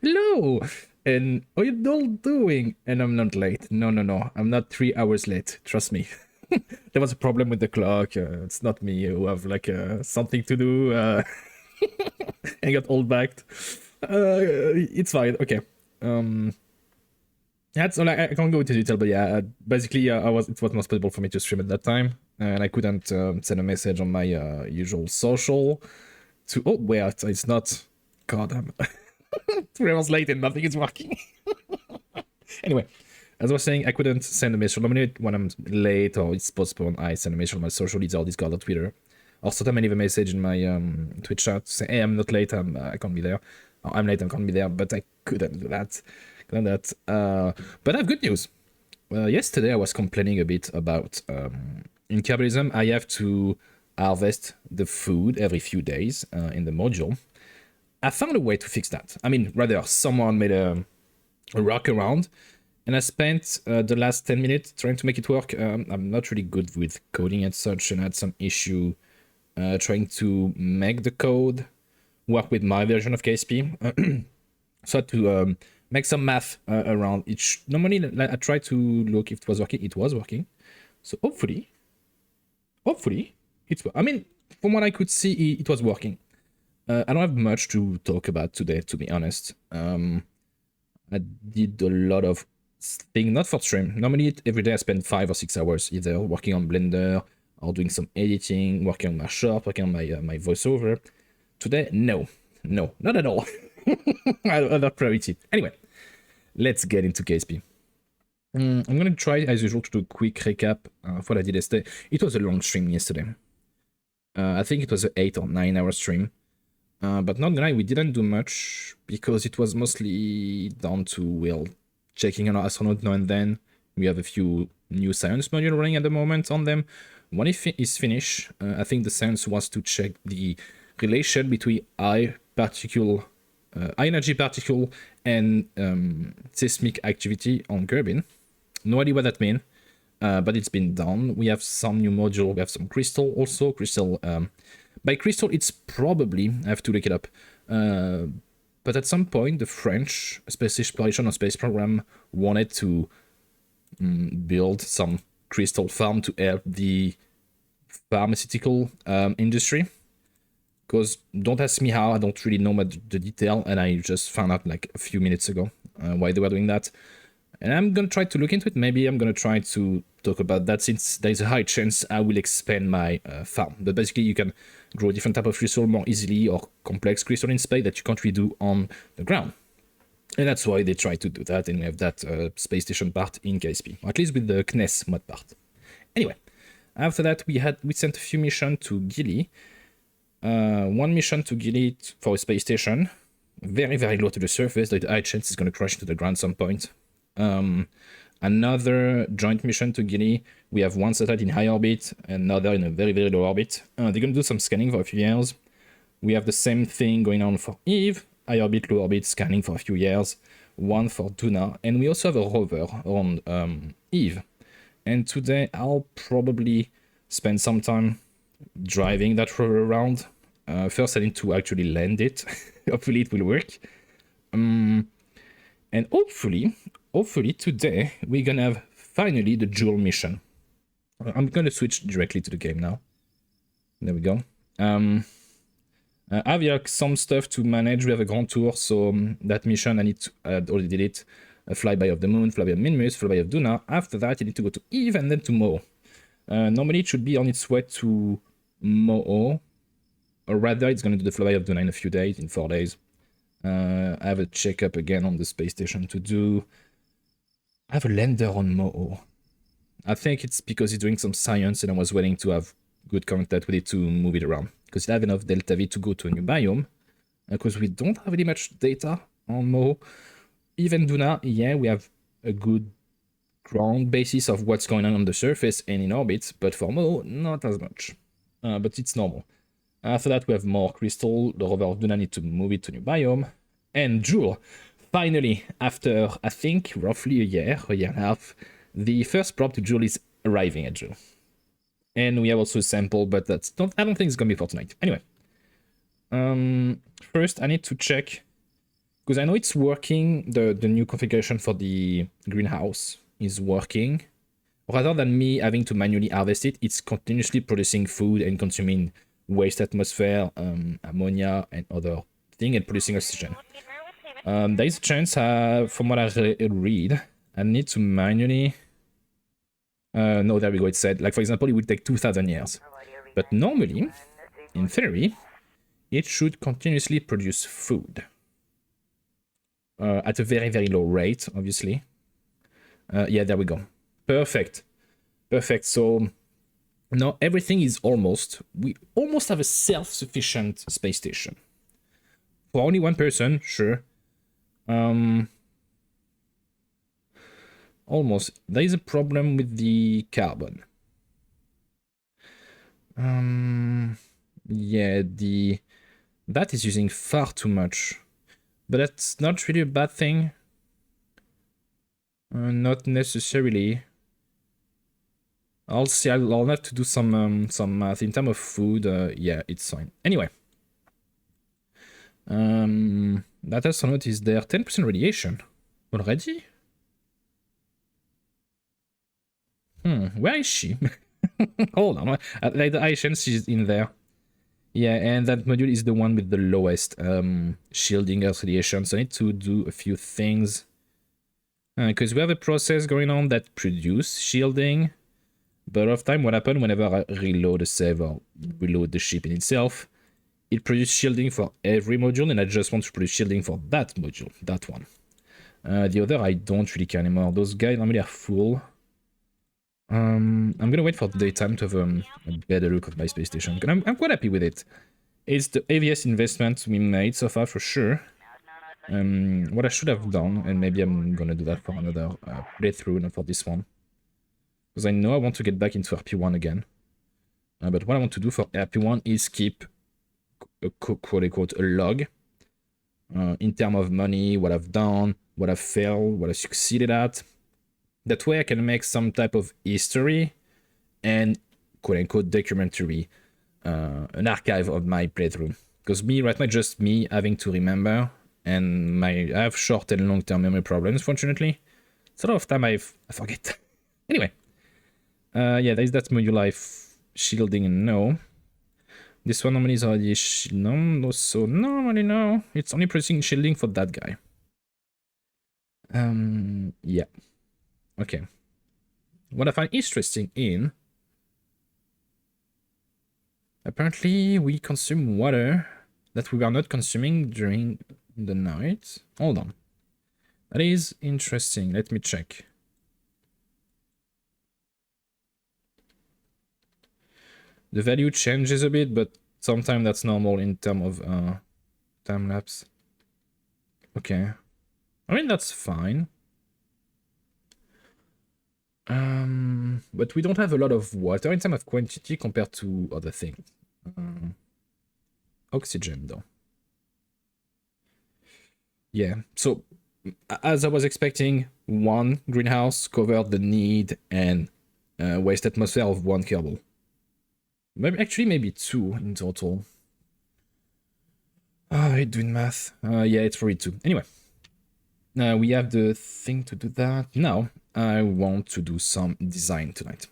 Hello, and how you all doing? And I'm not late. No. I'm not 3 hours late. Trust me. There was a problem with the clock. It's not me who have like something to do and got all backed. It's fine. Okay. That's all. I can't go into detail, but yeah, basically, it was not possible for me to stream at that time, and I couldn't send a message on my usual social. Oh wait, it's not. God, I'm 3 hours late and nothing is working. Anyway, as I was saying, I couldn't send a message. Normally, when I'm late or it's postponed, I send a message on my social, either Discord or Twitter. Or sometimes I leave a message in my Twitch chat to say, "Hey, I'm not late. I can't be there. Or, I'm late. I can't be there." But I couldn't do that. But I have good news. Yesterday I was complaining a bit about in Kerbalism I have to harvest the food every few days in the module. I found a way to fix that. I mean, rather, someone made a workaround, and I spent the last 10 minutes trying to make it work. I'm not really good with coding and such, and I had some issue trying to make the code work with my version of KSP. So I had to make some math around each. Normally, I try to look if it was working. It was working. So hopefully, it's. I mean, from what I could see, it was working. I don't have much to talk about today, to be honest. I did a lot of things, not for stream. Normally, every day I spend 5 or 6 hours either working on Blender or doing some editing, working on my shop, working on my voiceover. Today, no, not at all. Other priority. Anyway, let's get into KSP. I'm gonna try, as usual, to do a quick recap of what I did yesterday. It was a long stream yesterday. I think it was an 8 or 9 hour stream. But not gonna lie, we didn't do much because it was mostly down to, well, checking on our astronaut now and then. We have a few new science modules running at the moment on them. When it is finished, I think the science was to check the relation between high energy particle and seismic activity on Kerbin. No idea what that means, but it's been done. We have some new module. We have some crystal also. By crystal, it's probably, I have to look it up, but at some point the French space exploration or space program wanted to build some crystal farm to help the pharmaceutical industry. Because don't ask me how, I don't really know the detail, and I just found out like a few minutes ago why they were doing that. And I'm gonna try to look into it. Maybe I'm gonna try to talk about that, since there's a high chance I will expand my farm. But basically you can grow different type of crystal more easily, or complex crystal in space that you can't really do on the ground. And that's why they try to do that, and we have that space station part in KSP, or at least with the CNES mod part. Anyway, after that we sent a few missions to Gili. One mission to Gili for a space station, very low to the surface, like the high chance it's going to crash into the ground some point. Another joint mission to Gili, we have one satellite in high orbit, another in a very low orbit. They're going to do some scanning for a few years. We have the same thing going on for Eve, high orbit, low orbit, scanning for a few years, one for Duna, and we also have a rover on Eve. And today I'll probably spend some time driving that rover around. First I need to actually land it. Hopefully it will work. And hopefully today we're gonna have finally the Jewel mission. I'm gonna switch directly to the game now. There we go. I have some stuff to manage. We have a grand tour, so that mission I already did it. A flyby of the moon, flyby of Minmus, flyby of Duna. After that you need to go to Eve and then to Mo. Normally it should be on its way to Mo, or rather it's gonna do the flyby of Duna in a few days, in 4 days. I have a checkup again on the space station to do. I have a lander on Mo. I think it's because it's doing some science and I was waiting to have good contact with it to move it around. Because it have enough Delta V to go to a new biome. Because we don't have really much data on Mo. Even Duna, yeah, we have a good ground basis of what's going on the surface and in orbit. But for Mo, not as much. But it's normal. After that, we have more crystal. The rover of Duna need to move it to a new biome. And Jewel. Finally, after, I think, roughly a year and a half, the first probe to Jewel is arriving at Jewel. And we have also a sample, but I don't think it's gonna be for tonight. Anyway, first I need to check, because I know it's working. The new configuration for the greenhouse is working. Rather than me having to manually harvest it, it's continuously producing food and consuming waste atmosphere, ammonia, and other thing, and producing oxygen. There is a chance, from what I read, I need to manually. No, there we go. It said, like, for example, it would take 2,000 years. But normally, in theory, it should continuously produce food. At a very, very low rate, obviously. Yeah, there we go. Perfect. Perfect. So now everything is we almost have a self-sufficient space station. For only one person, sure. Almost. There is a problem with the carbon. Yeah, that is using far too much. But that's not really a bad thing. Not necessarily. I'll see. I'll have to do some math in terms of food. Yeah, it's fine. Anyway, that astronaut is there. 10% radiation already. Where is she? Hold on. Like the Asians, she's in there. Yeah, and that module is the one with the lowest shielding Earth radiation. So I need to do a few things. Because we have a process going on that produces shielding. But of time, what happens whenever I reload a save or reload the ship in itself, it produces shielding for every module, and I just want to produce shielding for that module, that one. The other, I don't really care anymore. Those guys normally are full. I'm gonna wait for the daytime to have a better look at my space station. I'm quite happy with it. It's the heaviest investment we made so far, for sure. What I should have done, and maybe I'm gonna do that for another playthrough, not for this one. Because I know I want to get back into RP1 again. But what I want to do for RP1 is keep a quote-unquote a log. In terms of money, what I've done, what I've failed, what I succeeded at. That way I can make some type of history and quote-unquote documentary, an archive of my playthrough. Because right now, just me having to remember, and I have short and long-term memory problems, fortunately. It's a lot of time I forget. Anyway. Yeah, there's that module life shielding, no. This one normally is already no, so normally no. It's only producing shielding for that guy. Yeah. Okay. What I find interesting in... Apparently we consume water that we were not consuming during the night. Hold on. That is interesting. Let me check. The value changes a bit, but sometimes that's normal in terms of time lapse. Okay. I mean, that's fine. But we don't have a lot of water in terms of quantity compared to other things. Oxygen, though. Yeah, so as I was expecting, one greenhouse covered the need and waste atmosphere of one Kerbal. Maybe two in total. I hate doing math. Yeah, it's probably two. Anyway, we have the thing to do that. Now, I want to do some design tonight.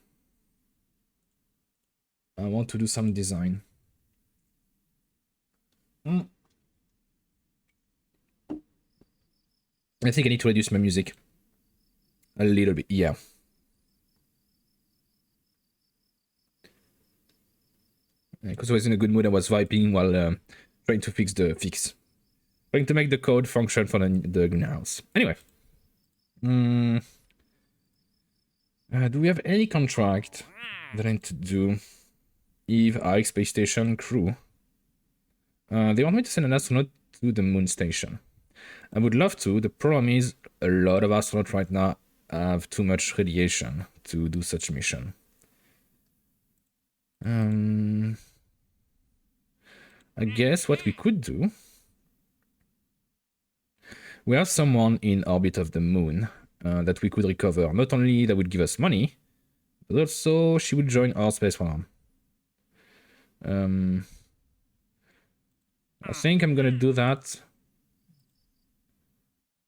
I want to do some design. I think I need to reduce my music a little bit. Yeah. Because I was in a good mood, I was vibing while trying to fix the fix. Trying to make the code function for the greenhouse. Anyway. Do we have any contract that I need to do? Eve, Ike, Space Station, crew. They want me to send an astronaut to the moon station. I would love to. The problem is a lot of astronauts right now have too much radiation to do such a mission. I guess what we could do... We have someone in orbit of the moon that we could recover. Not only that would give us money, But also, she would join our space program. I think I'm gonna do that.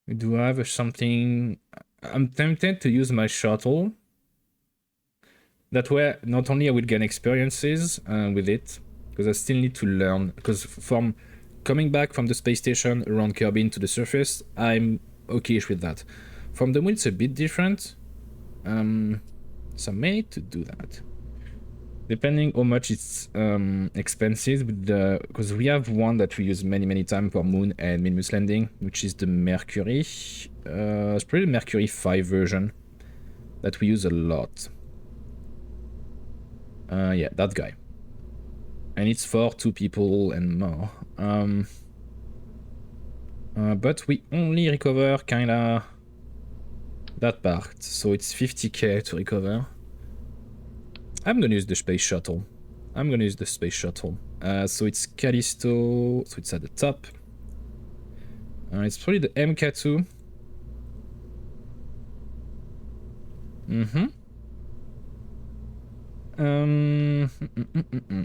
Do I have something? I'm tempted to use my shuttle. That way, not only I will gain experiences with it, because I still need to learn. Because from coming back from the space station around Kirby to the surface, I'm okay-ish with that. From the moon, it's a bit different. So I may need to do that. Depending how much it's expensive, because we have one that we use many times for moon and Minmus landing, which is the Mercury. It's probably the Mercury 5 version that we use a lot. Yeah, that guy. And it's for 2 people and more. But we only recover kinda that part, so it's 50k to recover. I'm gonna use the space shuttle. So it's Callisto, so it's at the top. It's probably the MK2.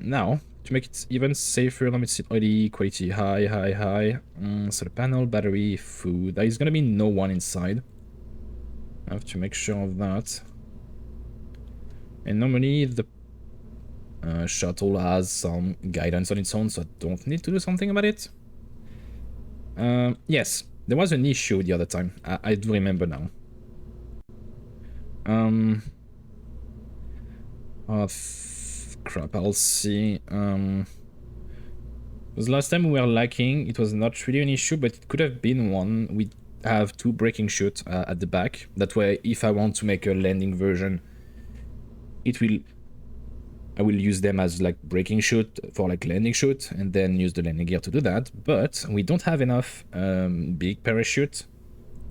Now, to make it even safer, let me see already quality high. So the panel, battery, food. There is gonna be no one inside. I have to make sure of that. And normally the shuttle has some guidance on its own, so I don't need to do something about it. Yes, there was an issue the other time. I do remember now. Oh, crap, I'll see. Because last time we were lacking, it was not really an issue, but it could have been one. We have 2 braking chutes at the back. That way, if I want to make a landing version, I will use them as like braking chute for like landing chute, and then use the landing gear to do that. But we don't have enough big parachute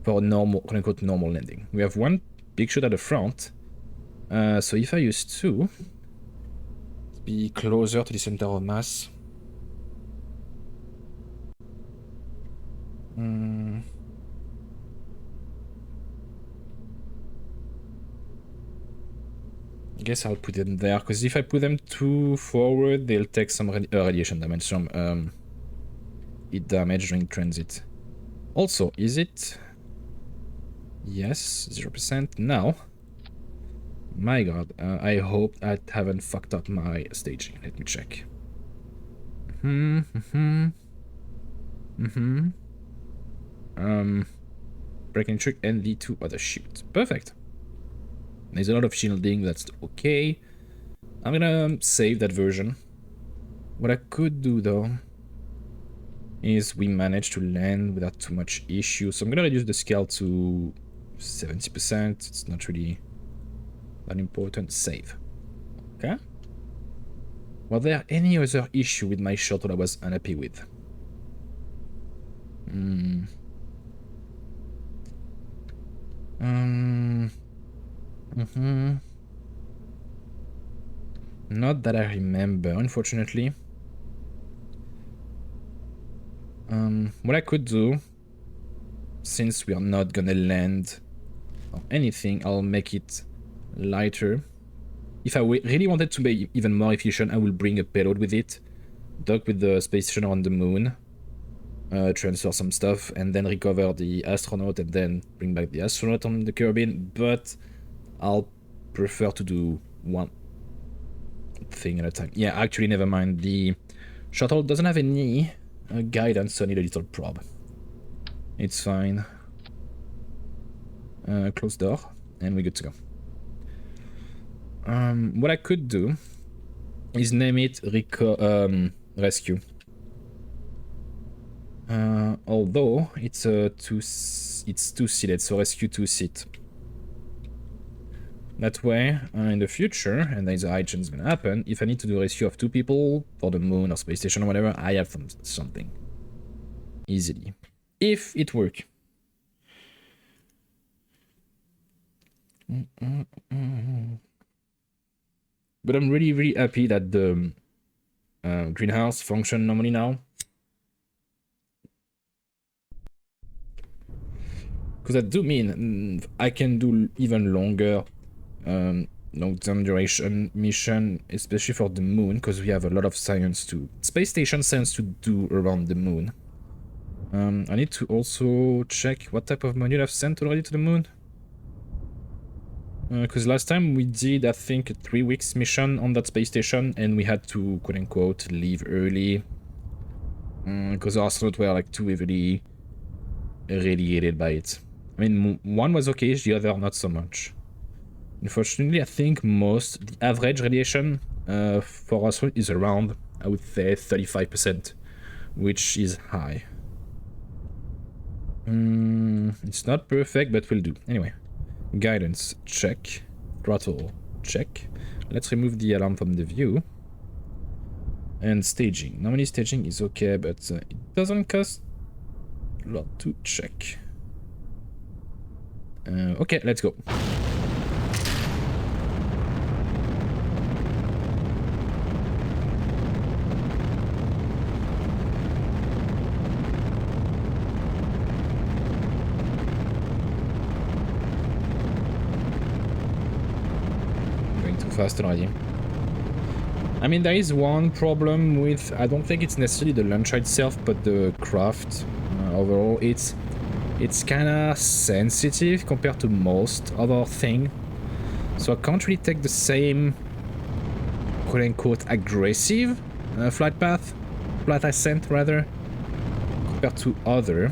for normal, quote-unquote, normal landing. We have 1 big chute at the front. So if I use 2, be closer to the center of mass. I guess I'll put them there, because if I put them too forward, they'll take some radiation damage, some heat damage during transit. Also, is it? Yes, 0%. Now, my god, I hope I haven't fucked up my staging. Let me check. Braking trick and the 2 other shoots. Perfect. There's a lot of shielding, that's okay. I'm gonna save that version. What I could do though is we managed to land without too much issue. So I'm gonna reduce the scale to 70%. It's not really that important. Save. Okay. Was there any other issue with my shuttle I was unhappy with? Not that I remember, unfortunately. What I could do, since we are not gonna land or anything, I'll make it lighter. If I really wanted to be even more efficient, I will bring a payload with it, dock with the space station on the moon, transfer some stuff, and then recover the astronaut, and then bring back the astronaut on the Kerbin. But I'll prefer to do one thing at a time. Yeah, actually, never mind. The shuttle doesn't have any guidance, so I need a little probe. It's fine. Close door, and we're good to go. What I could do is name it Rescue. Although it's two-seated, so Rescue 2-seat. That way, in the future, and there's a high chance gonna happen, if I need to do a rescue of 2 people for the moon or space station or whatever, I have something easily, if it works. But I'm really happy that the greenhouse function normally now, because that do mean I can do even longer long-term duration mission, especially for the moon, because we have a lot of space station science to do around the moon. I need to also check what type of module I've sent already to the moon. Because last time we did, I think, a 3 weeks mission on that space station, and we had to, quote-unquote, leave early. Because our astronauts were, like, too heavily irradiated by it. I mean, one was okay, the other not so much. Unfortunately, I think the average radiation for us is around, I would say, 35%, which is high. It's not perfect, but will do. Anyway, guidance, check. Throttle, check. Let's remove the alarm from the view. And staging. Normally staging is okay, but it doesn't cost a lot to check. Okay, let's go. Going too fast already. I mean, there is one problem with, I don't think it's necessarily the launcher itself, but the craft. Overall, it's kinda sensitive compared to most other thing. So I can't really take the same quote-unquote aggressive flight ascent rather, compared to other.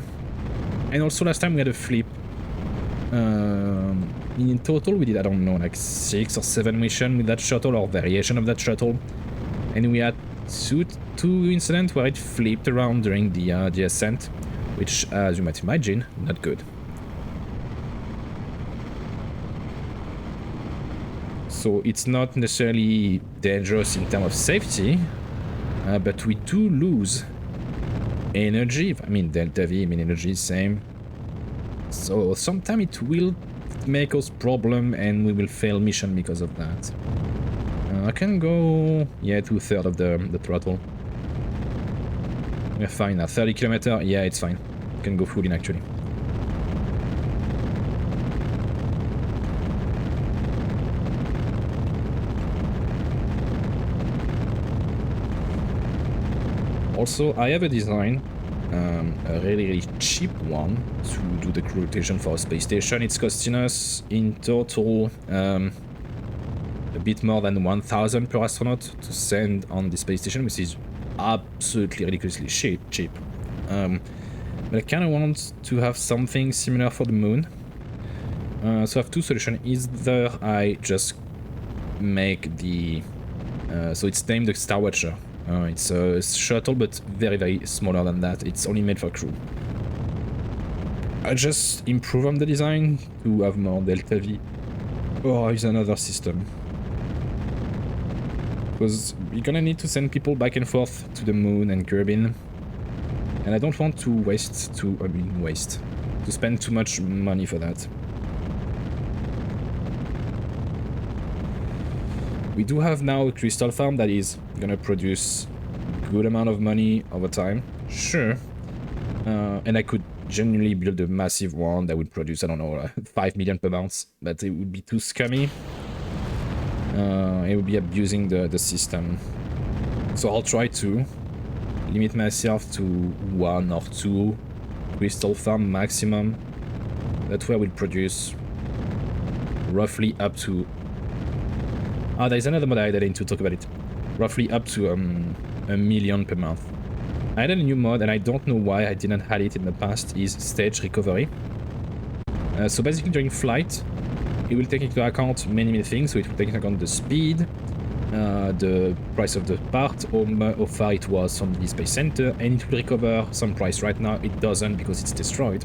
And also last time we had a flip. In total we did, I don't know, like 6 or 7 missions with that shuttle or variation of that shuttle. And we had two incidents where it flipped around during the ascent, which, as you might imagine, not good. So it's not necessarily dangerous in terms of safety, but we do lose energy. I mean, delta V, I mean, energy is same. So sometimes it will make us problem and we will fail mission because of that. I can go, yeah, 2/3 of the throttle. We're fine now. 30 km, yeah, it's fine. Can go full in actually. Also, I have a design, a really cheap one to do the crew rotation for a space station. It's costing us in total a bit more than 1,000 per astronaut to send on the space station, which is absolutely ridiculously cheap. But I kind of want to have something similar for the moon. So I have two solutions. Either I just make the... so it's named the Star Watcher. It's a shuttle, but very smaller than that. It's only made for crew. I just improve on the design to have more delta V. Or use another system. Because we're gonna need to send people back and forth to the moon and Kerbin. And I don't want to spend too much money for that. We do have now a crystal farm that is gonna produce good amount of money over time. Sure. And I could genuinely build a massive one that would produce, I don't know, 5 million per month, but it would be too scummy. It would be abusing the system. So I'll try to limit myself to 1 or 2 crystal farm maximum. That way I will produce roughly up to... there's another mod I need to talk about it. Roughly up to 1 million per month. I added a new mod and I don't know why I didn't add it in the past, is stage recovery. So basically during flight, it will take into account many things. So it will take into account the speed, the price of the part, how far it was from the space center, and it will recover some price. Right now it doesn't because it's destroyed.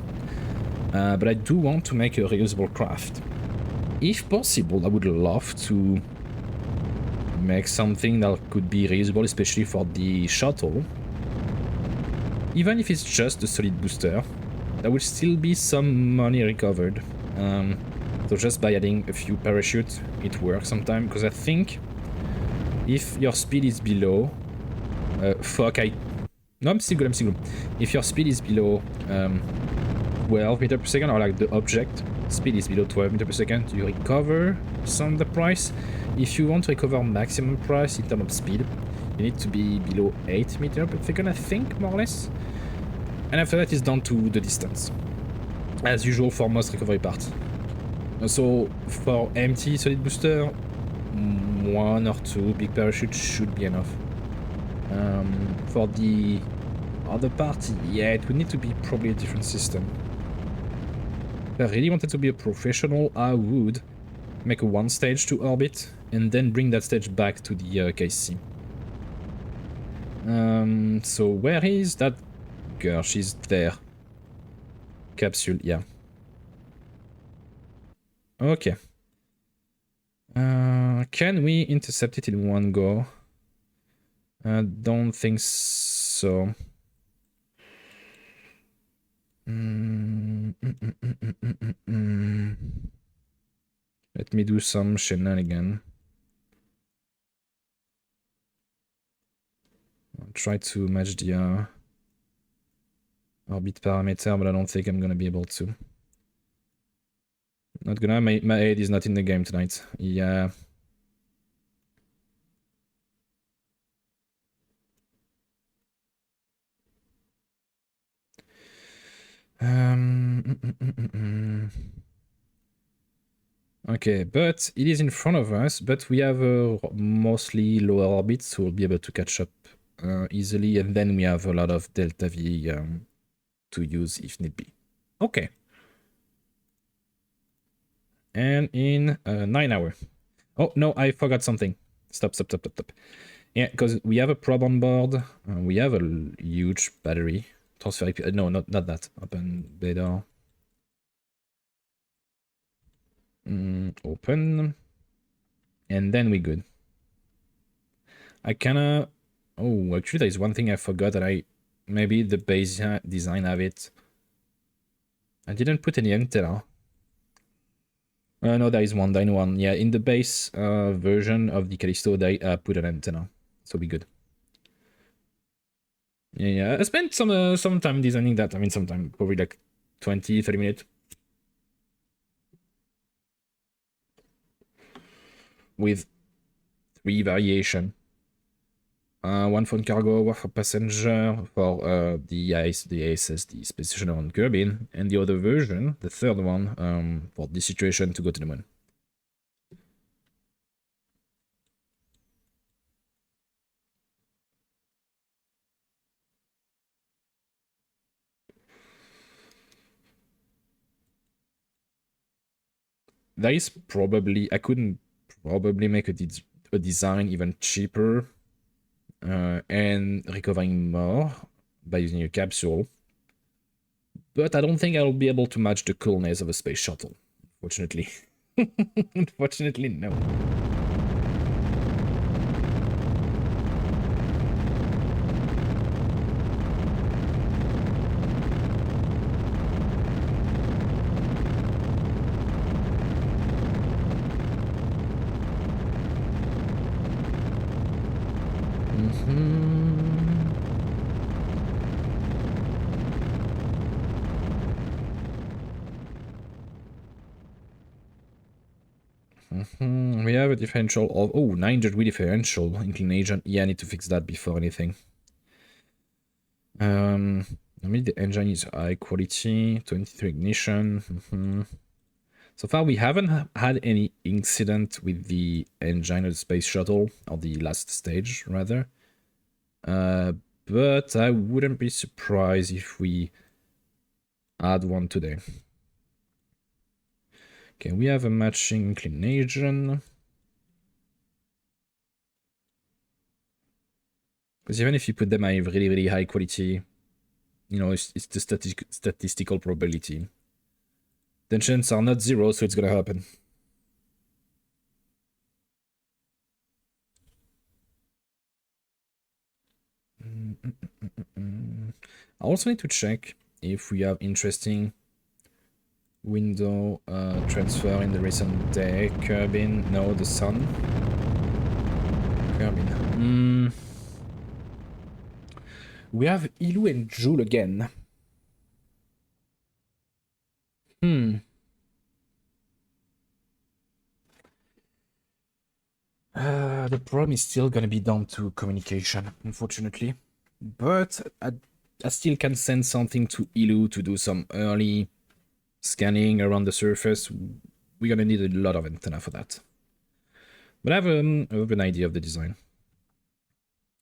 But I do want to make a reusable craft. If possible, I would love to make something that could be reusable, especially for the shuttle. Even if it's just a solid booster, there will still be some money recovered. So just by adding a few parachutes, it works sometimes. Because I think if your speed is below... No, I'm still good. If your speed is below 12 meters per second, or like the object, speed is below 12 meters per second, you recover some of the price. If you want to recover maximum price in terms of speed, you need to be below 8 meters per second, I think, more or less. And after that, it's down to the distance, as usual for most recovery parts. So for empty solid booster, 1 or 2 big parachutes should be enough. For the other part, yeah, it would need to be probably a different system. If I really wanted to be a professional, I would make a 1 stage to orbit and then bring that stage back to the KC. So where is that girl? She's there. Capsule, yeah. Okay. Can we intercept it in one go? I don't think so. Let me do some shenanigan. I'll try to match the orbit parameter, but I don't think I'm gonna be able to. Not gonna. My aid is not in the game tonight. Yeah. Okay, but it is in front of us, but we have a mostly lower orbit, so we'll be able to catch up easily, and then we have a lot of delta V to use if need be. Okay. And in 9 hours. Oh, no, I forgot something. Stop. Yeah, because we have a probe on board. We have a huge battery. Transfer IP. No, not that. Open beta. Open. And then we good. I kinda... Oh, actually, there's one thing I forgot that I... Maybe the base design have it. I didn't put any antenna. No, there is one. Yeah, in the base version of the Callisto, they put an antenna. So be good. Yeah, I spent some time designing that. I mean, some time, probably like 20-30 minutes. With 3 variation. One for cargo, one for passenger, for the ASS, the Space Station on Kerbin, and the other version, the third one, for this situation to go to the moon. That is probably... I couldn't probably make a design even cheaper and recovering more by using a capsule. But I don't think I'll be able to match the coolness of a space shuttle, unfortunately. Unfortunately, no. We have a differential of 9 degree differential inclination. Yeah, I need to fix that before anything. I mean, the engine is high quality, 23 ignition. So far, we haven't had any incident with the engine of the space shuttle, or the last stage, rather. But I wouldn't be surprised if we add one today. Okay, we have a matching inclination. Because even if you put them at really high quality, you know, it's the statistical probability. Tensions are not 0, so it's gonna happen. I also need to check if we have interesting window transfer in the recent day. Kerbin, no, the sun. Kerbin. We have Ilu and Joule again. The problem is still gonna be down to communication, unfortunately. But I still can send something to Ilu to do some early scanning around the surface. We're gonna need a lot of antenna for that. But I have an idea of the design.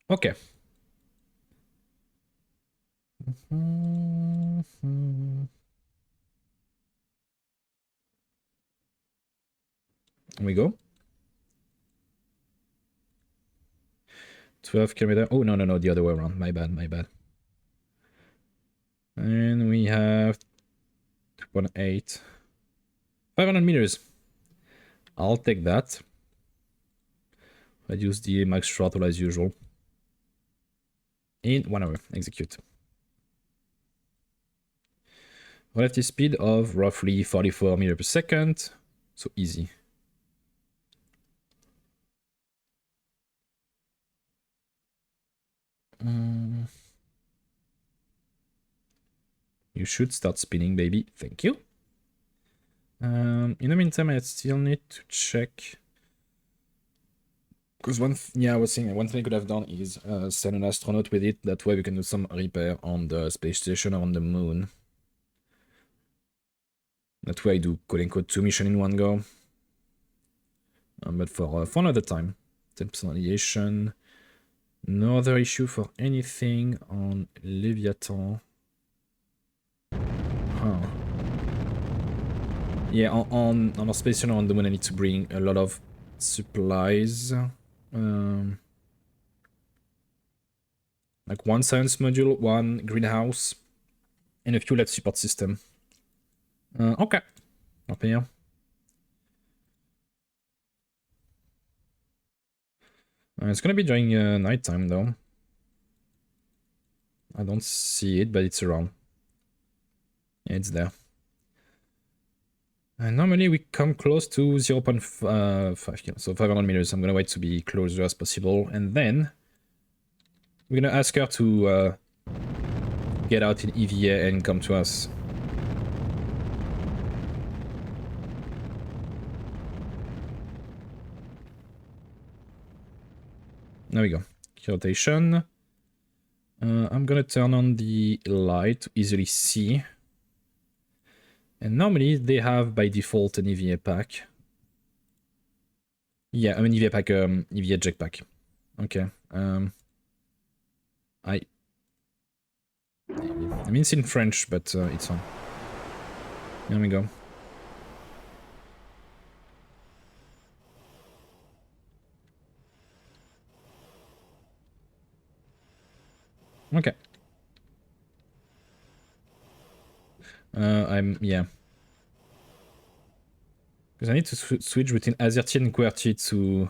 Okay. Here we go. 12 kilometer. Oh, no, the other way around. My bad. And we have 2.8. 500 meters. I'll take that. Reduce the max throttle as usual. In 1 hour. Execute. Relative speed of roughly 44 meters per second. So easy. You should start spinning, baby. Thank you. In the meantime, I still need to check. Because I was saying one thing I could have done is send an astronaut with it. That way we can do some repair on the space station or on the moon. That way I do quote-unquote 2 missions in one go. But for another time. Personalization. No other issue for anything on Leviathan. Huh. Yeah, on our space station on the moon I need to bring a lot of supplies. Like 1 science module, 1 greenhouse, and a few life support system. Okay. Up here. It's gonna be during nighttime though. I don't see it, but it's around. Yeah, it's there. And normally we come close to 0.5 kilos, so 500 meters. I'm gonna wait to be closer as possible, and then we're gonna ask her to get out in EVA and come to us. There we go. Rotation. I'm gonna turn on the light to easily see. And normally they have by default an EVA pack. Yeah, I mean EVA pack, EVA jetpack. Okay. I mean it's in French, but it's fine. Here we go. Okay. yeah. Because I need to switch between Azerty and QWERTY to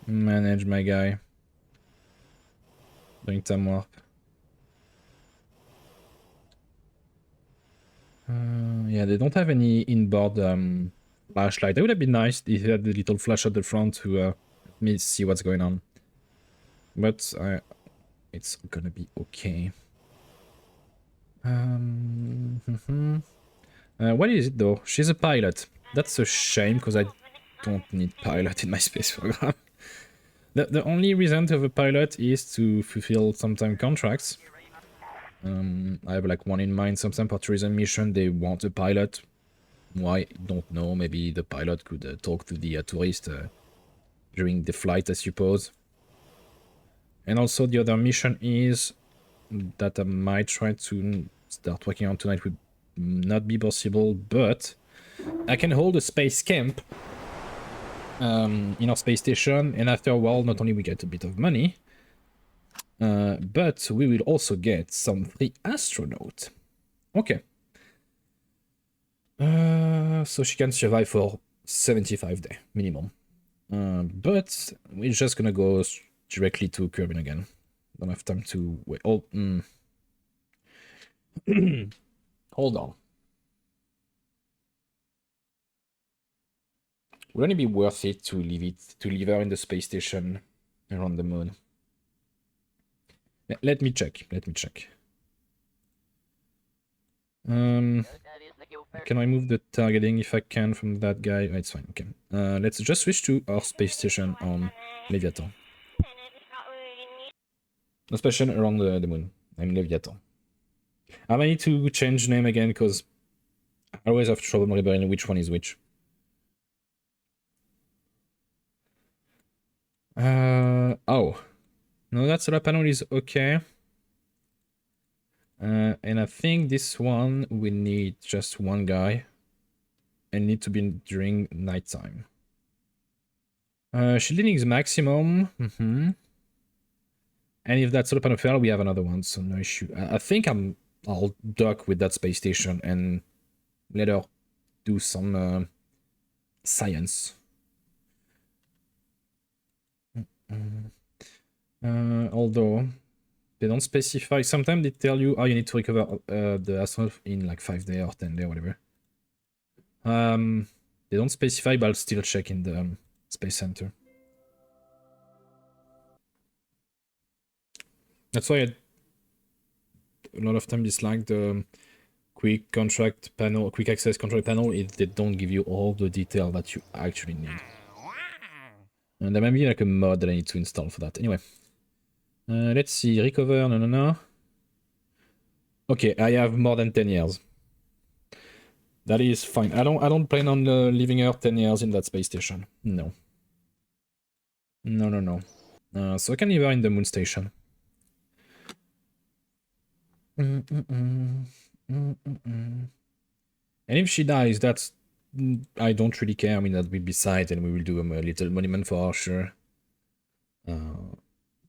manage my guy during time warp. Yeah, they don't have any inboard flashlight. That would have been nice if they had the little flash at the front to let me see what's going on. But it's gonna be okay. What is it though? She's a pilot. That's a shame because I don't need pilot in my space program. The only reason to have a pilot is to fulfill sometime contracts. I have like one in mind. Sometime for tourism mission they want a pilot. Why? Don't know. Maybe the pilot could talk to the tourist during the flight, I suppose. And also the other mission is that I might try to start working on tonight would not be possible, but I can hold a space camp in our space station, and after a while not only we get a bit of money, but we will also get some free astronaut. Okay. So she can survive for 75 days minimum. But we're just gonna go directly to Kerbin again. Don't have time to wait. Oh, hold on. Would only be worth it to leave her in the space station around the moon. Let me check. Can I move the targeting if I can from that guy? Oh, it's fine, okay. Let's just switch to our space station on Leviathan. No space station around the moon. I'm Leviathan. I might need to change name again because I always have trouble remembering which one is which. Oh. No, that solar panel is okay. And I think this one we need just one guy. And need to be during nighttime. Shielding is maximum. And if that solar panel fail, we have another one, so no issue. I think I'll dock with that space station and let her do some science. Although they don't specify. Sometimes they tell you, oh, you need to recover the astronaut in like 5 days or 10 days, whatever. They don't specify, but I'll still check in the space center. That's why a lot of time dislike the quick contract panel, quick access contract panel, if they don't give you all the detail that you actually need. And there might be like a mod that I need to install for that. Anyway, let's see. Recover. No. Okay, I have more than 10 years. That is fine. I don't plan on leaving her 10 years in that space station. No. No. So I can leave her in the moon station. And if she dies, that's... I don't really care. I mean, that will be sad, and we will do a little monument for her, sure.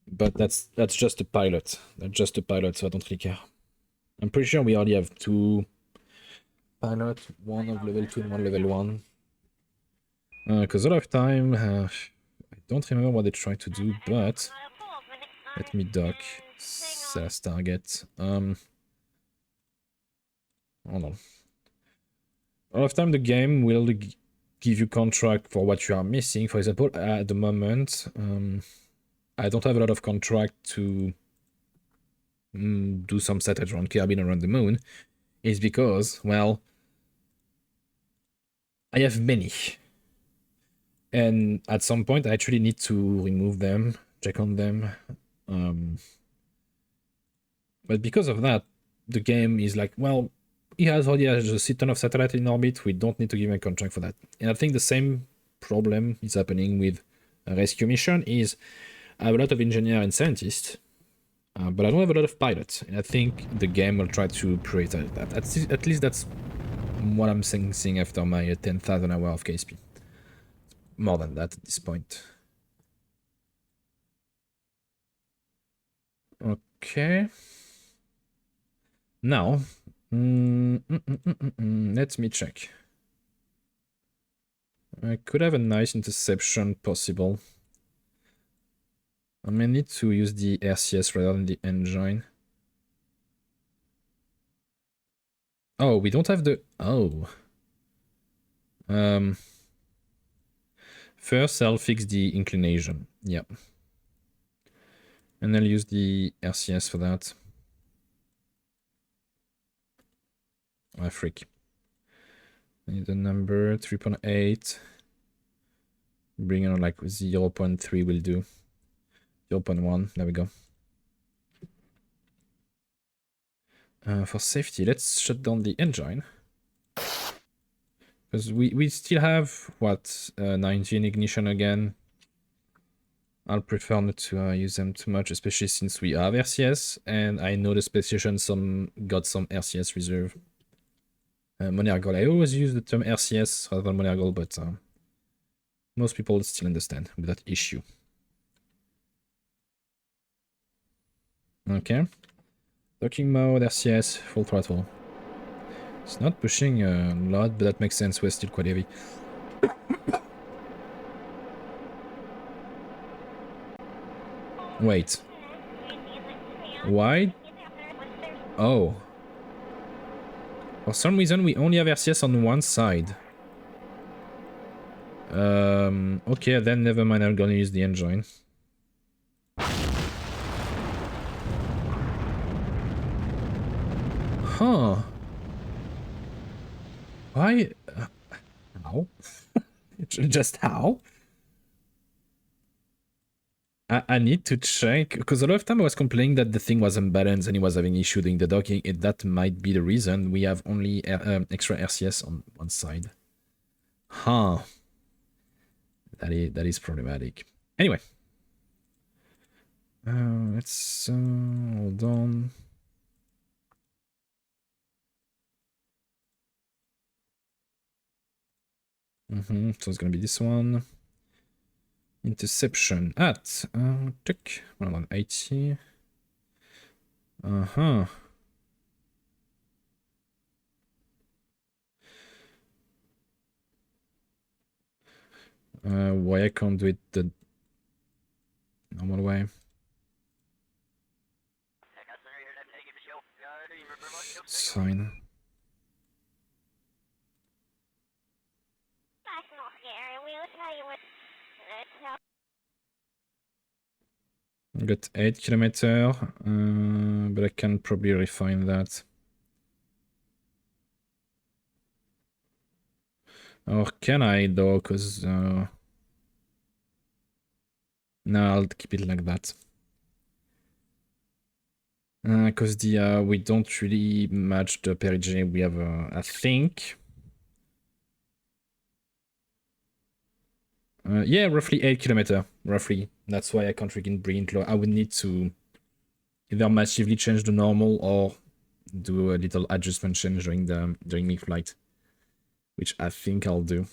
But that's just a pilot. That's just a pilot, so I don't really care. I'm pretty sure we already have 2 pilots, one of level 2 and one level 1. Because a lot of time, I don't remember what they tried to do, but let me dock. Says target. Hold on. A lot of time the game will give you contract for what you are missing. For example, at the moment, I don't have a lot of contract to do some satellites around Kerbin around the moon. Is because, well, I have many. And at some point, I actually need to remove them, check on them. But because of that, the game is like, well, he already has a ton of satellites in orbit, we don't need to give him a contract for that. And I think the same problem is happening with a rescue mission is I have a lot of engineers and scientists, but I don't have a lot of pilots. And I think the game will try to prioritize that. At least that's what I'm sensing after my 10,000 hours of KSP. More than that at this point. Okay. Now, let me check. I could have a nice interception possible. I may need to use the RCS rather than the engine. Oh, we don't have the... Oh. First, I'll fix the inclination. Yep. And I'll use the RCS for that. Ah, freak. I need the number 3.8. Bring on like 0.3 will do. 0.1, there we go. For safety, let's shut down the engine. Because we still have, what, 19 ignition again. I'll prefer not to use them too much, especially since we have RCS, and I know the space station got some RCS reserve. Monergol, I always use the term RCS rather than Monergol, but most people still understand with that issue. Okay. Docking mode, RCS, full throttle. It's not pushing a lot, but that makes sense, we're still quite heavy. Wait. Why? Oh. For some reason, we only have RCS on one side. Okay, then never mind, I'm gonna use the engine. Huh. Why? How? Just how? I need to check, because a lot of time I was complaining that the thing was unbalanced and it was having issue doing the docking. That might be the reason. We have only extra RCS on one side. Huh. That is problematic. Anyway. Let's hold on. So it's gonna be this one. Interception at tick 180. Why I can't do it the normal way? Sign. I got 8 kilometer, but I can probably refine that. Or can I though? Because no, I'll keep it like that. Because the we don't really match the perigee. We have I think. Yeah, roughly 8 kilometer, roughly. That's why I can't freaking bring it low. I would need to either massively change the normal or do a little adjustment change during mid-flight, which I think I'll do.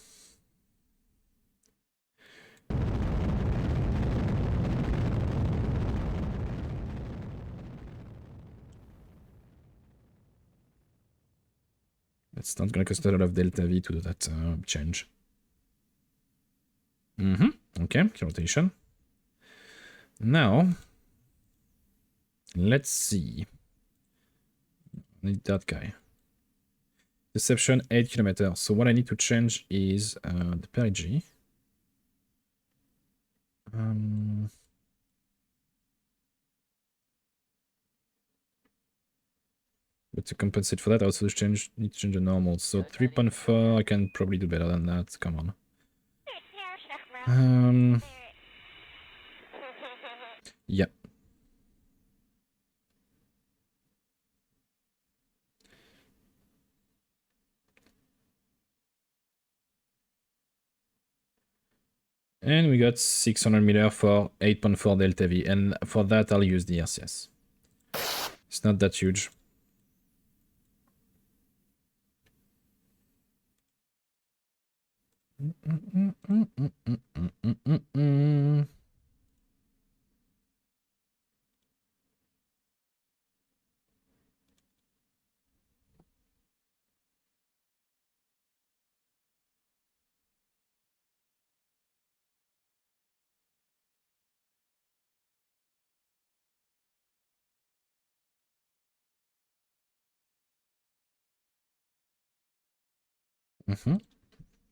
It's not gonna cost a lot of delta V to do that change. Okay, rotation. Now, let's see. I need that guy. Deception 8 kilometers. So what I need to change is the perigee. But to compensate for that, I also need to change the normal. So 3.4, I can probably do better than that. Come on. Yeah. And we got 600 meter for 8.4 delta V. And for that, I'll use the RCS. It's not that huge.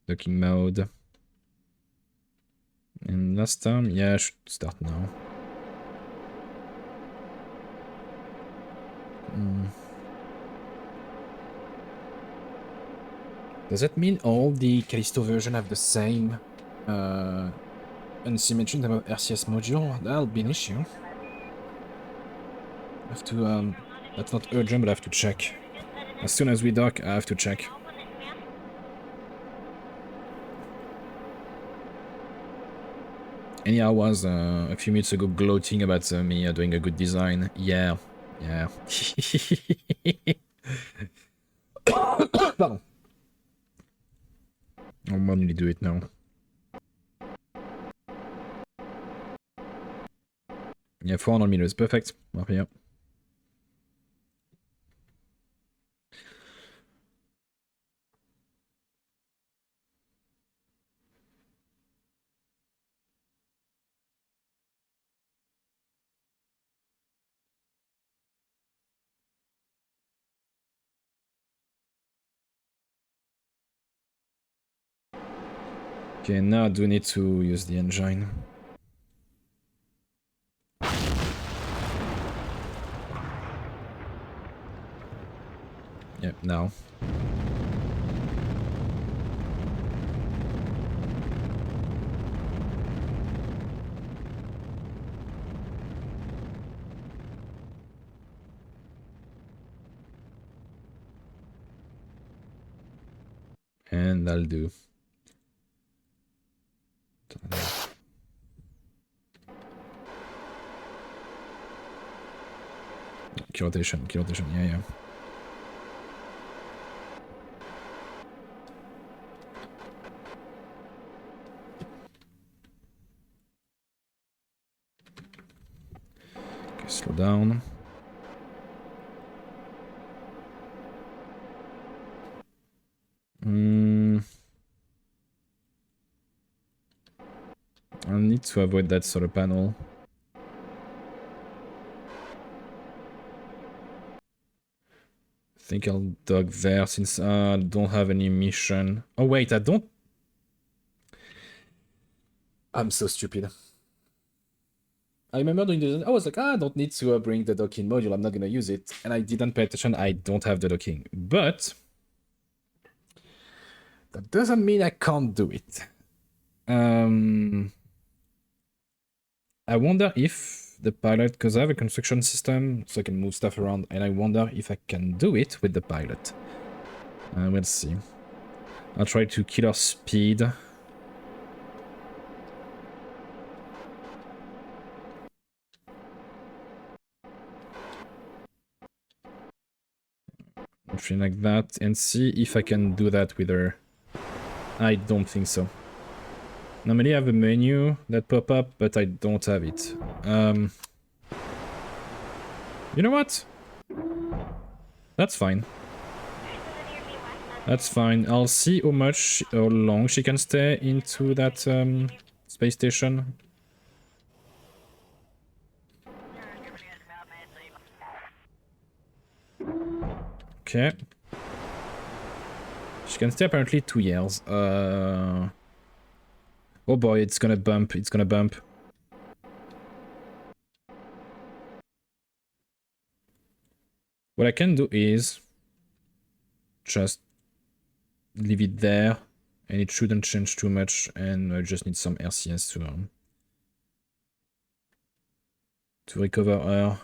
Docking mode. And last time, yeah, I should start now. Does that mean all the Callisto version have the same unsymmetry in terms of RCS module? That'll be an issue. I have to, that's not urgent, but I have to check. As soon as we dock, I have to check. Anyhow, I was a few minutes ago gloating about me doing a good design. Yeah. Pardon. I'll manually do it now. Yeah, 400 meters, perfect. Up here. Okay, now I do need to use the engine. Yep, now. And I'll do. Key rotation, yeah. Okay, slow down. I need to avoid that solar panel. I think I'll dock there since I don't have any mission. Oh wait, I don't. I'm so stupid. I remember doing this. I was like, I don't need to bring the docking module. I'm not gonna use it, and I didn't pay attention. I don't have the docking, but that doesn't mean I can't do it. I wonder if the pilot, because I have a construction system, so I can move stuff around, and I wonder if I can do it with the pilot. We'll see. I'll try to kill our speed. Something like that, and see if I can do that with her. I don't think so. Normally I have a menu that pop up, but I don't have it. You know what? That's fine. That's fine. I'll see how long she can stay into that space station. Okay. She can stay apparently 2 years. Oh boy, it's gonna bump. It's gonna bump. What I can do is just leave it there, and it shouldn't change too much, and I just need some RCS to recover her.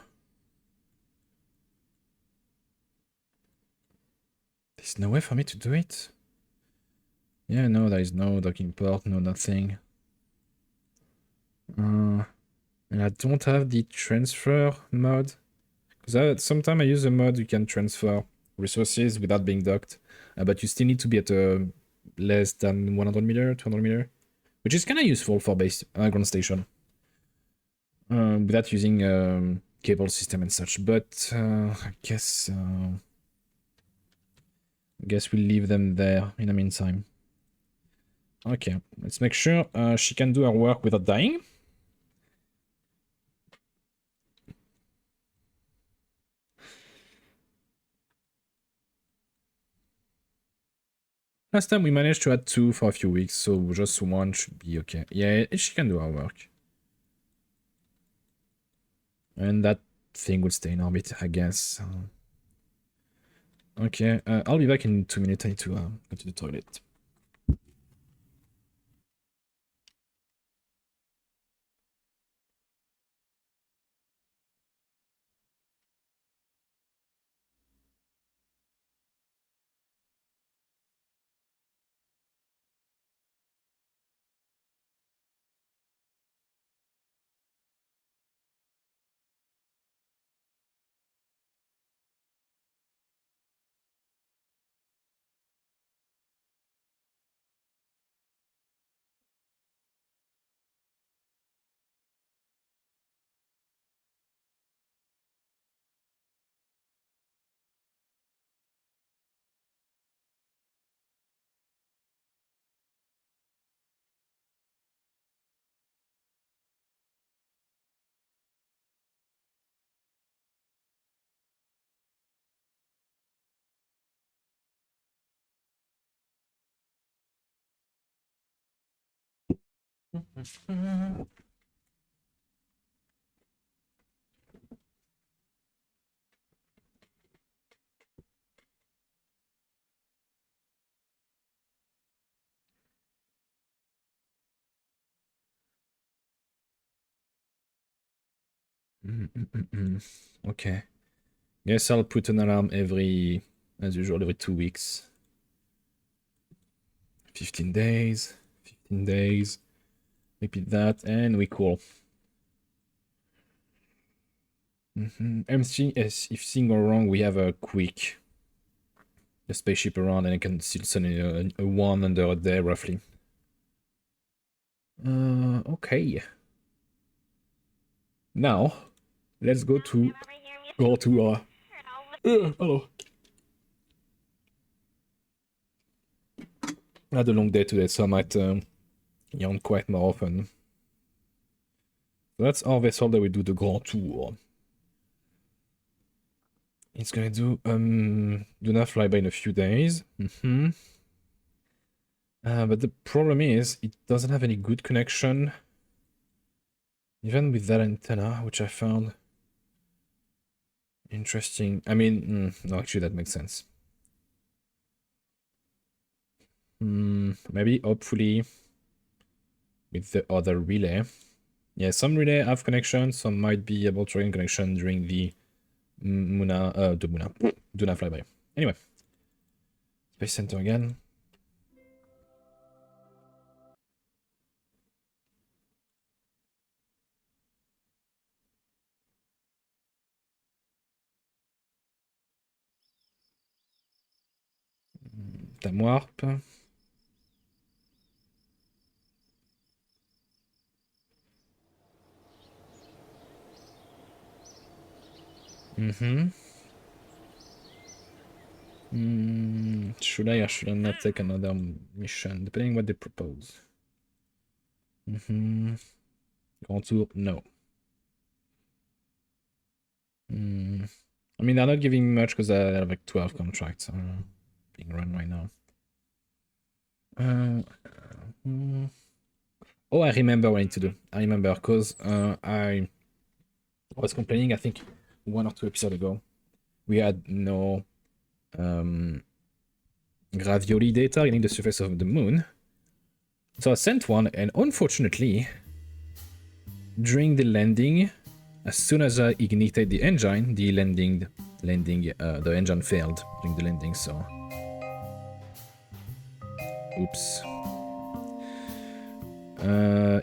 There's no way for me to do it? Yeah, no, there is no docking port, no nothing. And I don't have the transfer mod. Because sometimes I use a mod you can transfer resources without being docked. But you still need to be at less than 100 meter, 200 meter. Which is kind of useful for base ground station. Without using cable system and such. But I guess we'll leave them there in the meantime. Okay, let's make sure she can do her work without dying. Last time we managed to add 2 for a few weeks, so just 1 should be okay. Yeah, she can do her work. And that thing would stay in orbit, I guess. Okay, I'll be back in 2 minutes. I need to go to the toilet. Okay. Guess I'll put an alarm as usual, every 2 weeks. 15 days. 15 days. Repeat that, and we call. MC, if things go wrong, we have a quick the spaceship around, and I can still send a 1 under a day, roughly. Okay. Now, let's go to hello. I had a long day today, so I might yawn quite more often. So that's our vessel that we do the Grand Tour. It's gonna do not flyby in a few days. But the problem is, it doesn't have any good connection. Even with that antenna, which I found interesting. I mean, no, actually that makes sense. Maybe, hopefully, with the other relay. Yeah, some relay have connection, some might be able to gain connection during the Duna flyby. Anyway, Space Center again. Time warp. Should I or should I not take another mission, depending what they propose? Grand Tour, no. I mean, they're not giving much because I have like 12 contracts being run right now. Oh, I remember what I need to do. I remember because I was complaining, I think 1 or 2 episodes ago, we had no gravioli data getting the surface of the moon. So I sent one, and unfortunately, during the landing, as soon as I ignited the engine, the engine failed during the landing, so... Oops.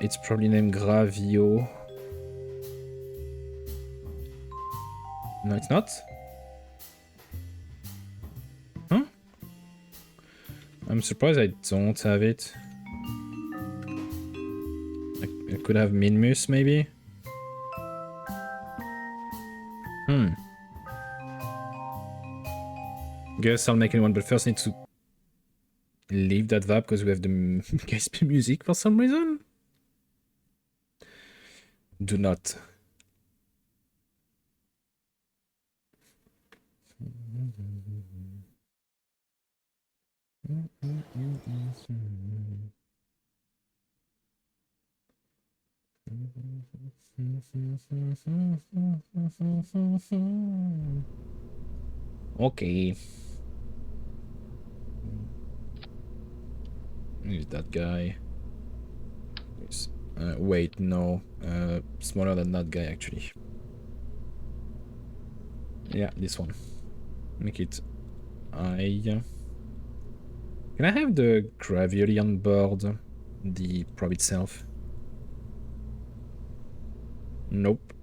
It's probably named Gravio. No, it's not? Huh? I'm surprised I don't have it. I could have Minmus, maybe? Guess I'll make one, but first I need to leave that VAP because we have the KSP music for some reason. Do not. Okay. Who's that guy? Wait, no. Smaller than that guy, actually. Yeah, this one. Make it I. Can I have the gravioli on board the probe itself? Nope.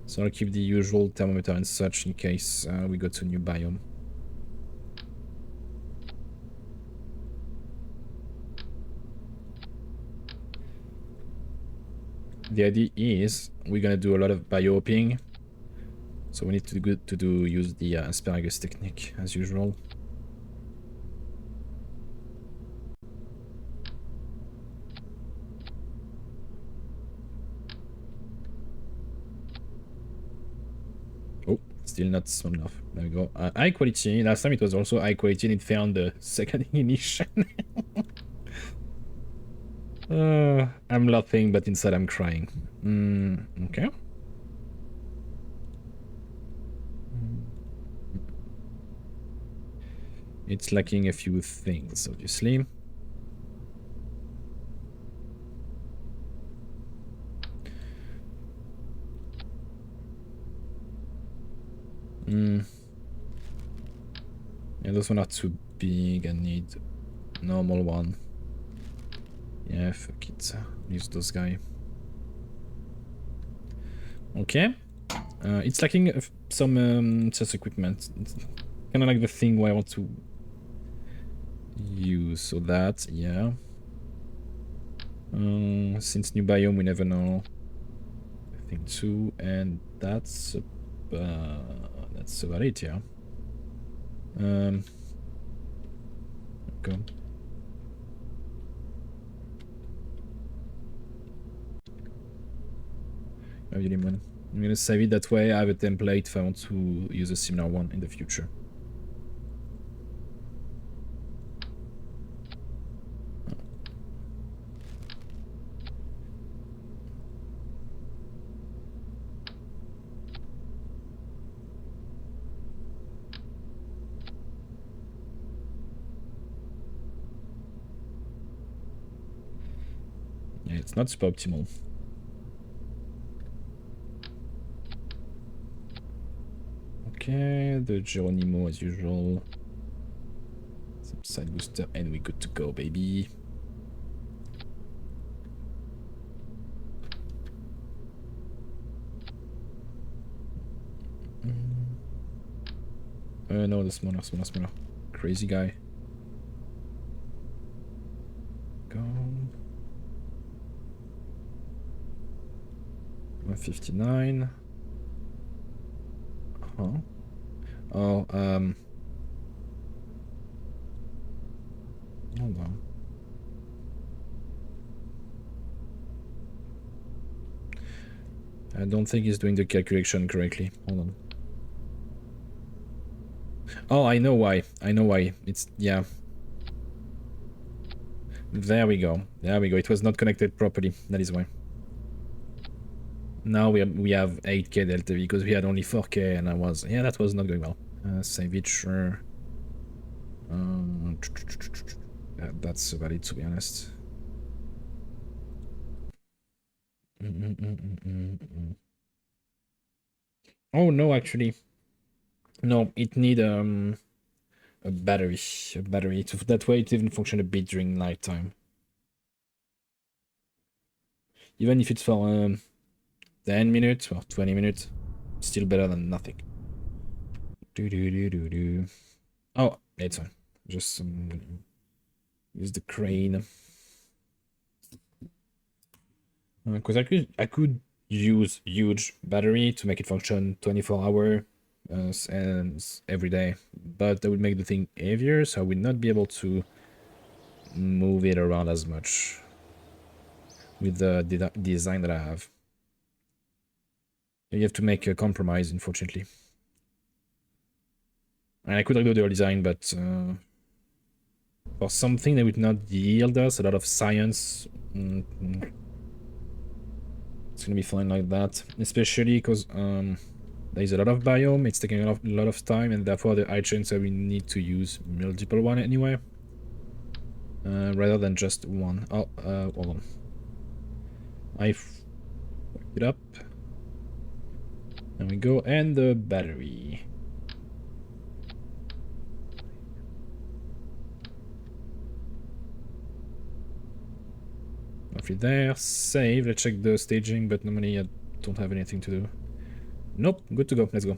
So I'll keep the usual thermometer and such in case we go to a new biome. The idea is we're gonna do a lot of biohopping, so we need to use the asparagus technique as usual. Oh, still not small enough. There we go. High quality. Last time it was also high quality and it found the second ignition. I'm laughing, but inside I'm crying. Okay. It's lacking a few things, obviously. Yeah, those one are too big. I need Normal one. Yeah, fuck it. Use those guy. Okay. It's lacking some chess equipment. It's kind of like the thing where I want to use. So that, yeah. Since new biome, we never know. I think too, and that's about it, yeah. Go. Oh, you need one. I'm gonna save it that way. I have a template if I want to use a similar one in the future. Yeah, it's not super optimal. Okay, the Geronimo as usual. Some side booster, and we're good to go, baby. No, the smaller. Crazy guy. Go. 159. Huh? Oh, hold on. I don't think he's doing the calculation correctly. Hold on. Oh, I know why. It's, yeah. There we go. It was not connected properly. That is why. Now we have 8k delta because we had only 4k and that was not going well. Save it, sure. That's about it, to be honest. Oh no, actually. No, it need a battery. That way it even function a bit during nighttime. Even if it's for 10 minutes or 20 minutes, still better than nothing. Oh, it's fine. Just use the crane. Because I could use huge battery to make it function 24-hour and every day, but that would make the thing heavier, so I would not be able to move it around as much with the design that I have. You have to make a compromise, unfortunately. And I could redo the design, but for something that would not yield us a lot of science, it's gonna be fine like that. Especially because there is a lot of biome, it's taking a lot of time, and therefore the high chance that we need to use multiple one anyway. Rather than just one. Oh, hold on. I fucked it up. There we go, and the battery. Roughly there. Save. Let's check the staging, but normally I don't have anything to do. Nope, good to go. Let's go.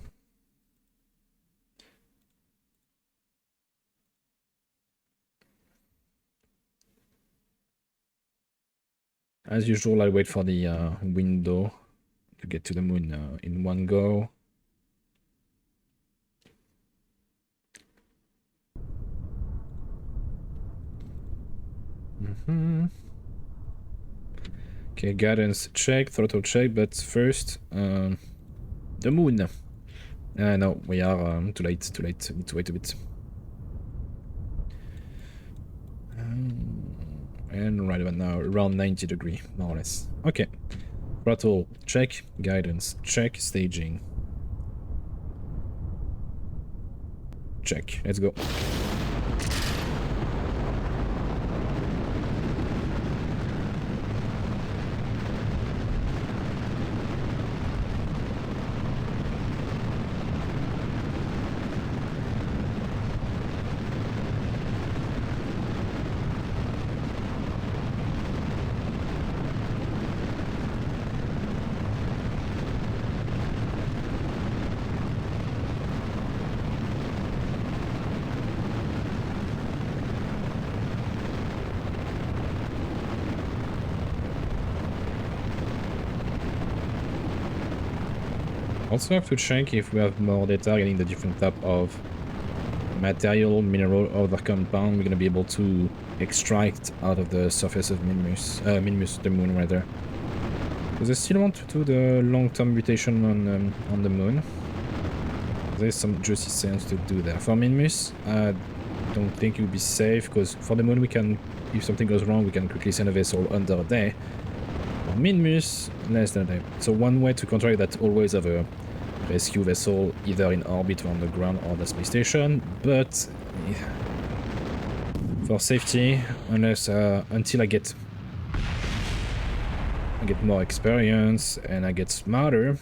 As usual, I wait for the window to get to the moon in one go. Okay, guidance check, throttle check, but first, the moon. No, we are too late. Need to wait a bit. And right about now, around 90 degrees, more or less. Okay. Throttle check, guidance check, staging check. Let's go. Also have to check if we have more data getting the different type of material, mineral, or other compound we're gonna be able to extract out of the surface of Minmus, the moon rather. Because I still want to do the long-term mutation on the moon. There's some juicy science to do there. For Minmus, I don't think it would be safe, because for the moon we can, if something goes wrong, we can quickly send a vessel under a day. For Minmus, less than a day. So one way to contract that, always have a rescue vessel either in orbit or on the ground or the space station, but for safety, unless until I get more experience and I get smarter,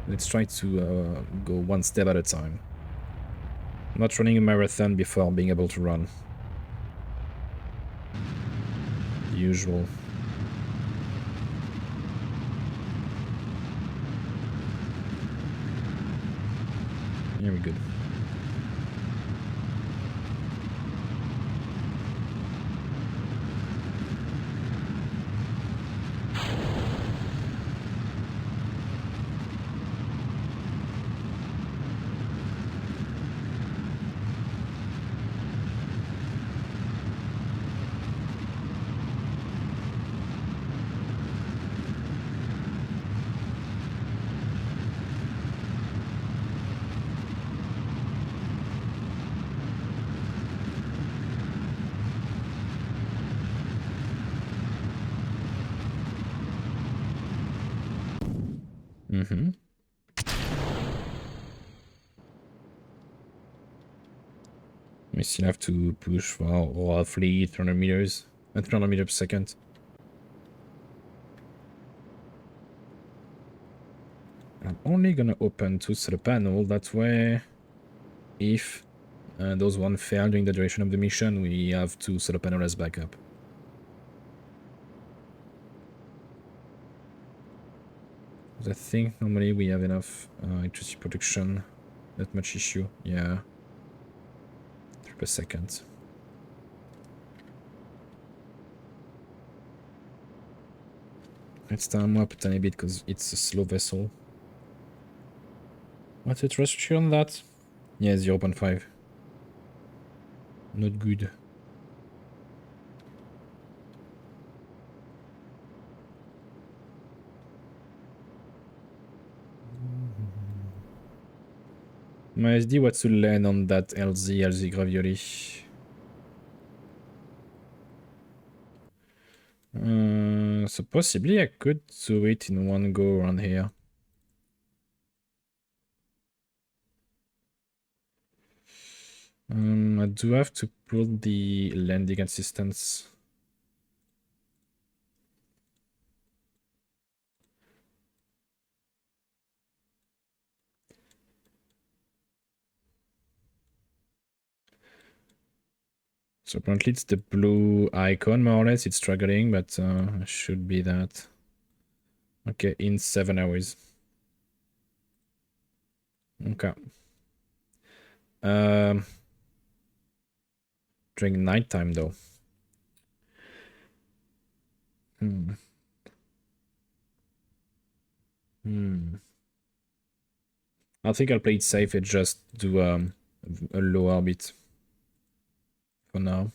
let's try to go one step at a time. I'm not running a marathon before being able to run. The usual. Very good. Mm-hmm. We still have to push for roughly 300 meters, 300 meters per second. I'm only gonna open two solar panels, that way if those one fail during the duration of the mission, we have two solar panels as backup. I think normally we have enough electricity production, not much issue, yeah. 3 per second. Let's time up a tiny bit because it's a slow vessel. What's the thrust on that? Yeah, 0.5. Not good. My SD, what's to land on that LZ gravioli? So possibly I could do it in one go around here. I do have to pull the landing assistance. So apparently it's the blue icon, more or less. It's struggling, but should be that. Okay, in 7 hours. Okay. During nighttime, though. I think I'll play it safe and just do a low orbit for now.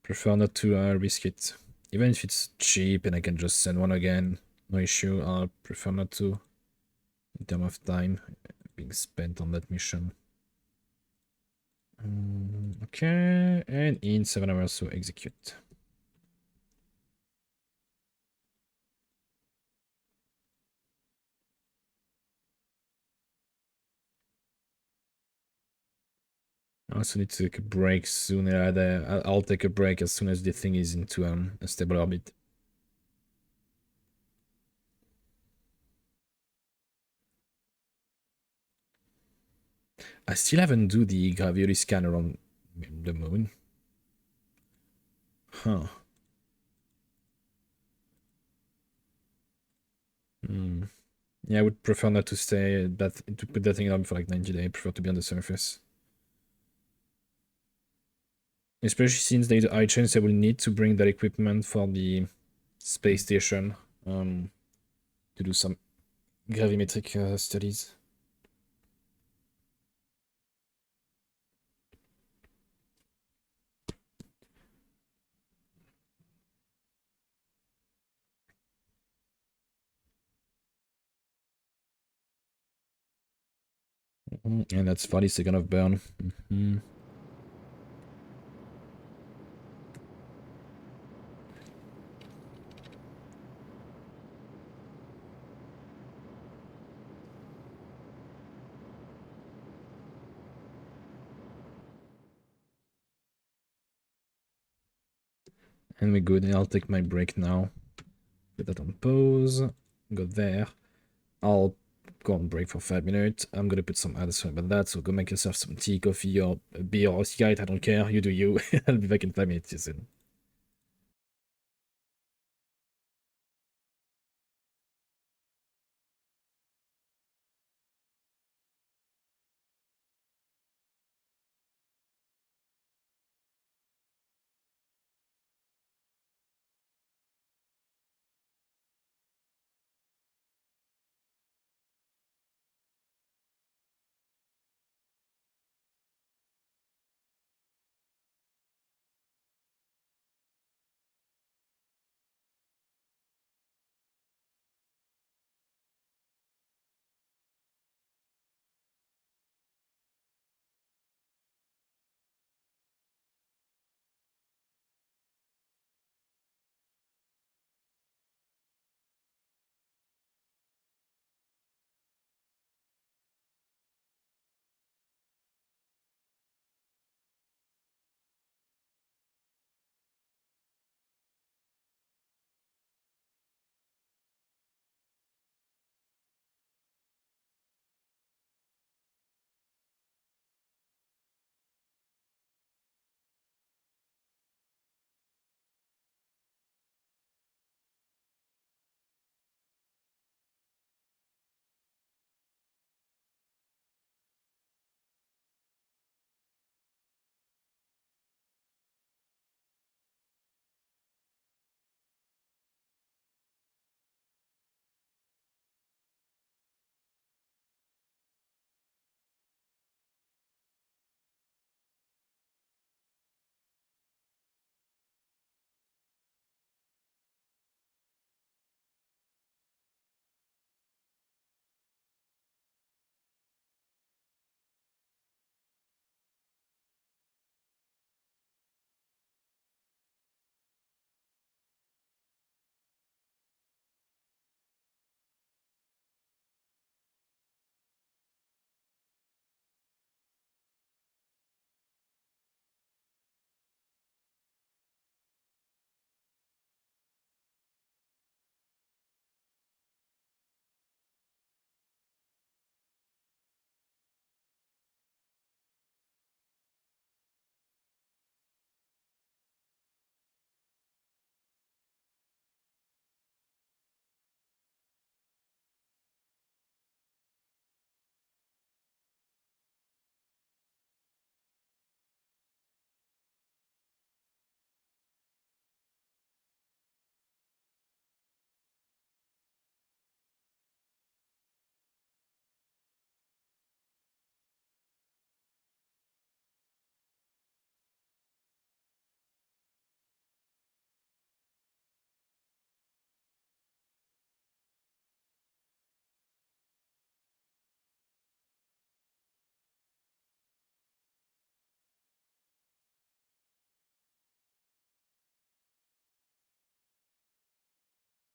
Prefer not to risk it. Even if it's cheap and I can just send one again, no issue. I'll prefer not to, in terms of time being spent on that mission. Okay, and in 7 hours, so execute. I also need to take a break soon. I'll take a break as soon as the thing is into a stable orbit. I still haven't do the gravity scanner on the moon. Huh. Yeah, I would prefer not to stay to put that thing on for like 90 days. I prefer to be on the surface. Especially since there's a high chance I will need to bring that equipment for the space station to do some gravimetric studies. And that's 40 seconds of burn. And we're good, and I'll take my break now. Put that on pause. Go there. I'll go on break for 5 minutes. I'm gonna put some ads about that, so go make yourself some tea, coffee, or a beer, or a cigarette, I don't care. You do you. I'll be back in 5 minutes, soon.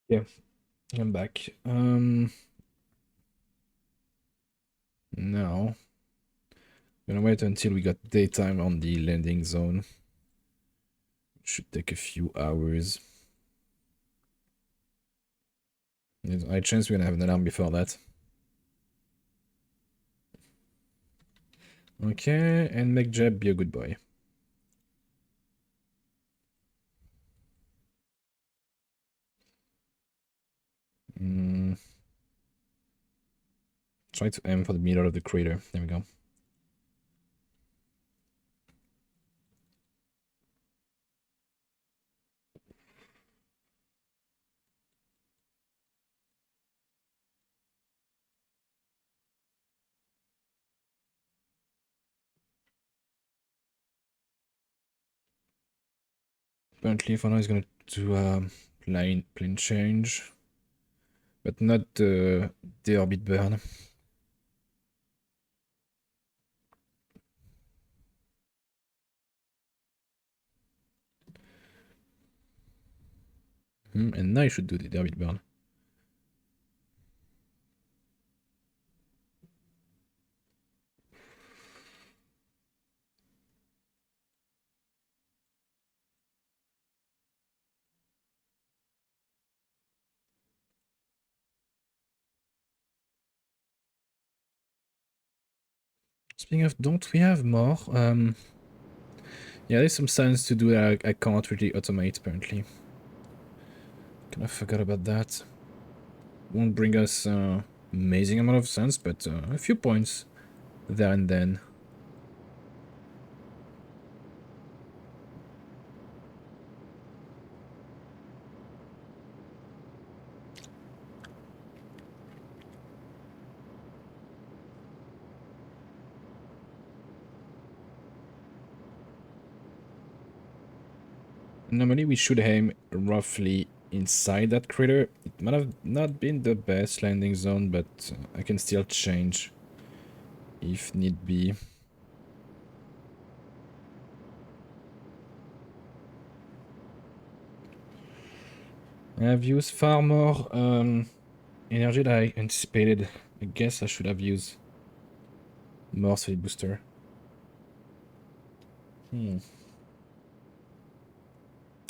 Yeah, I'm back. Now, gonna wait until we got daytime on the landing zone. Should take a few hours. There's a high chance we're gonna have an alarm before that. Okay, and make Jeb be a good boy. Try to aim for the middle of the crater. There we go. Apparently for now he's gonna do a plane change. But not the orbit burn. And now I should do the orbit burn. Speaking of, don't we have more? Yeah, there's some science to do that I can't really automate, apparently. Kind of forgot about that. Won't bring us amazing amount of sense, but a few points there and then. Normally we should aim roughly inside that crater. It might have not been the best landing zone, but I can still change if need be. I've used far more energy than I anticipated. I guess I should have used more speed booster.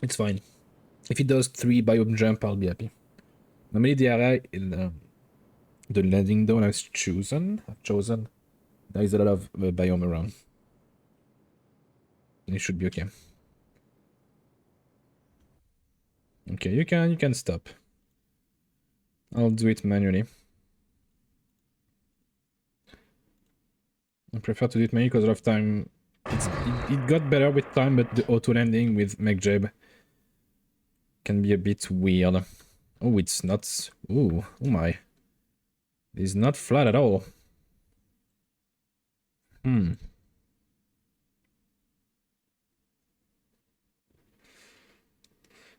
It's fine. If it does 3 biome jump, I'll be happy. Normally the area in the landing zone I've chosen, there is a lot of biome around. And it should be okay. Okay, you can stop. I'll do it manually. I prefer to do it manually because a lot of time it got better with time, but the auto landing with MacJab can be a bit weird. Oh, it's not. Ooh, oh my. It's not flat at all.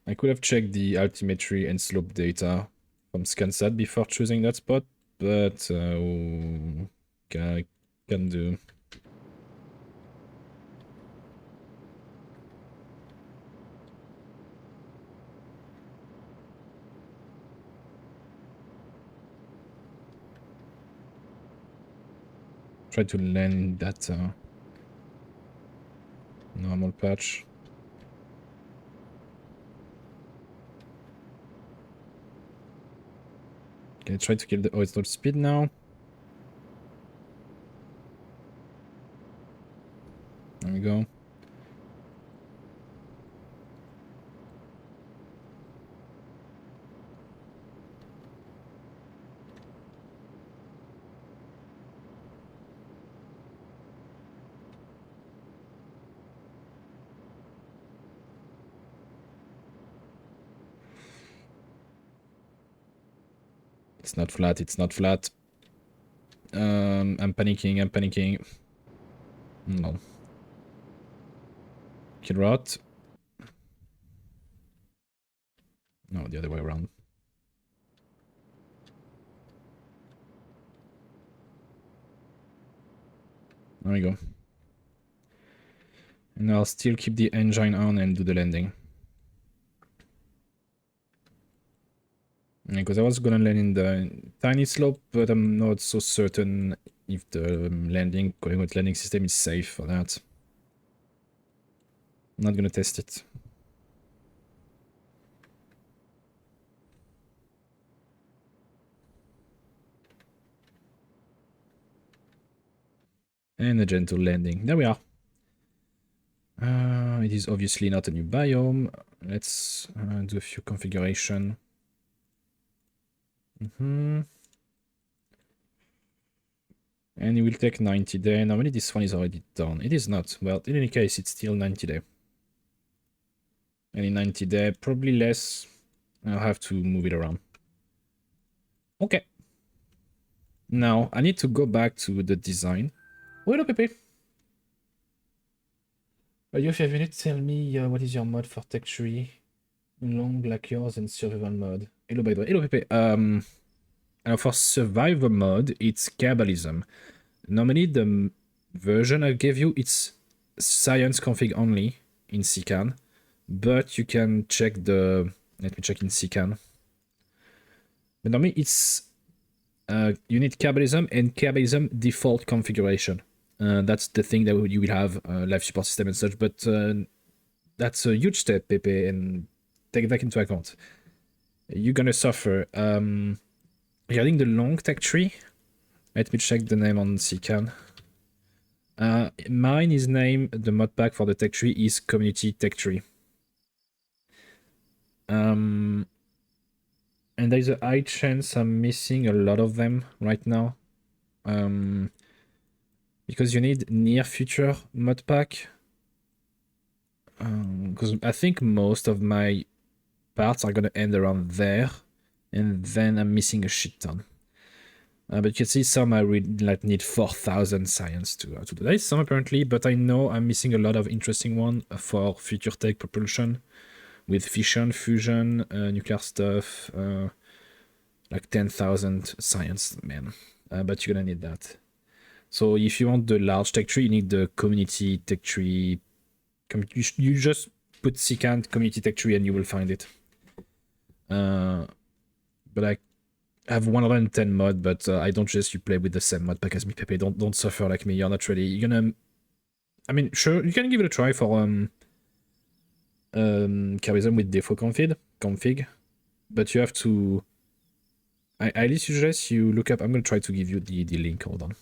I could have checked the altimetry and slope data from ScanSat before choosing that spot, but can do. Try to land that normal patch. Okay, try to kill the horizontal speed now. There we go. It's not flat, it's not flat. I'm panicking. No. Kill rot. No, the other way around. There we go. And I'll still keep the engine on and do the landing. Because I was gonna land in the tiny slope, but I'm not so certain if the coordinate landing system is safe for that. I'm not gonna test it. And a gentle landing. There we are. It is obviously not a new biome. Let's do a few configuration. And it will take 90 days. Normally this one is already done. It is not. Well, in any case, it's still 90 days. And in 90 days, probably less. I'll have to move it around. Okay. Now, I need to go back to the design. Hello, Pepe. You, if you have a minute, tell me what is your mod for tech tree? Long like yours and survival mode. Hello, by the way. Hello, Pepe. For survival mode, it's Kerbalism. Normally, the version I gave you, it's science config only in CCAN, but you can check the. Let me check in CCAN. But normally, it's you need Kerbalism and Kerbalism default configuration. That's the thing that you will have live support system and such. But that's a huge step, Pepe, and take that into account. You're gonna suffer. Regarding the long tech tree, let me check the name on CCAN. Mine is named, the mod pack for the tech tree is Community Tech Tree. And there's a high chance I'm missing a lot of them right now. Because you need near future mod pack. Because I think most of my parts are gonna end around there, and then I'm missing a shit ton. But you can see some I would like need 4,000 science to do. There's some apparently, but I know I'm missing a lot of interesting one for future tech propulsion with fission, fusion, nuclear stuff, like 10,000 science, man. But you're gonna need that. So if you want the large tech tree, you need the community tech tree. You just put CCAN community tech tree and you will find it. But I have 110 mod, but I don't suggest you play with the same mod pack as me, Pepe. Don't suffer like me. You're not ready. You're gonna. I mean, sure, you can give it a try for Kerbalism with default config, but you have to. I highly suggest you look up. I'm gonna try to give you the link. Hold on.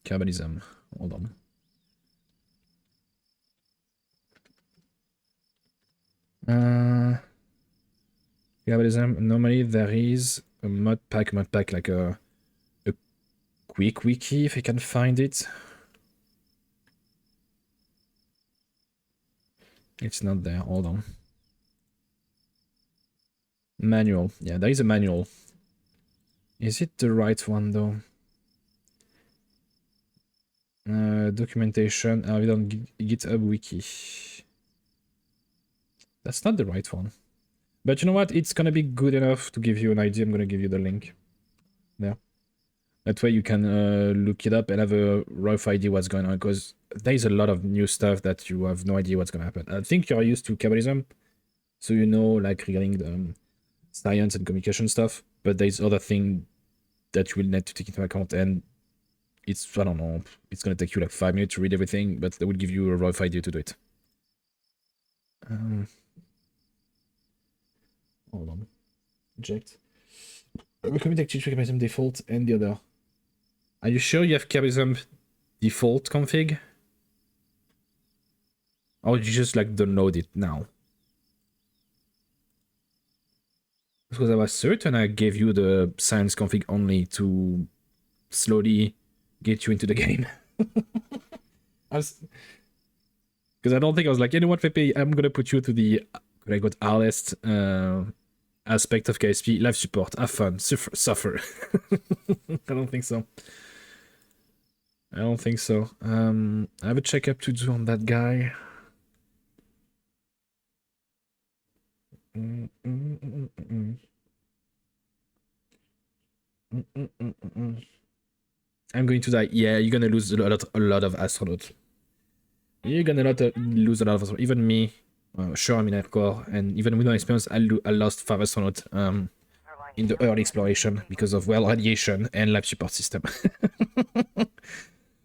Kerbalism. Hold on. Kerbalism. Normally there is a mod pack like a quick wiki if I can find it. It's not there. Hold on. Manual. Yeah, there is a manual. Is it the right one though? Documentation. We don't GitHub wiki. That's not the right one. But you know what? It's gonna be good enough to give you an idea. I'm gonna give you the link. There. That way you can look it up and have a rough idea what's going on, because there's a lot of new stuff that you have no idea what's gonna happen. I think you're used to Kerbalism, so you know, like regarding the science and communication stuff, but there's other thing that you will need to take into account, and it's, I don't know, it's gonna take you like 5 minutes to read everything, but they will give you a rough idea to do it. Hold on. Eject. Recommend Kerbalism default and the other. Are you sure you have Kerbalism default config? Or you just like download it now? Because I was certain I gave you the science config only to slowly get you into the game. Because I don't think I was like, you know what, Pepe, I'm gonna put you to the hardest aspect of KSP, live support, have fun, suffer. I don't think so. I don't think so. I have a checkup to do on that guy. I'm going to die. Yeah, you're gonna lose a lot of astronauts. You're gonna lose a lot of astronauts. Even me. Sure, I'm in hardcore, and even with my experience, I lost 5 astronauts in the early exploration because of, well, radiation and lab support system.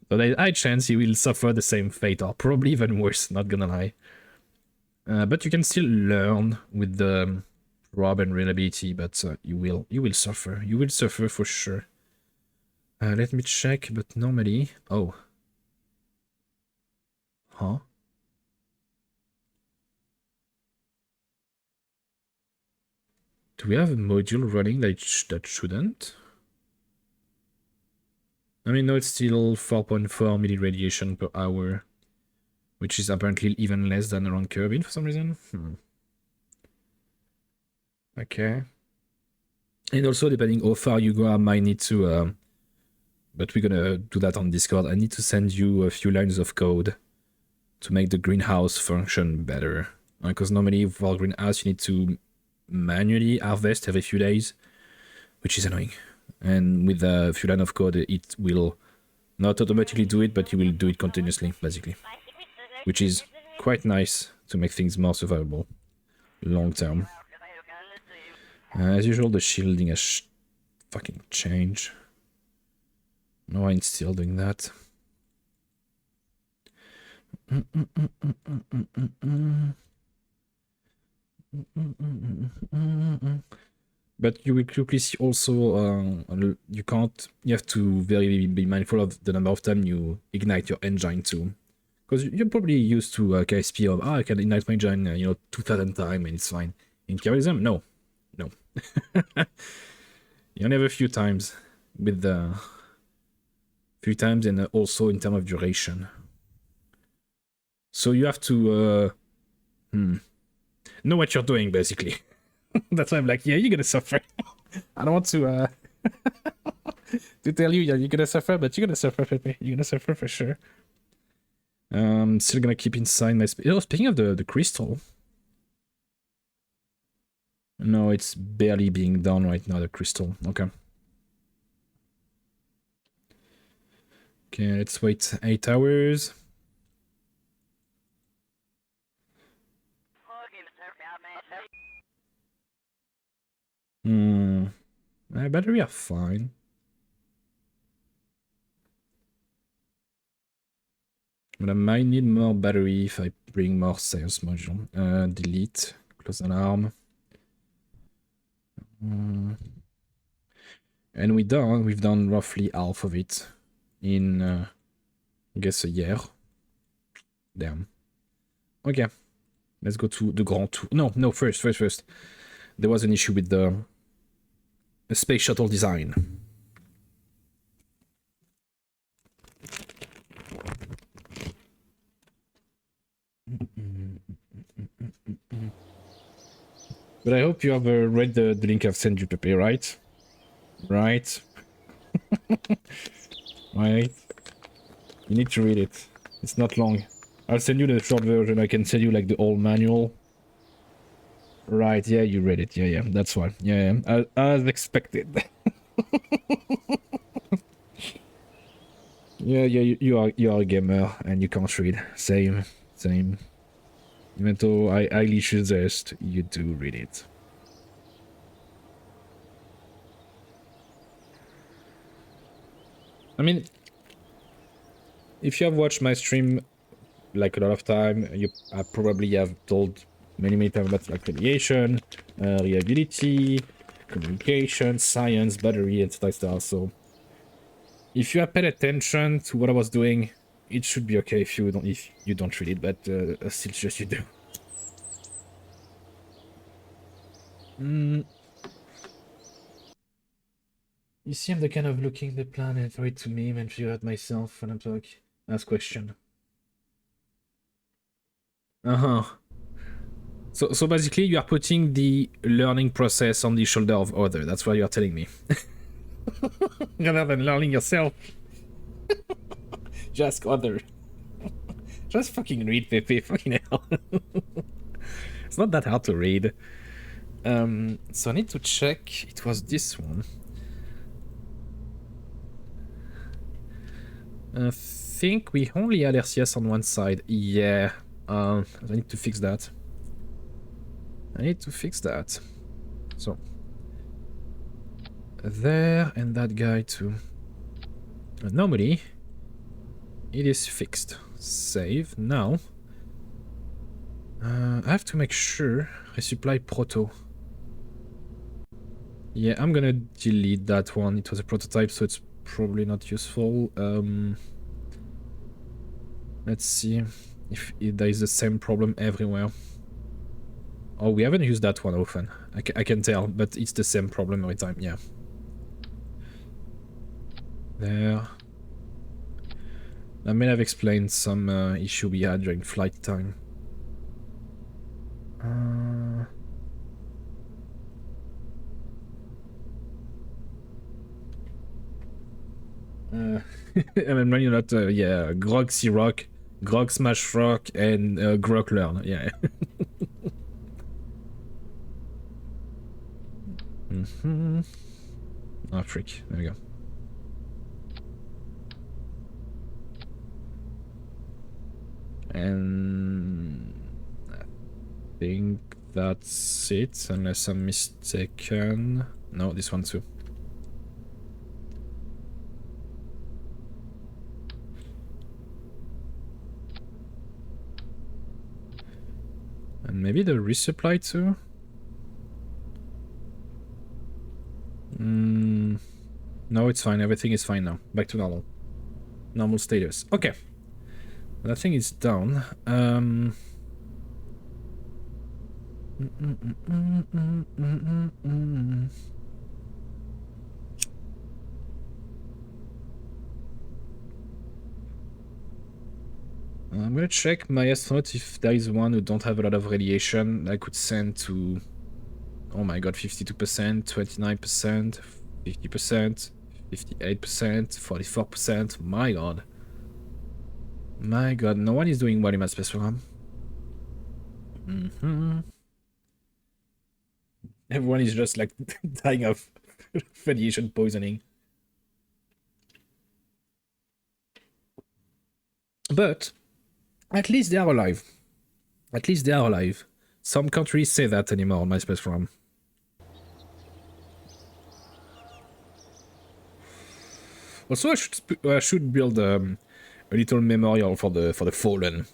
So there's a high chance you will suffer the same fate, or probably even worse, not gonna lie. But you can still learn with the probe and reliability, but you will suffer. You will suffer for sure. Let me check, but normally... Oh. Huh? Do we have a module running that shouldn't? I mean, no, it's still 4.4 milli radiation per hour, which is apparently even less than around Kerbin for some reason. Okay. And also, depending how far you go, I might need to... but we're gonna do that on Discord. I need to send you a few lines of code to make the greenhouse function better. Because normally for greenhouse you need to manually harvest every few days, which is annoying. And with a few lines of code, it will not automatically do it, but you will do it continuously, basically. Which is quite nice to make things more survivable long term. As usual, the shielding has fucking changed. No, I'm still doing that. But you will quickly see also you have to be mindful of the number of times you ignite your engine too. Because you're probably used to KSP of, I can ignite my engine, 2,000 times and it's fine. In Kerbalism, no. You only have a few times with the and also in terms of duration. So you have to know what you're doing, basically. That's why I'm like, yeah, you're gonna suffer. I don't want to to tell you, yeah, you're gonna suffer, but you're gonna suffer, Pepe. You're gonna suffer for sure. Still gonna keep inside my space. Oh, speaking of the crystal. No, it's barely being done right now, the crystal. Okay. Okay, let's wait 8 hours. My battery are fine. But I might need more battery if I bring more sales module. Delete, close alarm. And we've done roughly half of it in, I guess, a year. Damn. Okay. Let's go to the Grand Tour. No, first. There was an issue with the space shuttle design. But I hope you have read the link I've sent you, Pepe, right? Right? Right? You need to read it. It's not long. I'll send you the short version. I can send you like the old manual. Right, yeah, you read it. Yeah, that's fine. Yeah. As expected. Yeah, you are a gamer and you can't read. Same. Even though I highly suggest you do read it. I mean, if you have watched my stream like a lot of time, I probably have told many times about like radiation, reliability, communication, science, battery, and stuff. So if you have paid attention to what I was doing, it should be okay if you don't read it, but I still suggest you do. You see, I'm the kind of looking the planet right to me and figure out myself when I'm talking. Ask question. So basically, you are putting the learning process on the shoulder of other. That's what you are telling me. Rather than learning yourself. Just other. Just fucking read, Pepe. Fucking hell. It's not that hard to read. So I need to check. It was this one. I think we only had RCS on one side. Yeah. I need to fix that. So. There, and that guy too. Normally, it is fixed. Save. Now. I have to make sure I supply proto. Yeah, I'm gonna delete that one. It was a prototype, so it's probably not useful. Let's see if there is the same problem everywhere. Oh, we haven't used that one often. I can tell, but it's the same problem every time, yeah. There. I may have explained some issue we had during flight time. And I'm running out, yeah, Grog, Rock. Grog Smash Rock and Grok Learn, yeah. Oh, freak. There we go. And I think that's it, unless I'm mistaken. No, this one too. And maybe the resupply too? No, it's fine. Everything is fine now. Back to normal. Normal status. Okay. That thing is down. I'm gonna check my astronaut if there is one who don't have a lot of radiation I could send to... Oh my god, 52%, 29%, 50%, 58%, 44%. My god. My god, no one is doing well in my space program. Everyone is just like dying of radiation poisoning. But at least they are alive. At least they are alive. Some countries say that anymore on my space program. Also, I should build a little memorial for the fallen.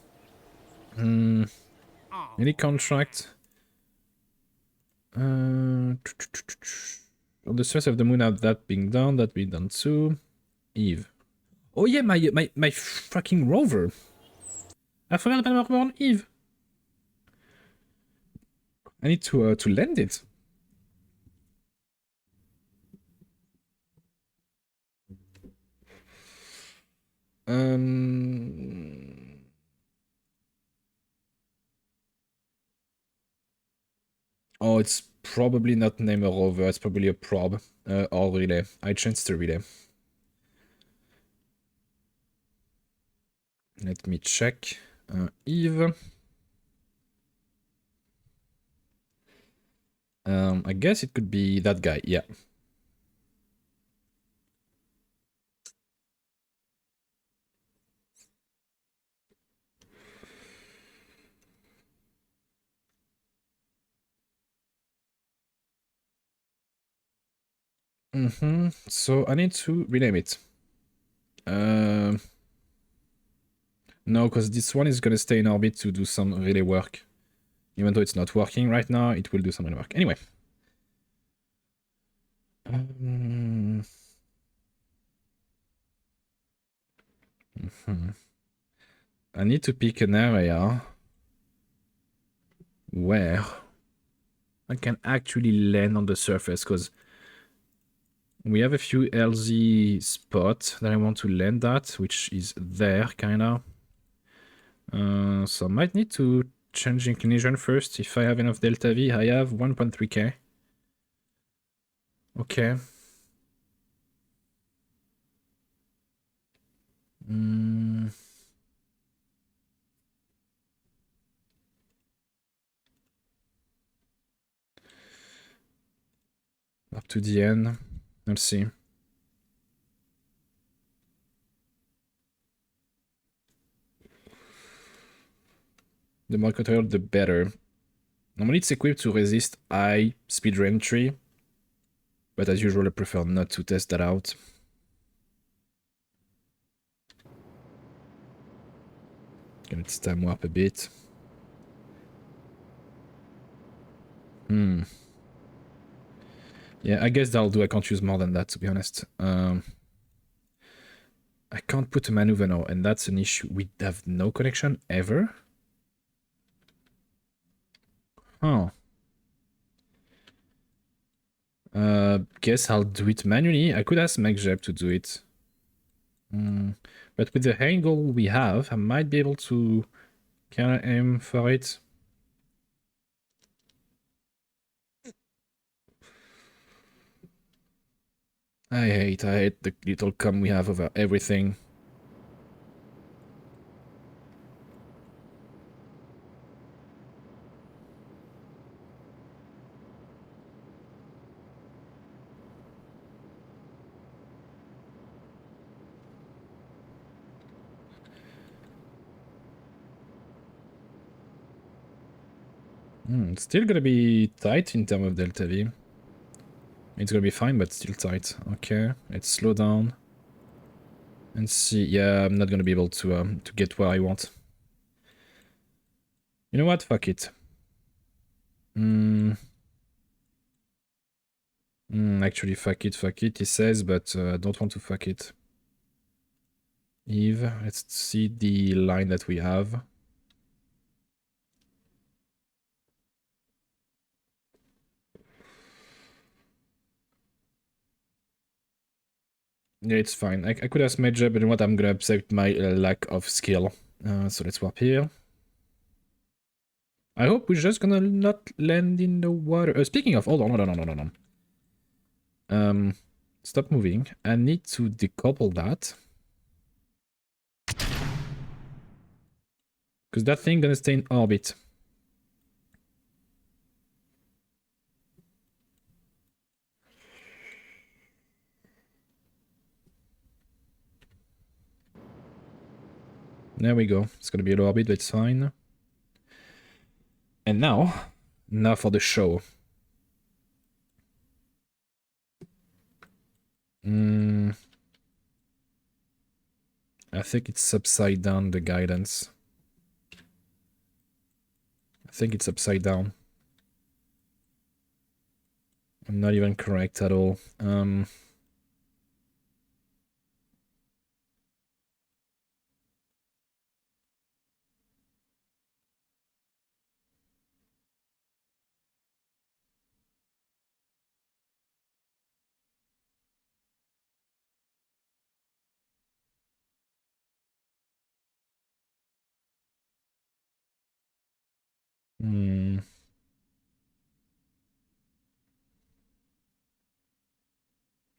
Any contract? On the surface of the moon, now that being done, that being done too. Eve. Oh yeah, my fucking rover. I forgot about my rover on Eve. I need to land it. Oh, it's probably not named a rover. It's probably a probe or relay. I changed the relay. Let me check. Eve. I guess it could be that guy. Yeah. So I need to rename it. No, because this one is gonna stay in orbit to do some relay work. Even though it's not working right now, it will do some relay work. Anyway. I need to pick an area where I can actually land on the surface, because we have a few LZ spots that I want to land at, which is there, kinda. So I might need to change inclination first. If I have enough delta V, I have 1.3k. Okay. Up to the end. Let's see. The more control, the better. Normally it's equipped to resist high speed re-entry, but as usual I prefer not to test that out. Gonna time warp a bit. Yeah, I guess that'll do. I can't use more than that, to be honest. I can't put a maneuver now, and that's an issue. We have no connection ever? Oh. Guess I'll do it manually. I could ask MacJeb to do it. But with the angle we have, I might be able to kind of aim for it. I hate the little com we have over everything. It's still gonna be tight in terms of delta V. It's gonna be fine, but still tight. Okay, let's slow down and see. Yeah, I'm not gonna be able to get where I want. You know what? Fuck it. Actually, fuck it, he says, but I don't want to fuck it. Eve, let's see the line that we have. Yeah, it's fine. I could have major, but you know what? I'm gonna accept my lack of skill. So let's warp here. I hope we're just gonna not land in the water. Speaking of, hold on. Stop moving. I need to decouple that. Because that thing gonna stay in orbit. There we go. It's gonna be a low orbit, but it's fine. And now for the show. I think it's upside down, the guidance. I think it's upside down. I'm not even correct at all.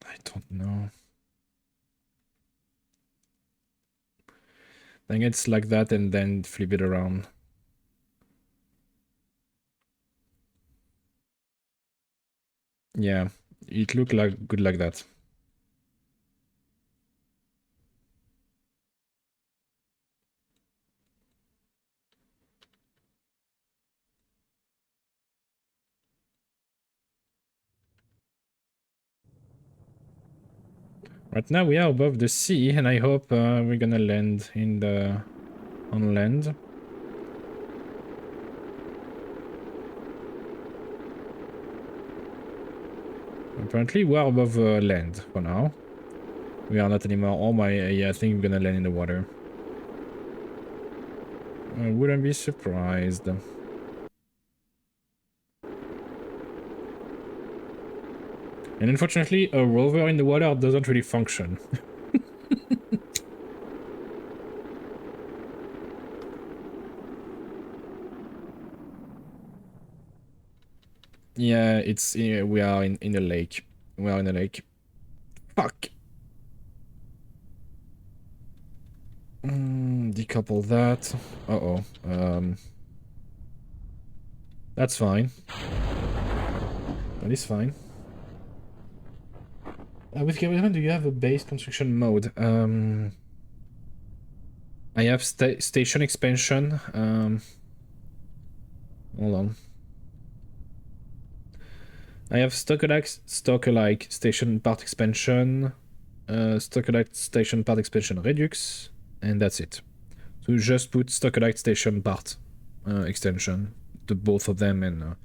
I don't know. I think it's like that and then flip it around. Yeah, it looked like good like that. Right now we are above the sea, and I hope we're gonna land on land. Apparently we are above land for now. We are not anymore. Oh my, yeah, I think we're gonna land in the water. I wouldn't be surprised. And unfortunately, a rover in the water doesn't really function. Yeah, it's we are in the lake. We are in the lake. Fuck. Decouple that. Uh-oh. That's fine. That is fine. With Kerbalism, do you have a base construction mode? I have station expansion. Hold on. I have stock-alike station part expansion, stock-alike station part expansion redux, and that's it. So you just put stock-alike station part extension, the both of them, and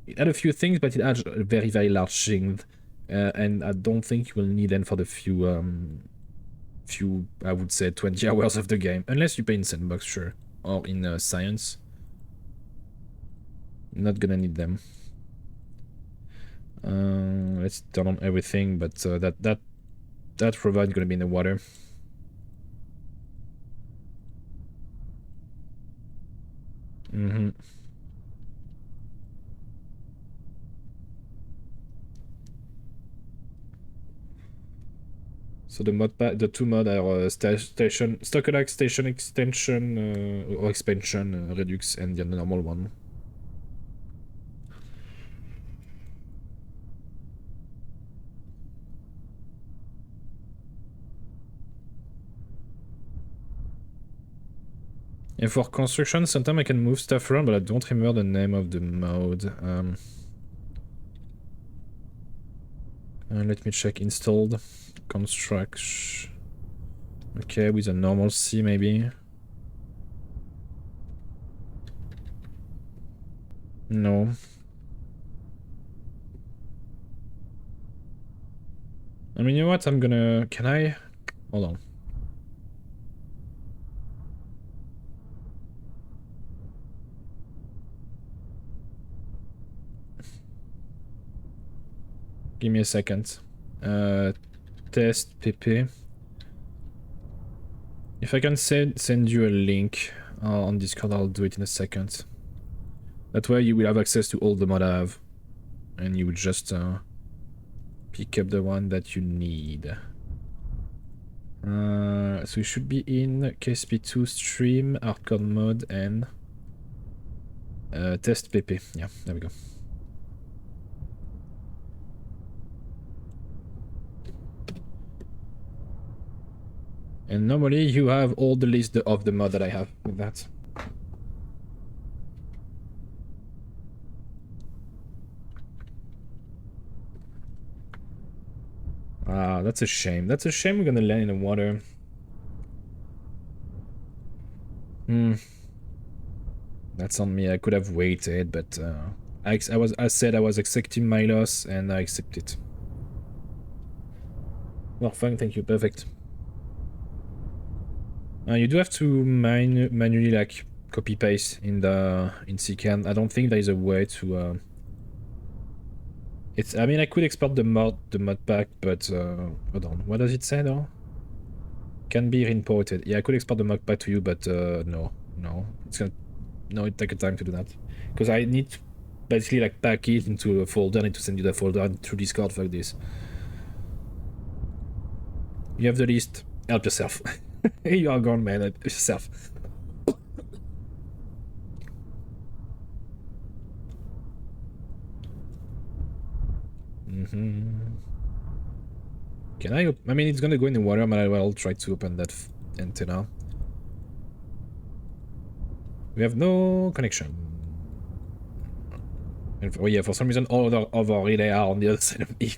it had a few things, but it adds a very, very large thing, and I don't think you will need them for the few, I would say, 20 hours of the game, unless you pay in Sandbox, sure, or in Science. Not gonna need them. Let's turn on everything, but that rover is gonna be in the water. So the two mods are station stock-alike station extension or expansion redux, and the normal one. And for construction, sometimes I can move stuff around, but I don't remember the name of the mode. Let me check installed. Construct. Okay, with a normal C maybe. No. I mean, you know what? I'm gonna... Can I? Hold on. Give me a second. Test pp. If I can send you a link on Discord, I'll do it in a second. That way you will have access to all the mod I have. And you will just pick up the one that you need. So you should be in KSP2 stream, hardcore mode, and test pp. Yeah, there we go. And normally you have all the list of the mod that I have with that. Ah, that's a shame. That's a shame we're gonna land in the water. That's on me. I could have waited, but I said I was accepting my loss, and I accept it. Well, fine, thank you. Perfect. You do have to manually like copy paste in CCAN. I don't think there is a way to. I mean, I could export the mod pack, but hold on. What does it say though? Can be imported. Yeah, I could export the mod pack to you, but no, it take a time to do that because I need to basically like pack it into a folder. I need to send you the folder through Discord like this. You have the list. Help yourself. You are gone, man. Help yourself. Can I mean, it's gonna go in the water, but I will try to open that antenna. We have no connection. And oh yeah, for some reason all of our relay are on the other side of me.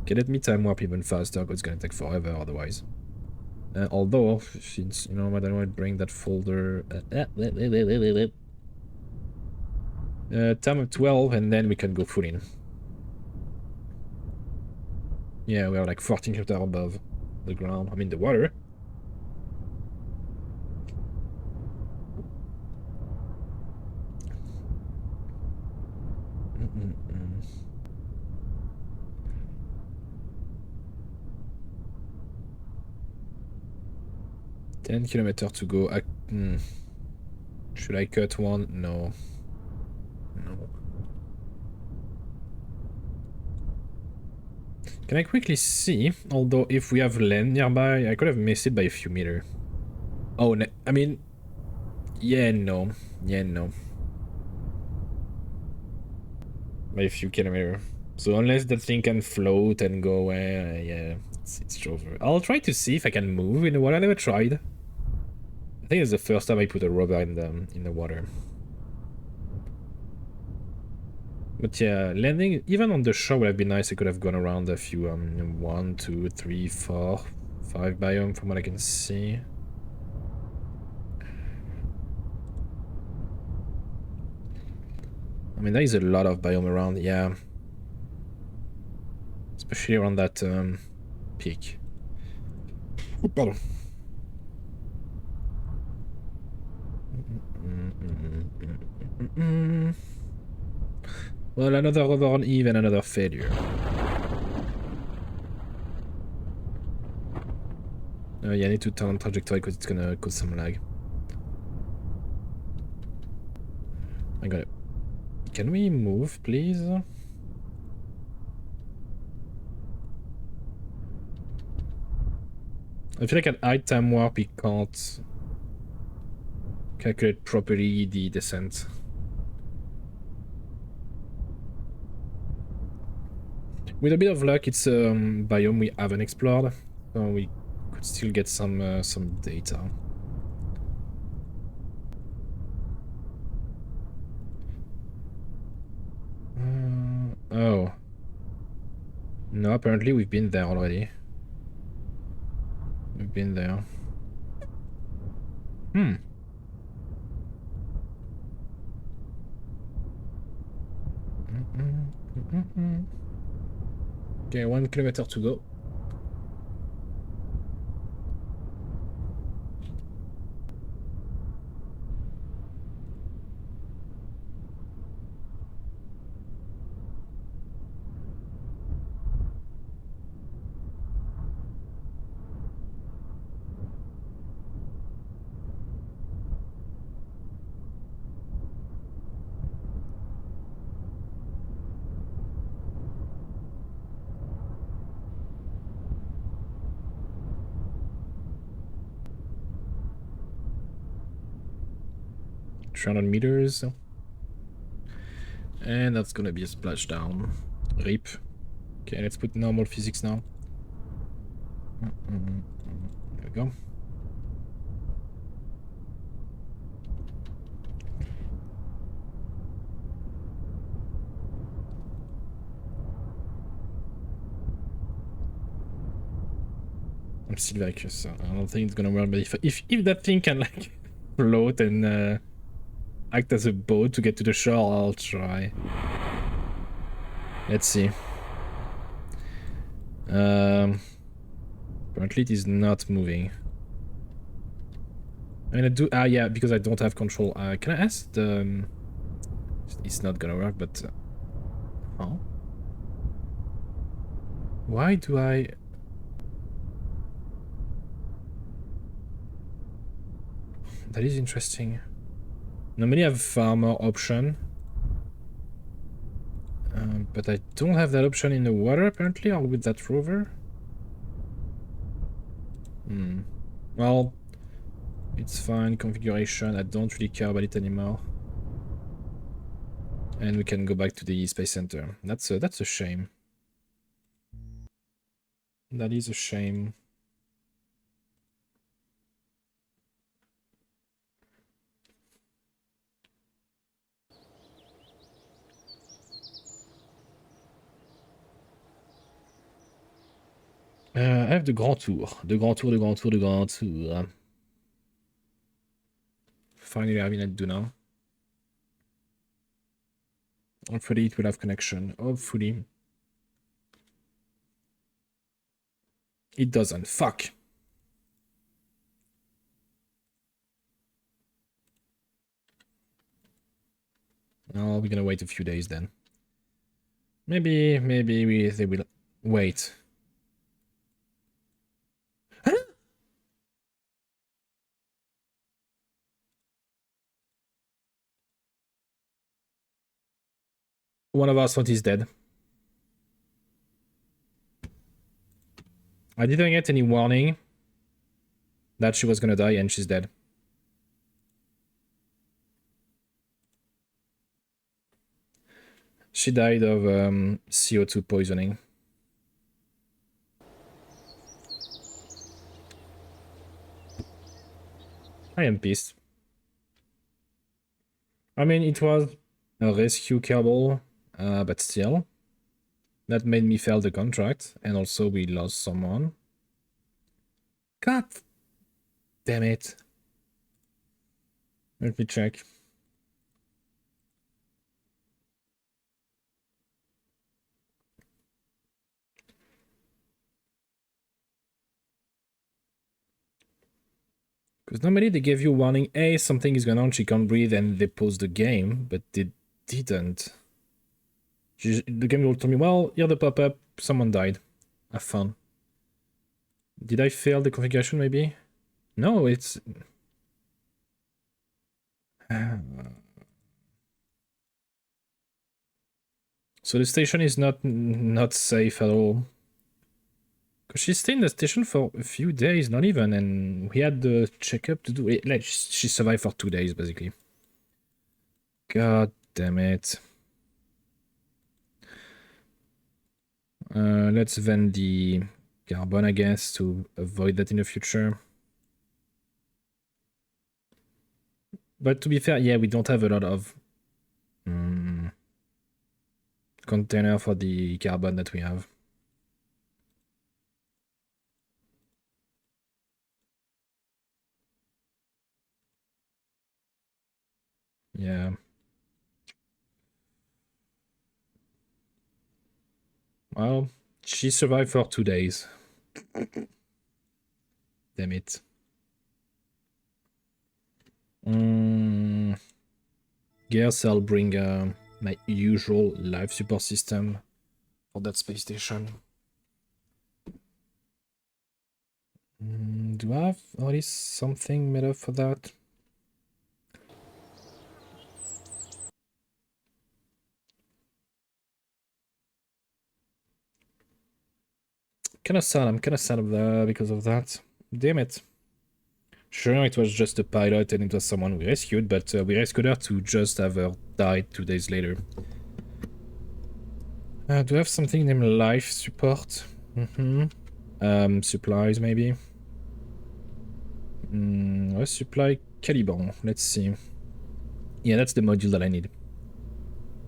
Okay, let me time warp even faster, because it's gonna take forever otherwise. Although, since, you know what, I might bring that folder... time of 12, and then we can go full in. Yeah, we are like 14 meters above the ground. I mean, the water. $10 kilometers to go. Should I cut one? No. No. Can I quickly see? Although if we have land nearby, I could have missed it by a few meters. Oh, I mean... Yeah, no. Yeah, no. By a few kilometers. So unless the thing can float and go away, yeah, it's over. I'll try to see if I can move in the water. I never tried. I think it's the first time I put a rover in the water. But yeah, landing even on the shore would have been nice. I could have gone around a few 1, 2, 3, 4, 5 biome from what I can see. I mean, there is a lot of biome around, yeah. Especially around that peak. Oh, pardon. Well, another rover on Eve and another failure. Yeah, I need to turn on trajectory because it's gonna cause some lag. I got it. Can we move, please? I feel like at high time warp we can't calculate properly the descent. With a bit of luck, it's a biome we haven't explored, so we Still get some data. Oh. No, apparently we've been there already. We've been there. Hmm. Okay, 1 kilometer to go. $300 meters. And that's gonna be a splashdown. RIP. Okay, let's put normal physics now. There we go. I'm still like, so I don't think it's gonna work, but if that thing can like float and act as a boat to get to the shore, I'll try. Let's see. Apparently it is not moving. I mean, I do. Yeah, because I don't have control. Can I ask the? It's not gonna work, but. Huh? Why do I? That is interesting. Normally I have farmer option. But I don't have that option in the water apparently, or with that rover. Well, it's fine. Configuration. I don't really care about it anymore. And we can go back to the space center. That's a shame. That is a shame. I have the Grand Tour. The Grand Tour, the Grand Tour, the Grand Tour. Finally having it do now. Hopefully it will have connection. Hopefully. It doesn't. Fuck. Oh, we're gonna wait a few days then. Maybe they will wait. Huh? One of our sons is dead. I didn't get any warning that she was gonna die, and she's dead. She died of CO2 poisoning. I am pissed. I mean, it was a rescue cable, but still. That made me fail the contract, and also we lost someone. God damn it. Let me check. Because normally they give you warning, hey, something is going on, she can't breathe, and they pause the game, but they didn't. The game will tell me, well, here the pop-up, someone died. Have fun. Did I fail the configuration, maybe? No, it's... So the station is not safe at all. Because she stayed in the station for a few days, not even, and we had the checkup to do. Like, she survived for 2 days, basically. God damn it. Let's vend the carbon, I guess, to avoid that in the future. But to be fair, yeah, we don't have a lot of container for the carbon that we have. Yeah. Well, she survived for 2 days. Damn it. Guess I'll bring my usual life support system for that space station. Do I have already something made up for that? I'm kinda sad of that because of that. Damn it. Sure, it was just a pilot and it was someone we rescued, but we rescued her to just have her died 2 days later. Do I have something named life support? Supplies maybe? Supply Caliban, let's see. Yeah, that's the module that I need.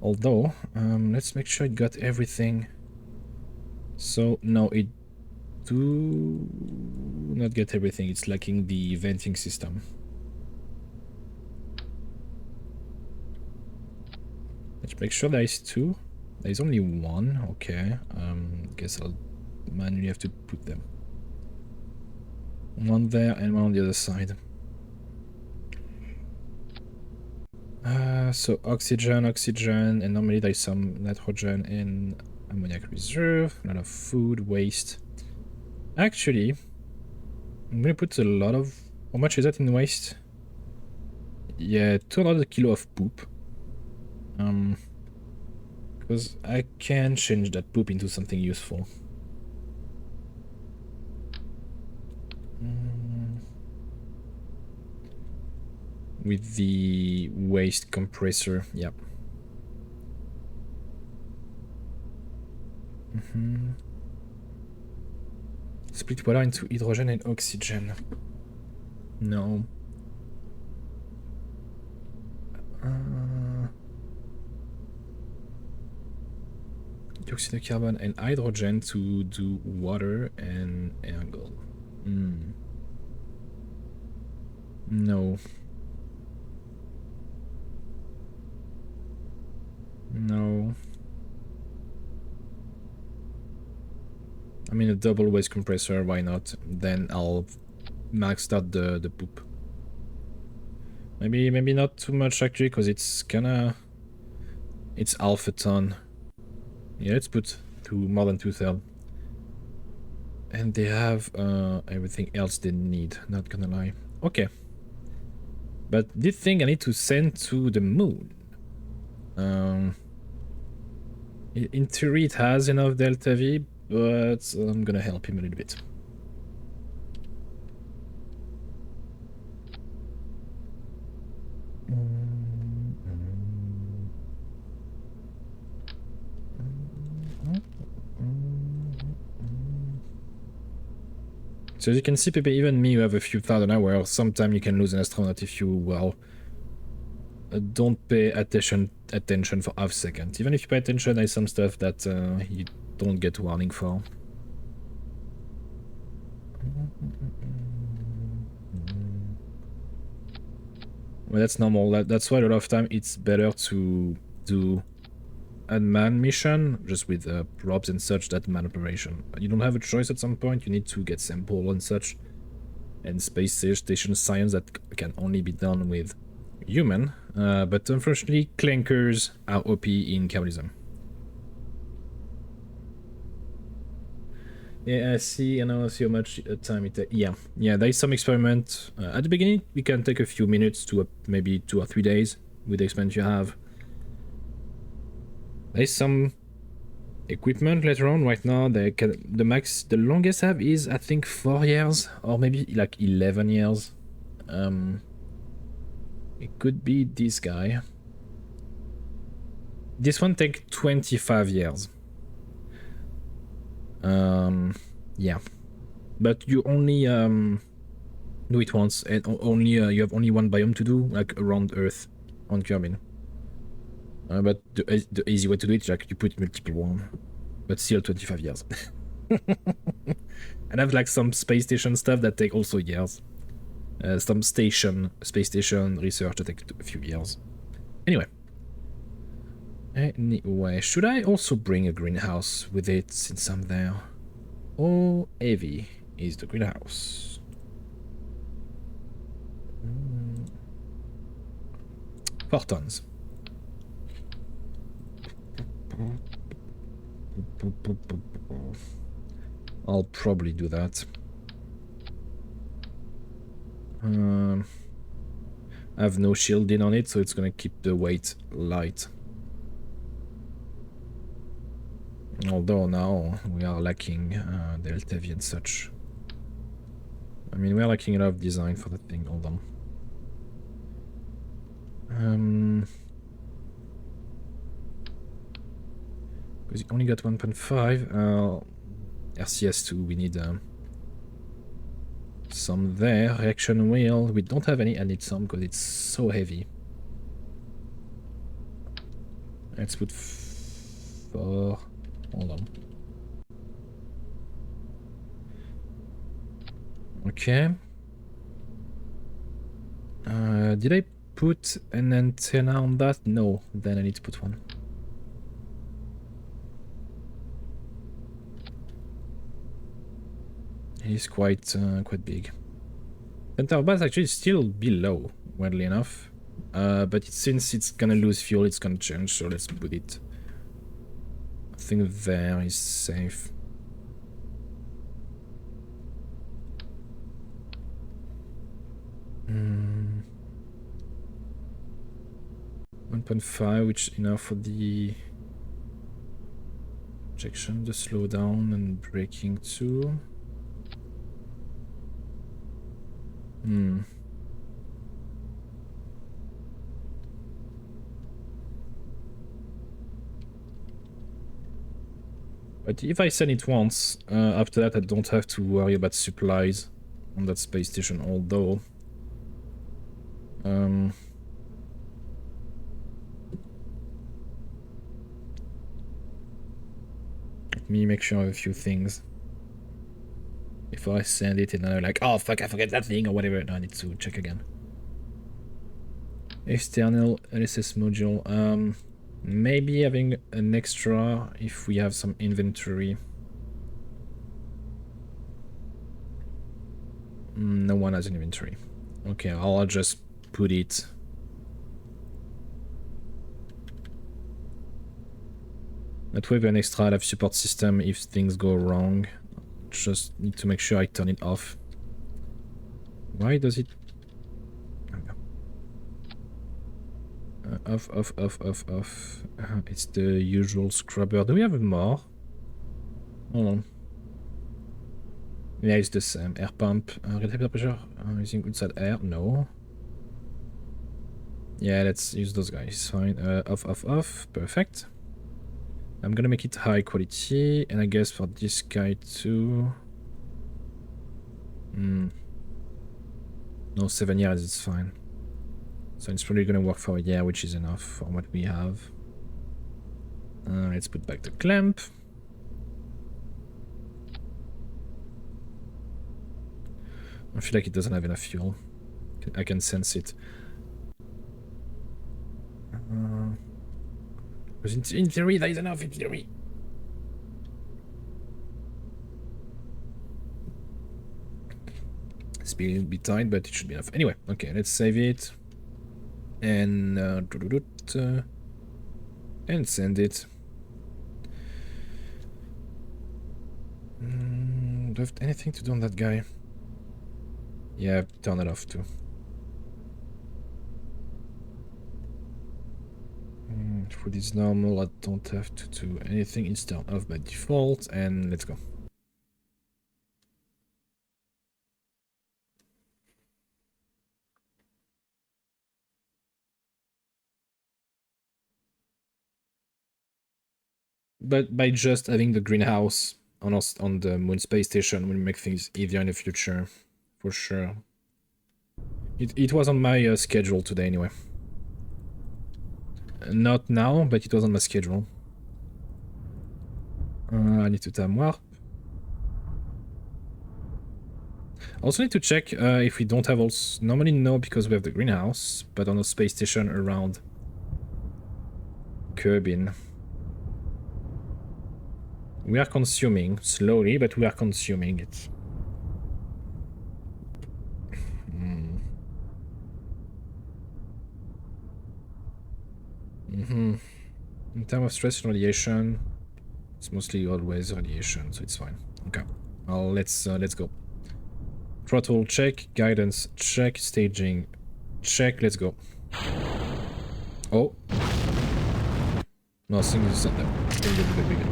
Although, let's make sure it got everything. So, no, it do not get everything. It's lacking the venting system. Let's make sure there is 2. There is only 1. Okay. Guess I'll manually have to put them. 1 there and 1 on the other side. So oxygen, and normally there's some nitrogen in ammoniac reserve, a lot of food waste. Actually, I'm gonna put a lot of... How much is that in waste? Yeah, 200 kilo of poop. Because I can change that poop into something useful. With the waste compressor, yep. Split water into hydrogen and oxygen. No. Dioxide of carbon and hydrogen to do water and angle. No. No. I mean, a double waste compressor, why not? Then I'll max out the poop. Maybe not too much actually, because it's kinda... It's half a ton. Yeah, let's put more than 2/3. And they have everything else they need, not gonna lie. Okay. But this thing I need to send to the moon. In theory it has enough delta V, but I'm gonna help him a little bit. So as you can see, Pepe, even me who have a few thousand hours, sometimes you can lose an astronaut if you, well, don't pay attention for half a second. Even if you pay attention, there's some stuff that you don't get warning for. Well, that's normal. That's why a lot of time it's better to do unmanned mission, just with props and such, that man operation. You don't have a choice at some point, you need to get sample and such. And space station science that can only be done with human, but unfortunately clankers are OP in Kerbalism. Yeah, I see, and I see how much time it takes. Yeah, there is some experiment. At the beginning, we can take a few minutes to maybe 2 or 3 days with the experiment you have. There's some equipment later on. Right now, the longest I have is, I think, 4 years, or maybe like 11 years. It could be this guy. This one takes 25 years. Yeah, but you only do it once, and only you have only one biome to do, like around Earth on Kerbin. But the easy way to do it is like you put multiple one, but still 25 years. And I have like some space station stuff that take also years. Some space station research that take a few years. Anyway, should I also bring a greenhouse with it since I'm there? How heavy is the greenhouse? 4 tons. I'll probably do that. I have no shielding on it, so it's gonna keep the weight light. Although now we are lacking the LTV and such. I mean, we are lacking a lot of design for the thing. Hold on. Because you only got 1.5. RCS2, we need some there. Reaction wheel, we don't have any. I need some because it's so heavy. Let's put 4. Hold on. Okay. Did I put an antenna on that? No, then I need to put one. He's quite big. Center bus actually is still below, weirdly enough. But since it's gonna lose fuel, it's gonna change, so let's put it. I think there is safe. Hmm. 1.5, which is enough for the injection, the slowdown, and braking too. But if I send it once, after that I don't have to worry about supplies on that space station, although... let me make sure of a few things. If I send it and I'm like, oh fuck, I forget that thing or whatever, no, I need to check again. External LSS module. Maybe having an extra if we have some inventory. No one has an inventory. Okay, I'll just put it. That way we have an extra life support system if things go wrong. Just need to make sure I turn it off. Why does it... off. It's the usual scrubber. Do we have more? Hold on. Yeah, it's the same. Air pump. Relative pressure. Using outside air. No. Yeah, let's use those guys. Fine. Off. Perfect. I'm gonna make it high quality, and I guess for this guy too. No, 7 years is fine. So it's probably gonna work for a year, which is enough for what we have. Let's put back the clamp. I feel like it doesn't have enough fuel. I can sense it. Because in theory, there is enough, in theory. It's a bit tight, but it should be enough. Anyway, okay, let's save it. And send it. Do I have anything to do on that guy? Yeah, turn it off too. Food is normal, I don't have to do anything, it's turned off by default, and let's go. But by just having the greenhouse on the moon space station will make things easier in the future, for sure. It was on my schedule today anyway. Not now, but it was on my schedule. I need to time warp. Also need to check if we don't have also... Normally no, because we have the greenhouse, but on a space station around Kerbin. We are consuming, slowly, but we are consuming it. In terms of stress and radiation, it's mostly always radiation, so it's fine. Okay, well, let's go. Throttle check, guidance check, staging check. Let's go. Oh, nothing is set there. Very good.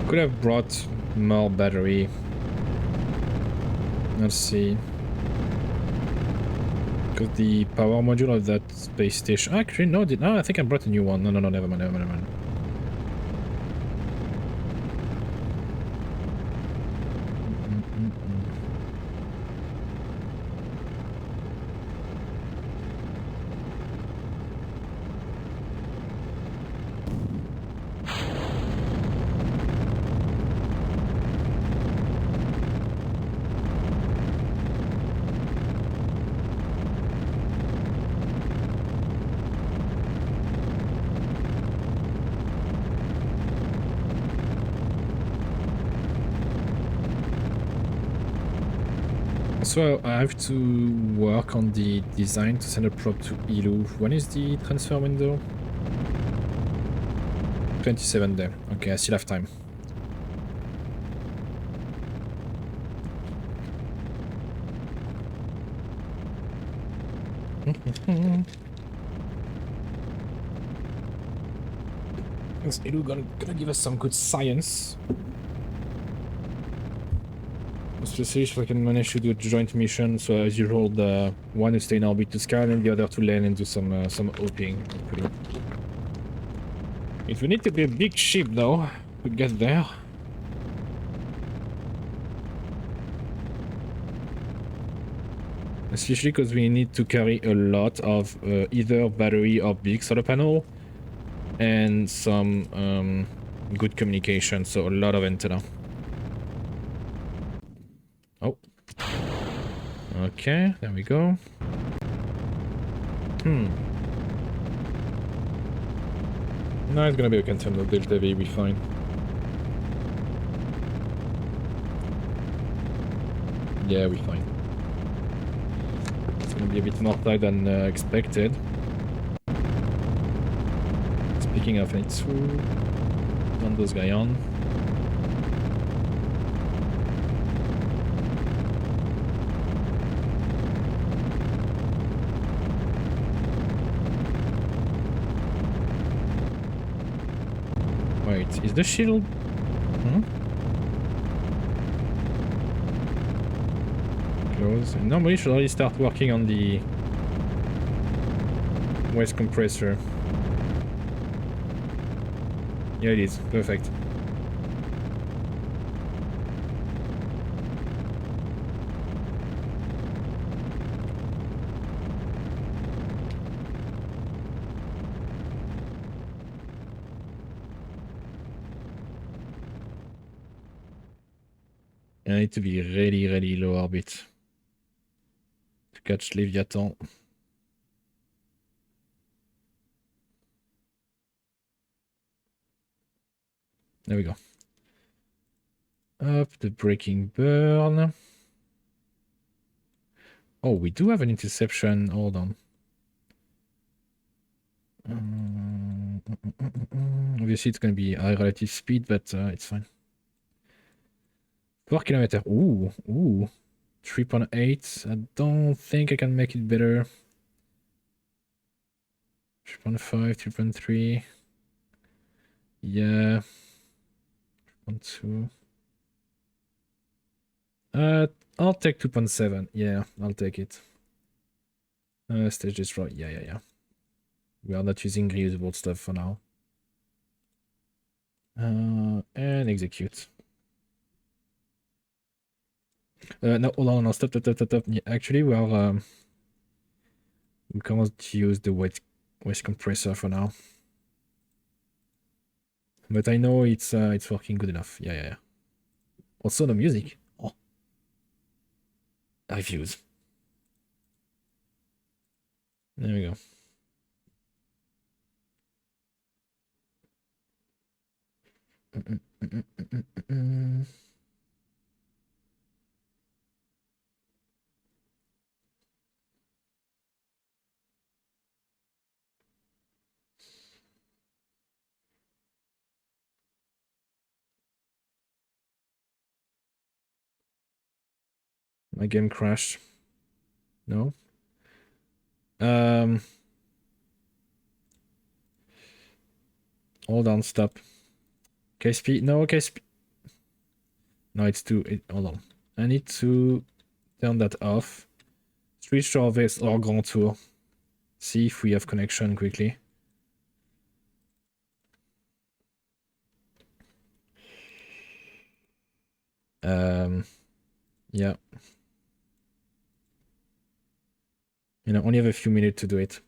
Could have brought more battery. Let's see. Because the power module of that space station... Actually, no, I think I brought a new one. No, never mind. So I have to work on the design to send a probe to Ilu. When is the transfer window? 27 there. Okay, I still have time. Is Ilu gonna give us some good science? Especially if I can manage to do a joint mission, so as usual, the one who stay in orbit to scan and the other to land and do some hoping, hopefully. It will need to be a big ship though to get there. Especially because we need to carry a lot of either battery or big solar panel and some good communication, so a lot of antenna. Oh. Okay, there we go. No, it's gonna be a contender. Delta V, be fine. Yeah, we're fine. It's gonna be a bit more tight than expected. Speaking of, I need to turn those guys on. Wait, is the shield? Close. And normally should already start working on the waste compressor. Yeah, it is. Perfect. I need to be really, really low orbit to catch Leviathan. There we go. Up the breaking burn. Oh, we do have an interception. Hold on. Obviously, it's going to be high relative speed, but it's fine. 4 kilometers. Ooh, ooh. 3.8. I don't think I can make it better. 3.5, 3.3. Yeah. 3.2. I'll take 2.7. Yeah, I'll take it. Stage destroy. Yeah. We are not using reusable stuff for now. And execute. No, hold on, stop. Yeah, actually, we are we can't use the waste compressor for now. But I know it's working good enough. Yeah. Also, the music. Oh, refuse. There we go. My game crashed. No. Hold on, stop. KSP. No, KSP. No, it's too. Hold on. I need to turn that off. Switch to our Grand Tour. See if we have connection quickly. Yeah. Only have a few minutes to do it.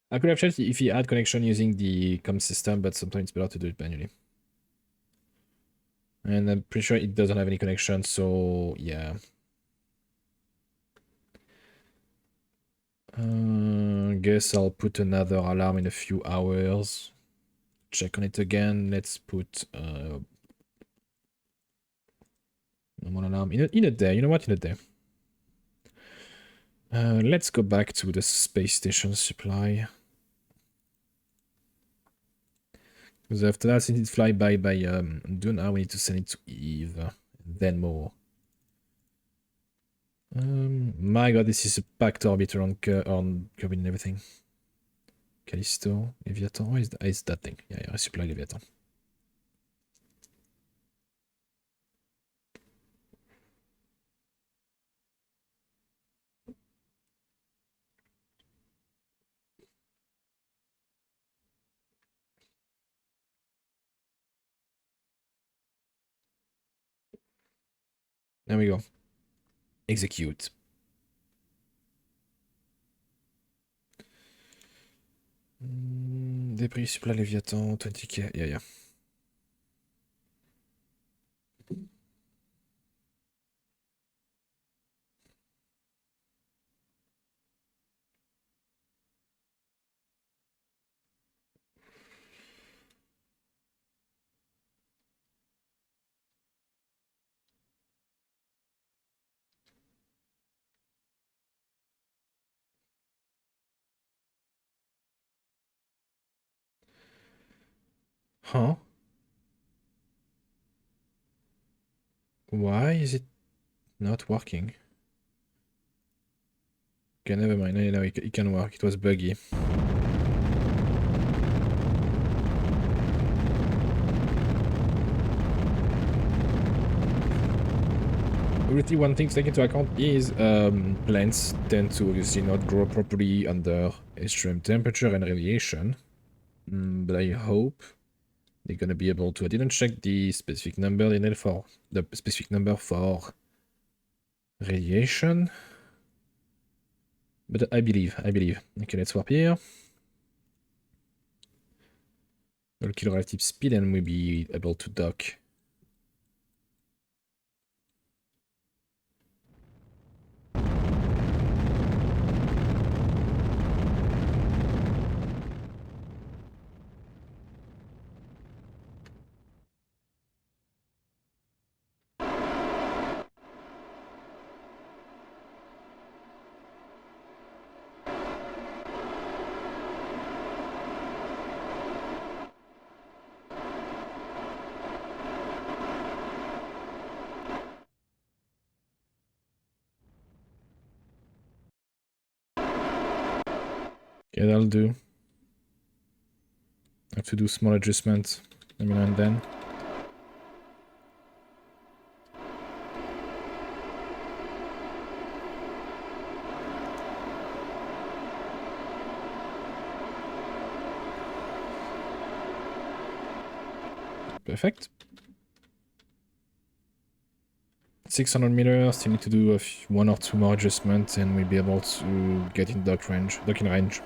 I could have checked if he had connection using the comm system, but sometimes it's better to do it manually. And I'm pretty sure it doesn't have any connection, so yeah. Guess I'll put another alarm in a few hours. Check on it again. Let's put normal alarm in a day. You know what? In a day. Let's go back to the space station supply. Because after that, since it fly by Dune, now we need to send it to Eve. Then more. My god, this is a packed orbiter on Kerbin and everything. Callisto, Leviathan. Oh, it's that thing. Yeah, resupply Leviathan. There we go. Execute. Debris supply Leviathan, 20k. Yeah. Huh? Why is it not working? Okay, never mind. No, it can work. It was buggy. Obviously, one thing to take into account is plants tend to obviously not grow properly under extreme temperature and radiation. But I hope they're gonna be able to. I didn't check the specific number they need for the specific number for radiation. But I believe. Okay, let's swap here. We'll kill relative speed and we'll be able to dock. Okay, that'll do. I have to do small adjustments every now and then. Perfect. 600 meters, still need to do one or two more adjustments and we'll be able to get in docking range.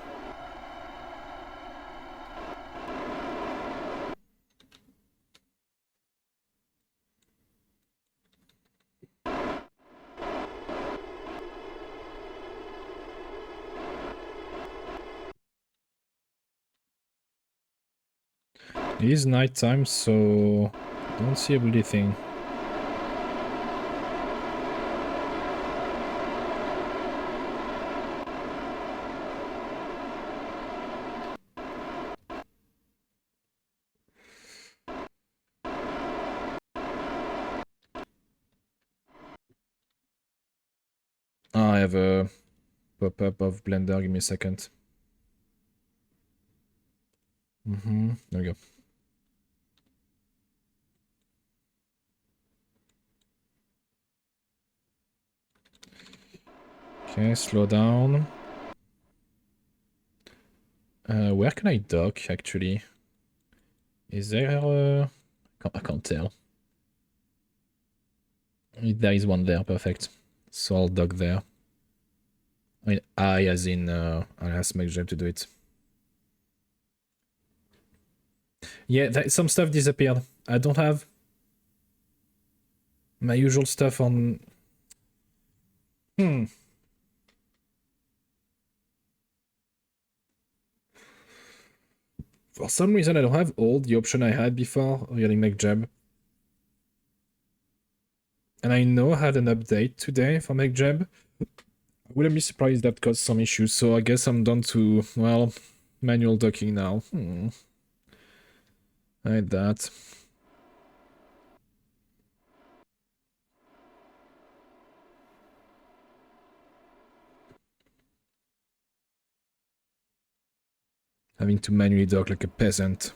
It is night time, so I don't see a bloody thing. I have a pop-up of Blender, give me a second. There we go. Okay, slow down. Where can I dock, actually? Is there I can't tell. There is one there, perfect. So I'll dock there. I mean, as in, I'll ask MacJeb to do it. Yeah, some stuff disappeared. I don't have my usual stuff on... For some reason, I don't have all the option I had before regarding MacJeb. And I know I had an update today for MacJeb. I wouldn't be surprised that caused some issues, so I guess I'm done to, well, manual docking now. I hate that. Having to manually dock like a peasant.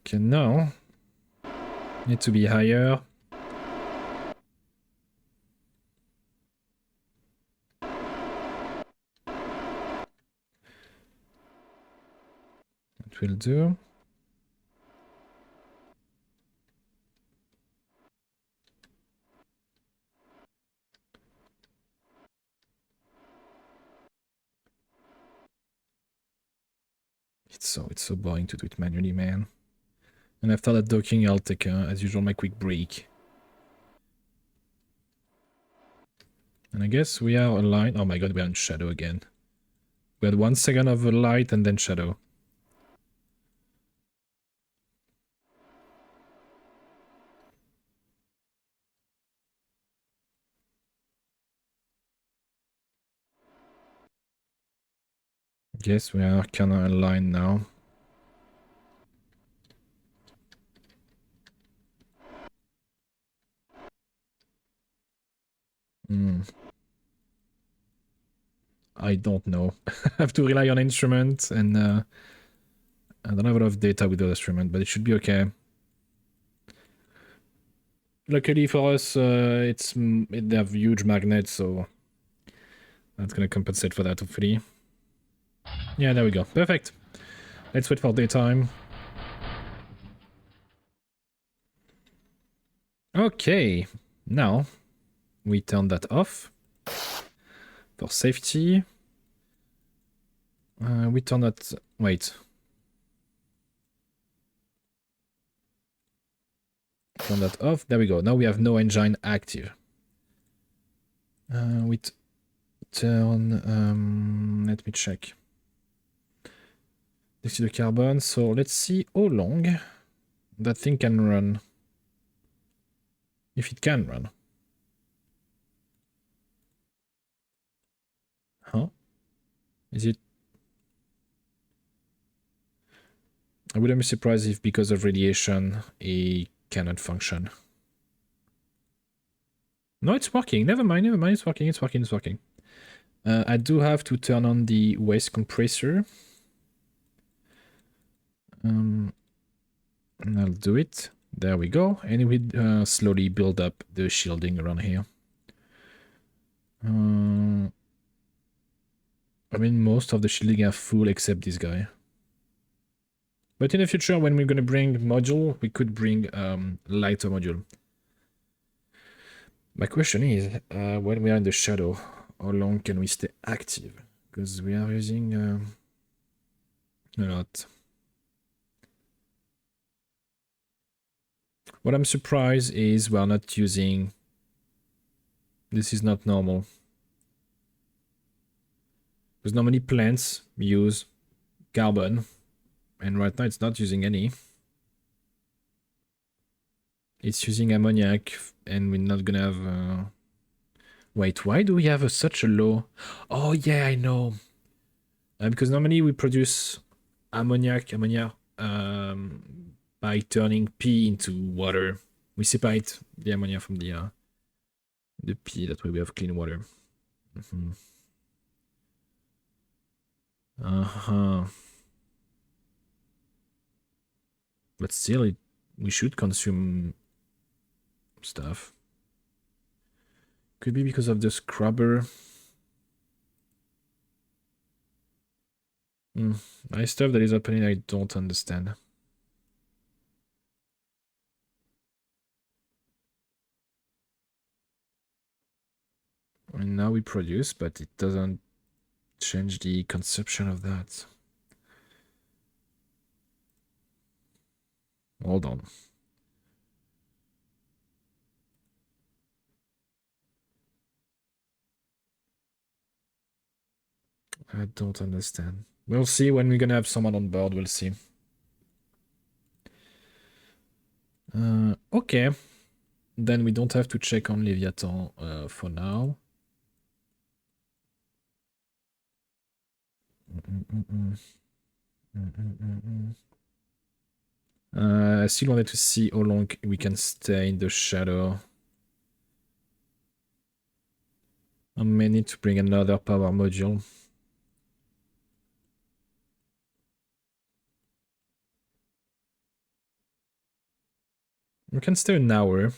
Okay, now need to be higher. It will do. It's so boring to do it manually, man. And after that docking, I'll take, as usual, my quick break. And I guess we are aligned. Oh my god, we are in shadow again. We had 1 second of light and then shadow. Yes, we are kind of aligned now. I don't know. I have to rely on instruments, and I don't have a lot of data with the instrument, but it should be okay. Luckily for us, they have huge magnets, so that's gonna compensate for that, hopefully. Yeah, there we go. Perfect. Let's wait for daytime. Okay, now we turn that off. For safety, we turn that. Wait. Turn that off. There we go. Now we have no engine active. We turn. Let me check. This is the carbon. So let's see how long that thing can run. If it can run. Huh? Is it? I wouldn't be surprised if because of radiation it cannot function. No, it's working. Never mind, never mind. It's working, it's working, it's working. I do have to turn on the waste compressor. And I'll do it. There we go. And we slowly build up the shielding around here. I mean, most of the shielding are full except this guy. But in the future, when we're going to bring module, we could bring lighter module. My question is, when we are in the shadow, how long can we stay active? Because we are using a lot. What I'm surprised is we are not using... This is not normal. Because normally plants use carbon, and right now it's not using any. It's using ammoniac, and we're not gonna have... Wait, why do we have such a low... Oh yeah, I know. Because normally we produce ammonia by turning P into water. We separate the ammonia from the P, that way we have clean water. But still, we should consume stuff. Could be because of the scrubber. Nice stuff that is happening I don't understand. And now we produce, but it doesn't change the conception of that. Hold on. I don't understand. We'll see when we're gonna have someone on board, we'll see. Okay. Then we don't have to check on Leviathan for now. I still wanted to see how long we can stay in the shadow. I may need to bring another power module. We can stay an hour.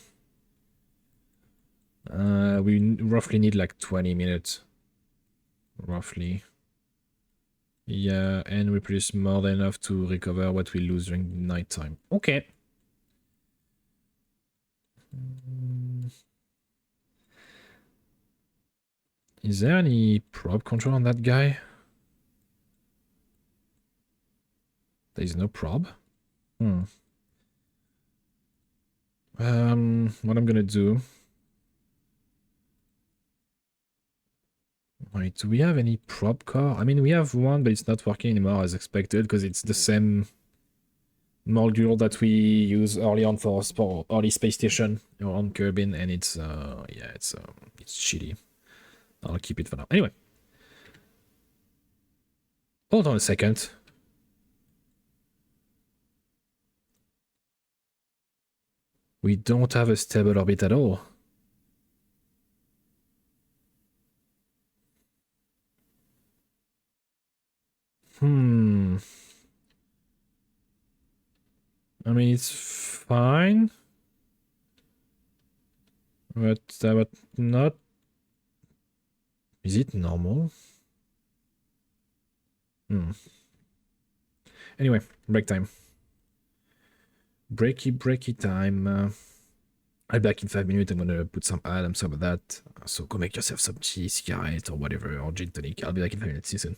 We roughly need like 20 minutes. Roughly. Yeah, and we produce more than enough to recover what we lose during nighttime. Okay. Is there any probe control on that guy? There is no probe? What I'm gonna do... Wait, do we have any probe core? I mean, we have one, but it's not working anymore as expected, because it's the same module that we use early on for early space station on Kerbin, and it's yeah, it's shitty. I'll keep it for now. Anyway, hold on a second. We don't have a stable orbit at all. I mean, it's fine. But not... Is it normal? Anyway, break time. Breaky time. I'll be back in 5 minutes. I'm gonna put some ad, I'm sorry about that. So go make yourself some tea, cigarette, or whatever, or gin tonic. I'll be back in 5 minutes. See you soon.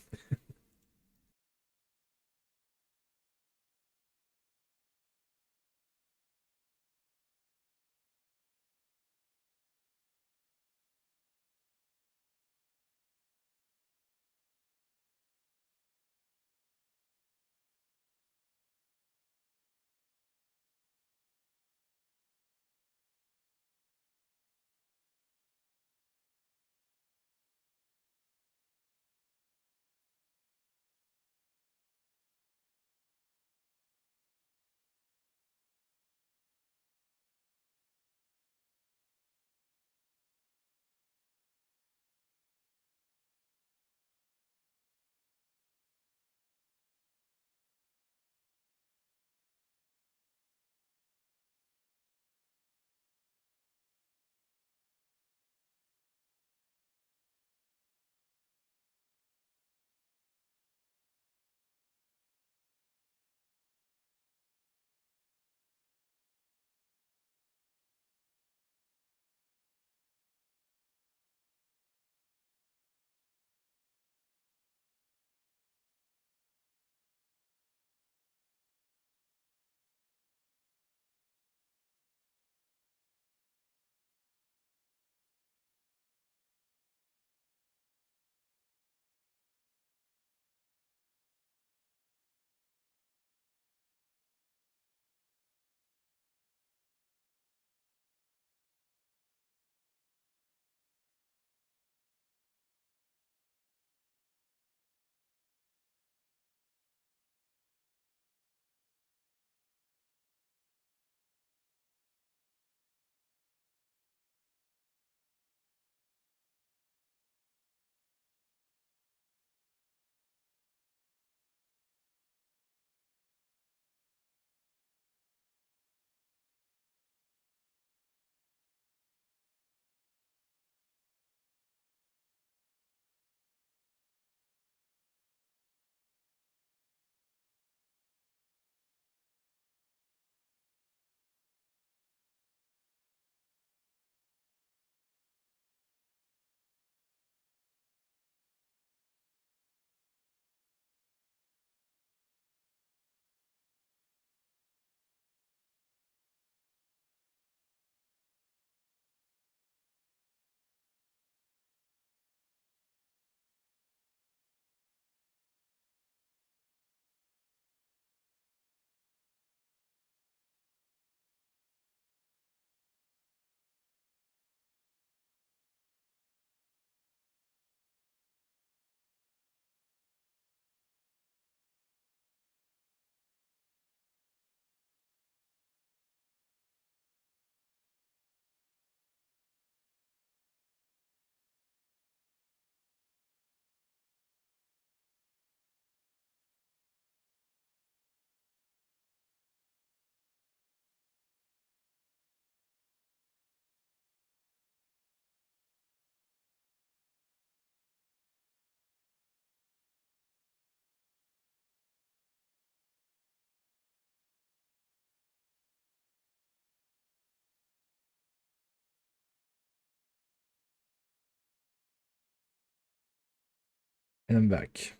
And I'm back.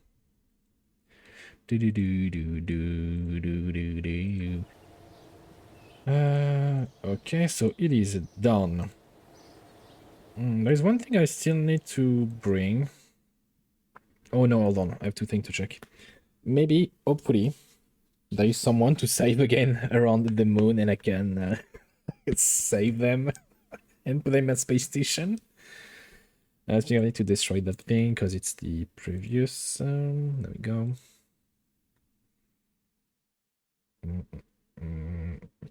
Do do do do do do do do. Okay, so it is done. There's one thing I still need to bring. Oh no, hold on. I have two things to check. Maybe, hopefully, there is someone to save again around the moon and I can save them and put them at space station. I think I need to destroy that thing because it's the previous. There we go.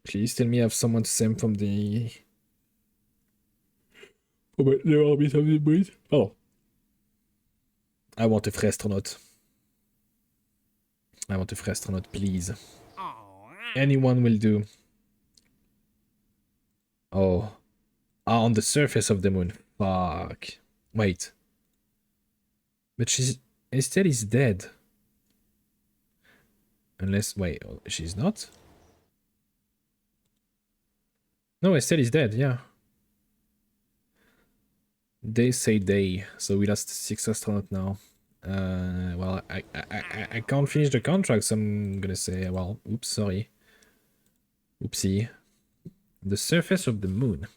Please tell me I have someone to send from the. Oh, but there will be something with. Oh. I want a free astronaut. I want a free astronaut, please. Anyone will do. Oh. Ah, on the surface of the moon. Fuck. Wait. But Estelle is dead. Unless, wait, she's not? No, Estelle is dead, yeah. They say they, so we lost 6 astronauts now. Well, I can't finish the contract, so I'm gonna say, well, oops, sorry. Oopsie. The surface of the moon.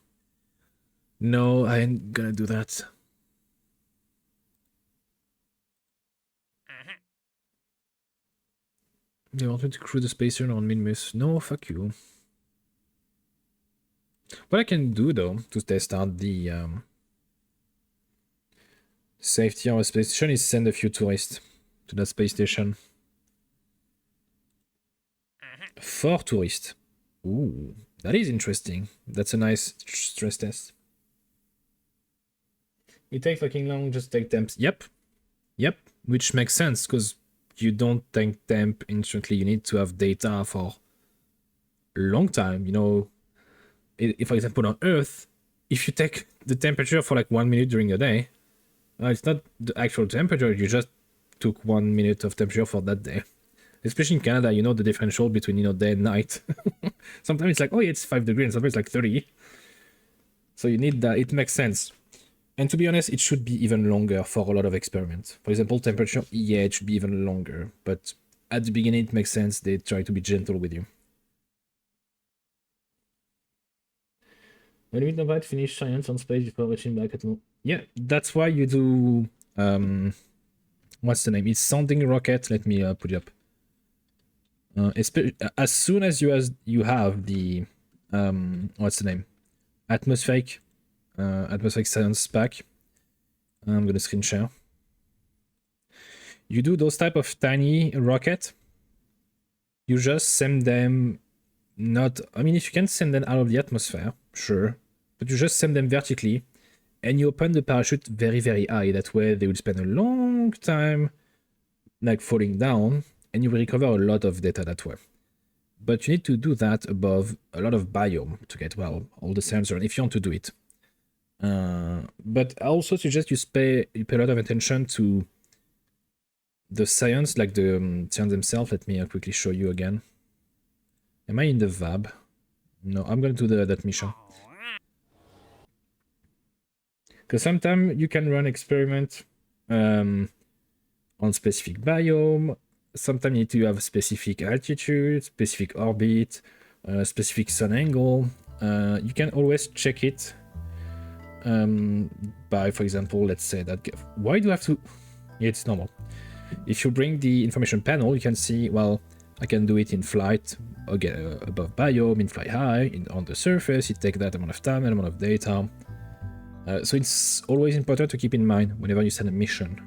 No, I ain't gonna do that. They want me to crew the space station on Minmus. No, fuck you. What I can do, though, to test out the safety of a space station is send a few tourists to that space station. 4 tourists. Ooh, that is interesting. That's a nice stress test. It takes fucking long, just take temps. Yep. Yep, which makes sense, because you don't take temp instantly. You need to have data for a long time. You know, if for example on Earth, if you take the temperature for like 1 minute during the day, it's not the actual temperature, you just took 1 minute of temperature for that day. Especially in Canada, you know the differential between, you know, day and night. Sometimes it's like, oh yeah, it's 5 degrees, and sometimes it's like 30. So you need that, it makes sense. And to be honest, it should be even longer for a lot of experiments. For example, temperature, yeah, it should be even longer. But at the beginning, it makes sense. They try to be gentle with you. When we divide, finish science on space before reaching back at home. Yeah, that's why you do... what's the name? It's sounding rocket. Let me put it up. As soon as you have the... what's the name? Atmospheric science pack. I'm gonna screen share. You do those type of tiny rocket. You just send them not... I mean, if you can send them out of the atmosphere, sure. But you just send them vertically, and you open the parachute very, very high. That way they will spend a long time like falling down, and you will recover a lot of data that way. But you need to do that above a lot of biome to get, well, all the sensors, if you want to do it. But I also suggest you pay a lot of attention to the science, like the science themselves. Let me quickly show you again. Am I in the VAB? No, I'm going to do that mission. Because sometimes you can run experiment on specific biome. Sometimes you need to have specific altitude, specific orbit, specific sun angle. You can always check it by, for example, let's say that... Why do I have to... Yeah, it's normal. If you bring the information panel, you can see, well, I can do it in flight, again, above biome, in fly high, on the surface. It takes that amount of time, that amount of data. So it's always important to keep in mind whenever you send a mission.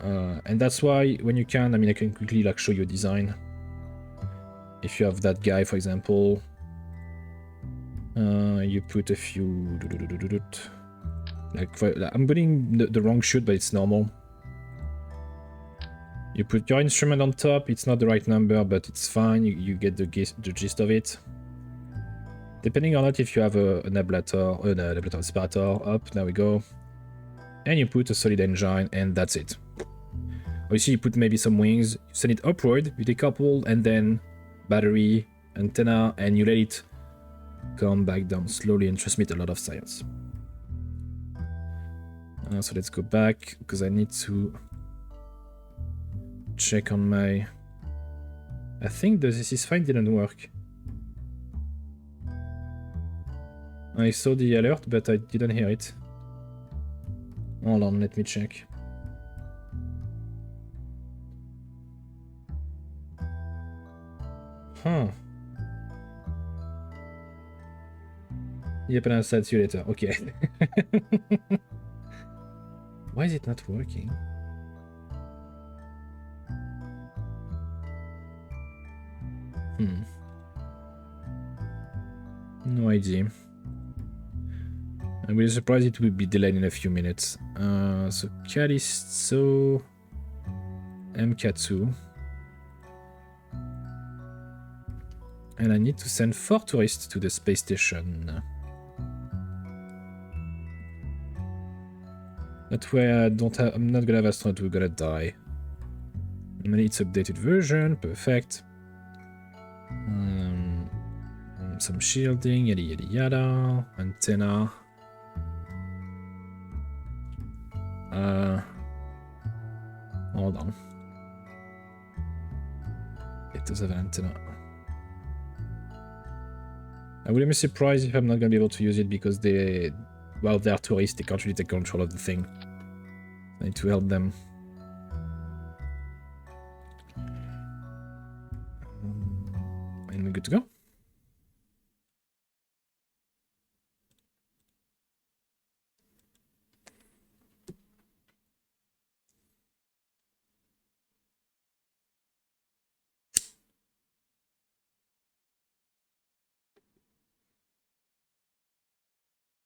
And that's why, when you can, I mean, I can quickly like show you a design. If you have that guy, for example, you put a few... I'm putting the wrong chute, but it's normal. You put your instrument on top, it's not the right number, but it's fine, you get the gist of it. Depending on that, if you have an ablator separator up, there we go. And you put a solid engine, and that's it. Obviously, you put maybe some wings, you send it upward, you decouple, and then battery, antenna, and you let it come back down slowly and transmit a lot of science. So let's go back, because I need to check on my... I think the "this is fine" didn't work. I saw the alert, but I didn't hear it. Hold on, let me check. Huh. Yep, and I'll see you later. Okay. Why is it not working? No idea. I will be surprised it will be delayed in a few minutes. So Callisto MK2. And I need to send 4 tourists to the space station. That way I'm not gonna have astronauts who are gonna die. And it's updated version, perfect. some shielding, yada yada yada. Antenna. Hold on. It does have an antenna. I wouldn't be surprised if I'm not gonna be able to use it because they, well, they're tourists, they can't really take control of the thing. I need to help them. And we're good to go.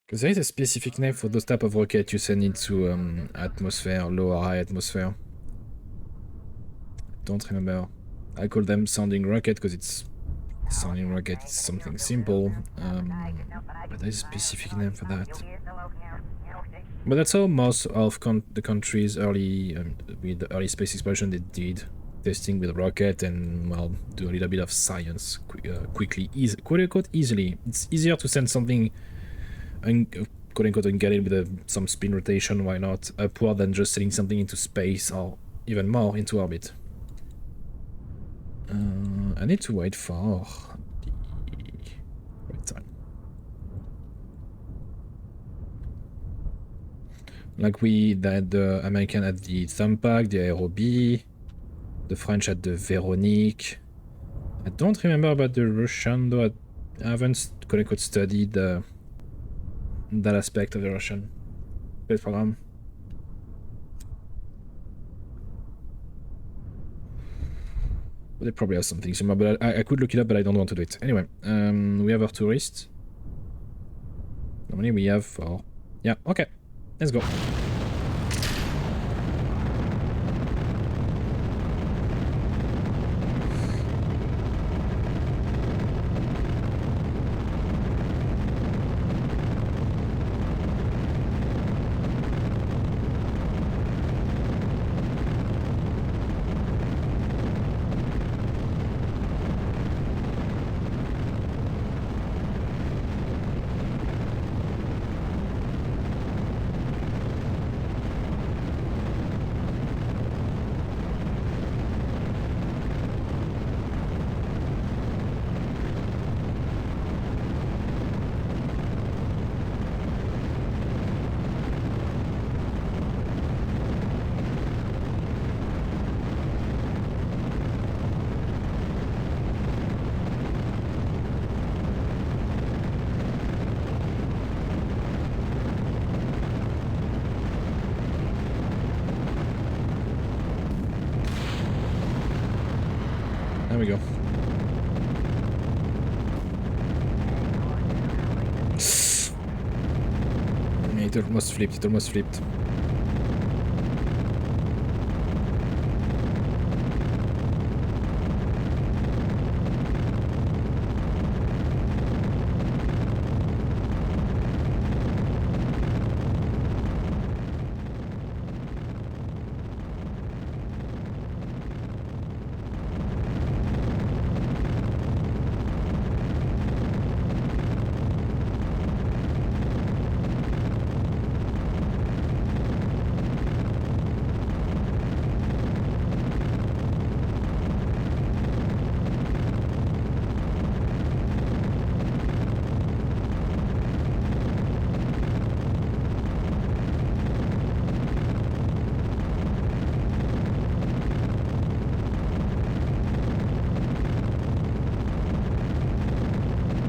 Because there is a specific name for those type of rocket you send into atmosphere, low or high atmosphere. I don't remember. I call them sounding rocket because it's sounding rocket. It's something simple, but there's a specific name for that. But that's how most of the countries early with the early space exploration they did testing with a rocket and well do a little bit of science quickly, quote unquote easily. It's easier to send something quote unquote and get it with some spin rotation, why not, upward than just sending something into space or even more into orbit. I need to wait for the right time. Like the American had the Thumpac, the Aero B, the French had the Véronique. I don't remember about the Russian though. I haven't quote unquote studied that aspect of the Russian space program. But they probably have something similar, but I could look it up, but I don't want to do it. Anyway, we have our tourist. How many we have for... Yeah, okay. Let's go. There we go. It almost flipped, it almost flipped.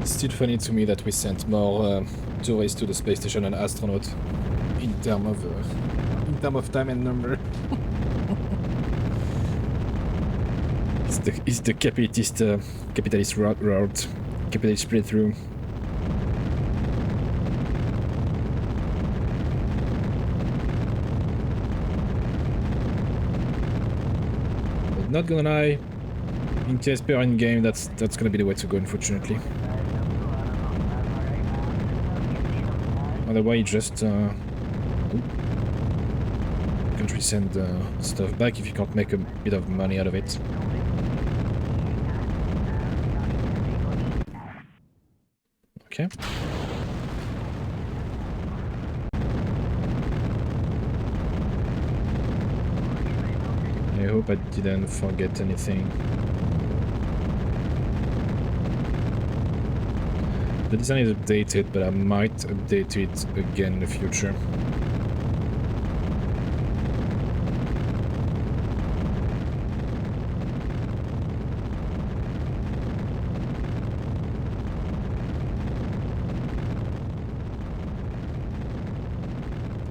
Still funny to me that we sent more tourists to the space station than astronauts in terms of time and number. it's the capitalist route, capitalist split through. But not gonna lie, in TSP or in game, that's gonna be the way to go, unfortunately. Otherwise, just can't really send stuff back if you can't make a bit of money out of it. Okay. I hope I didn't forget anything. The design is updated, but I might update it again in the future.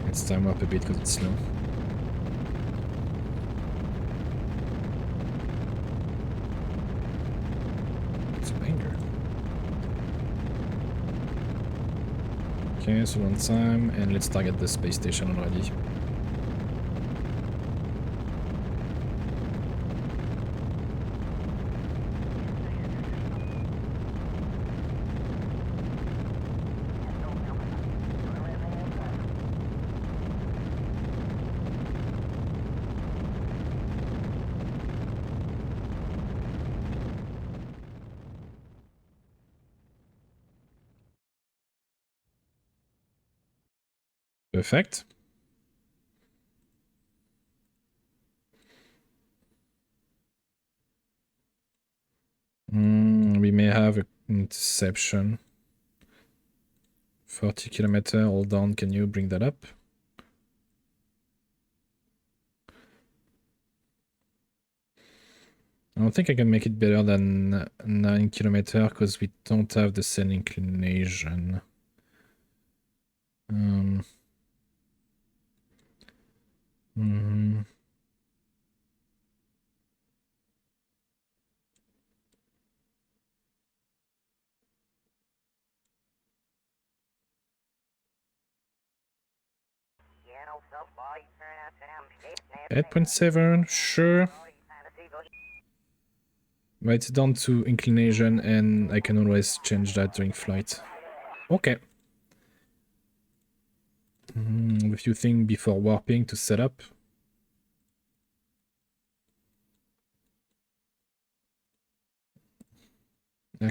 Let's time up a bit because it's slow. It's a banger. Okay, so one time, and let's target the space station already. Perfect. We may have an interception. 40 kilometer, hold on, can you bring that up? I don't think I can make it better than 9 kilometer because we don't have the same inclination. Mm-hmm. 8.7, sure. But it's down to inclination and I can always change that during flight. Okay. A few things before warping to set up.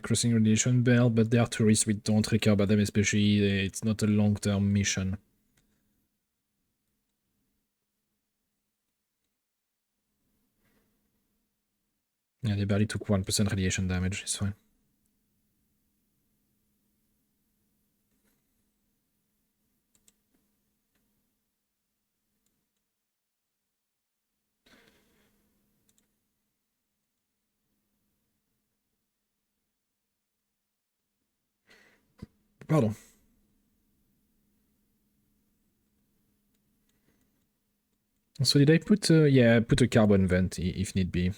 Crossing radiation belt, but they are tourists, we don't care about them, especially it's not a long-term mission. Yeah, they barely took 1% radiation damage, it's fine. Pardon. So did I put, yeah, put a carbon vent if need be.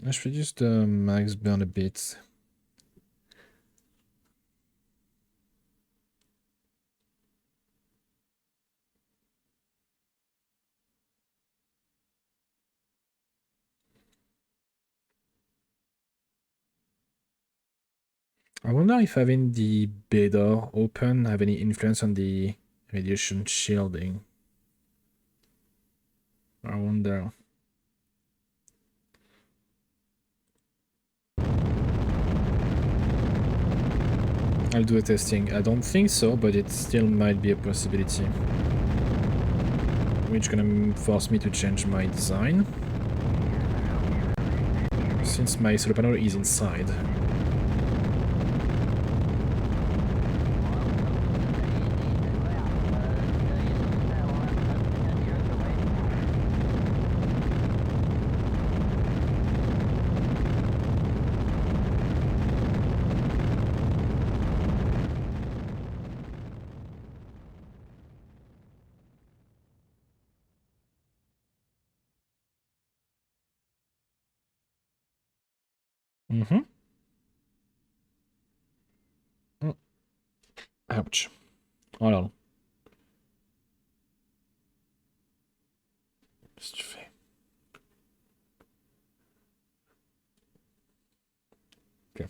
I should just max burn a bit. I wonder if having the bay door open have any influence on the radiation shielding. I wonder. I'll do a testing. I don't think so, but it still might be a possibility. Which gonna force me to change my design. Since my solar panel is inside. Oh. Ouch. Hold on. Qu'est-ce que tu fais? Okay.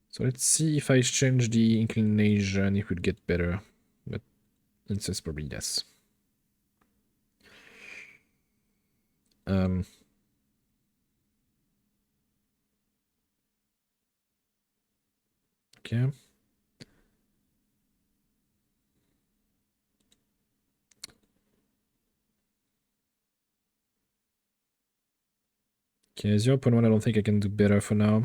So let's see if I change the inclination, it would get better. But it says probably yes. Okay. Okay, 0.1, I don't think I can do better for now.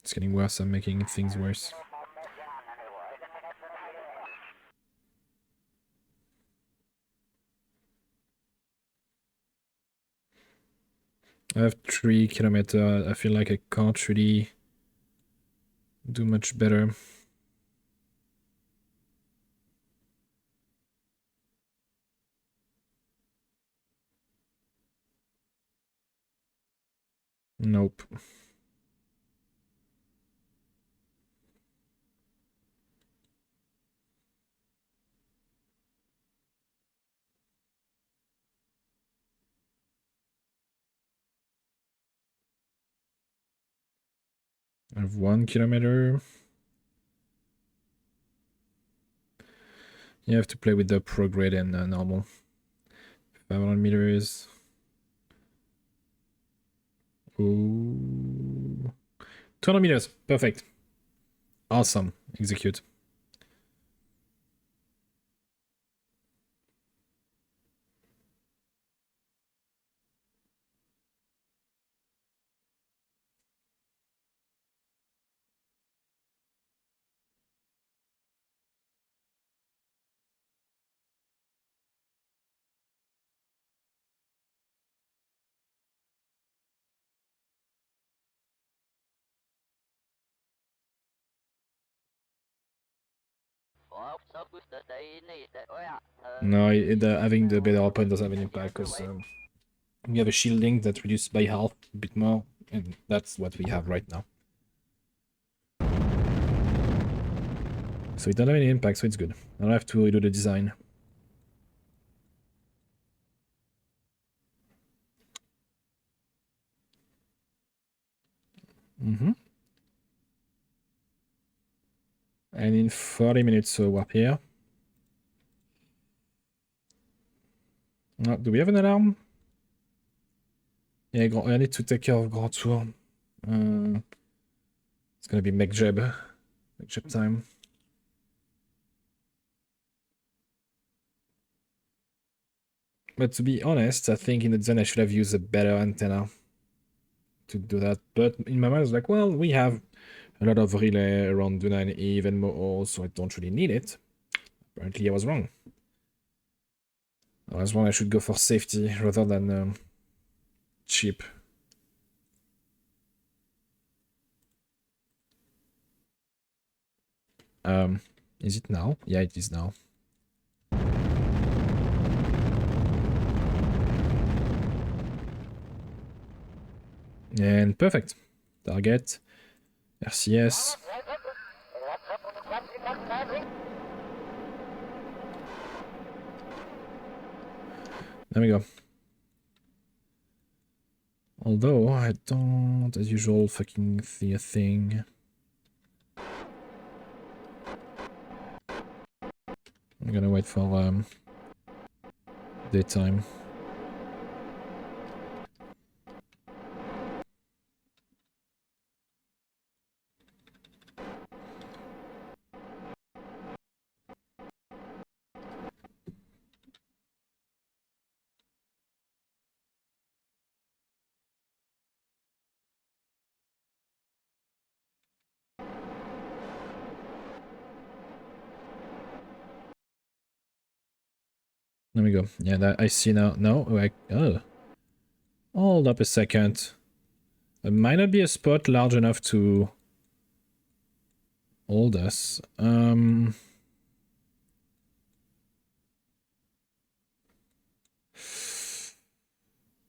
It's getting worse, I'm making things worse. I have 3 kilometers. I feel like I can't really do much better. Nope. I have 1 kilometer. You have to play with the prograde and normal. 500 meters. Ooh. 200 meters. Perfect. Awesome. Execute. No, having the better open doesn't have an impact because we have a shielding that reduced by half a bit more, and that's what we have right now. So it doesn't have any impact, so it's good. I don't have to redo the design. And in 40 minutes, so we're here. Do we have an alarm? Yeah, I need to take care of Grand Tour. It's gonna be McJeb time. But to be honest, I think in the design I should have used a better antenna to do that. But in my mind, I was like, well, we have a lot of relay around Duna and Eve and more, so I don't really need it. Apparently, I was wrong. I was wrong. I should go for safety rather than cheap. Is it now? Yeah, it is now. And perfect. Target. RCS. There we go. Although I don't, as usual, fucking see a thing. I'm gonna wait for daytime. There we go. Yeah, that I see now. No, oh. Hold up a second. There might not be a spot large enough to hold us.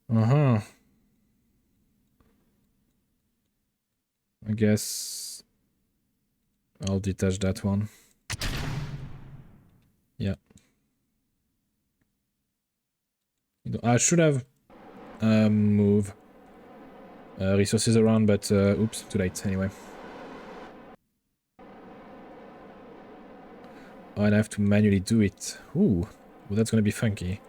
Uh-huh. I guess... I'll detach that one. Yeah. I should have moved resources around, but oops, too late anyway. Oh, and I have to manually do it. Ooh, well, that's gonna be funky.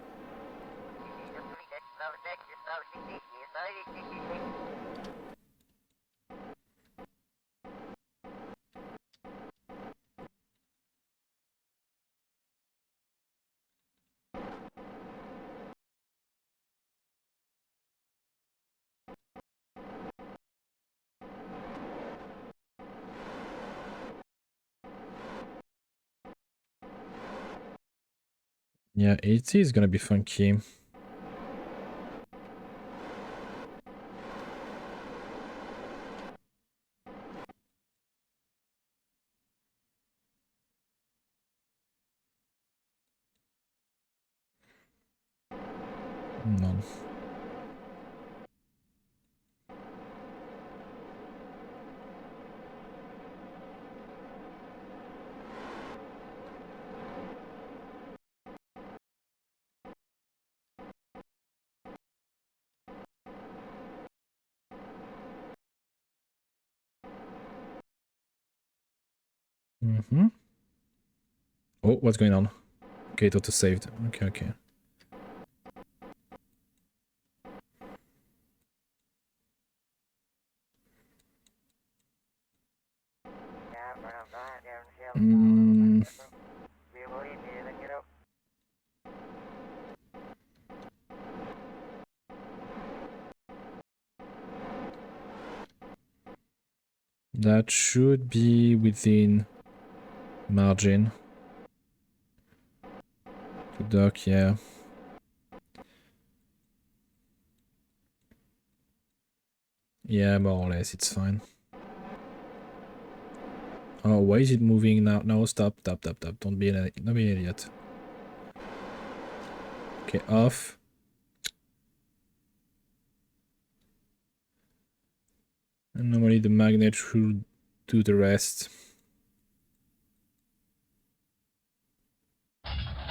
Yeah, it is gonna be funky. No. Mm-hmm. Oh, what's going on? Okay, it auto-saved. Okay, okay. That should be within margin. To dock, yeah. Yeah, more or less, it's fine. Oh, why is it moving now? No, stop, stop, stop, stop. Don't be an idiot. Okay, off. And normally the magnet should do the rest.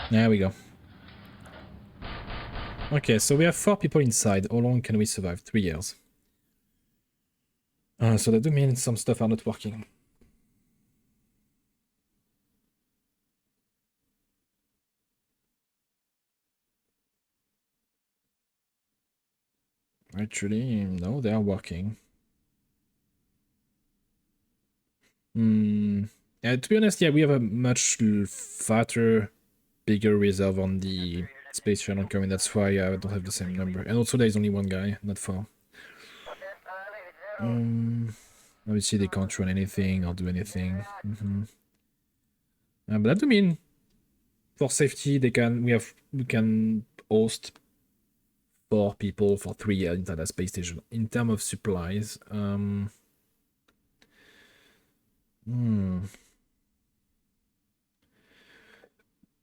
There we go. Okay, so we have 4 people inside. How long can we survive? 3 years. So that do mean some stuff are not working. Actually, no, they are working. To be honest, yeah, we have a much fatter, bigger reserve on the space shuttle coming. That's why I don't have the same number. And also, there's only one guy, not 4. Obviously, they can't run anything or do anything. But that do mean, for safety, we can host 4 people for 3 years inside that space station. In terms of supplies,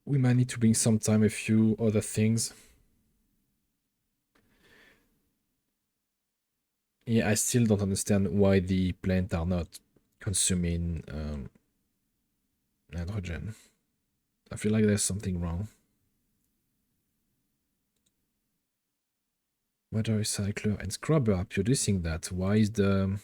we might need to bring sometime a few other things. Yeah, I still don't understand why the plants are not consuming nitrogen. I feel like there's something wrong. Water recycler and scrubber are producing that. Why is the...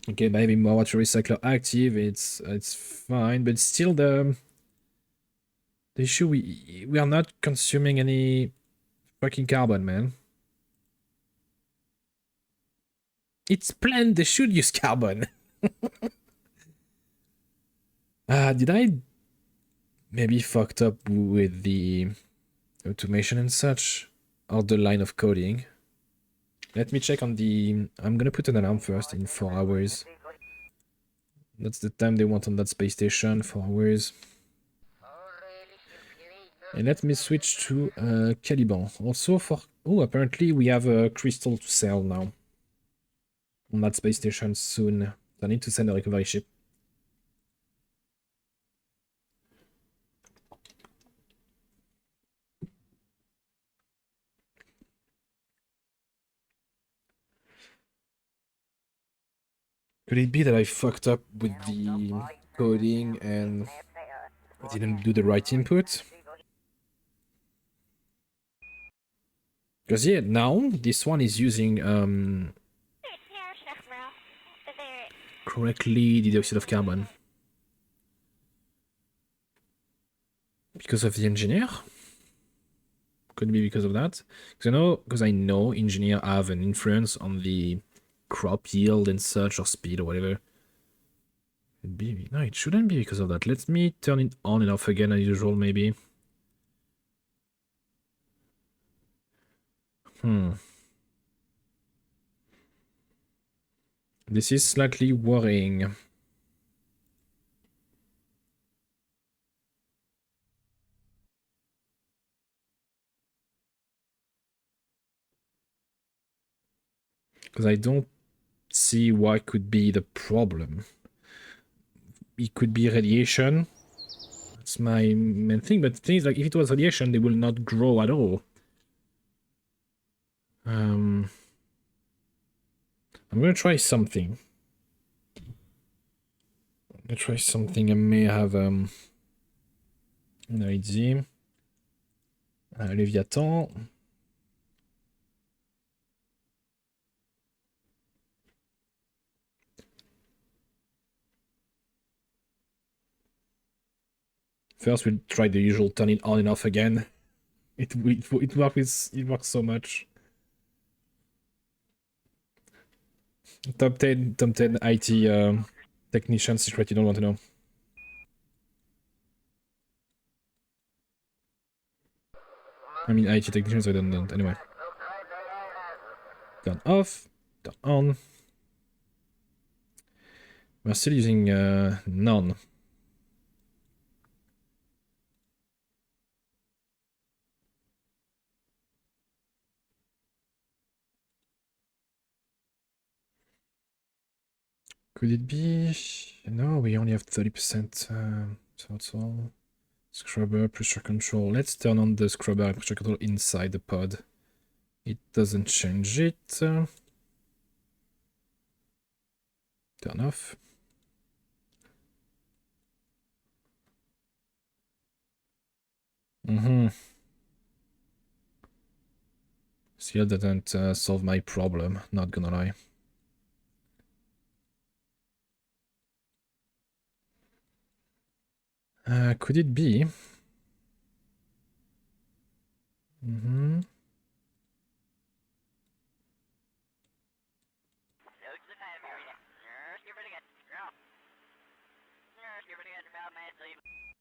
Okay, maybe more water recycler active, it's fine, but still the issue, we are not consuming any fucking carbon, man. It's planned, they should use carbon. Did I maybe fucked up with the automation and such? Or the line of coding? Let me check on the... I'm gonna put an alarm first in 4 hours. That's the time they want on that space station, 4 hours. And let me switch to Caliban. Also for... Oh, apparently we have a crystal to sell now. on that space station soon. I need to send a recovery ship. Could it be that I fucked up with the coding and didn't do the right input? Because yeah, now this one is using correctly the dioxide of carbon. Because of the engineer? Could be because of that. Because I know engineer have an influence on the crop yield and such, or speed or whatever. No, it shouldn't be because of that. Let me turn it on and off again as usual, maybe. This is slightly worrying. Because I don't see what could be the problem. It could be radiation. That's my main thing, but the thing is, like, if it was radiation, they will not grow at all. I'm gonna try something. I may have an idea. Léviathan. First, we'll try the usual turn it on and off again. It works so much. Top 10 IT technician secret you don't want to know. I mean IT technicians, I don't know. Anyway. Turn off, turn on. We're still using none. Could it be? No, we only have 30% total. Scrubber, pressure control. Let's turn on the scrubber and pressure control inside the pod. It doesn't change it. Turn off. Still didn't solve my problem, not gonna lie. Could it be?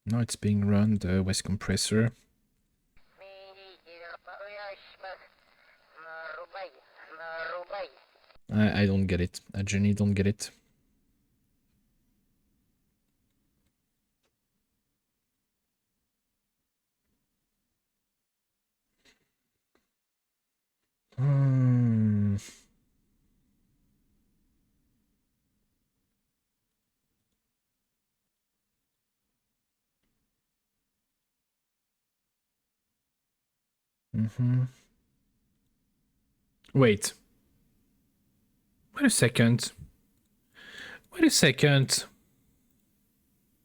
Now it's being run, the waste compressor. I don't get it. I genuinely don't get it. Wait. Wait a second.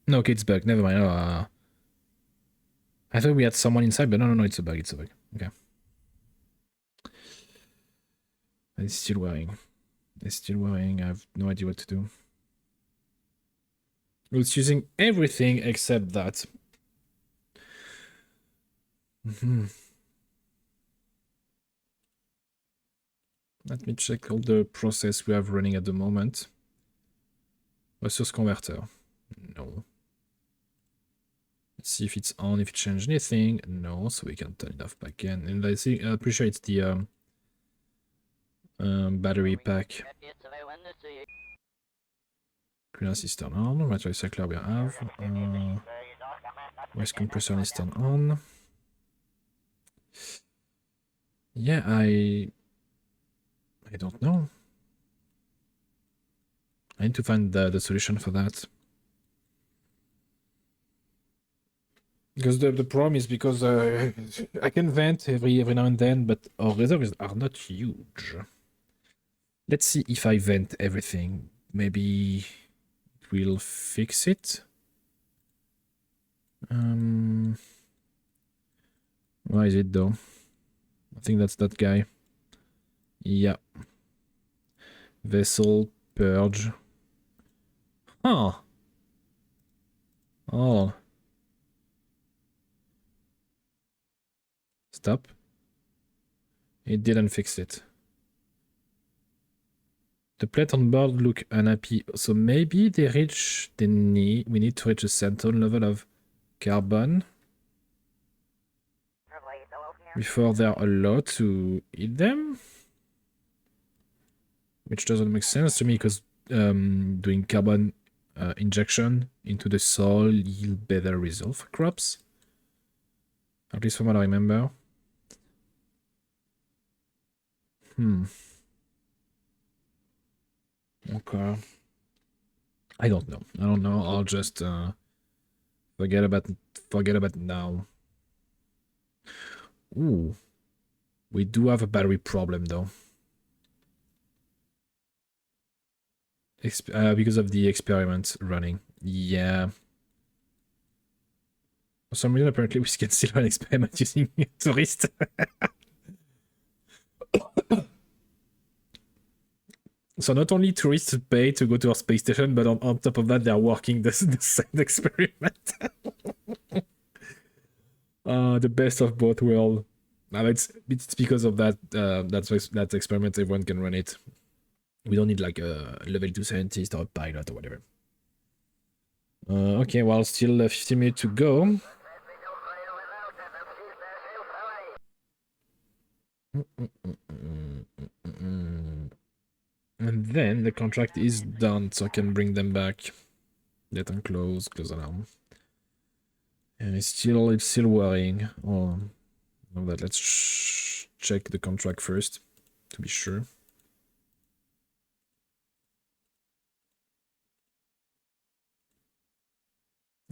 No, okay, it's bug. Never mind. I thought we had someone inside, but no, it's a bug. Okay. It's still worrying. I have no idea what to do. It's using everything except that. Let me check all the process we have running at the moment. Resource converter. No. Let's see if it's on, if it changed anything. No, so we can turn it off back again. And I see, I'm pretty sure it's the battery pack. Greenhouse is turned on. Battery cycler we have. Waste compressor is turned on. Yeah, I don't know. I need to find the solution for that. Because the problem is because I can vent every now and then, but our reserves are not huge. Let's see if I vent everything. Maybe it will fix it. Why is it though? I think that's that guy. Yeah. Vessel, purge. Huh. Oh. Stop. It didn't fix it. The plate on board look unhappy, so maybe we need to reach a certain level of carbon before they're allowed to eat them? Which doesn't make sense to me, because doing carbon injection into the soil yield better results for crops. At least from what I remember. Okay. I don't know. I'll just forget about it now. Ooh. We do have a battery problem though. Because of the experiment running. Yeah. For some reason, apparently, we can still run an experiment using tourists. So not only tourists pay to go to our space station, but on top of that, they are working the same experiment. The best of both worlds. Now it's because of that that experiment, everyone can run it. We don't need like a level 2 scientist or a pilot or whatever. Okay, well, still 15 minutes to go. And then the contract is done, so I can bring them back. Let them close alarm. And it's still worrying. Oh, no, that let's check the contract first to be sure.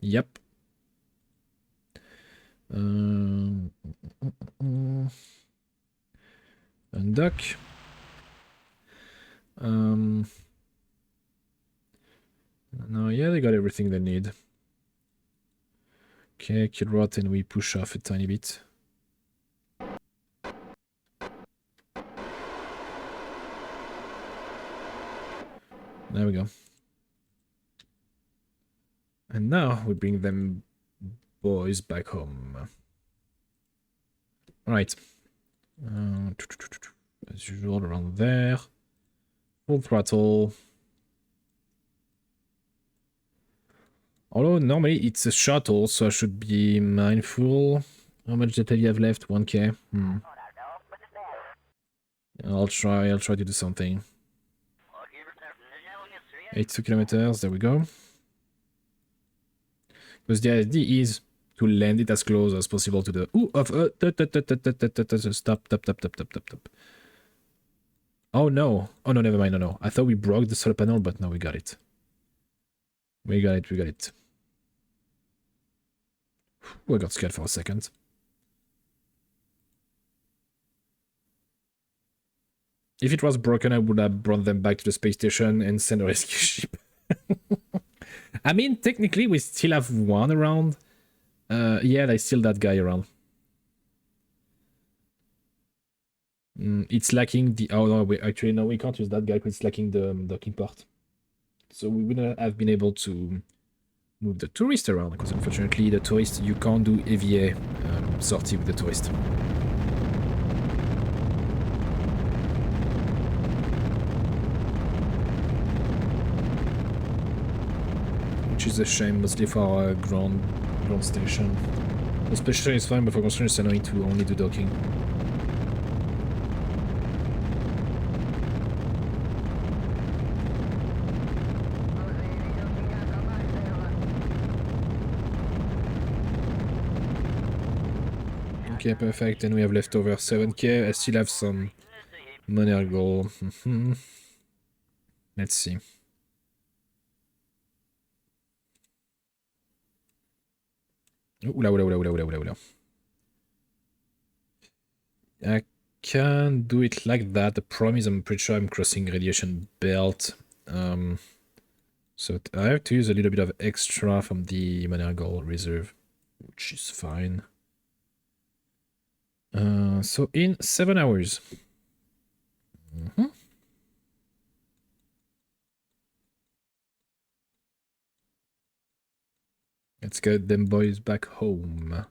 Yep. Undock. No, yeah, they got everything they need. Okay, kill rot, and we push off a tiny bit. There we go. And now we bring them boys back home. Alright. As usual, around there. Full throttle. Although normally it's a shuttle, so I should be mindful. How much data you have left? 1k. I'll try to do something. 82 kilometers, there we go. Because the idea is to land it as close as possible to the... Stop. Oh no. Oh no, never mind, no. I thought we broke the solar panel, but no, we got it. We got it. Ooh, I got scared for a second. If it was broken, I would have brought them back to the space station and sent a rescue ship. I mean, technically, we still have one around. Yeah, there's still that guy around. It's lacking the... Oh, no, actually, no, we can't use that guy because it's lacking the docking part. So we wouldn't have been able to move the tourist around, because unfortunately, the tourist, you can't do EVA sortie with the tourist. Which is a shame, mostly for our ground station. The space station is fine, but for construction it's annoying to only do docking. Okay, perfect, and we have left over 7k. I still have some money goal. Let's see. Oula, oula, oula, oula, oula, oula, oula. I can do it like that. The problem is I'm pretty sure I'm crossing radiation belt. So I have to use a little bit of extra from the Monergal reserve, which is fine. So in 7 hours. Let's get them boys back home.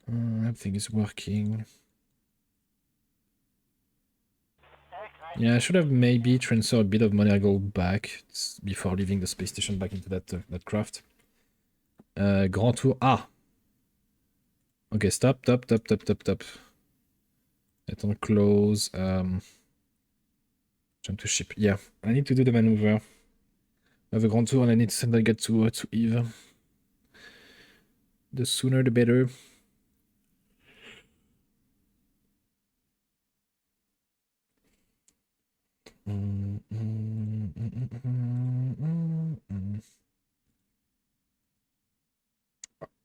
Everything is working. Yeah, I should have maybe transferred a bit of Monergal back before leaving the space station back into that craft. Grand Tour. Ah! Okay, stop. Let on close. Jump to ship. Yeah, I need to do the maneuver. I have a Grand Tour and I need to send that guy to Eve. The sooner the better.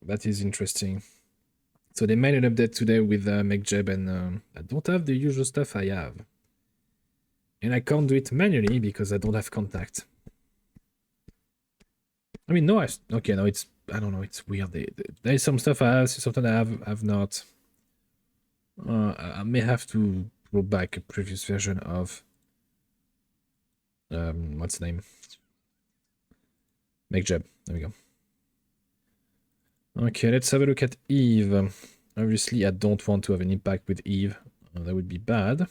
That is interesting. So they made an update today with MakeJeb, and I don't have the usual stuff I have. And I can't do it manually because I don't have contact. I mean, no, okay, no, it's, I don't know, it's weird. There's some stuff I have, something I have not. I may have to go back a previous version of, what's the name? MakeJeb, there we go. Okay, let's have a look at Eve. Obviously, I don't want to have an impact with Eve. That would be bad.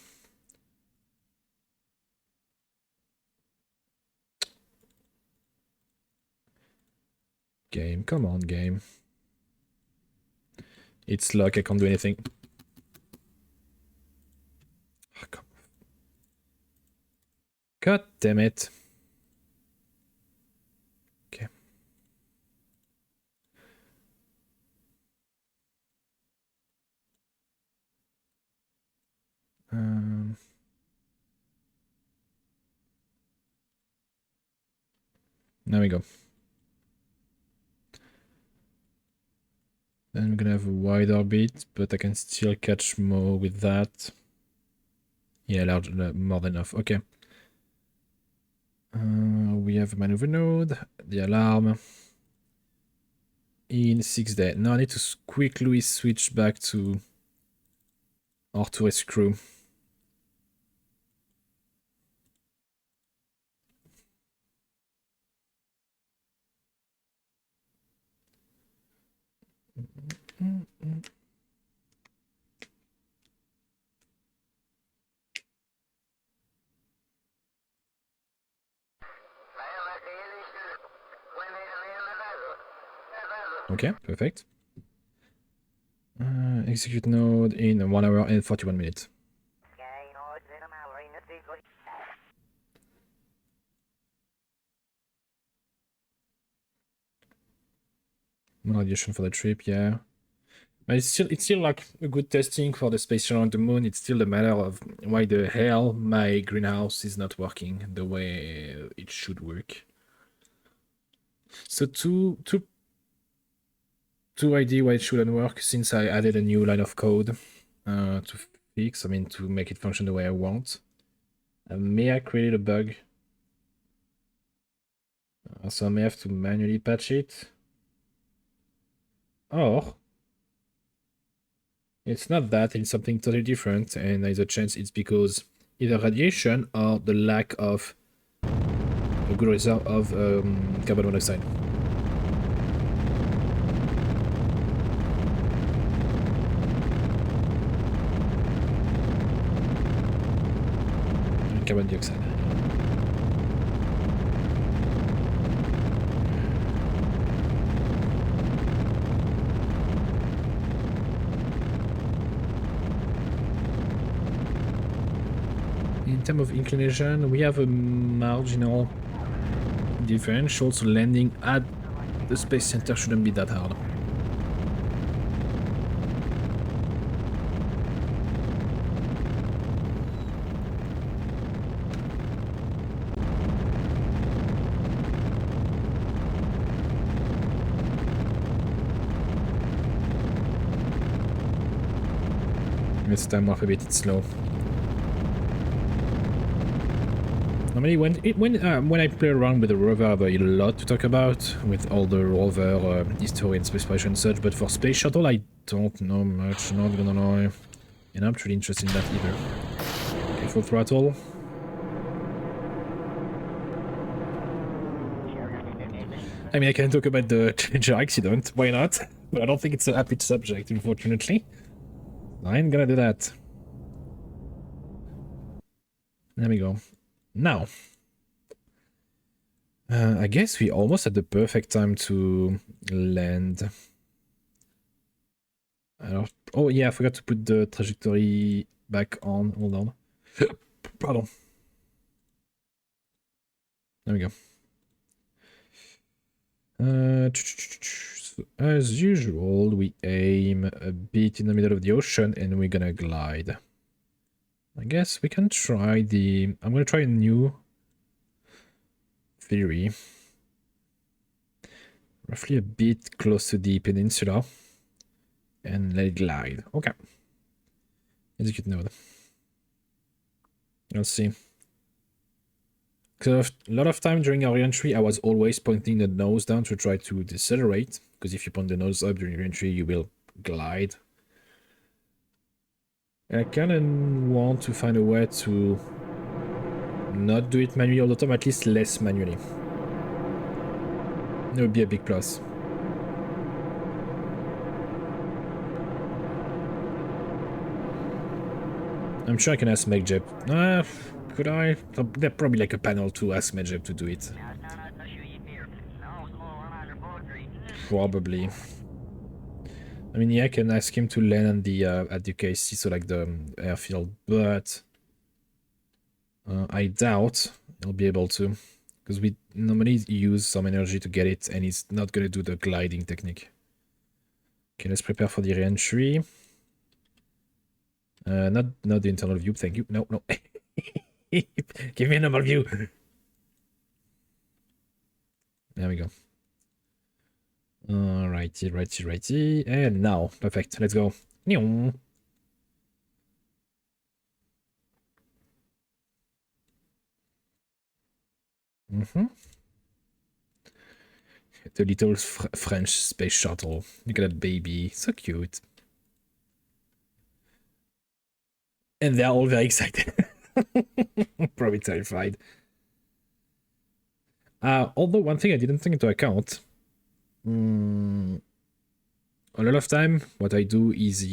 Game, come on, game. It's luck, I can't do anything. Oh, God damn it. Okay. There we go. Then we're gonna have a wide orbit, but I can still catch more with that. Yeah, large, more than enough. Okay. We have a maneuver node, the alarm. In 6 days. Now I need to quickly switch back to R2S crew. Okay, perfect. Execute node in 1 hour and 41 minutes. More radiation for the trip, yeah. But it's still like a good testing for the space around the moon. It's still a matter of why the hell my greenhouse is not working the way it should work. So two idea why it shouldn't work, since I added a new line of code to fix, I mean to make it function the way I want. May I created a bug. So I may have to manually patch it. Or it's not that, it's something totally different, and there's a chance it's because either radiation or the lack of a good reserve of carbon monoxide. And carbon dioxide. In terms of inclination, we have a marginal differential, so landing at the space center shouldn't be that hard. This time off a bit, it's slow. Normally when I play around with the rover, I have a lot to talk about with all the rover history and space exploration and such, but for space shuttle I don't know much, not gonna lie. And I'm not really interested in that either. Okay, full throttle. I mean, I can talk about the Challenger accident, why not? But I don't think it's a happy subject, unfortunately. I ain't gonna do that. There we go. Now, I guess we almost had the perfect time to land. Oh yeah, I forgot to put the trajectory back on. Hold on. Pardon. There we go. So as usual, we aim a bit in the middle of the ocean and we're gonna glide. I guess we can try the... I'm gonna try a new theory. Roughly a bit close to the peninsula. And let it glide. Okay. Execute node. Let's see. Because a lot of time during our entry, I was always pointing the nose down to try to decelerate. Because if you point the nose up during your entry, you will glide. I kind of want to find a way to not do it manually all the time, at least less manually. That would be a big plus. I'm sure I can ask MechJeb. Could I? There's probably like a panel to ask MechJeb to do it. Probably. I mean, yeah, I can ask him to land on the at the KC, so like the airfield, but I doubt he'll be able to, because we normally use some energy to get it, and he's not gonna do the gliding technique. Okay, let's prepare for the re-entry. Not the internal view, thank you. No. Give me a normal view. There we go. Righty. And now, perfect. Let's go. The little French space shuttle. Look at that baby. So cute. And they're all very excited. Probably terrified. Although one thing I didn't take into account, a lot of time what I do is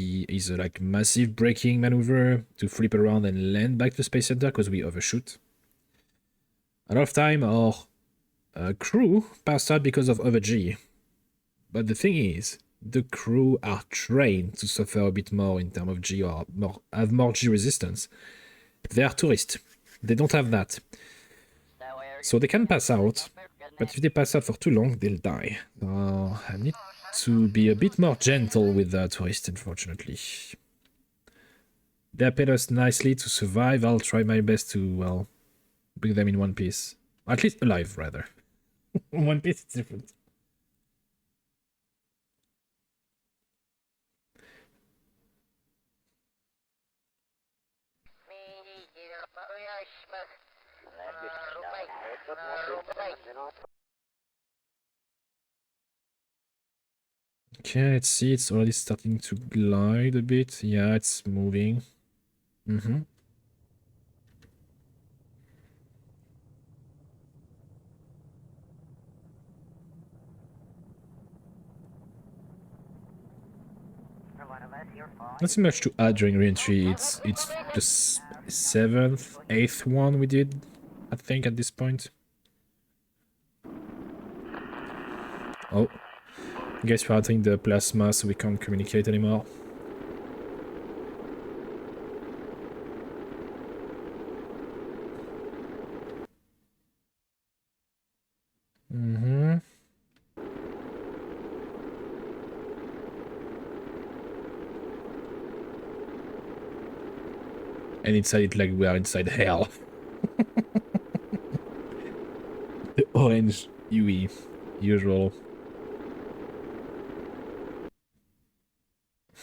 a like massive braking maneuver to flip around and land back to Space Center because we overshoot. A lot of time our crew passed out because of over-G. But the thing is, the crew are trained to suffer a bit more in terms of G or have more G resistance. They are tourists. They don't have that. So they can pass out, but if they pass out for too long, they'll die. So I need to be a bit more gentle with the tourists, unfortunately. They paid us nicely to survive. I'll try my best to, well, bring them in one piece. At least alive, rather. One piece is different. Okay, let's see, it's already starting to glide a bit. Yeah, it's moving. Not much to add during re-entry. It's the 7th, 8th one we did, I think, at this point. Oh. I guess we're entering the plasma, so we can't communicate anymore. And inside it like we are inside hell. The orange UE, usual.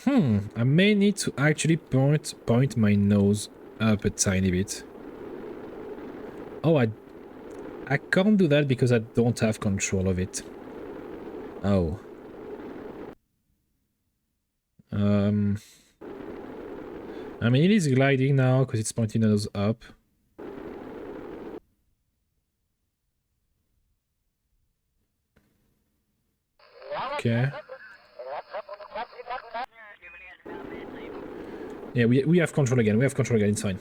I may need to actually point my nose up a tiny bit. Oh, I can't do that because I don't have control of it. Oh. I mean, it is gliding now because it's pointing the nose up. Okay. Yeah, we have control again. We have control again. It's fine.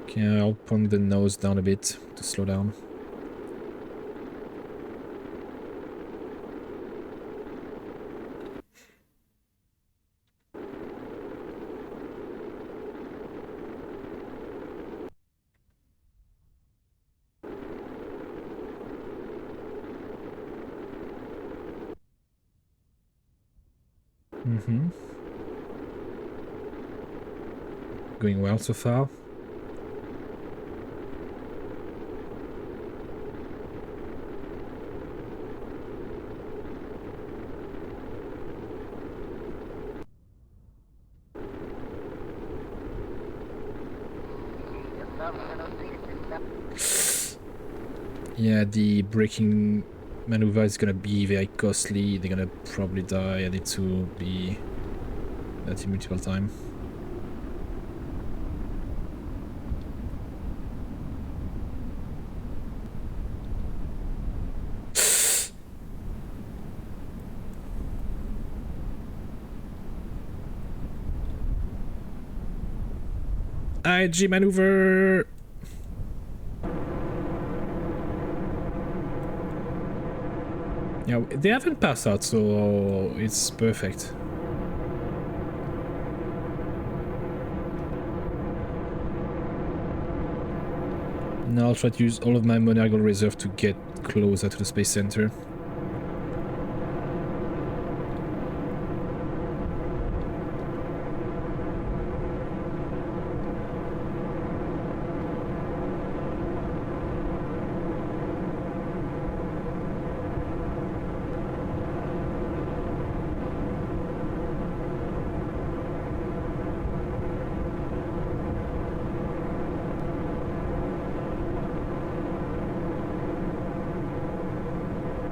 Okay, I'll point the nose down a bit to slow down. Going well so far. Yeah, the braking maneuver is gonna be very costly. They're gonna probably die. I need to be at it multiple times. IG maneuver! Yeah, they haven't passed out, so it's perfect. Now I'll try to use all of my Monergal reserve to get closer to the Space Center.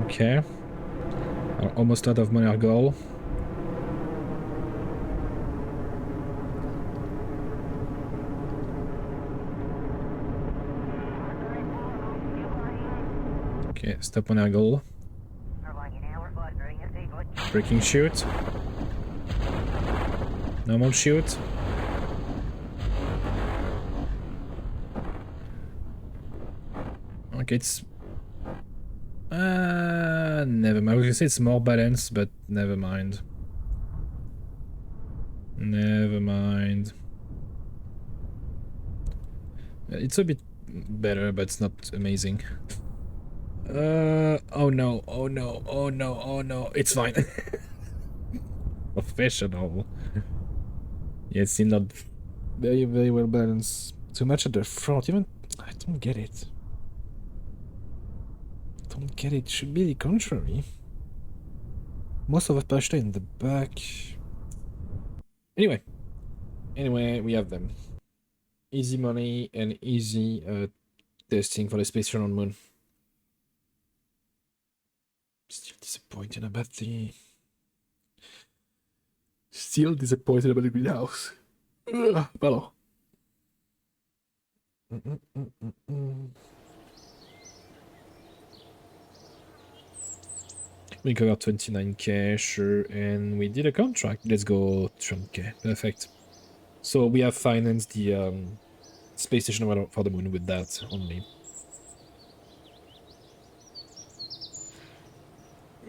Okay. I'm almost out of Monergal. Okay, stop Monergal. Braking shoot. Normal shoot. Okay, it's... never mind. I was gonna say it's more balanced, but never mind. Never mind. It's a bit better, but it's not amazing. Oh no, oh no, oh no, oh no. It's fine. Professional. Yeah, it seemed not very, very well balanced. Too much at the front, even... I don't get it. Don't get it. Should be the contrary. Most of us pushed in the back. Anyway, we have them. Easy money and easy testing for the space station on Moon. Still disappointed about the... Still disappointed about the greenhouse. Pardon. We covered 29k, sure, and we did a contract. Let's go 300k. Perfect. So we have financed the space station for the Moon with that only.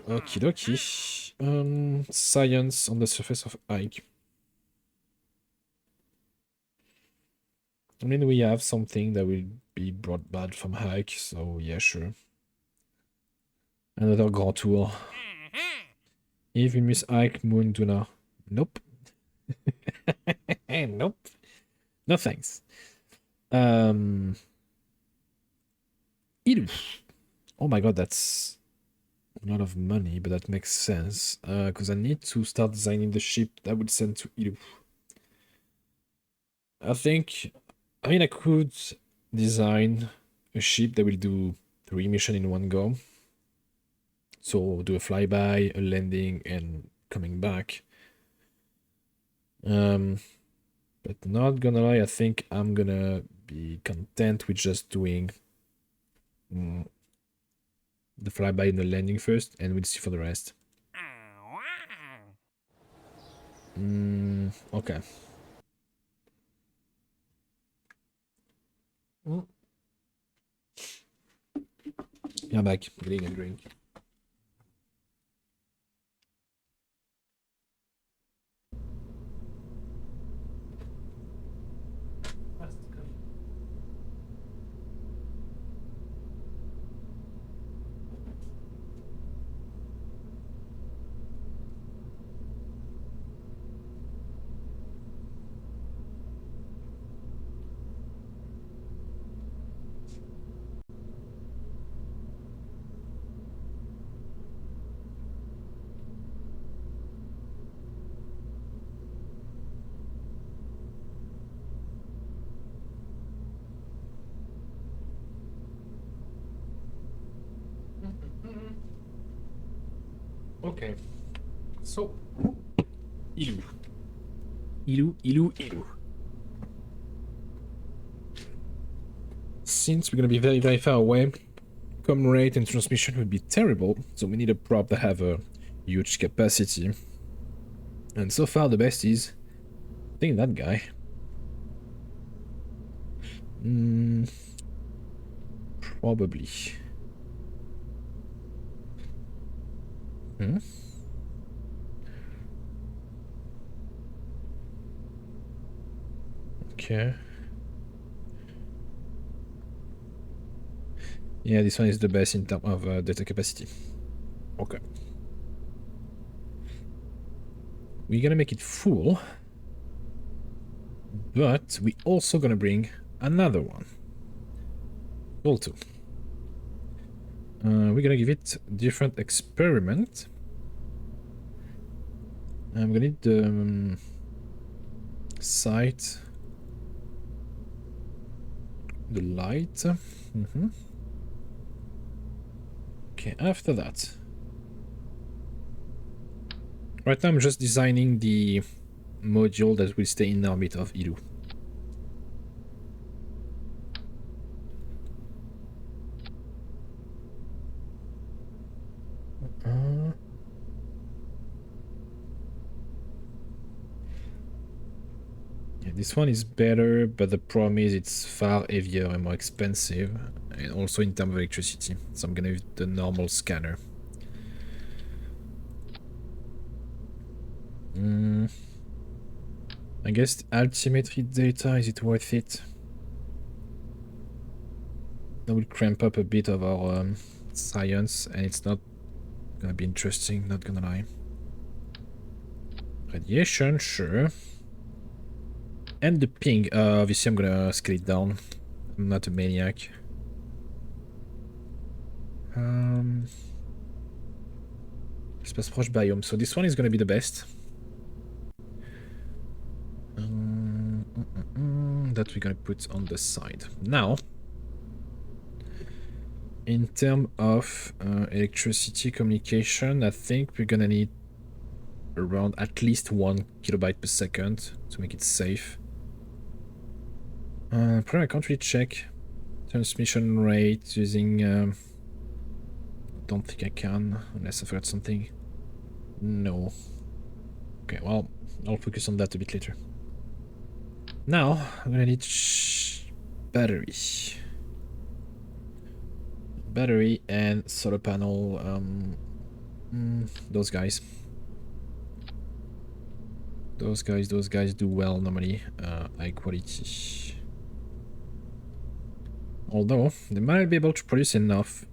Okie dokie. Science on the surface of Ike. I mean, we have something that will be brought back from Ike, so yeah, sure. Another grand tour. If we miss Ike, Moon, Duna. Nope. Nope. No thanks. Ilu. Oh my god, that's a lot of money, but that makes sense. Because I need to start designing the ship that would send to Ilu. I mean, I could design a ship that will do 3 missions in one go. So do a flyby, a landing, and coming back. But not gonna lie, I think I'm gonna be content with just doing the flyby and the landing first, and we'll see for the rest. Okay. Yeah, back. Getting a drink. Okay. So, Ilu. Ilu. Since we're gonna be very, very far away, com rate and transmission would be terrible, so we need a prop that have a huge capacity. And so far the best is, I think, that guy. Probably. Okay. Yeah, this one is the best in terms of data capacity. Okay. We're gonna make it full, but we also gonna bring another one. Goal 2. We're gonna give it different experiment. I'm gonna need the sight, the light. Okay, after that. Right now I'm just designing the module that will stay in orbit of Ilu. Yeah, this one is better, but the problem is it's far heavier and more expensive, and also in terms of electricity. So I'm gonna use the normal scanner. I guess altimetry data, is it worth it? That will cramp up a bit of our science, and it's not gonna be interesting, not gonna lie. Radiation, sure. And the ping, obviously I'm gonna scale it down. I'm not a maniac. Espace proche biome, so this one is gonna be the best. That we're gonna put on the side. Now, in terms of electricity communication, I think we're gonna need around at least 1 kilobyte per second to make it safe. Probably I can't really check transmission rate using... don't think I can, unless I forgot something. No. Okay, well, I'll focus on that a bit later. Now, I'm gonna need battery. Battery and solar panel, those guys. Those guys do well normally, high quality. Although, they might be able to produce enough.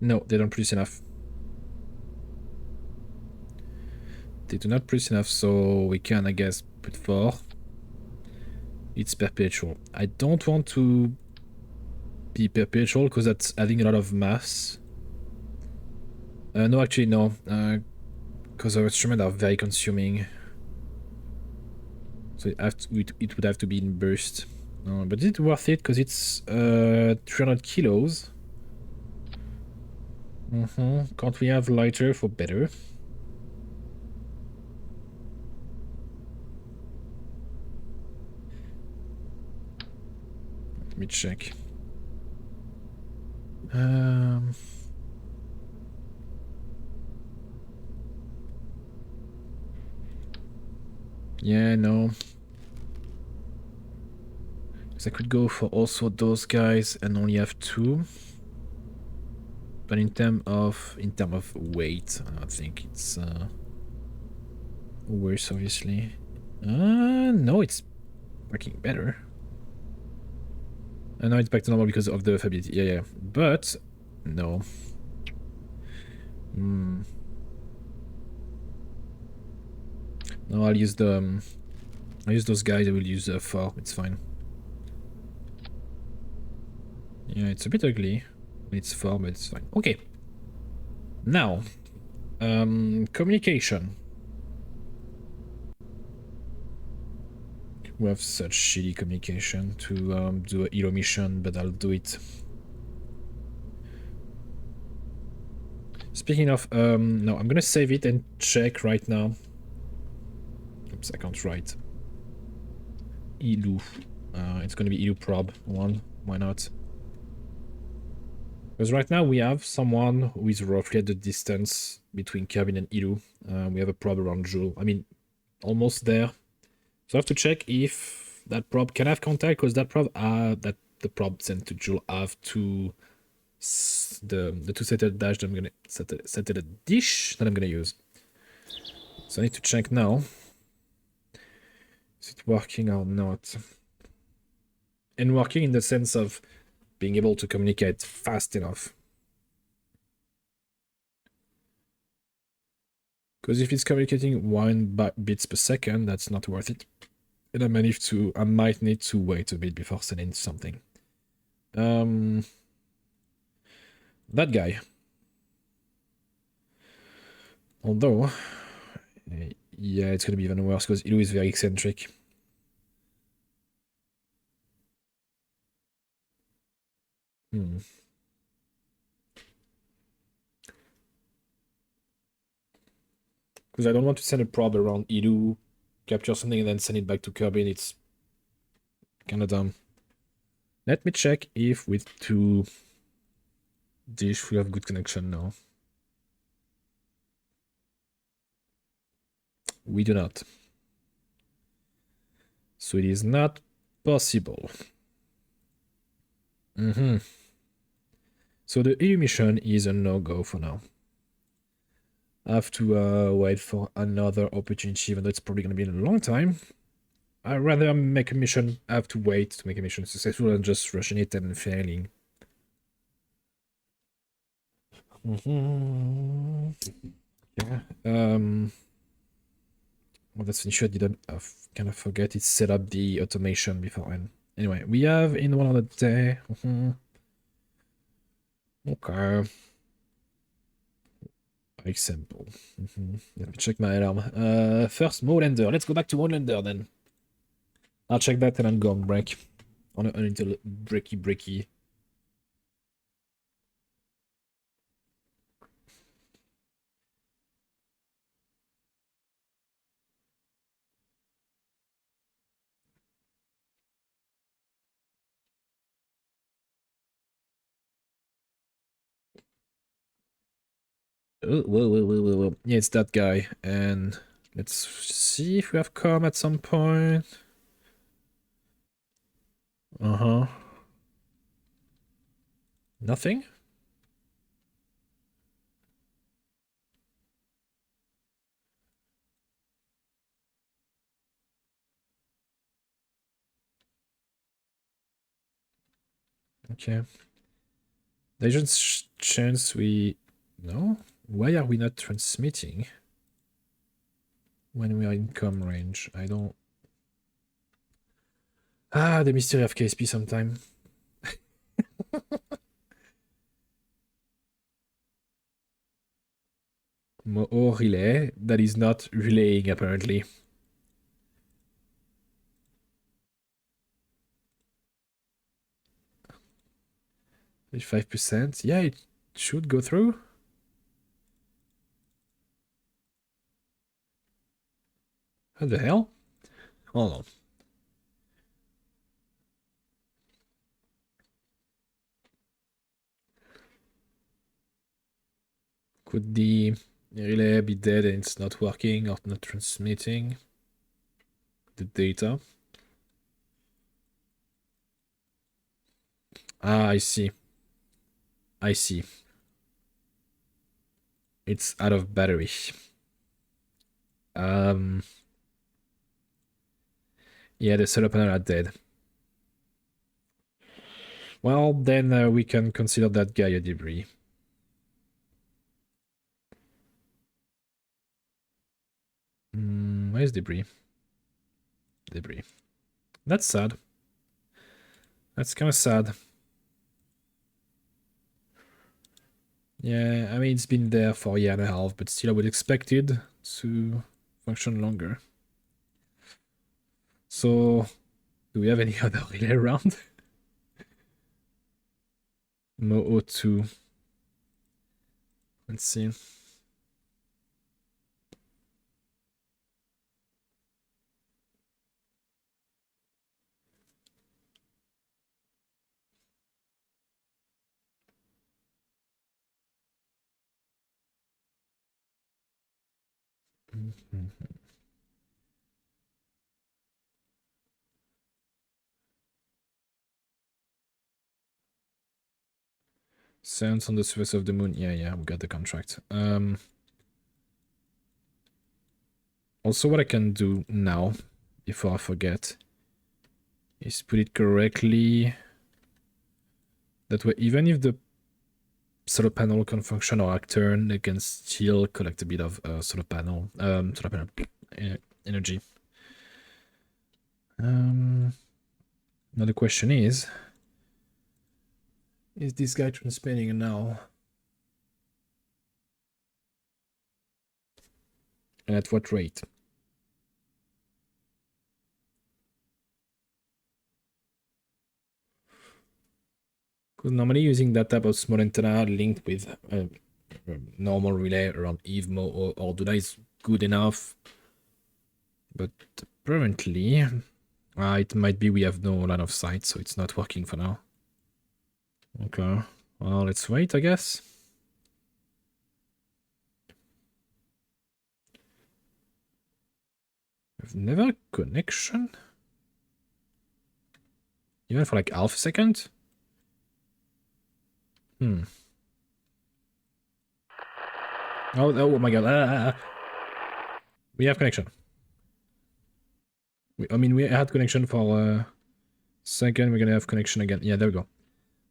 No, they don't produce enough. they do not produce enough, so we can, I guess, put 4. It's perpetual. I don't want to be perpetual because that's adding a lot of mass. No, actually, no. Because our instruments are very consuming. So it would have to be in burst. But it's worth it because it's 300 kilos. Can't we have lighter for better? Let me check. Yeah, no. Because I could go for also those guys and only have 2. But in terms of weight, I think it's worse, obviously. No, it's working better. I know it's back to normal because of the ability. Yeah. But no. No, I'll use the. I'll use those guys. I will use 4. It's fine. Yeah, it's a bit ugly. It's 4, but it's fine. Okay. Now, communication. We have such shitty communication to do a hero mission, but I'll do it. Speaking of, no, I'm gonna save it and check right now. Oops, I can't write. Ilu. It's gonna be Ilu prob 1. Why not? Because right now we have someone who is roughly at the distance between Kerbin and Ilu. We have a prob around Joule. I mean, almost there. So I have to check if that prob can have contact, because that prob that the prob sent to Joule have to the 2 settled dash that I'm gonna settle a dish that I'm gonna use. So I need to check now. Is it working or not? And working in the sense of being able to communicate fast enough. Because if it's communicating 1 bits per second, that's not worth it. And I might need to wait a bit before sending something. That guy. Although, yeah, it's gonna be even worse because Ilu is very eccentric. Because I don't want to send a probe around Ilu, capture something, and then send it back to Kerbin. It's kind of dumb. Let me check if with 2 dish we have good connection now. We do not. So it is not possible. So the Ilu mission is a no-go for now. I have to wait for another opportunity, even though it's probably going to be in a long time. I'd rather make a mission, I have to wait to make a mission successful than just rushing it and failing. Yeah. Well, that's an issue I didn't kind of forget. It set up the automation beforehand. Anyway, we have in 100 day. Okay. Example. Let me check my alarm. First, Molander. Let's go back to Molander then. I'll check that and I'm going break. On a little breaky. Oh, whoa. Yeah, it's that guy. And let's see if we have come at some point. Nothing? Okay. There's a chance we... No? Why are we not transmitting? when we are in com range. I don't... Ah, the mystery of KSP sometime. Moho relay. That is not relaying, apparently. With 5%. Yeah, it should go through. What the hell? Hold on. Could the relay be dead and it's not working or not transmitting the data? Ah, I see. I see. It's out of battery. Yeah, the solar panel are dead. Well, then we can consider that guy a debris. Where's debris? Debris. That's sad. That's kind of sad. Yeah, I mean, it's been there for a year and a half, but still I would expect it to function longer. So, do we have any other relay around? Mo 02. Let's see. Sounds on the surface of the moon. Yeah, we got the contract. Also, what I can do now, before I forget, is put it correctly. That way, even if the solar panel can function or act turn, they can still collect a bit of solar panel energy. Now the question is this guy transmitting now? And at what rate? Because normally using that type of small antenna linked with a normal relay around EVMO or Orduna is good enough. But apparently, it might be we have no line of sight, so it's not working for now. Okay, well, let's wait, I guess. I've never connection? Even for like half a second? Oh my god. We have connection. I mean, we had connection for a second. We're gonna have connection again. Yeah, there we go.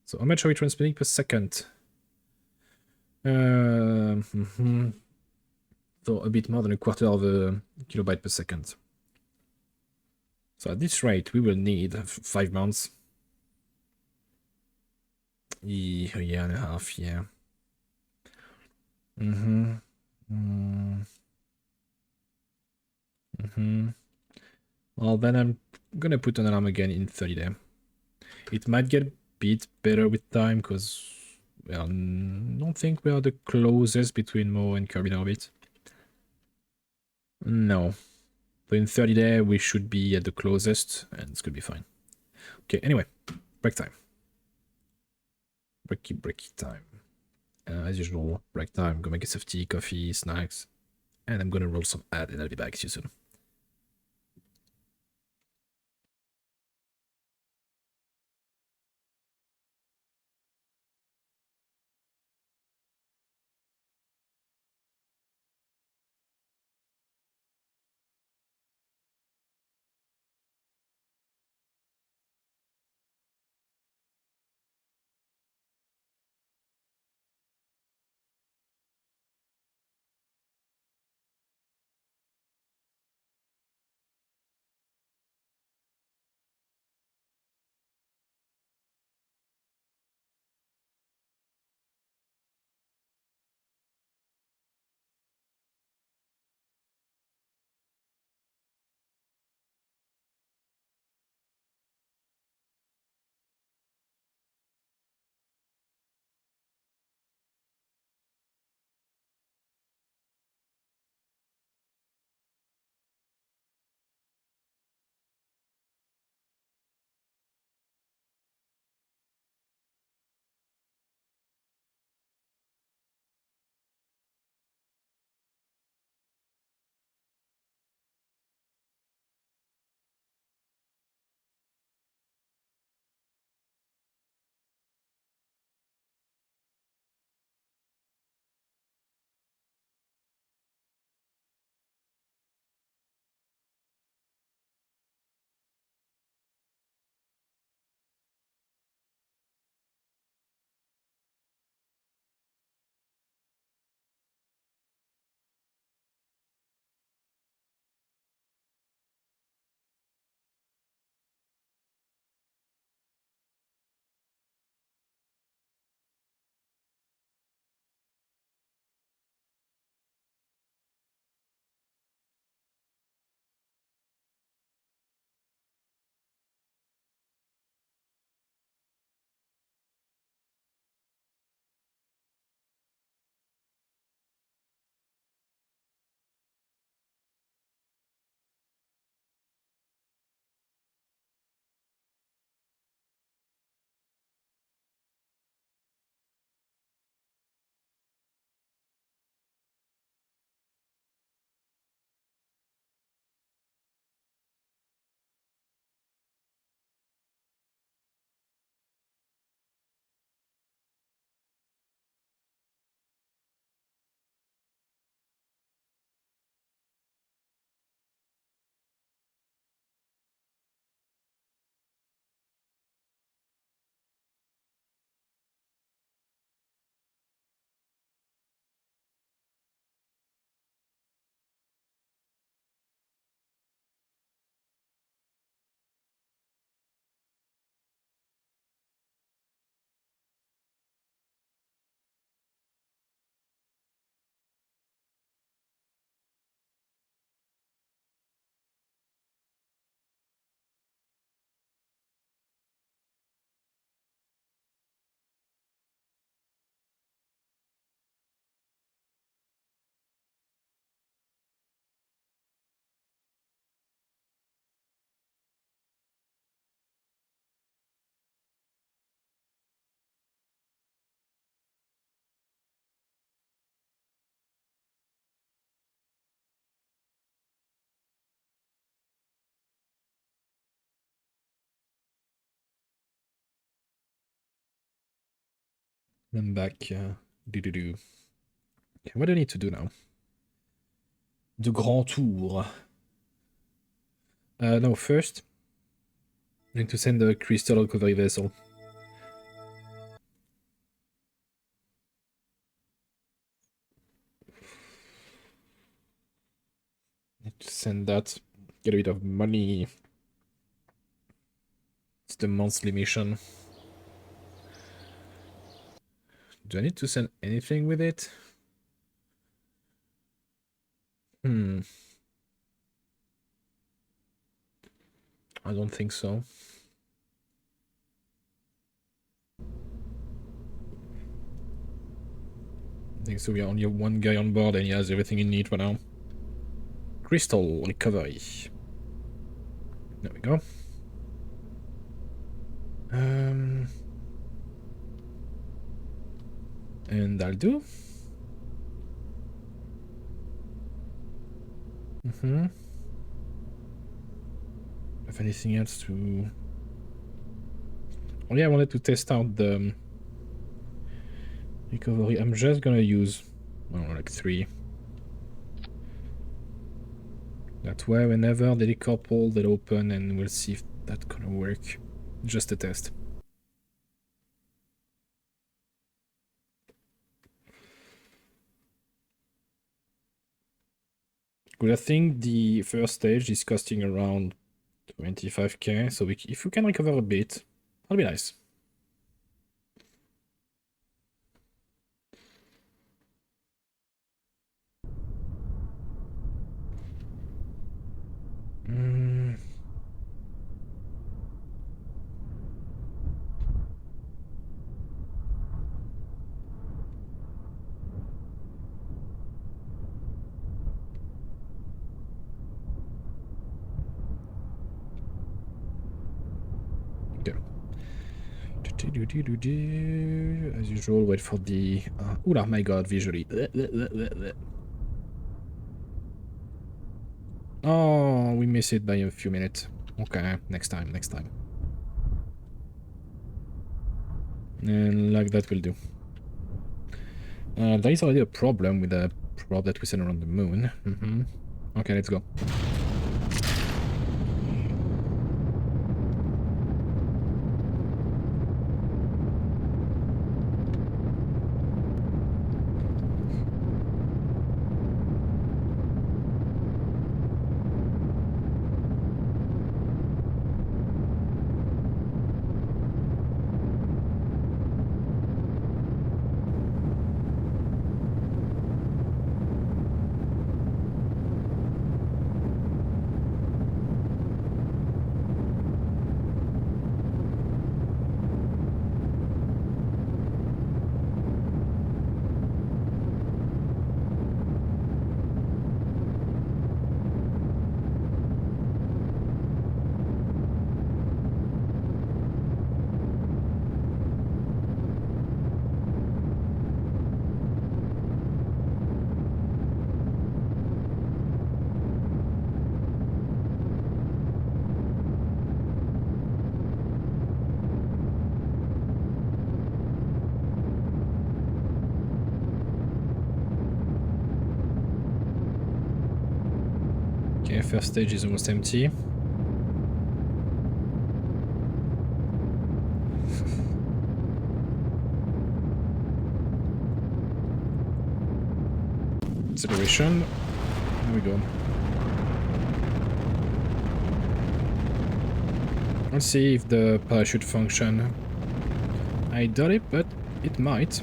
So how much are we transmitting per second? So a bit more than a quarter of a kilobyte per second. So at this rate, we will need 5 months. A year and a half, yeah. Well, then I'm gonna put an alarm again in 30 days. It might get a bit better with time, because I don't think we are the closest between Mo and Kirby orbit. No. But in 30 days, we should be at the closest, and it's gonna be fine. Okay, anyway, break time. Breaky time. As usual, break time. Go make a cup of tea, coffee, snacks, and I'm gonna roll some ad, and I'll be back. See you soon. I'm back. Do. Okay, what do I need to do now? The Grand Tour. No, first, I need to send the crystal recovery vessel. Need to send that. Get a bit of money. It's the monthly mission. Do I need to send anything with it? I don't think so. I think so. We only have one guy on board and he has everything he needs for now. Crystal recovery. There we go. And that'll do. Have anything else to... Oh yeah, I wanted to test out the recovery. I'm just gonna use, I don't know, like 3. That way, whenever they decouple, they'll open, and we'll see if that's gonna work. Just a test. Good, I think the first stage is costing around 25k, so if we can recover a bit, that'll be nice. As usual, wait for the... oh my god, visually. Oh, we miss it by a few minutes. Okay, next time. And like that will do. There is already a problem with the probe that we sent around the moon. Okay, let's go. Okay, first stage is almost empty. Acceleration. There we go. Let's see if the parachute function. I doubt it, but it might.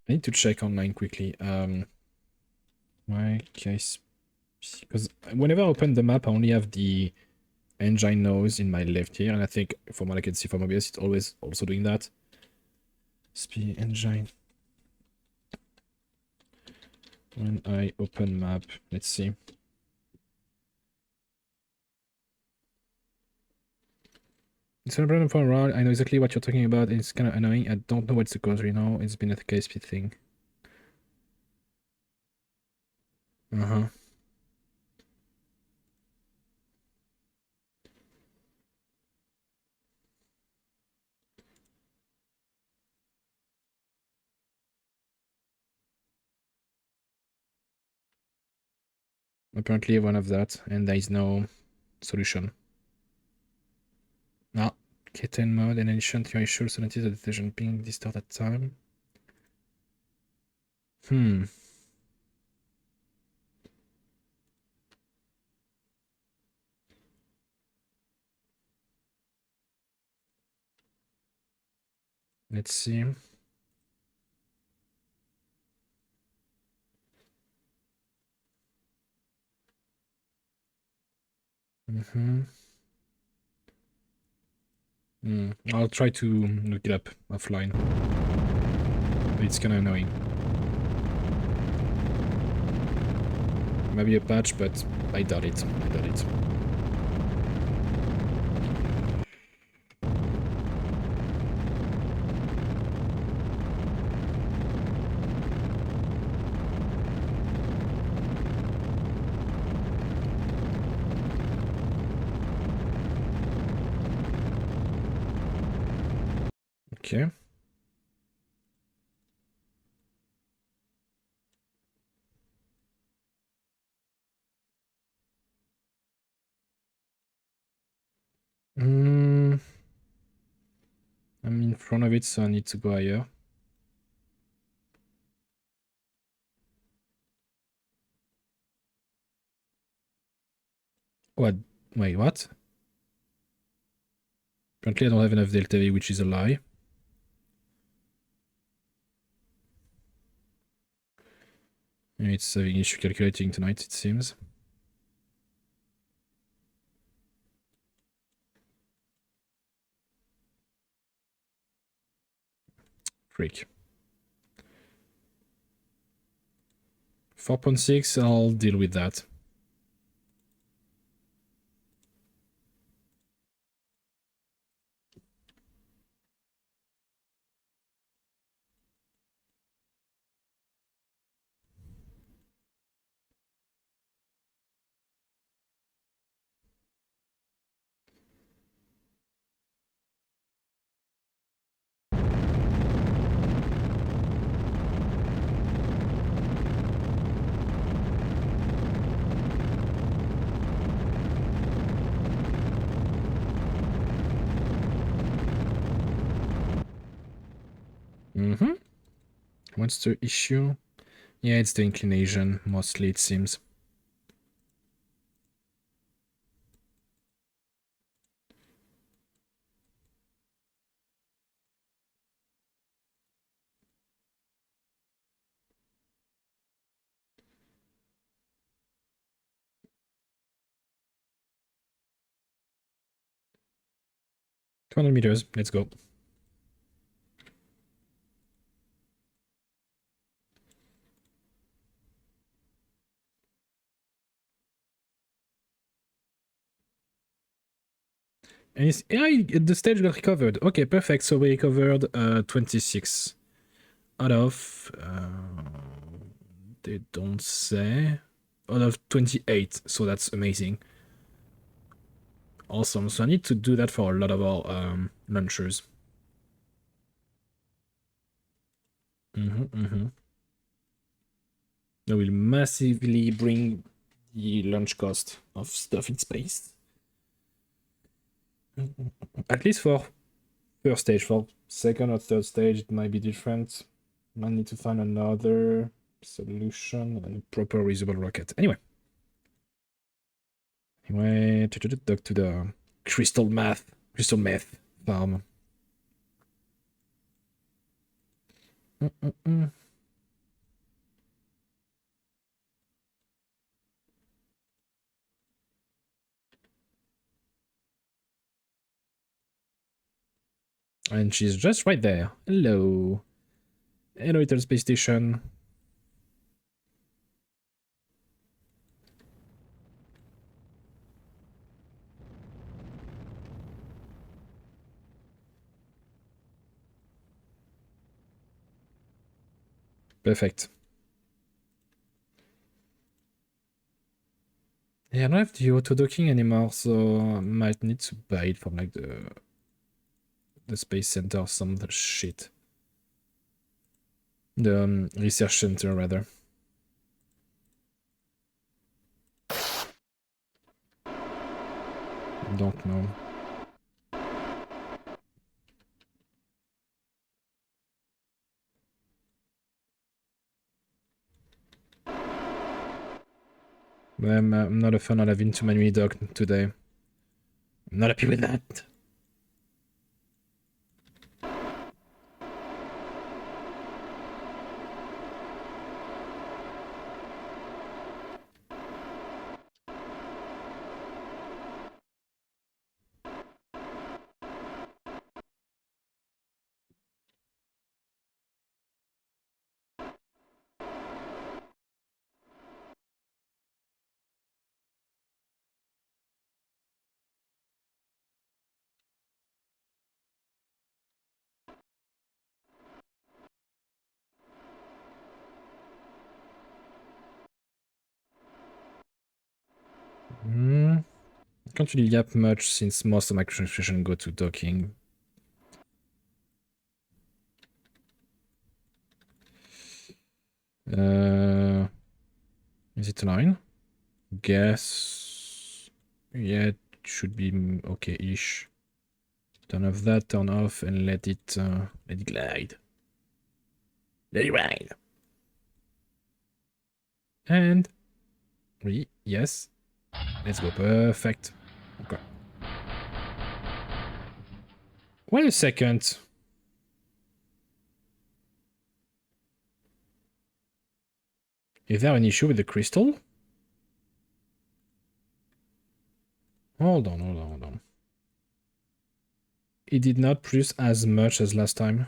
I need to check online quickly. Why case? Because whenever I open the map, I only have the engine nose in my left here, and I think from what I can see from OBS, it's always also doing that. SP engine. When I open map, let's see. It's been a problem for a while. I know exactly what you're talking about. It's kind of annoying. I don't know what's the cause right now. It's been a KSP thing. Uh-huh. Apparently one of that, and there is no solution. Ah, kitten mode and addition to your issue, so notice the detection ping distort at time. Let's see. I'll try to look it up offline. But it's kind of annoying. Maybe a patch, but I doubt it. I doubt it. Okay. I'm in front of it, so I need to go higher. What? Wait, what? Apparently I don't have enough delta V, which is a lie. It's having issue calculating tonight, it seems. Freak. 4.6, I'll deal with that. What's the issue? Yeah, it's the inclination, mostly, it seems. $200 meters, let's go. And it's, yeah, the stage got recovered. Okay, perfect. So we recovered 26 out of, they don't say, out of 28. So that's amazing. Awesome. So I need to do that for a lot of our launchers. That will massively bring the launch cost of stuff in space. At least for first stage. For second or third stage, it might be different. Might need to find another solution and a proper reusable rocket. Anyway, to the crystal meth farm. And she's just right there. Hello. Hello, little space station. Perfect. Yeah, I don't have the auto-docking anymore, so I might need to buy it from like the space center or some other shit. The research center, rather. Don't know. I'm not a fan of having too many dock today. I'm not happy with that. I can't really yap much since most of my construction go to docking. Is it 9? Guess. Yeah, it should be okay-ish. Turn off that, turn off, and let it glide. Let it ride. And yes. Let's go. Perfect. Okay. Wait a second. Is there an issue with the crystal? Hold on, hold on, hold on. It did not produce as much as last time.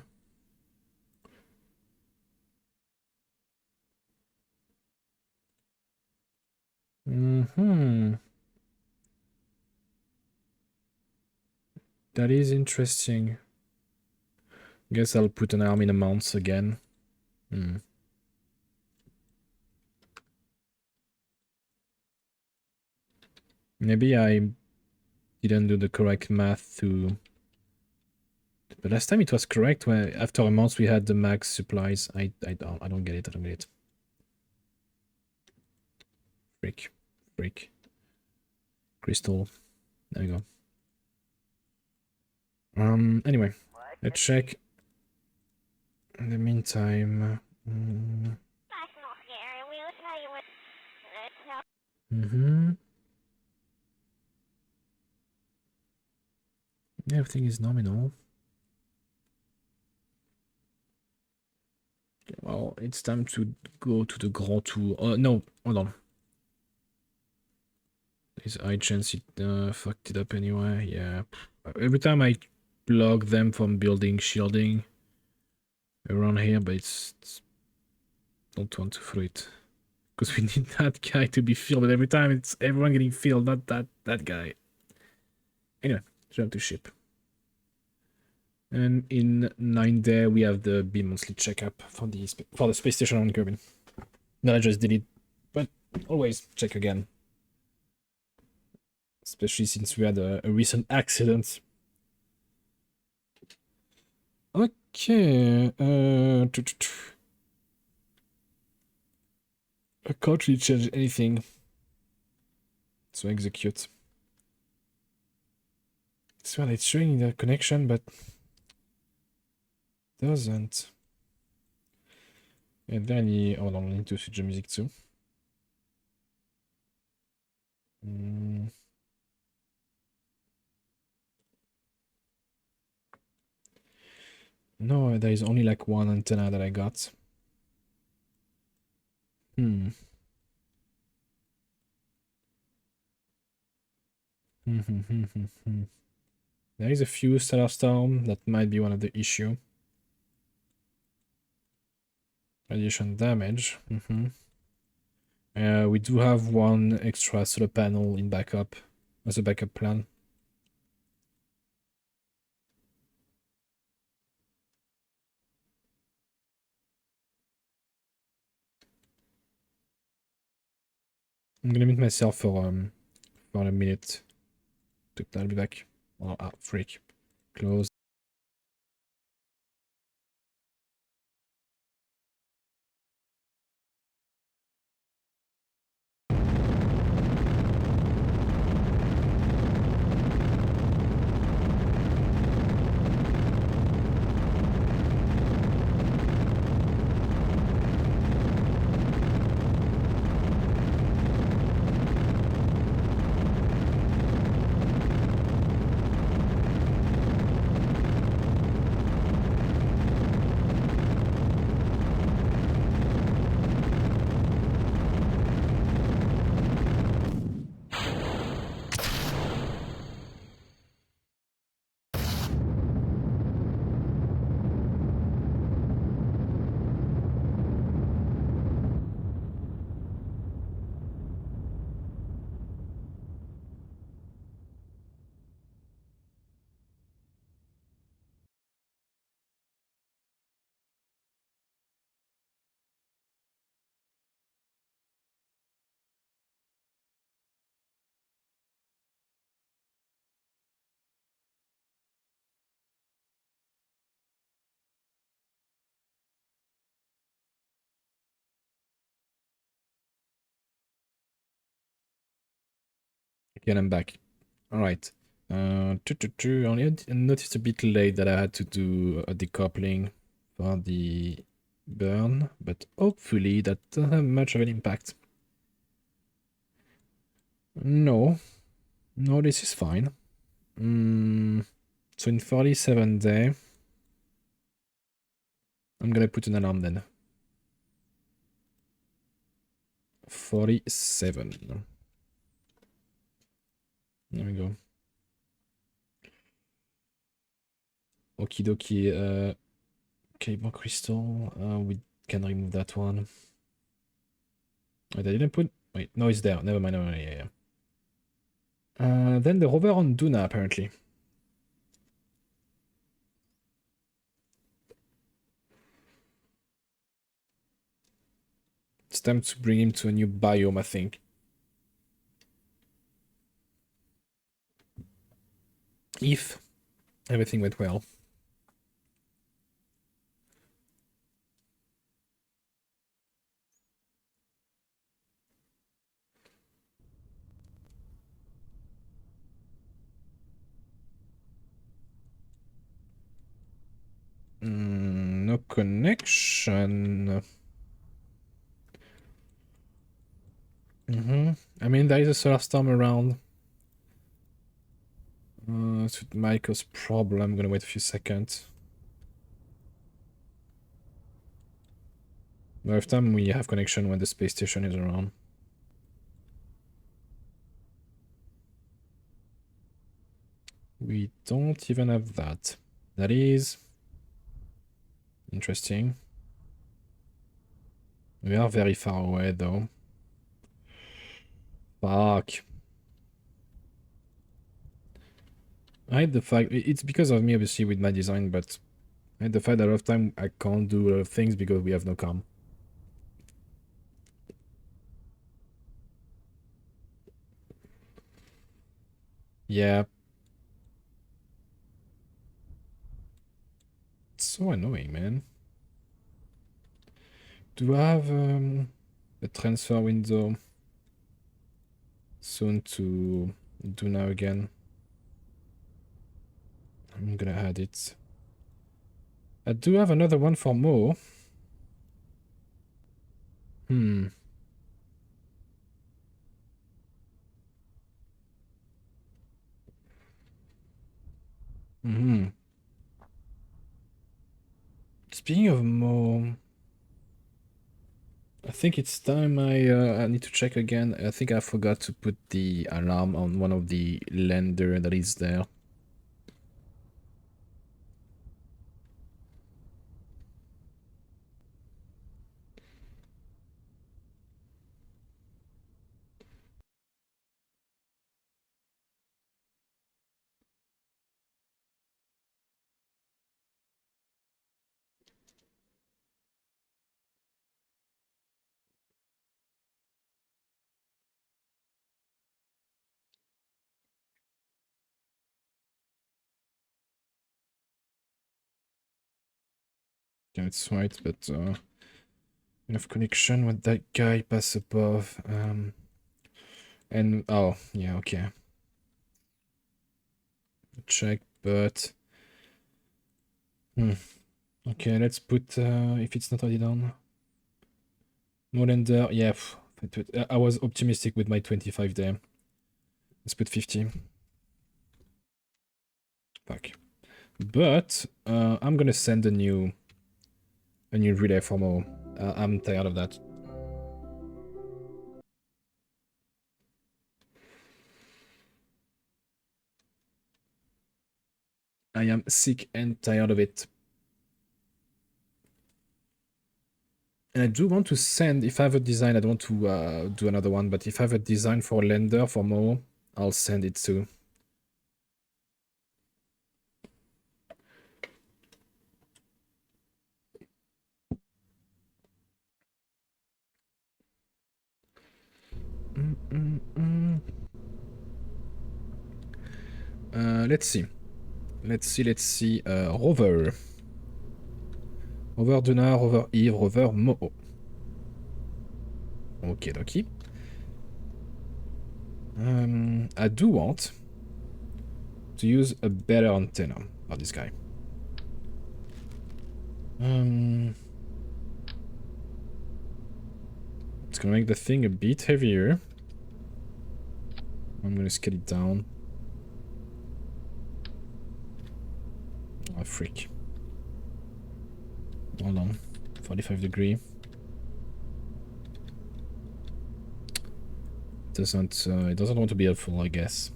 That is interesting. Guess I'll put an arm in a mount again. Maybe I didn't do the correct math to... But last time it was correct. When after a month we had the max supplies. I don't get it. I don't get it. Freak. Crystal. There we go. Anyway, let's check. In the meantime, everything is nominal. Okay, well, it's time to go to the Grand Tour. No, hold on. There's a high chance it fucked it up anyway. Yeah. Every time I block them from building shielding around here, but it's don't want to throw it. Because we need that guy to be fielded every time. It's everyone getting fielded, not that guy. Anyway, jump to ship. And in 9 there, we have the bi-monthly checkup for the space station on Kerbin. No, I just did it, but always check again. Especially since we had a recent accident. Okay. I can't really change anything. So execute. So it's showing the connection, but doesn't. And then hold on, I need to switch the music too. No, there is only like one antenna that I got. There is a few stellar storm. That might be one of the issue. Radiation damage. We do have one extra solar panel in backup as a backup plan. I'm gonna mute myself for a minute. I'll be back. Oh, freak. Close. Again, I'm back. All right. Only noticed a bit late that I had to do a decoupling for the burn, but hopefully that doesn't have much of an impact. No, this is fine. So in 47 day, I'm gonna put an alarm then. 47. There we go. Okie dokie. Cable crystal. We can remove that one. Wait, I didn't put. Wait, no, it's there. Never mind. Never mind. Yeah. Then the rover on Duna apparently. It's time to bring him to a new biome, I think. If everything went well. No connection. I mean, there is a solar storm around. It might cause problem. I'm gonna wait a few seconds. By the time we have connection when the space station is around. We don't even have that. That is interesting. We are very far away though. Fuck. I hate the fact, it's because of me obviously with my design, but I hate the fact that a lot of time I can't do a lot of things because we have no comm. Yeah. It's so annoying, man. Do I have a transfer window soon to do now again? I'm gonna add it. I do have another one for Mo. Hmm. Speaking of Mo, I think it's time I need to check again. I think I forgot to put the alarm on one of the lander that is there. Yeah, it's right, but enough connection with that guy pass above. And oh yeah, okay. Check, but okay, let's put if it's not already done. Molender, yeah. I was optimistic with my 25 there. Let's put 50. Fuck. But I'm gonna send a new relay for more. I'm tired of that. I am sick and tired of it. And I do want to send, if I have a design, I don't want to do another one, but if I have a design for lender for more, I'll send it too. Let's see. Let's see. Rover. Rover Duna, Rover Eve, Rover Mo. Ok, dokie. I do want to use a better antenna for this guy. It's gonna make the thing a bit heavier. I'm gonna scale it down. Oh, freak. Hold on. 45 degree. It doesn't want to be helpful, I guess.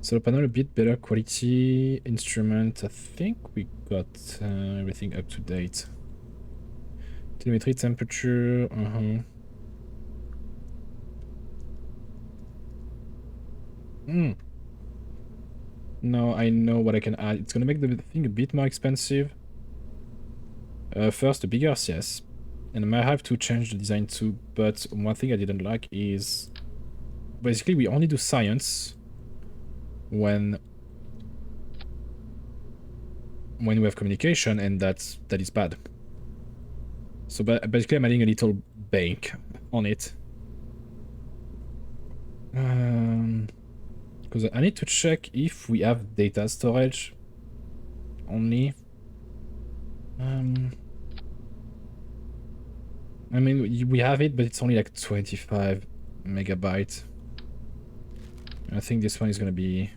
Solar panel, a bit better quality. Instrument, I think we got everything up to date. Telemetry, temperature, No, I know what I can add. It's gonna make the thing a bit more expensive. First, a bigger RCS. And I might have to change the design too, but one thing I didn't like is... Basically, we only do science when we have communication, and that is bad. So basically, I'm adding a little bank on it. Because I need to check if we have data storage only. I mean, we have it, but it's only like 25 megabytes. I think this one is gonna be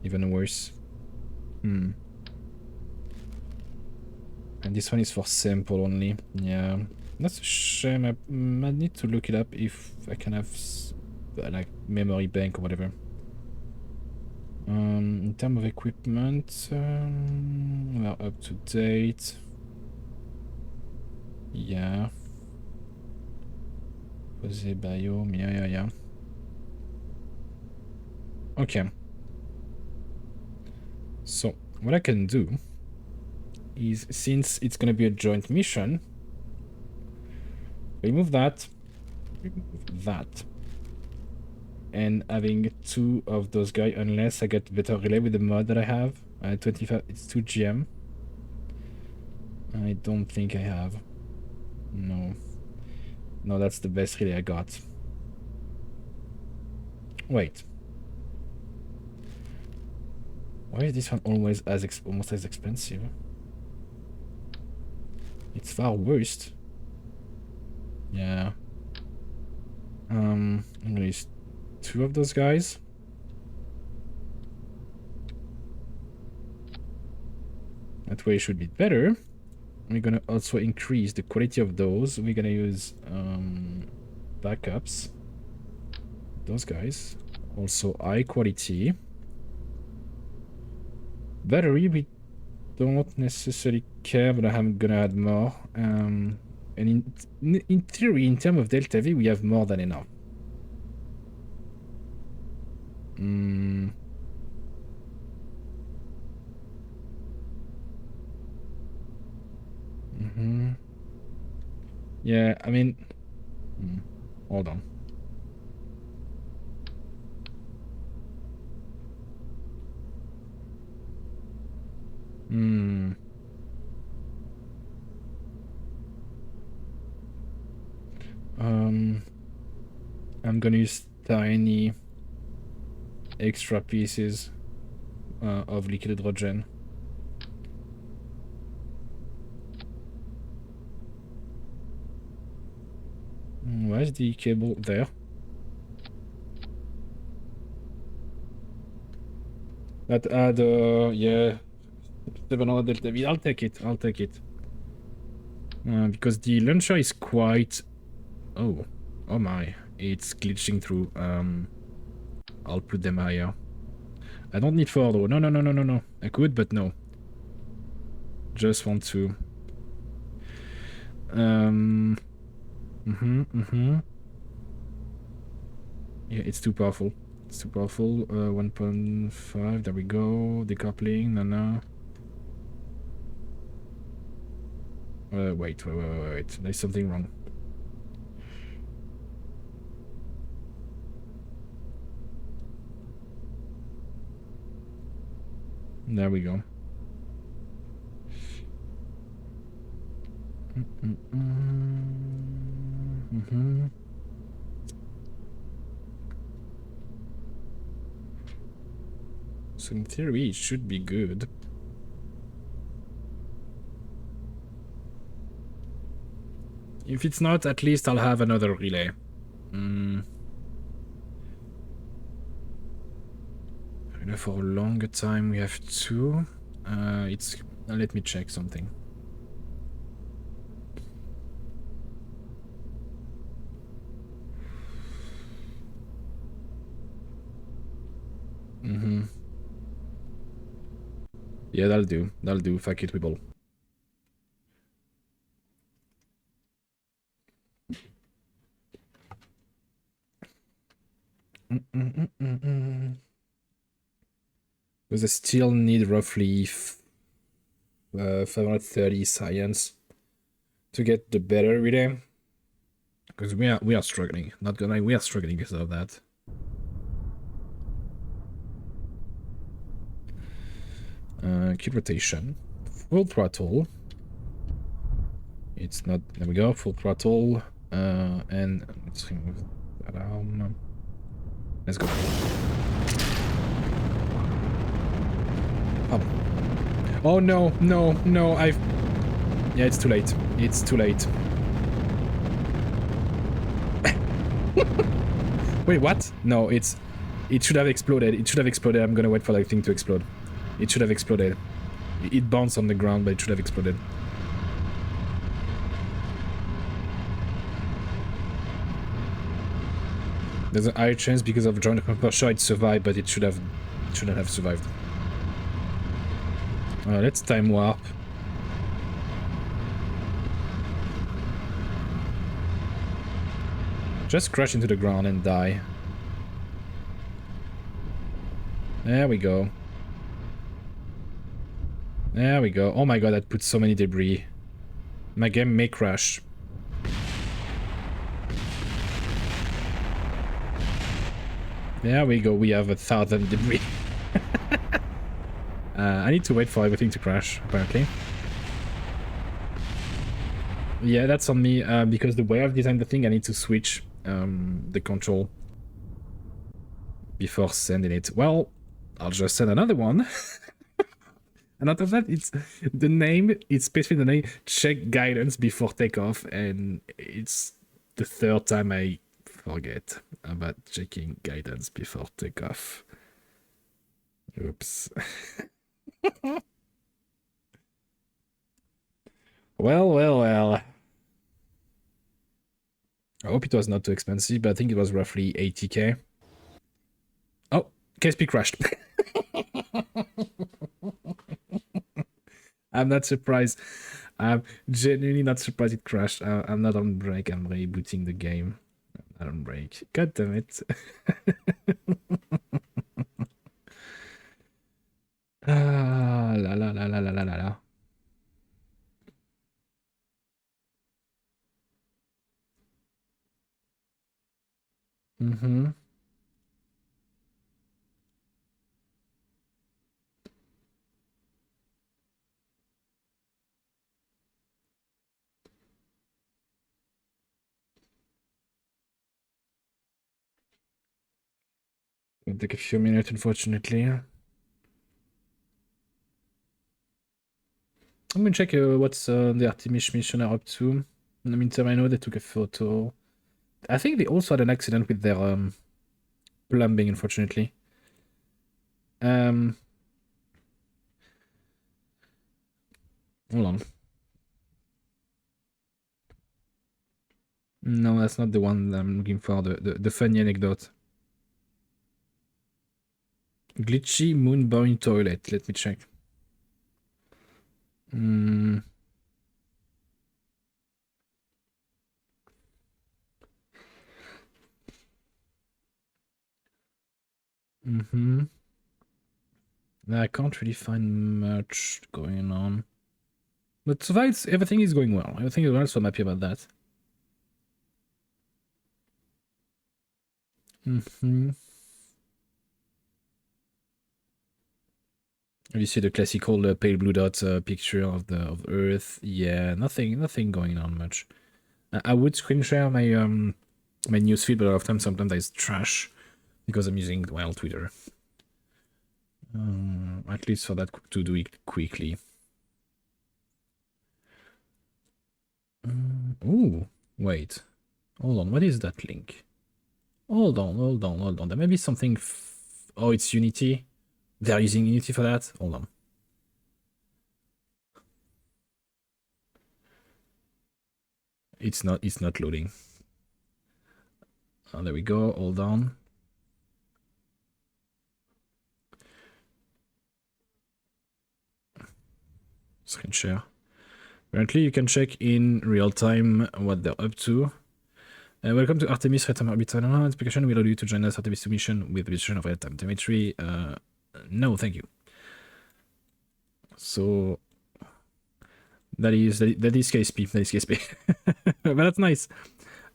even worse. And this one is for sample only. Yeah, that's a shame. I might need to look it up if I can have like memory bank or whatever. In terms of equipment, we're up to date. Yeah. Posé biome, yeah. Okay. So, what I can do is, since it's gonna be a joint mission, remove that, and having two of those guys, unless I get better relay with the mod that I have. 25, it's 2 GM. I don't think I have. No, that's the best relay I got. Wait. Why is this one always almost as expensive? It's far worse. Yeah. I'm gonna use two of those guys. That way it should be better. We're gonna also increase the quality of those. We're gonna use backups. Those guys. Also high quality. Battery, we don't necessarily care, but I'm gonna add more. And in theory, in terms of Delta V, we have more than enough. Yeah, I mean... Hold on. gonna use tiny extra pieces of liquid hydrogen. Why is the cable there? That add, yeah, 700 delta V. I'll take it. I'll take it. Because the launcher is quite. Oh my! It's glitching through. I'll put them higher. I don't need 4 though. No. I could, but no. Just want to. Yeah, it's too powerful. It's too powerful. 1.5. There we go. Decoupling. No. Wait. There's something wrong. There we go. So in theory, it should be good. If it's not, at least I'll have another relay. For a longer time, we have 2. It's. Let me check something. Yeah, that'll do. That'll do. Fuck it, we ball. Because I still need roughly 530 science to get the better relay. Because we are struggling. Not gonna lie, we are struggling because of that. Keep rotation. Full throttle. It's not. There we go. Full throttle. And let's remove that arm. Let's go. Oh no! I've. Yeah, it's too late. It's too late. Wait, what? No, it should have exploded. It should have exploded. I'm gonna wait for that thing to explode. It should have exploded. It bounced on the ground, but it should have exploded. There's a high chance because of joint compression it survived, but it shouldn't have survived. Let's time warp. Just crash into the ground and die. There we go. There we go. Oh my god, that put so many debris. My game may crash. There we go, we have 1,000 debris. I need to wait for everything to crash, apparently. Yeah, that's on me, because the way I've designed the thing, I need to switch the control before sending it. Well, I'll just send another one. And out of that, it's the name, it's specifically the name, check guidance before takeoff, and it's the 3rd time I forget about checking guidance before takeoff. Oops. Well. I hope it was not too expensive, but I think it was roughly 80k. Oh, KSP crashed. I'm not surprised. I'm genuinely not surprised it crashed. I'm not on break. I'm rebooting the game. I'm not on break. God damn it. La. It'll take a few minutes, unfortunately. I'm gonna check what's the Artemis mission are up to. In the meantime, I know they took a photo. I think they also had an accident with their plumbing, unfortunately. Hold on. No, that's not the one that I'm looking for. The funny anecdote. Glitchy moon-bound toilet. Let me check. Mm. I can't really find much going on. But so far, everything is going well. Everything is well, so I'm happy about that. You see the classical pale blue dot picture of the Earth. Yeah, nothing going on much. I would screen share my my newsfeed, but a lot of times sometimes it's trash because I'm using Twitter. At least for that to do it quickly. Ooh, wait. Hold on, what is that link? Hold on. There may be something. Oh, it's Unity. They're using Unity for that. Hold on. It's not loading. Oh, there we go. Hold on. Screen share. Apparently, you can check in real time what they're up to. Welcome to Artemis Real-Time Orbit. Notification will allow you to join us Artemis 2 mission with vision of real-time telemetry. No, thank you. So that is KSP. That is KSP. But that's nice.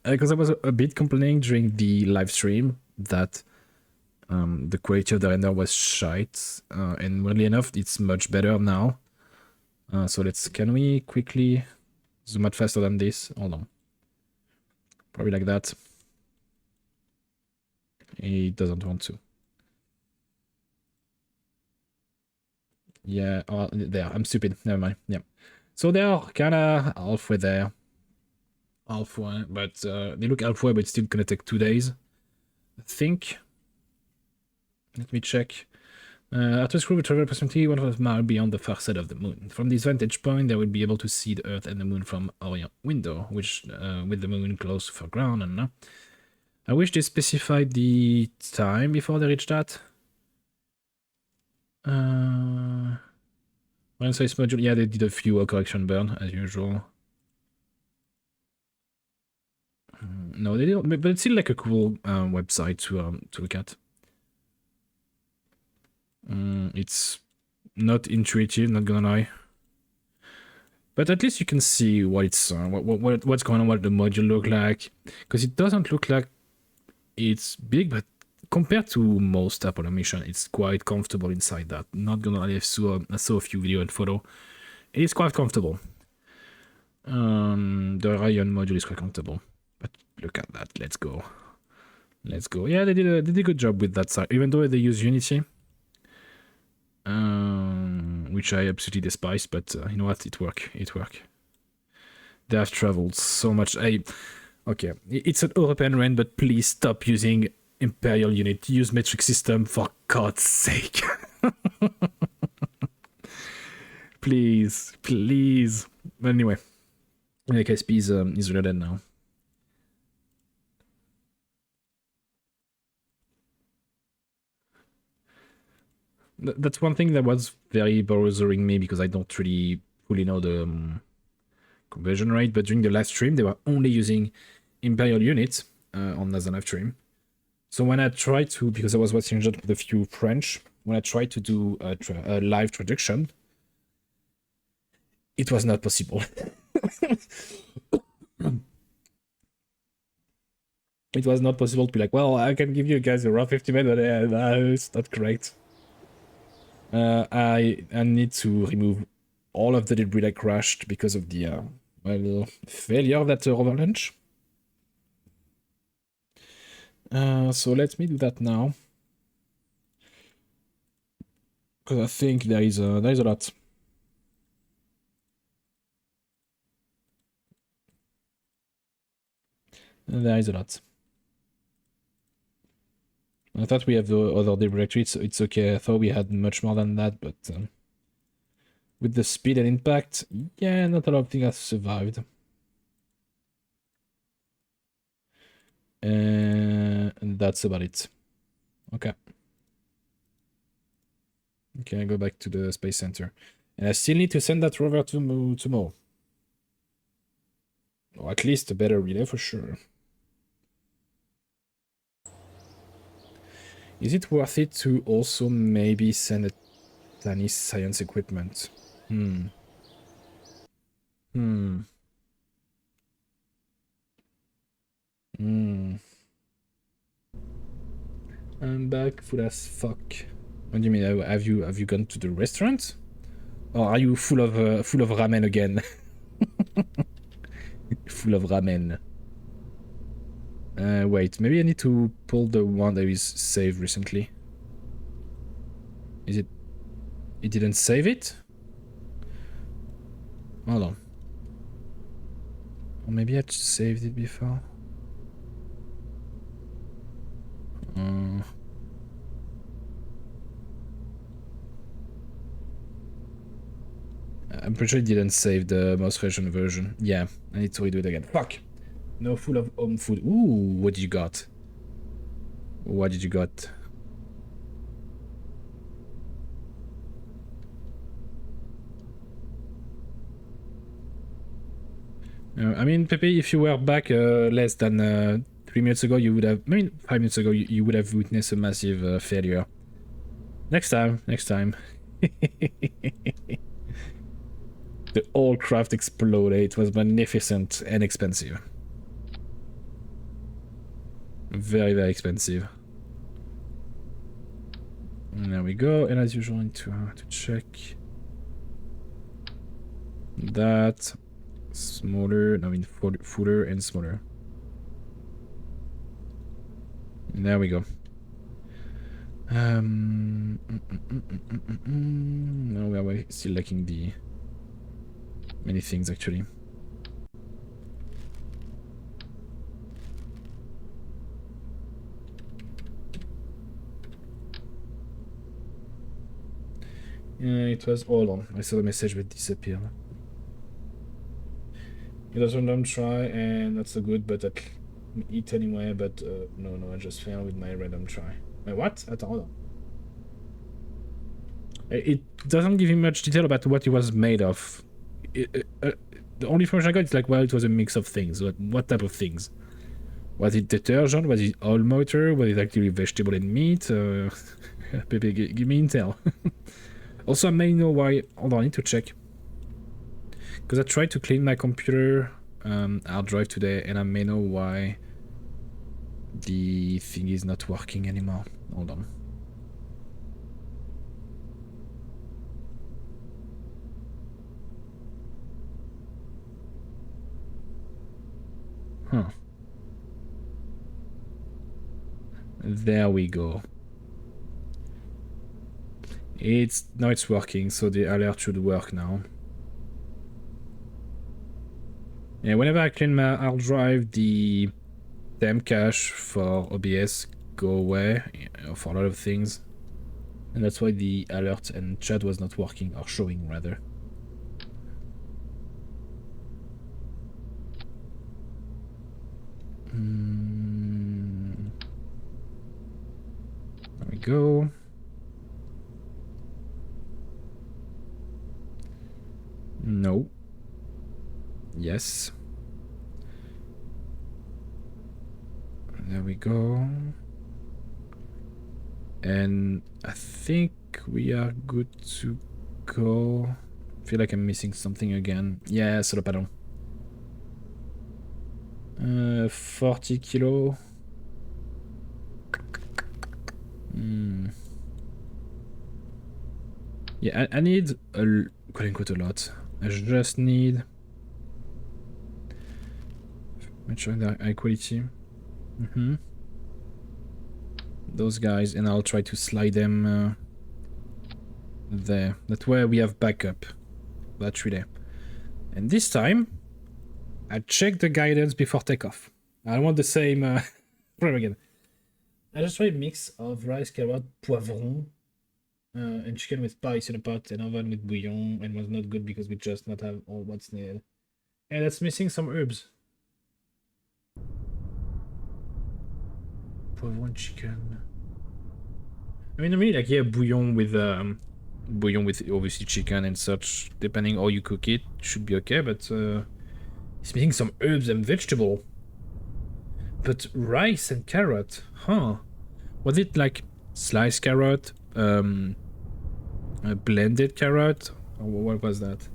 Because I was a bit complaining during the live stream that the quality of the render was shite. And weirdly enough, it's much better now. So can we quickly zoom out faster than this? Hold on. Probably like that. He doesn't want to. Yeah, there. I'm stupid. Never mind. Yeah. So they are kind of halfway there. Halfway, but they look halfway, but it's still gonna take 2 days. I think. Let me check. Artemis crew will travel approximately 1 mile beyond the far side of the moon. From this vantage point, they will be able to see the Earth and the moon from our window, which with the moon close to the ground. And I wish they specified the time before they reach that. One size module, yeah, they did a few correction burn as usual. No, they didn't, but it's still like a cool website to look at. It's not intuitive, not gonna lie. But at least you can see what it's what's going on, what the module look like, because it doesn't look like it's big, but compared to most Apollo mission, it's quite comfortable inside that. Not gonna lie, I saw a few video and photo. It is quite comfortable. The Orion module is quite comfortable, but look at that. Let's go. Yeah, they did a good job with that side, even though they use Unity. Which I absolutely despise, but you know what? It worked. They have traveled so much. Okay, it's an European run, but please stop using Imperial unit. Use metric system for God's sake. Please. But anyway, KSP is reloaded now. That's one thing that was very bothering me because I don't really fully know the conversion rate, but during the live stream, they were only using Imperial units on the live stream. So when I tried to, because I was watching just with a few French, when I tried to do a live traduction, it was not possible. It was not possible to be like, well, I can give you guys a raw 50 minutes, but it's not correct. I need to remove all of the debris that crashed because of the failure of that rover launch. So let me do that now. Because I think there is a lot. There is a lot. I thought we have the other directory, so it's okay. I thought we had much more than that, but with the speed and impact, yeah, not a lot of things have survived. And that's about it. Okay. Okay, I go back to the space center. And I still need to send that rover to Mo. Or at least a better relay for sure. Is it worth it to also maybe send a tiny science equipment? I'm back full as fuck. What do you mean? Have you gone to the restaurant? Or are you full of ramen again? Full of ramen. Wait, maybe I need to pull the one that is saved recently. Is it? It didn't save it? Hold on. Or maybe I saved it before. I'm pretty sure it didn't save the most recent version. Yeah, I need to redo it again. Fuck! No, full of home food. Ooh, what did you got? What did you got? I mean, Pepe, if you were back less than 3 minutes ago, you would have... I mean, 5 minutes ago, you would have witnessed a massive failure. Next time, next time. The whole craft exploded. It was magnificent and expensive. Very, very expensive. And there we go. And as usual, I need to check that. Smaller, no, I mean fuller and smaller. And there we go. No, we are still lacking the many things actually. Yeah, it was hold on. I saw the message but disappeared. It was a random try and not so good, but I eat anyway. But no, I just failed with my random try. Wait, what? Hold on. It doesn't give you much detail about what it was made of. The only information I got is like, well, it was a mix of things. What type of things? Was it detergent? Was it oil motor? Was it actually vegetable and meat? Pepe, give me intel. Also, I may know why. Hold on, I need to check. Because I tried to clean my computer hard drive today, and I may know why the thing is not working anymore. Hold on. Huh. There we go. Now it's working, so the alert should work now. Yeah, whenever I clean my hard drive, the temp cache for OBS go away, for a lot of things. And that's why the alert and chat was not working, or showing rather. There we go. No. Yes. There we go. And I think we are good to go. I feel like I'm missing something again. Yeah, solar panel. 40 kilo. Yeah, I need quote unquote a lot. I just need. Make sure that high quality. Those guys, and I'll try to slide them there. That way we have backup. Battery there. And this time, I check the guidance before takeoff. I don't want the same problem again. I just tried a mix of rice, carrot, poivron, and chicken with spice in a pot and oven with bouillon, and was not good because we just not have all what's needed. And that's missing some herbs. Poivron chicken. I mean, like, yeah, bouillon with obviously chicken and such. Depending how you cook it, should be okay. But it's missing some herbs and vegetable. But rice and carrot, huh? Was it like sliced carrot, a blended carrot, or what was that?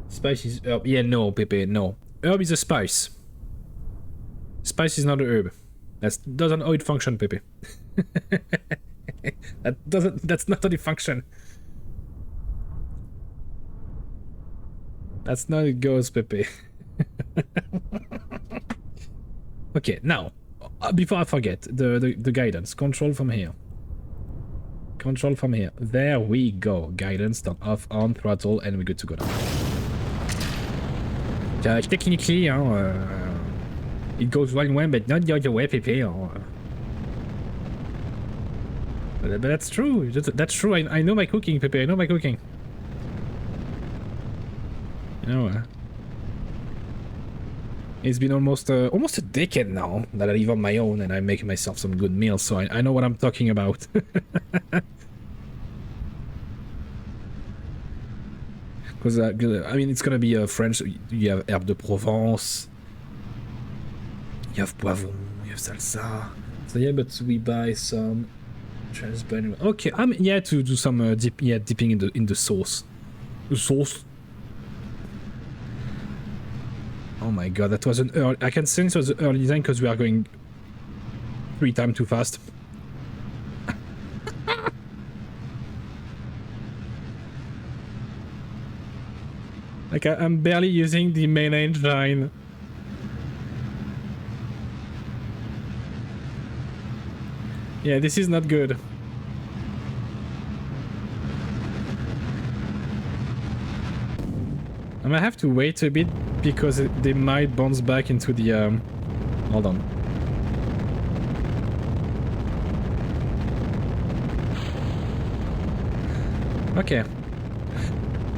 Spice is herb. Yeah, no, Pepe, no. Herb is a spice. Spice is not a herb. That doesn't how it function, Pepe. That's not how it function. That's not how it goes, Pepe. Okay, now, before I forget, the guidance. Control from here. Control from here. There we go. Guidance, turn off, on, throttle, and we're good to go now. Technically, it goes one way, but not the other way, Pepe. But that's true. That's true. I know my cooking, Pepe. I know my cooking. You know, it's been almost a decade now that I live on my own and I make myself some good meals, so I know what I'm talking about. Because I mean, it's gonna be French. You have herbe de Provence, you have poivron, you have salsa. So yeah, but we buy some transparent. Okay, yeah, to do some dipping in the sauce. The sauce. Oh my god, that was an early... I can sense it was an early design because we are going 3 times too fast. Like, I'm barely using the main engine. Yeah, this is not good. I might have to wait a bit because they might bounce back into the hold on. Okay.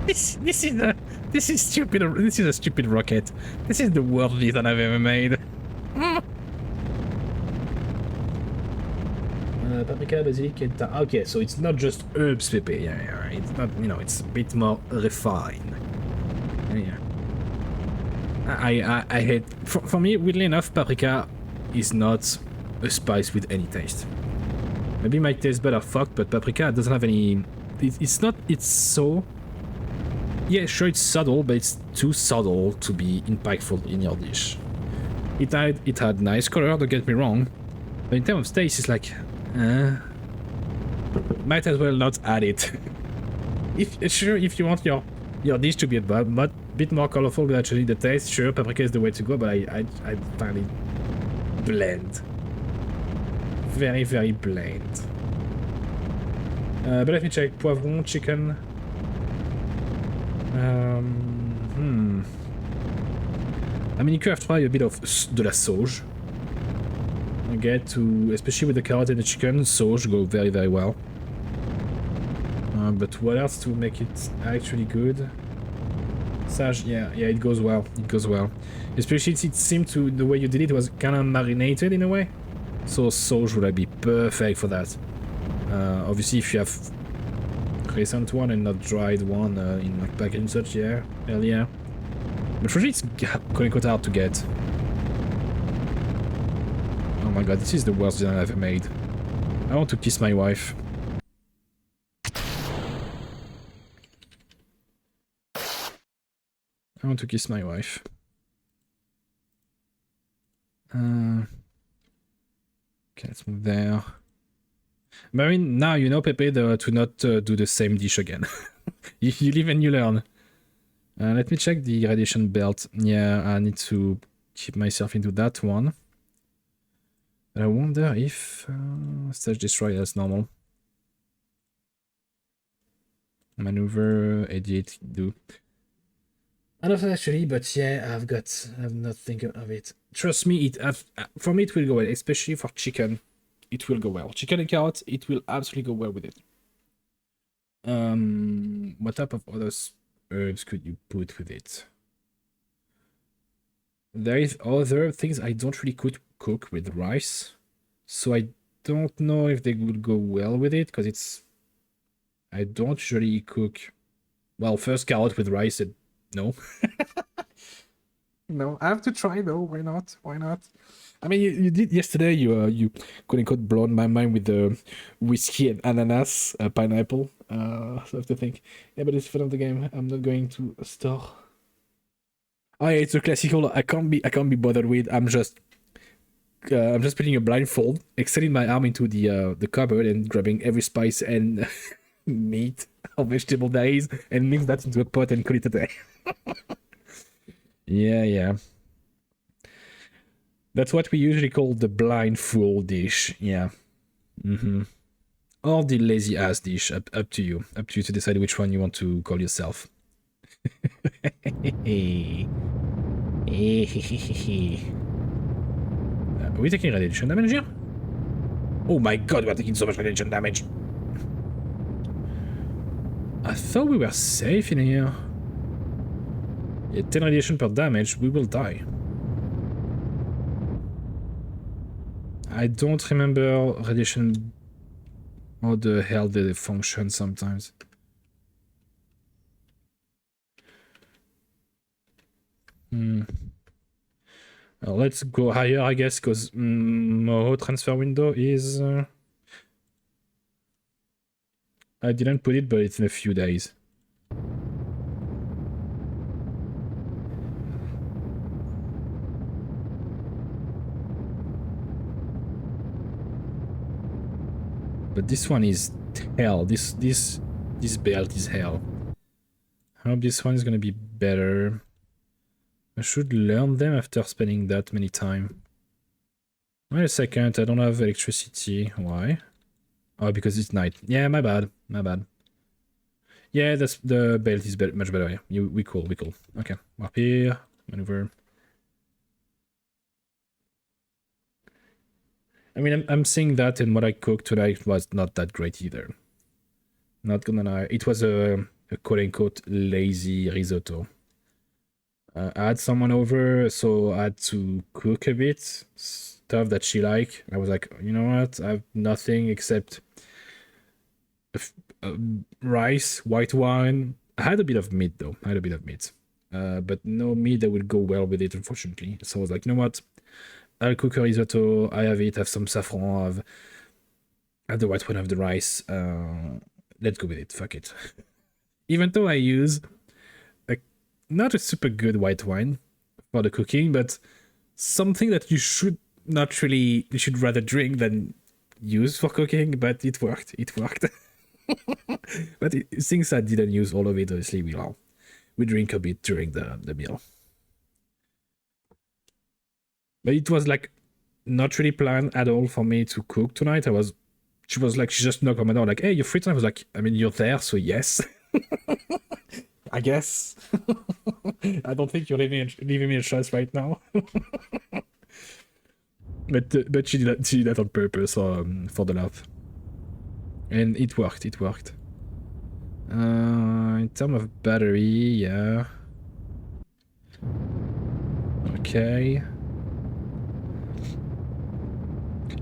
This is stupid. This is a stupid rocket. This is the worst design I've ever made. Paprika, basilic, and okay, so it's not just herbs, Pepe. Yeah, it's not. You know, it's a bit more refined. Yeah. I hate... For me, weirdly enough, paprika is not a spice with any taste. Maybe it might taste better fucked, but paprika doesn't have any... It's not... It's so... Yeah, sure, it's subtle, but it's too subtle to be impactful in your dish. It had nice color, don't get me wrong, but in terms of taste, it's like... might as well not add it. If you want your dish to be a bit more colorful, but actually the taste, sure, paprika is the way to go, but I find it bland. Very, very bland. But let me check. Poivron, chicken. I mean, you could have tried a bit of de la sauge. Okay, especially with the carrot and the chicken, sauge go very, very well. But what else to make it actually good? Sage, yeah, it goes well. It goes well. Especially it seemed to the way you did it was kind of marinated in a way. So sauge would be perfect for that. Obviously, if you have recent one and not dried one in like packaging such, yeah, hell yeah. But usually it's quite hard to get. Oh my god, this is the worst design I've ever made. I want to kiss my wife. I want to kiss my wife. Okay, let's move there. Marine, now you know, Pepe, to not do the same dish again. You live and you learn. Let me check the radiation belt. Yeah, I need to keep myself into that one. But I wonder if... stage destroy, that's normal. Maneuver, edit, do. I don't know actually, but yeah, I'm not thinking of it. Trust me, for me it will go well, especially for chicken. It will go well. Chicken and carrot, it will absolutely go well with it. What type of other herbs could you put with it? There is other things I don't really cook with rice, so I don't know if they would go well with it, because I don't usually cook. Well, first carrot with rice, no. No, I have to try though. Why not? Why not? I mean, you did yesterday. You quote unquote blown my mind with the whiskey and ananas, pineapple. So I have to think. Yeah, but it's fun of the game. I'm not going to a store. Oh yeah, it's a classical. I can't be bothered with. I'm just putting a blindfold, extending my arm into the cupboard and grabbing every spice and meat or vegetable there is, and mix that into a pot and call it a day. Yeah. That's what we usually call the blindfold dish. Yeah. Or the lazy ass dish. Up to you. Up to you to decide which one you want to call yourself. Are we taking radiation damage here? Oh my god, we're taking so much radiation damage. I thought we were safe in here. Yeah, 10 radiation per damage, we will die. I don't remember radiation, how the hell they function sometimes. Well, let's go higher, I guess, because Moho transfer window is... I didn't put it, but it's in a few days. But this one is hell. This belt is hell. I hope this one is gonna be better. I should learn them after spending that many time. Wait a second, I don't have electricity. Why? Oh, because it's night. Yeah, my bad. Yeah, the belt is much better. Yeah, we cool. Okay, up here, maneuver. I mean, I'm seeing that, and what I cooked tonight was not that great either. Not gonna lie, it was a quote-unquote lazy risotto. I had someone over, so I had to cook a bit, stuff that she liked. I was like, you know what, I have nothing except rice, white wine. I had a bit of meat though, but no meat that would go well with it, unfortunately. So I was like, you know what, I'll cook a risotto, I have some saffron, I have the white wine, I have the rice, let's go with it, fuck it. Even though I use not a super good white wine for the cooking, but something that you should rather drink than use for cooking, but it worked. But since I didn't use all of it, obviously we drink a bit during the meal. But it was like not really planned at all for me to cook tonight. She just knocked on my door like, hey, you're free tonight? I was like, I mean, you're there, so yes. I guess. I don't think you're leaving me a choice right now. but she did that on purpose for the love. And it worked. In terms of battery, yeah. Okay.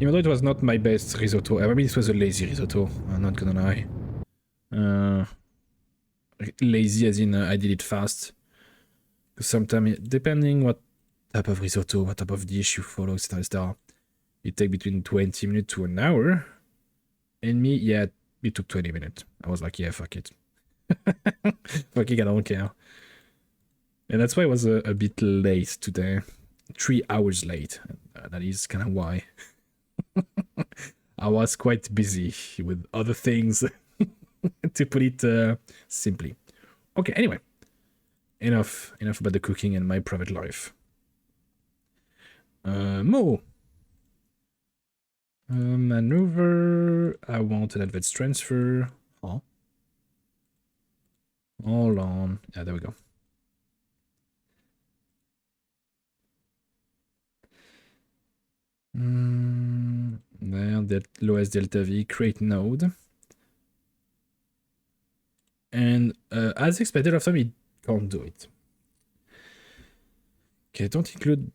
Even though it was not my best risotto, I mean, this was a lazy risotto, I'm not gonna lie. Lazy as in I did it fast. Because sometimes, depending what type of risotto, what type of dish you follow, etc., it takes between 20 minutes to an hour. And me, yeah, it took 20 minutes. I was like, yeah, fuck it. Fuck it, I don't care. And that's why I was a bit late today. 3 hours late. That is kind of why. I was quite busy with other things, to put it simply. Okay, anyway. Enough about the cooking and my private life. Mo. Maneuver. I want an advanced transfer. Oh. Hold on. Yeah, there we go. There, lowest delta V, create node. And as expected of time, it can't do it. Okay, don't include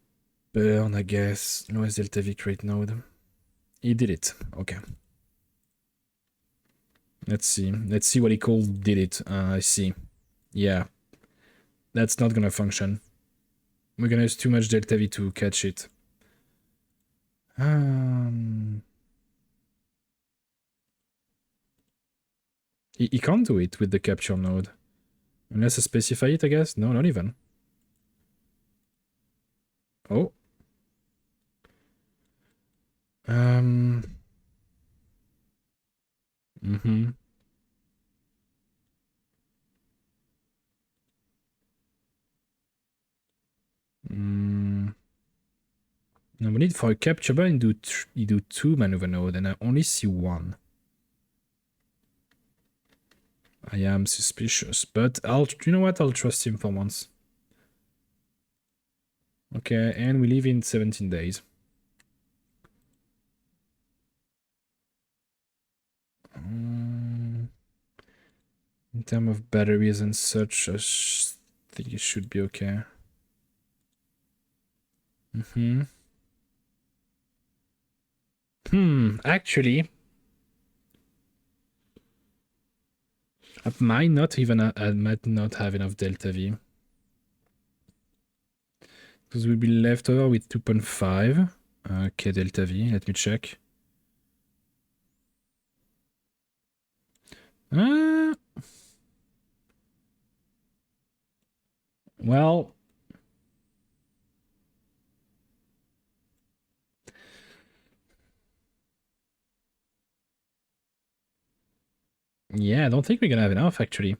burn, I guess. Lowest delta V, create node. He did it. Okay. Let's see. Let's see what he called did it. I see. Yeah. That's not gonna function. We're gonna use too much delta V to catch it. He can't do it with the capture node. Unless I specify it, I guess? No, not even. Oh. Mm-hmm. No, we need for a capture bar and you do two maneuver node, and I only see one. I am suspicious, but you know what? I'll trust him for once. Okay, and we leave in 17 days. In terms of batteries and such, I think it should be okay. Actually, I might not have enough delta V. Because we'll be left over with 2.5. Okay, delta V, let me check. Well, yeah, I don't think we're gonna have enough, actually.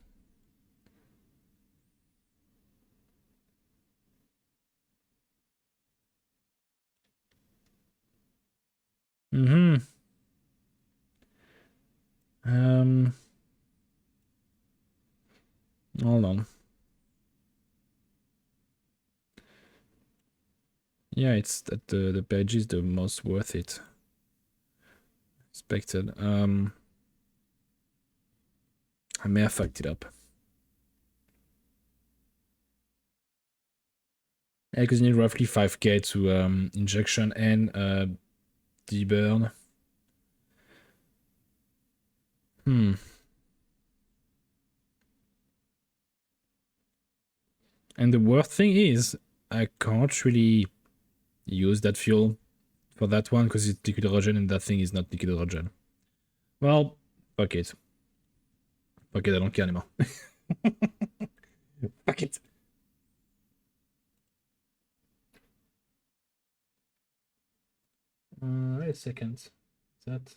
Hold on. Yeah, it's that the page is the most worth it. Expected. I may have fucked it up. Yeah, because you need roughly 5k to injection and deburn. And the worst thing is, I can't really use that fuel for that one because it's liquid hydrogen and that thing is not liquid hydrogen. Well, fuck it. Fuck it, I don't care anymore. Fuck it. Wait a second. Is that...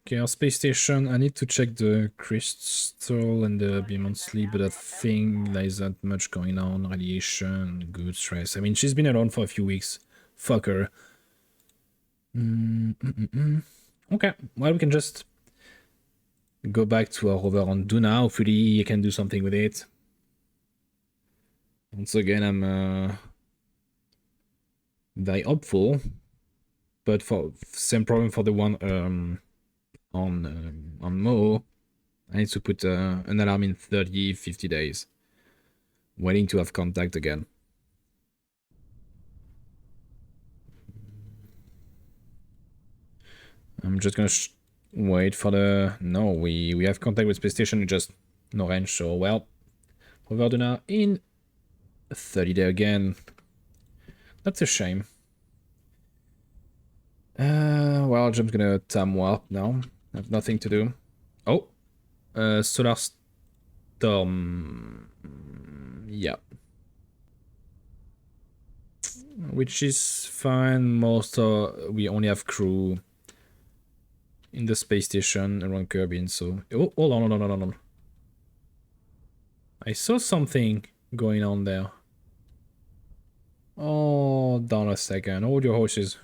Okay, our space station. I need to check the crystal and the beam on sleep, but I think there isn't much going on. Radiation, good stress. I mean, she's been around for a few weeks. Fuck her. Okay, well, we can just go back to our rover on Duna. Hopefully, you can do something with it. Once again, I'm very hopeful, but for same problem for the one on Mo. I need to put an alarm in 30-50 days. Waiting to have contact again. I'm just gonna wait for the... No, we have contact with space station, just no range, so well. Over Duna in 30 day again. That's a shame. Well, I'm just gonna time warp now. I have nothing to do. Oh, solar storm. Yeah. Which is fine. Most we only have crew in the space station around Kerbin, so... Oh, hold on. I saw something going on there. Oh, Hold on a second. Hold your horses.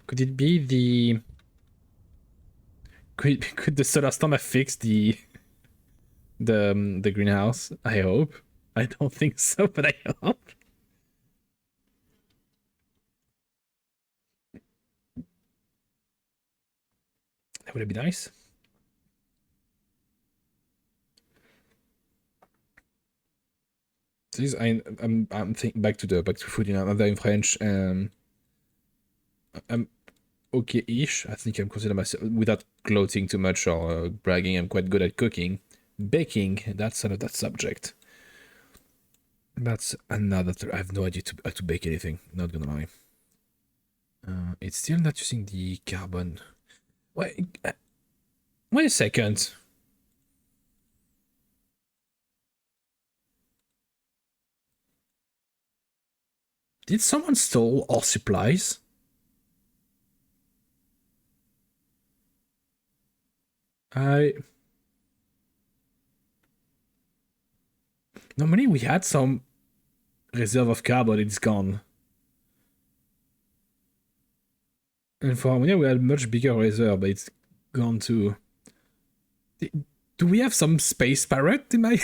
Could it be the... Could the solar storm have fixed the greenhouse? I hope. I don't think so, but I hope. That would be nice. This I'm thinking back to food. You know, I'm very French. I'm okay-ish. I think I'm considered myself, without gloating too much or bragging, I'm quite good at cooking. Baking, that's another subject. That's another. I have no idea how to bake anything. Not gonna lie. It's still not using the carbon. Wait a second. Did someone steal our supplies? Normally we had some reserve of carbon, it's gone. And for ammonia we had much bigger reserve, but it's gone too. Do we have some space pirate in my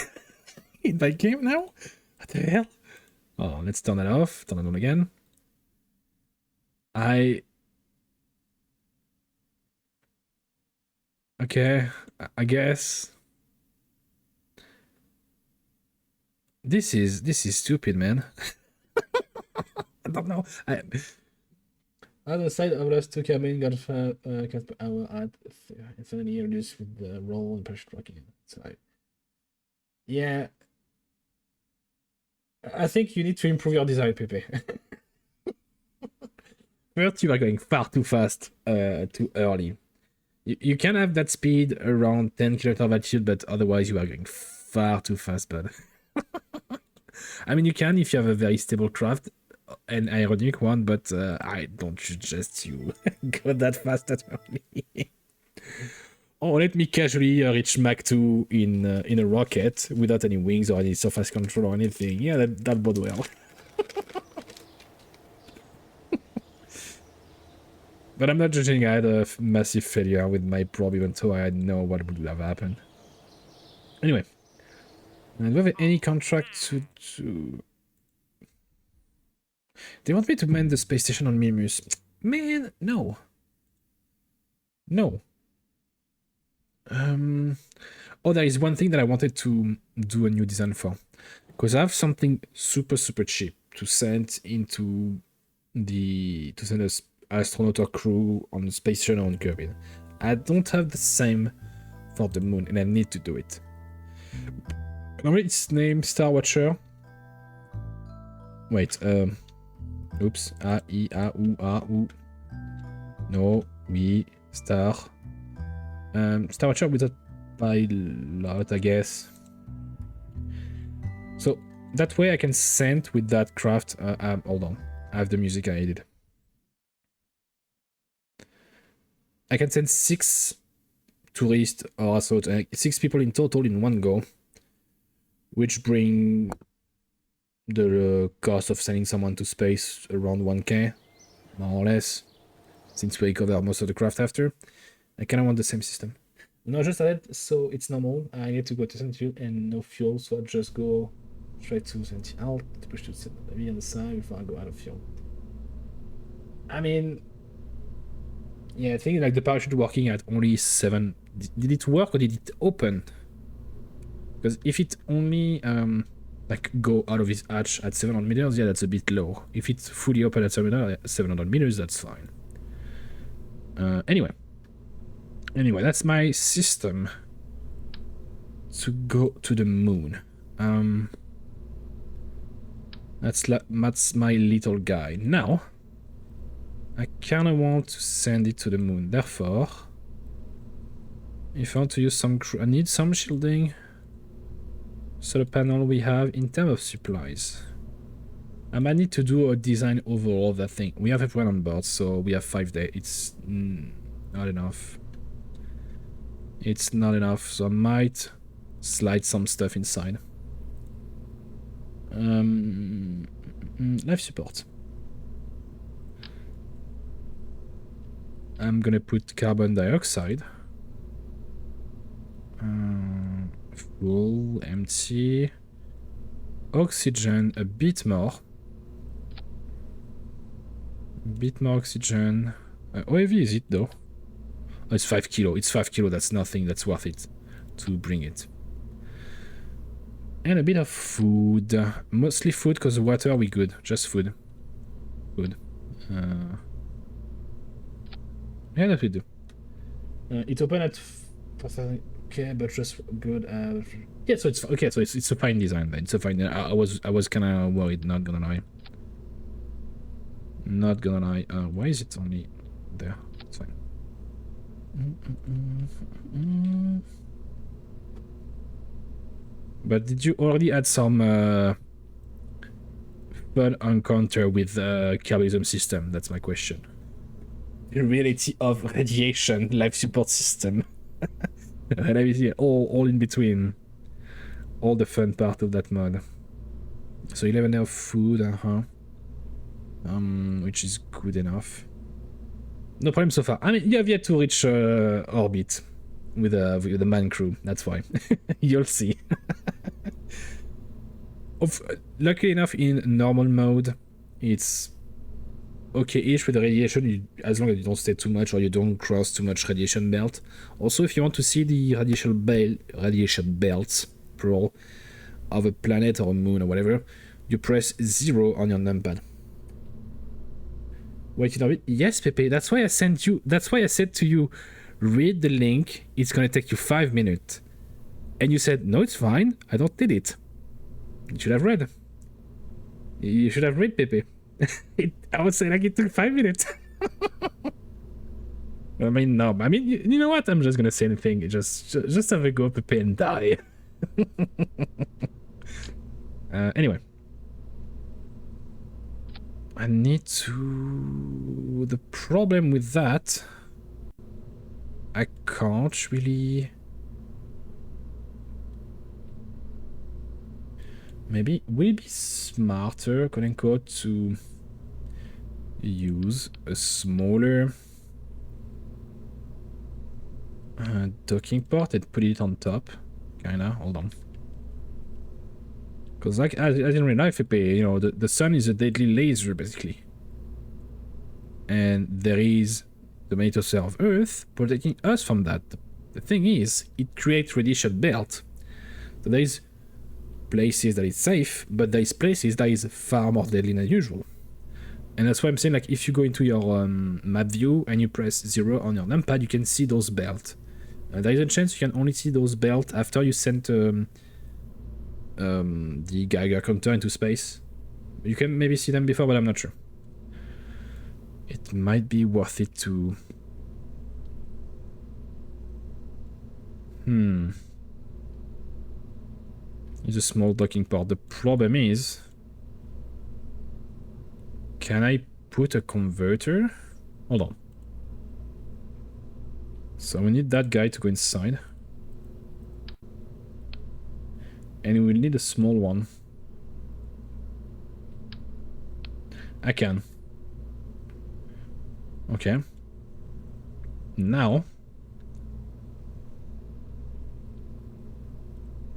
in my game now? What the hell? Oh, let's turn that off. Turn it on again. Okay, I guess. This is stupid, man. I don't know. On the side of us took a main gun per hour at infinity reduced with the roll and push tracking. So yeah. I think you need to improve your design, Pepe. First, you are going far too fast, too early. You can have that speed around 10 km altitude, but otherwise you are going far too fast, bud. I mean, you can if you have a very stable craft, an aerodynamic one, but I don't suggest you go that fast that early. Oh, let me casually reach Mach 2 in a rocket without any wings or any surface control or anything. Yeah, that bode well. But I'm not judging. I had a massive failure with my probe, even though I know what would have happened. Anyway, do we have any contract to... They want me to man the space station on Mimus. Man, no. No. Oh, there is one thing that I wanted to do a new design for. Because I have something super cheap to send into the... to send us astronaut or crew on the space shuttle on Kerbin. I don't have the same for the moon, and I need to do it. Normally it's named Star Watcher. Wait, oops. A, I, A, U, A, U. No, we, Star. Star Watcher without pilot, I guess. So that way I can send with that craft. Hold on. I have the music I needed. I can send 6 tourists or so 6 people in total in one go, which bring the cost of sending someone to space around 1k, more or less, since we cover most of the craft after. I kind of want the same system. No, just added, so it's normal. I need to go to 72 and no fuel, so I'll just go straight to 70. I'll push to 70 on the side before I go out of fuel. I mean, yeah, I think like the parachute working at only 7. Did it work or did it open? Because if it only like go out of its hatch at 700 meters, yeah, that's a bit low. If it's fully open at 700 meters, that's fine. Anyway, that's my system to go to the moon. That's my little guy. Now, I kind of want to send it to the moon. Therefore, if I want to use some, I need some shielding. Solar panel we have in terms of supplies. I might need to do a design overall of that thing. We have everyone on board, so we have 5 days. It's not enough. It's not enough, so I might slide some stuff inside. Life support. I'm gonna put carbon dioxide. Full, empty. Oxygen, a bit more. Bit more oxygen. How heavy is it though? Oh, it's 5 kilo. It's 5 kilo. That's nothing. That's worth it to bring it. And a bit of food. Mostly food because water we good. Just food. Food. Yeah, that we do. It's open at. Okay, but just good. Yeah, so it's okay. So it's a fine design then. It's a fine. I was kind of worried. Not gonna lie. Not gonna lie. Why is it only there? It's fine. But did you already add some fun encounter with the Kerbalism system? That's my question. The reality of radiation life support system. Reality, all in between. All the fun part of that mod. So 11 of food, which is good enough. No problem so far. I mean, you have yet to reach orbit with the man crew. That's why. You'll see. Luckily enough, in normal mode, it's okay-ish with the radiation, as long as you don't stay too much or you don't cross too much radiation belt. Also, if you want to see the radiation belts, plural, of a planet or a moon or whatever, you press 0 on your numpad. Wait, yes, Pepe, that's why I sent you, that's why I said to you, read the link, it's gonna take you 5 minutes. And you said, no, it's fine, I don't need it. You should have read. You should have read, Pepe. I would say like it took 5 minutes. I mean, no, I mean, you know what? I'm just gonna say anything. Just have a go, Pepe, and die. Anyway. I need to... The problem with that... I can't really... Maybe will it be smarter, quote unquote, to use a smaller docking port and put it on top? Kinda, hold on. Because like I didn't really know if you know, the sun is a deadly laser basically. And there is the magnetosphere of Earth protecting us from that. The thing is, it creates radiation belt. So there is places that it's safe, but there is places that is far more deadly than usual. And that's why I'm saying, like, if you go into your map view and you press 0 on your numpad, you can see those belts. There is a chance you can only see those belts after you sent the Geiger counter into space. You can maybe see them before, but I'm not sure. It might be worth it to... It's a small docking port. The problem is... Can I put a converter? Hold on. So we need that guy to go inside. And we'll need a small one. I can. Okay. Now...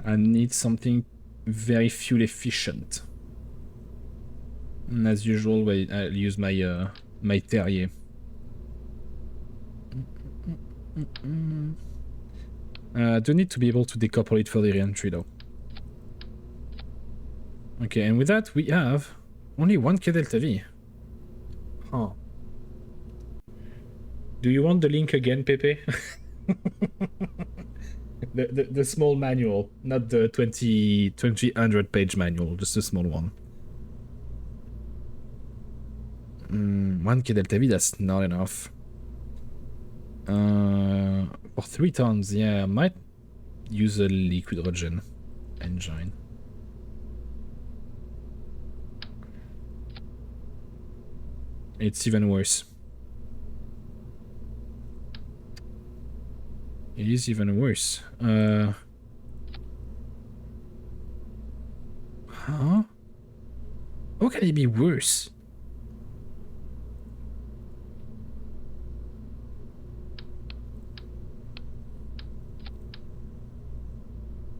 I need something very fuel efficient. And as usual, I'll use my my Terrier. I do need to be able to decouple it for the re-entry though. Okay, and with that we have only 1 K Delta V. Huh. Do you want the link again, Pepe? The small manual, not the 200 page manual, just a small one. 1 K Delta V, that's not enough. For 3 tons, yeah, I might use a liquid hydrogen engine. It's even worse. It is even worse. Huh? How can it be worse?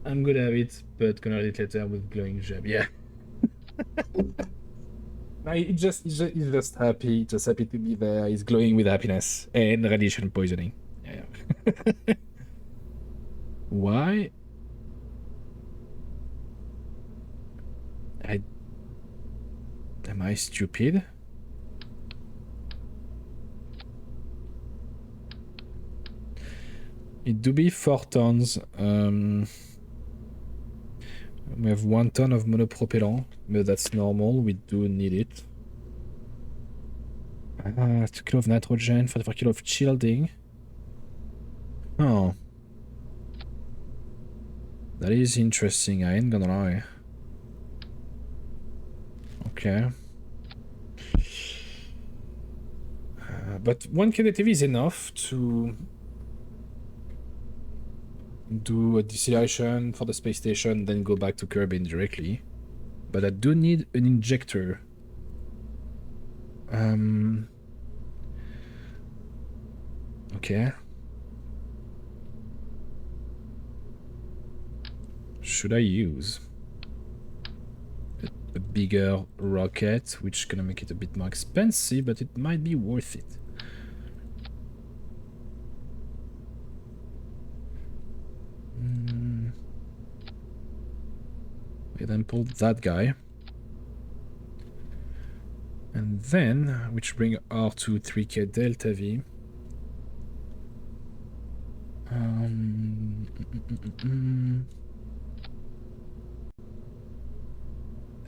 I'm gonna have it, but gonna read it later with glowing gem. Yeah. No, he's just happy, just happy to be there. He's glowing with happiness and radiation poisoning. Yeah. Why? Am I stupid? It do be 4 tons. We have 1 ton of monopropellant, but that's normal. We do need it. 2 kilo of nitrogen, 44 kilo of shielding. Oh. That is interesting, I ain't gonna lie. Okay. But 1 KDTV is enough to do a deceleration for the space station, then go back to Kerbin directly. But I do need an injector. Okay. Should I use a bigger rocket, which is gonna make it a bit more expensive, but it might be worth it. We then pull that guy. And then, which bring R to 3K Delta V. I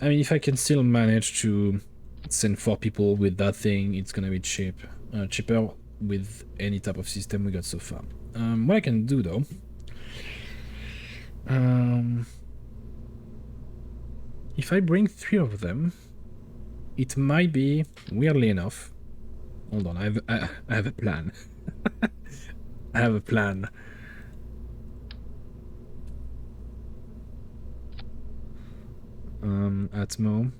mean, if I can still manage to send 4 people with that thing, it's gonna be cheap. Cheaper with any type of system we got so far. What I can do though... if I bring 3 of them, it might be, weirdly enough... Hold on, I have a plan. I have a plan. Atmo.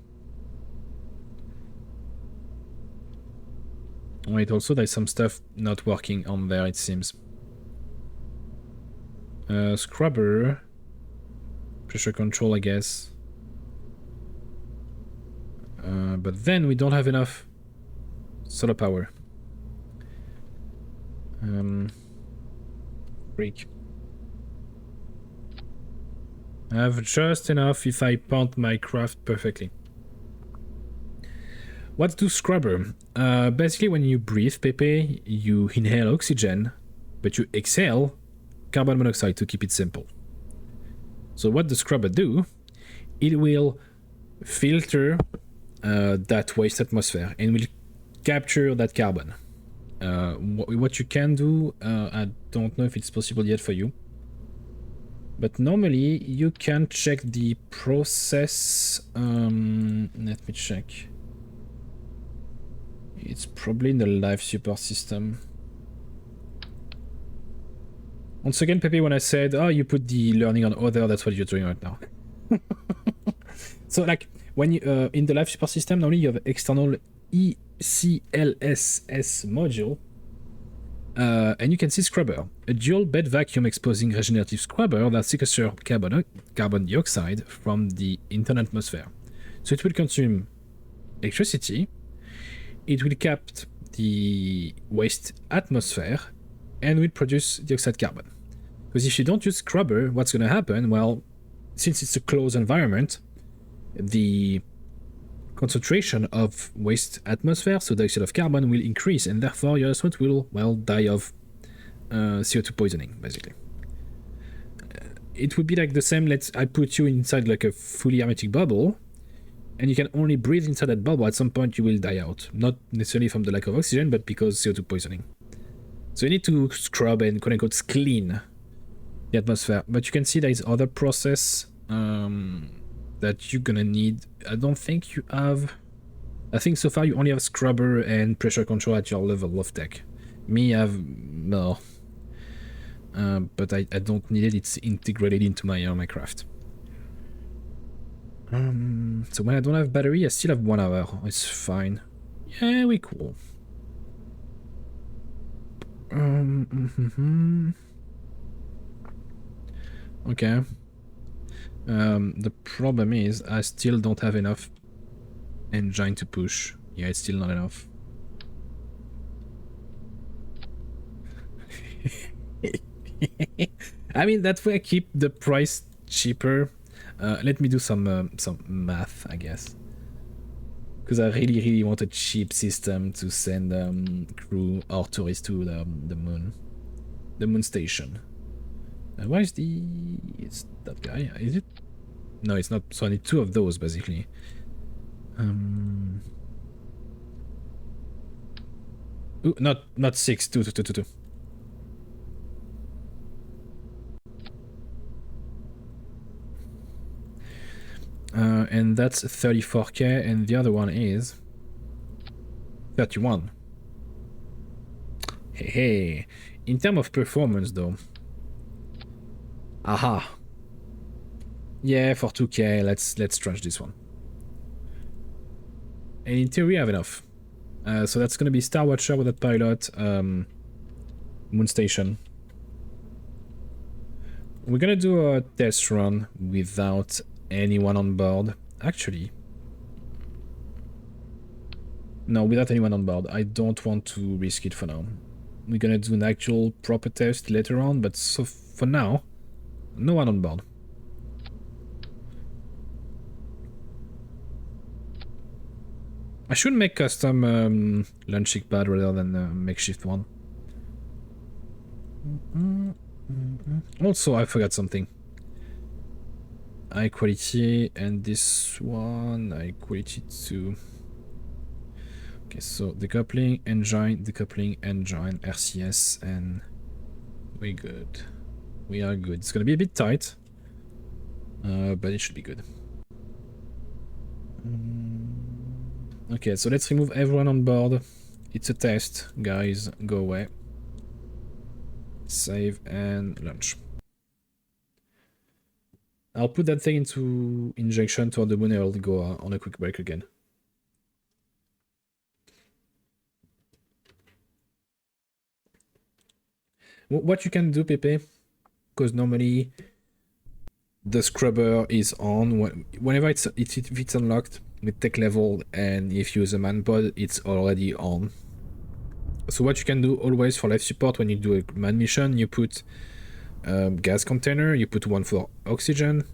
Wait, also there's some stuff not working on there, it seems. Scrubber. Pressure control, I guess. But then we don't have enough solar power. Freak. I have just enough if I pump my craft perfectly. What do scrubber? Basically, when you breathe, Pepe, you inhale oxygen, but you exhale carbon monoxide to keep it simple. So what the scrubber do? It will filter that waste atmosphere and will capture that carbon. What you can do, I don't know if it's possible yet for you, but normally you can check the process. Let me check. It's probably in the life support system. Once again, Pepe, when I said, oh, you put the learning on other, that's what you're doing right now. So, like, when you in the life support system, normally you have external ECLSS module, and you can see scrubber, a dual bed vacuum exposing regenerative scrubber that sequesters carbon dioxide from the internal atmosphere. So it will consume electricity, it will cap the waste atmosphere, and will produce dioxide carbon. Because if you don't use scrubber, what's going to happen? Well, since it's a closed environment, the concentration of waste atmosphere, so dioxide of carbon, will increase, and therefore your astronaut will, well, die of CO2 poisoning, basically. It would be like the same, I put you inside like a fully hermetic bubble, and you can only breathe inside that bubble. At some point you will die out. Not necessarily from the lack of oxygen, but because CO2 poisoning. So you need to scrub and quote-unquote clean the atmosphere. But you can see there is other process that you're gonna need. I don't think you have... I think so far you only have scrubber and pressure control at your level of tech. Me, I have... no. But I don't need it. It's integrated into my craft. So when I don't have battery, I still have 1 hour. It's fine. Yeah, we cool. Okay. The problem is I still don't have enough engine to push. Yeah, it's still not enough. I mean, that way I keep the price cheaper. Let me do some math, I guess. Because I really want a cheap system to send crew or tourists to the moon station. Where is the... It's that guy, is it? No, it's not. So I need 2 of those, basically. Ooh, not 6, 2. And that's 34k, and the other one is 31. Hey. In terms of performance, though. Aha. Yeah, for 2k, let's trash this one. And in theory, I have enough. So that's gonna be Star Watcher with that pilot, moon station. We're gonna do a test run without anyone on board. Actually, no, without anyone on board. I don't want to risk it for now. We're gonna do an actual proper test later on, but so for now, no one on board. I should make custom launching pad rather than a makeshift one. Also, I forgot something. High quality, and this one, high quality too. Okay, so decoupling engine, RCS, and we good. We are good. It's gonna be a bit tight, but it should be good. Okay, so let's remove everyone on board. It's a test, guys. Go away. Save and launch. I'll put that thing into injection toward the moon and I'll go on a quick break again. What you can do, Pepe, because normally the scrubber is on whenever if it's unlocked with tech level, and if you use a man pod, it's already on. So what you can do always for life support, when you do a man mission, you put gas container, you put 1 for oxygen,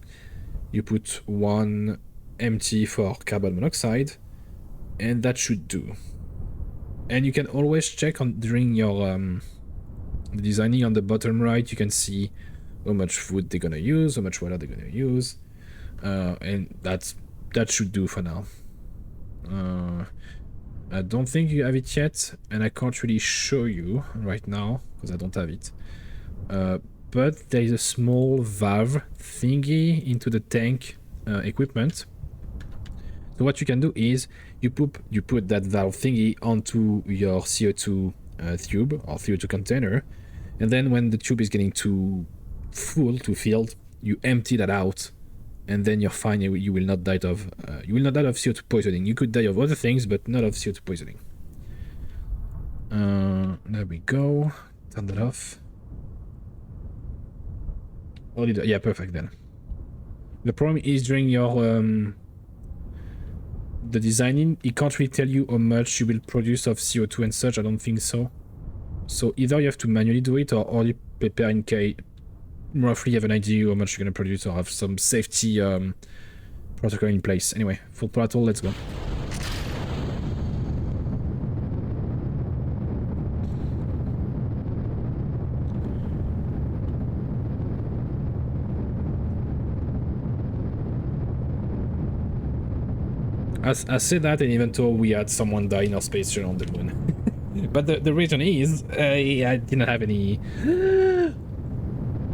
you put 1 empty for carbon monoxide, and that should do. And you can always check on during your designing on the bottom right, you can see how much food they're gonna use, how much water they're gonna use, and that should do for now. I don't think you have it yet, and I can't really show you right now because I don't have it. But there is a small valve thingy into the tank equipment. So what you can do is you put that valve thingy onto your CO2 tube or CO2 container, and then when the tube is getting too full, too filled, you empty that out, and then you're fine. You will not die of CO2 poisoning. You could die of other things, but not of CO2 poisoning. There we go. Turn that off. Oh, yeah, perfect then. The problem is during your the designing, it can't really tell you how much you will produce of CO2 and such. I don't think so. So either you have to manually do it, or already prepare in case roughly have an idea how much you're gonna produce, or have some safety protocol in place. Anyway, full throttle, let's go. I said that, and even though we had someone die in our space shuttle on the moon. But the reason is, I didn't have any...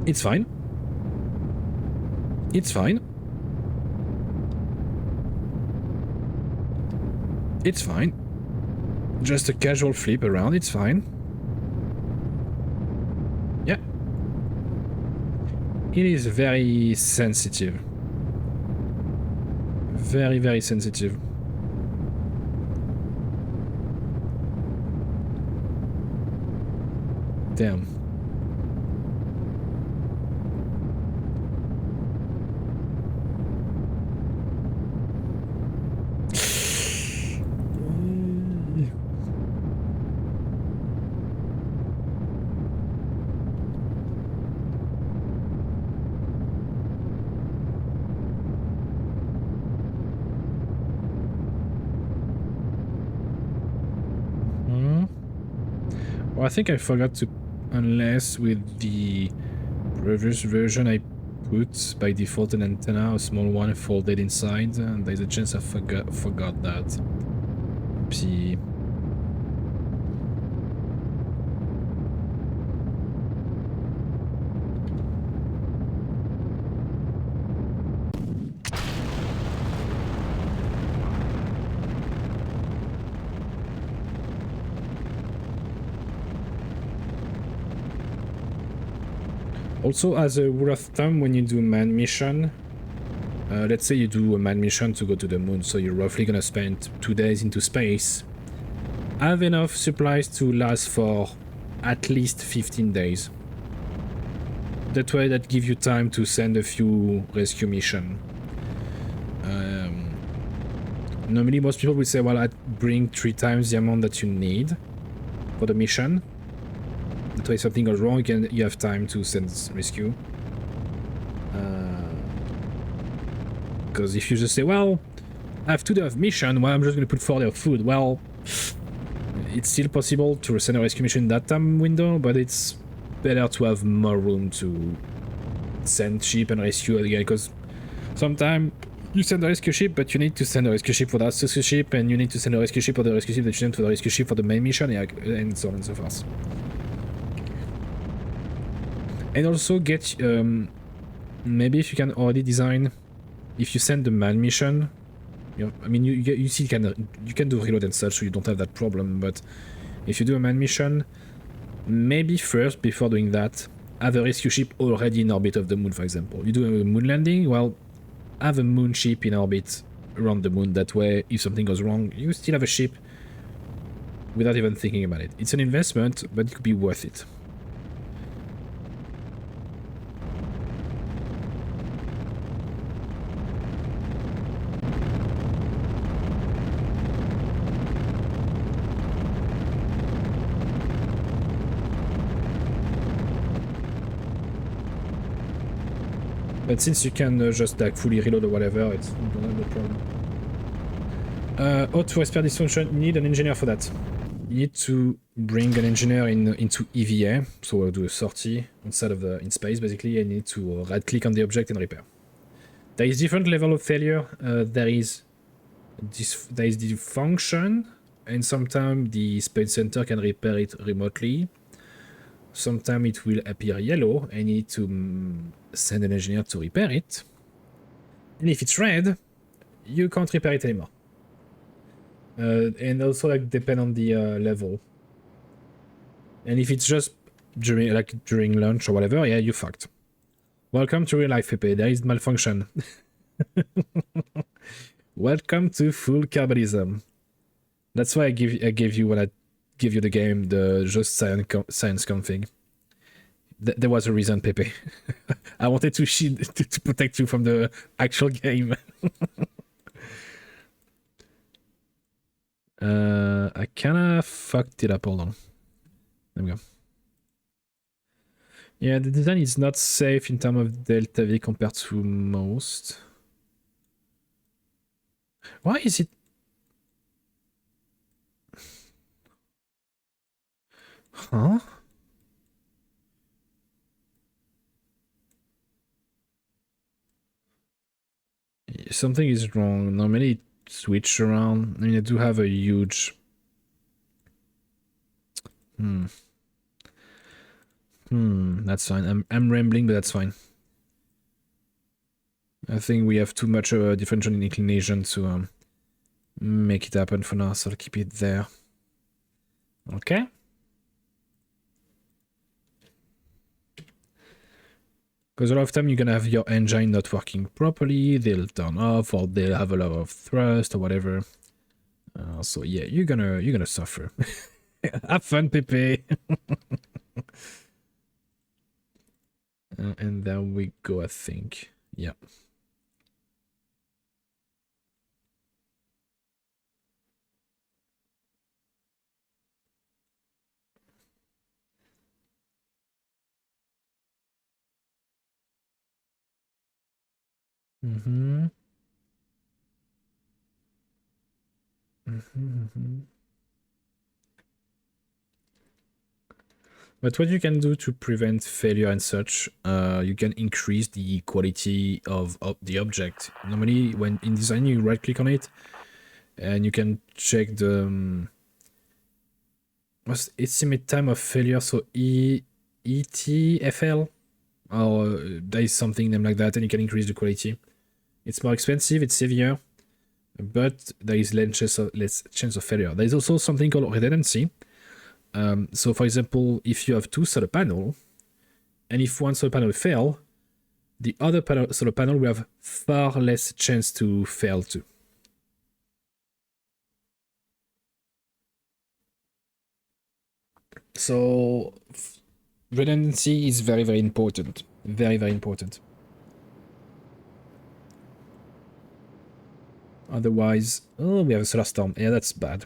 It's fine. It's fine. It's fine. Just a casual flip around, it's fine. Yeah. It is very sensitive. very, very sensitive. Damn. Well, I think I forgot to, unless with the previous version I put by default an antenna, a small one folded inside, and there's a chance I forgot that. Puis... Also, as a rule of thumb, when you do a manned mission, let's say you do a manned mission to go to the moon, so you're roughly gonna spend 2 days into space. Have enough supplies to last for at least 15 days. That way, that gives you time to send a few rescue missions. Normally, most people would say, well, I'd bring 3 times the amount that you need for the mission. That way, if something goes wrong, you have time to send rescue. Because if you just say, well, I have 2 days of mission, well, I'm just going to put 4 days of food, well, it's still possible to send a rescue mission in that time window, but it's better to have more room to send ship and rescue again, because sometimes you send a rescue ship, but you need to send a rescue ship for that rescue ship, and you need to send a rescue ship for the rescue ship that you send for the rescue ship for the main mission, and so on and so forth. And also get, maybe if you can already design, if you send the man mission, you know, I mean, you see, you can do reload and such, so you don't have that problem, but if you do a man mission, maybe first, before doing that, have a rescue ship already in orbit of the moon, for example. You do a moon landing, well, have a moon ship in orbit around the moon, that way, if something goes wrong, you still have a ship without even thinking about it. It's an investment, but it could be worth it. But since you can just like fully reload or whatever, it's you don't have the problem. How to repair this function? You need an engineer for that. You need to bring an engineer into EVA, so we'll do a sortie inside of in space basically, and you need to right click on the object and repair. There is different level of failure. There is the function, and sometimes the space center can repair it remotely. Sometimes it will appear yellow and you need to send an engineer to repair it. And if it's red, you can't repair it anymore. And also like depend on the level. And if it's just during lunch or whatever, yeah, you fucked. Welcome to real life, Pepe. There is malfunction. Welcome to full Kerbalism. That's why I gave you when I give you the game, the just science config. There was a reason, Pepe. I wanted to protect you from the actual game. I kinda fucked it up. Hold on. There we go. Yeah, the design is not safe in terms of Delta V compared to most. Why is it? Huh? Something is wrong. Normally it switch around. I mean, I do have a huge... That's fine. I'm rambling, but that's fine. I think we have too much of a differential inclination to make it happen for now, so I'll keep it there. Okay. Because a lot of time you're gonna have your engine not working properly, they'll turn off, or they'll have a lot of thrust or whatever. So yeah, you're gonna suffer. Have fun, Pepe. And then we go, I think. Yeah. Mm-hmm. Mm-hmm. But what you can do to prevent failure and such, you can increase the quality of the object. Normally, when in design, you right-click on it, and you can check the estimate time of failure. So ETFL, or there is something named like that, and you can increase the quality. It's more expensive, it's heavier, but there is less chance of failure. There is also something called redundancy. So for example, if you have two solar panels, and if one solar panel fail, the other solar panel will have far less chance to fail too. So redundancy is very, very important. Very, very important. Otherwise, oh, we have a solar storm. Yeah, that's bad.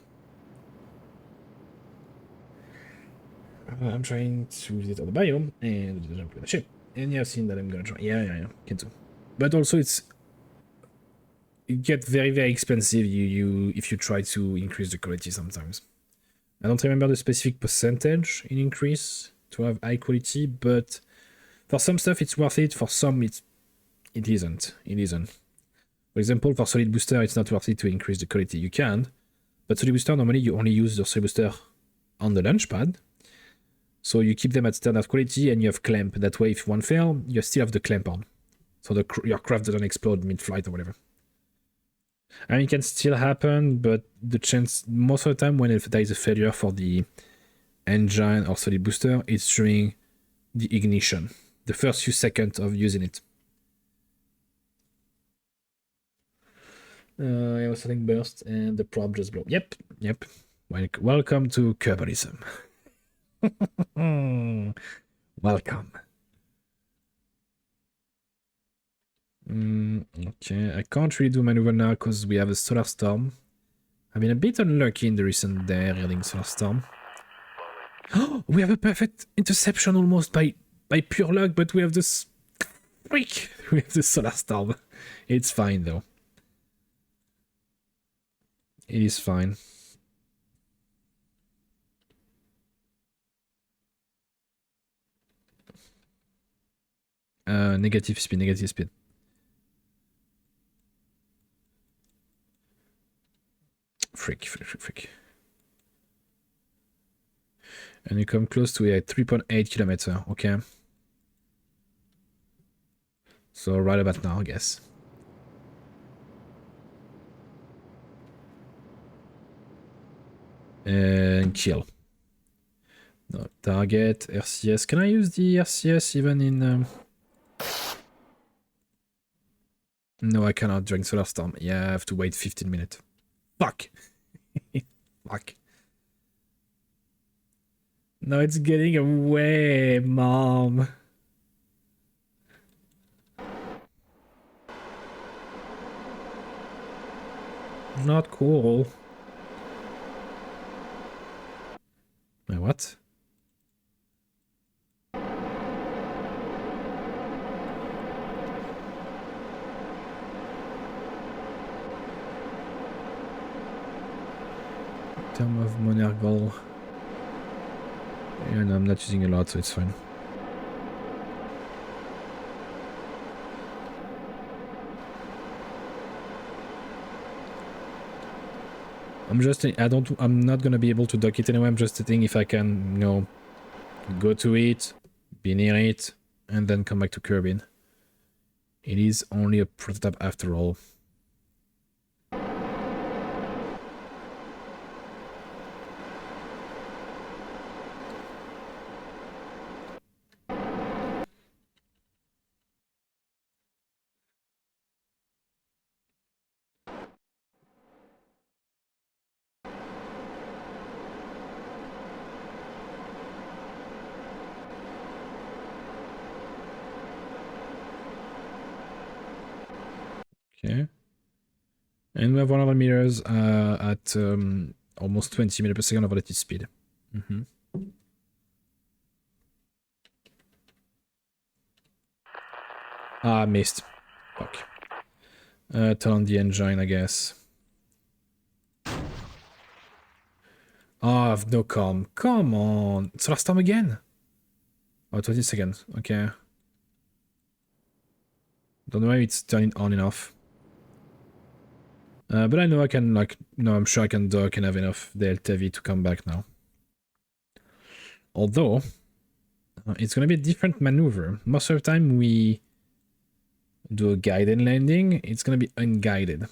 I'm trying to visit other biome and jump with the ship. And you have seen that I'm gonna try. Yeah, can do. But also it get very, very expensive if you try to increase the quality sometimes. I don't remember the specific percentage in increase to have high quality, but for some stuff it's worth it, for some it isn't. It isn't. For example, for solid booster it's not worth it to increase the quality. You can, but solid booster normally you only use the solid booster on the launch pad. So you keep them at standard quality and you have clamp. That way if one fail, you still have the clamp on. So your craft doesn't explode mid-flight or whatever. And it can still happen, but the chance, most of the time when there is a failure for the engine or solid booster, it's during the ignition. The first few seconds of using it. I was setting burst and the prop just blew. Yep. Welcome to Kerbalism. Welcome. Okay, I can't really do maneuver now because we have a solar storm. I've been a bit unlucky in the recent day regarding solar storm. Oh, we have a perfect interception almost by pure luck, but we have this freak. We have the solar storm. It's fine though. It is fine. Negative speed. Freak. And you come close to a 3.8 kilometer, okay? So right about now, I guess. And kill. No, target, RCS. Can I use the RCS even in... No, I cannot during solar storm. Yeah, I have to wait 15 minutes. Fuck. Fuck. No, it's getting away, Mom. Not cool. Wait, what? Term of Monergal. Yeah, no, I'm not using a lot, so it's fine. I'm not gonna be able to dock it anyway. I'm just thinking if I can, go to it, be near it, and then come back to Kerbin. It is only a prototype after all. Okay. And we have 100 meters at almost 20 meters per second of relative speed. Ah, missed. Fuck. Turn on the engine, I guess. Oh, I've no calm. Come on. Solar storm again? Oh, 20 seconds. Okay. Don't know why it's turning on and off. But I know I can, like, no, I'm sure I can dock and have enough Delta V to come back now. Although, it's gonna be a different maneuver. Most of the time we do a guided landing, it's gonna be unguided.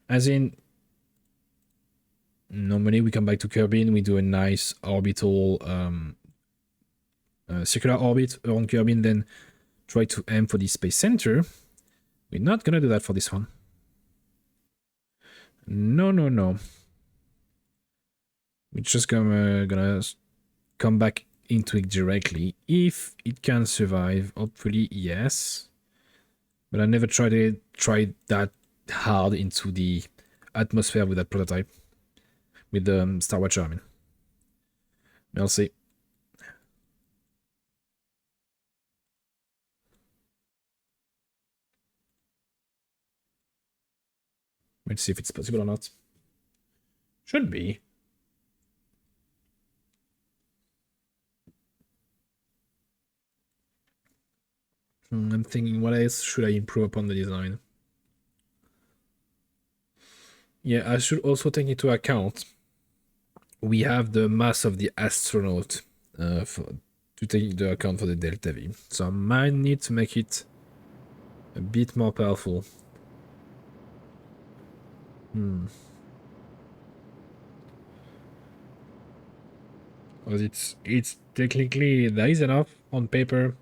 As in, normally we come back to Kirby and we do a nice orbital, circular orbit around Kirby and then try to aim for the space center. We're not gonna do that for this one. No, no, no. We're just gonna come back into it directly. If it can survive, hopefully, yes. But I never tried that hard into the atmosphere with that prototype. With the Star Watcher, I mean. We'll see. Let's see if it's possible or not. Should be. I'm thinking, what else should I improve upon the design? Yeah, I should also take into account we have the mass of the astronaut to take into account for the Delta V. So I might need to make it a bit more powerful. Because it's technically, there is enough on paper.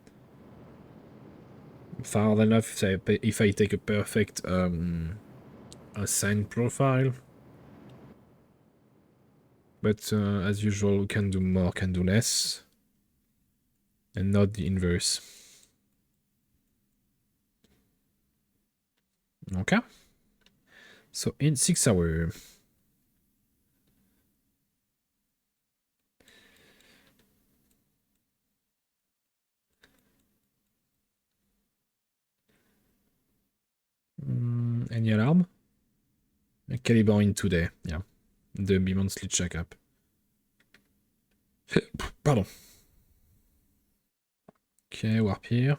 Far enough if I take a perfect assign profile. But as usual, we can do more, can do less. And not the inverse. Okay. So in 6 hours. Any alarm? Caliber in today, yeah. The bi-monthly checkup. Pardon. Okay, warp here.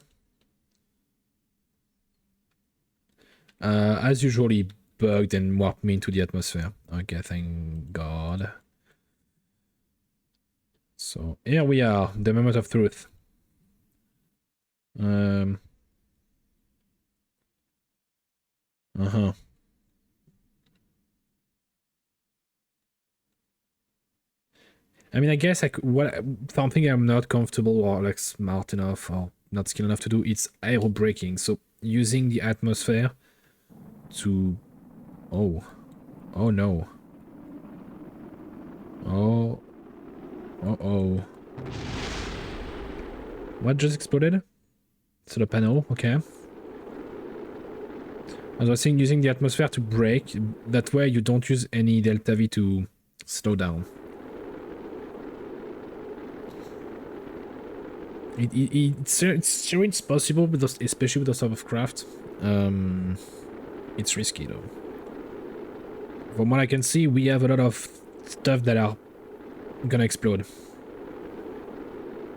As usually bugged and warped me into the atmosphere. Okay, thank God. So here we are, the moment of truth. I mean, I guess something I'm not comfortable or like smart enough or not skilled enough to do, it's aero braking. So using the atmosphere to... Oh no. Uh-oh. What just exploded? Solar panel, okay. As I was saying, using the atmosphere to brake, that way you don't use any Delta V to slow down. It's sure it's possible, with those, especially with those type of craft. It's risky though. From what I can see, we have a lot of stuff that are gonna explode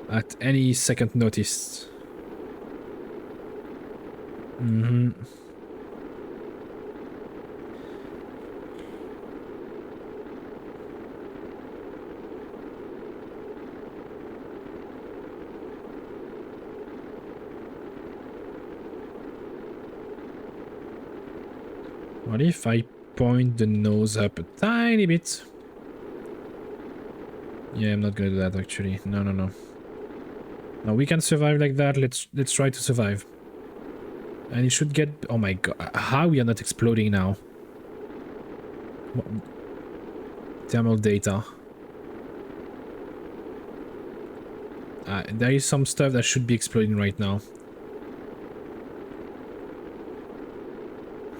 at any second notice. What if I point the nose up a tiny bit? Yeah, I'm not gonna do that actually. No. No, we can survive like that. Let's try to survive. And it should get... Oh my god. How we are not exploding now? Thermal data. There is some stuff that should be exploding right now.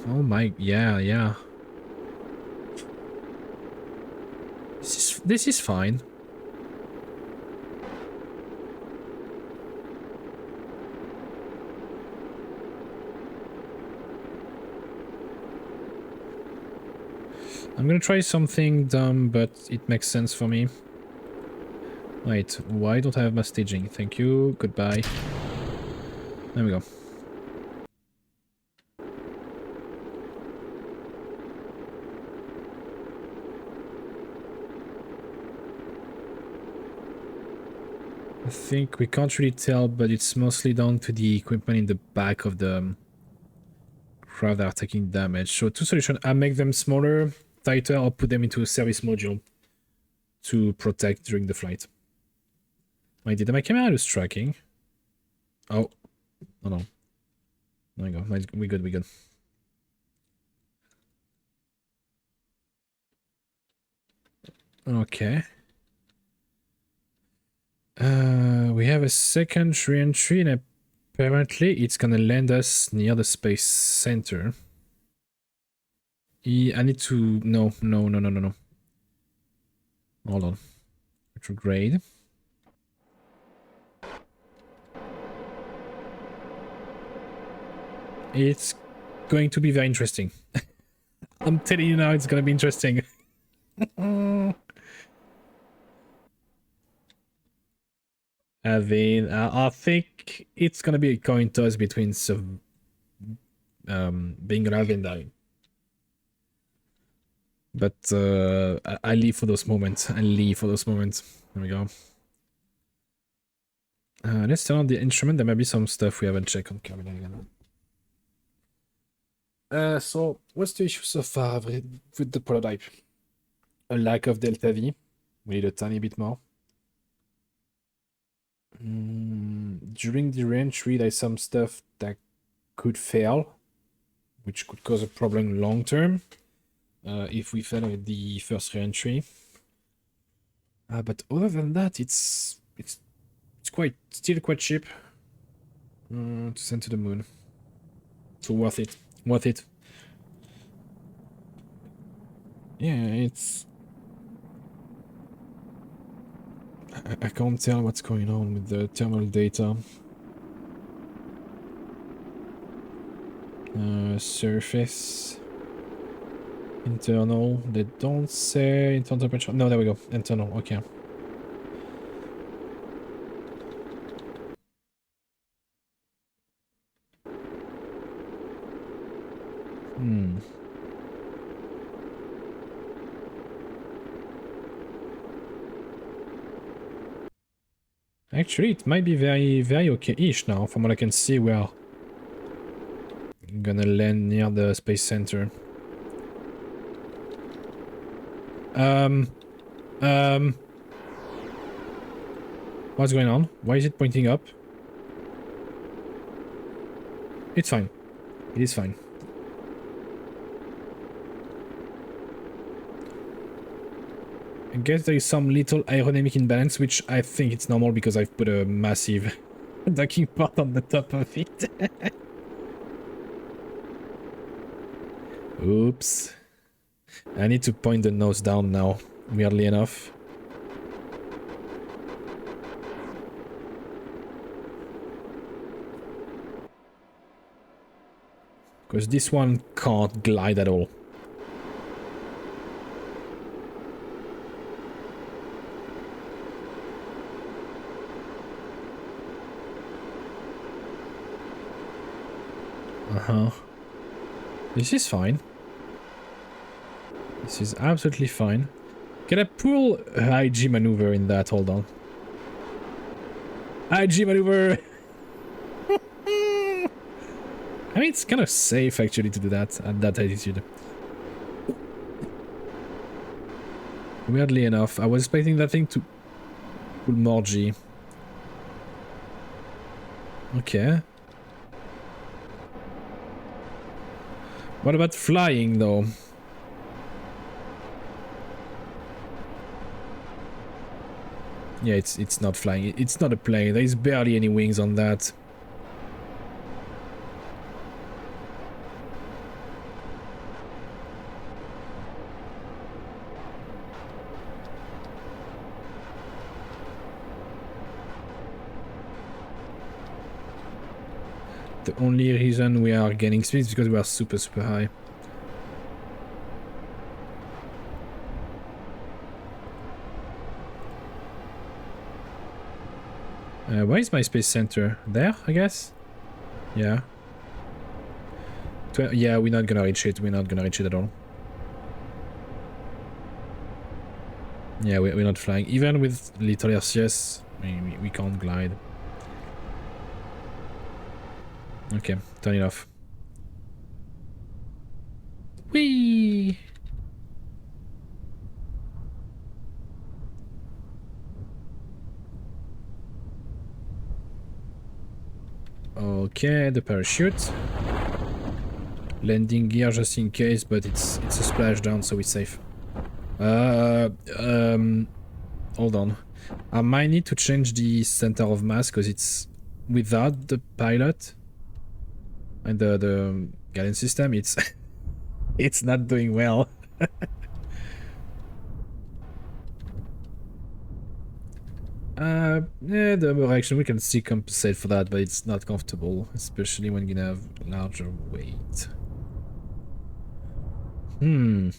Oh my, yeah. This is fine. I'm gonna try something dumb, but it makes sense for me. Wait, why don't I have my staging? Thank you, goodbye. There we go. I think we can't really tell, but it's mostly down to the equipment in the back of the craft that are taking damage. So two solutions: I make them smaller, tighter, or put them into a service module to protect during the flight. Wait, did my camera lose tracking? Oh, no. There we go. We good. Okay. We have a second re-entry, and apparently it's gonna land us near the space center. I need to... No. Hold on. Retrograde. It's going to be very interesting. I'm telling you now, it's gonna be interesting. I mean, I think it's gonna be a coin toss between being alive and dying. But I live for those moments. There we go. Let's turn on the instrument. There might be some stuff we haven't checked on Kerbalism. So, what's the issue so far with the prototype? A lack of delta V. We need a tiny bit more. During the re-entry, there's some stuff that could fail, which could cause a problem long term if we fail with the first re-entry. But other than that, it's still quite cheap to send to the moon. So worth it. Yeah, it's... I can't tell what's going on with the thermal data. Surface. Internal. They don't say internal temperature. No, there we go. Internal, okay. Actually, it might be very okay-ish now. From what I can see, we are gonna land near the space center. What's going on? Why is it pointing up? It's fine. It is fine. I guess there is some little aerodynamic imbalance, which I think it's normal because I've put a massive docking part on the top of it. Oops. I need to point the nose down now, weirdly enough. Because this one can't glide at all. This is fine. This is absolutely fine. Can I pull IG maneuver in that? Hold on. IG maneuver! I mean, it's kind of safe actually to do that at that altitude. Weirdly enough, I was expecting that thing to pull more G. Okay. What about flying, though? Yeah, it's not flying. It's not a plane. There is barely any wings on that. The only reason we are gaining speed is because we are super high. Where is my space center? There, I guess? Yeah. Yeah, we're not gonna reach it. We're not gonna reach it at all. Yeah, we're not flying. Even with little RCS, we can't glide. Okay, turn it off. Whee! Okay, the parachute. Landing gear just in case, but it's a splashdown, so it's safe. Hold on. I might need to change the center of mass because it's without the pilot and the guidance system. It's it's not doing well. Yeah, the reaction we can still compensate for that, but it's not comfortable, especially when you have larger weight. In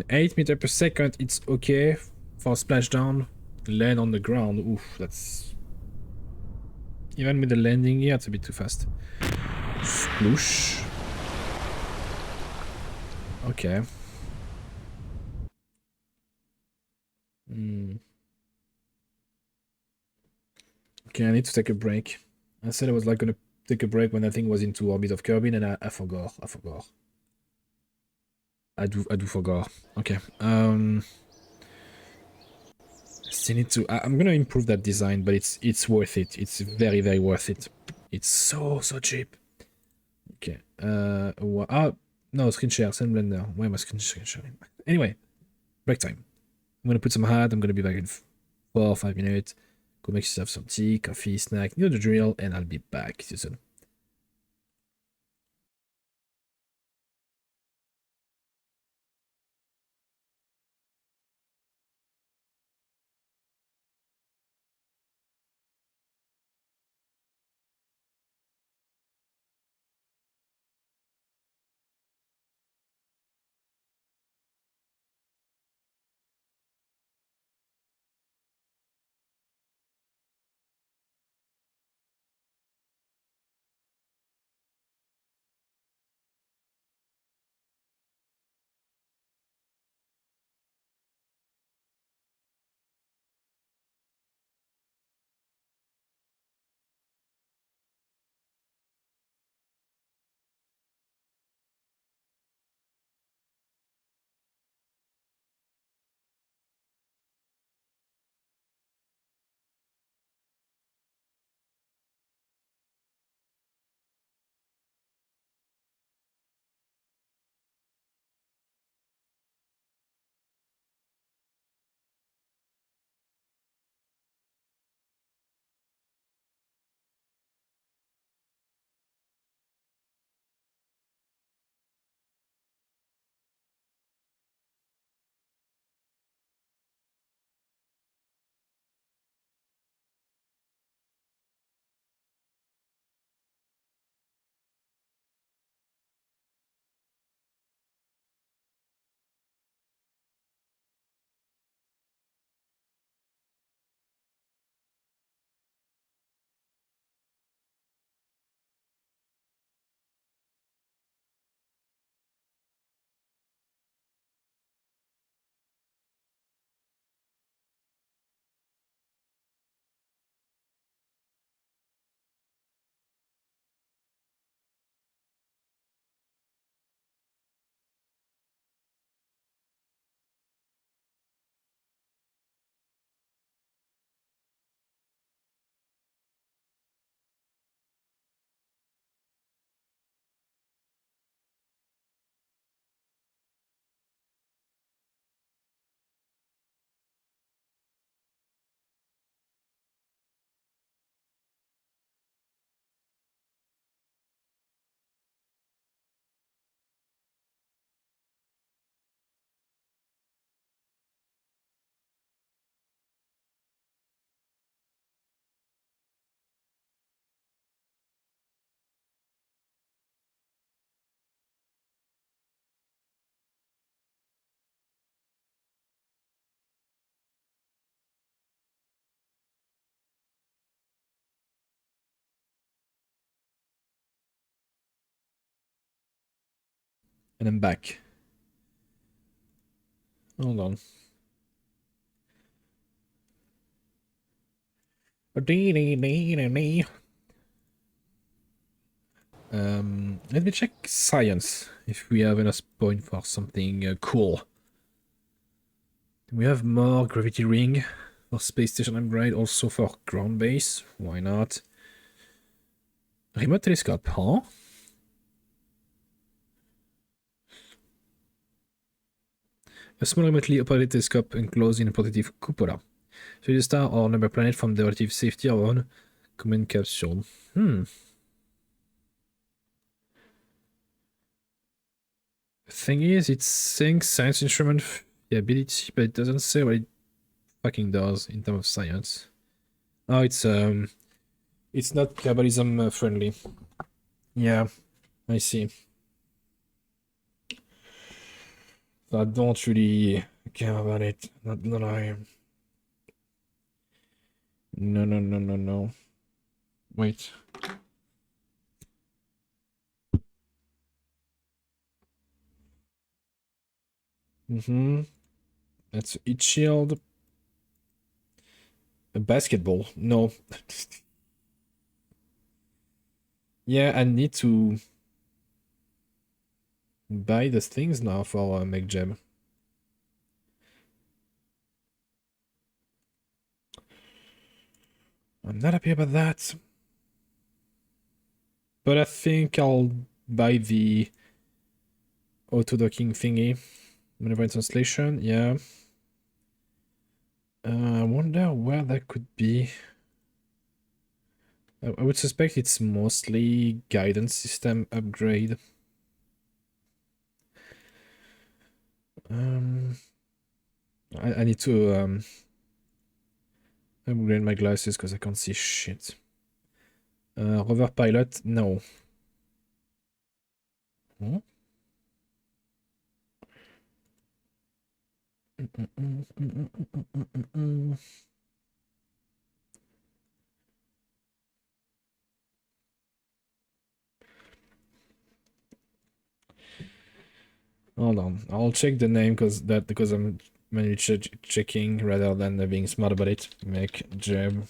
8 meters per second, it's okay for splashdown. Land on the ground, oof, that's... Even with the landing gear, it's a bit too fast. Sploosh. Okay. Okay, I need to take a break. I said I was like gonna take a break when that thing was into orbit of Kerbin, and I forgot. I do forgot. Okay. Still need to. I'm gonna improve that design, but it's worth it. It's very worth it. It's so cheap. Okay. No, screen share. Send Blender. Why am I screen sharing? Anyway, break time. I'm gonna put some hat. I'm gonna be back in 4 or 5 minutes. Go make yourself some tea, coffee, snack. You know the drill, and I'll be back. See you soon. And I'm back. Hold on. Let me check science, if we have enough point for something cool. We have more gravity ring for space station upgrade, also for ground base. Why not? Remote telescope, huh? A small remotely operated telescope enclosed in a protective cupola. Show the star or number planet from the relative safety of one command capsule. The thing is, it's saying science instrument ability, but it doesn't say what it fucking does in terms of science. Oh, it's not Kerbalism friendly. Yeah, I see. So I don't really care about it. Not gonna lie. No. Wait. That's heat shield. A basketball. No. Yeah, I need to buy the things now for Make Gem. I'm not happy about that. But I think I'll buy the auto-docking thingy. Maneuver translation, yeah. I wonder where that could be. I would suspect it's mostly guidance system upgrade. I need to upgrade my glasses because I can't see shit. Rover pilot, no. Hmm? Hold on, I'll check the name because I'm manually checking rather than being smart about it. Make Gem.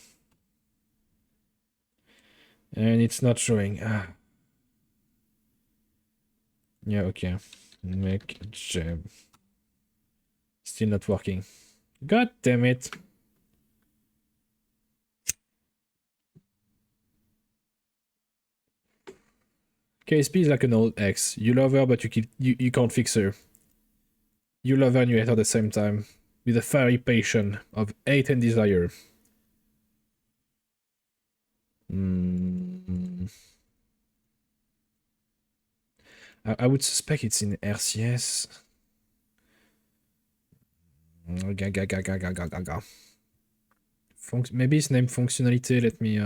And it's not showing. Yeah, okay. Make Gem. Still not working. God damn it. KSP is like an old ex. You love her, but you can't fix her. You love her and you hate her at the same time. With a fiery passion of hate and desire. I would suspect it's in RCS. Maybe it's named functionality. Let me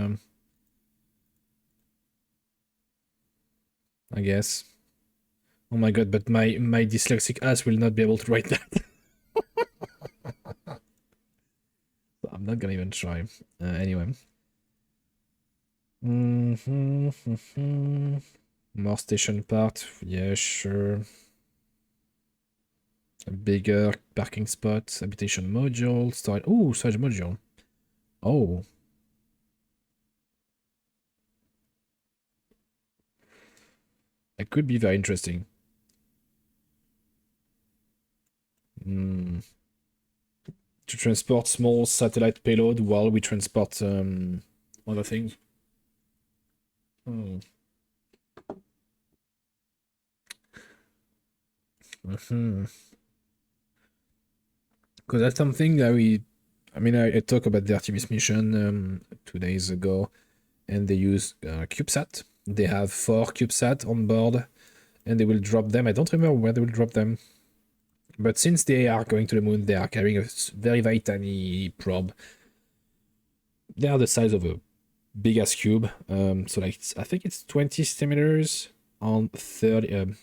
I guess. Oh my god, but my dyslexic ass will not be able to write that. I'm not gonna even try. Anyway. More station part. Yeah, sure. A bigger parking spot. Habitation module. Storage. Oh, storage module. Oh. That could be very interesting. To transport small satellite payload while we transport other things. Because that's something that I talked about the Artemis mission 2 days ago, and they use CubeSat. They have 4 CubeSat on board, and they will drop them. I don't remember where they will drop them. But since they are going to the moon, they are carrying a very, very tiny probe. They are the size of a big ass cube. So like I think it's 20 centimeters on 30,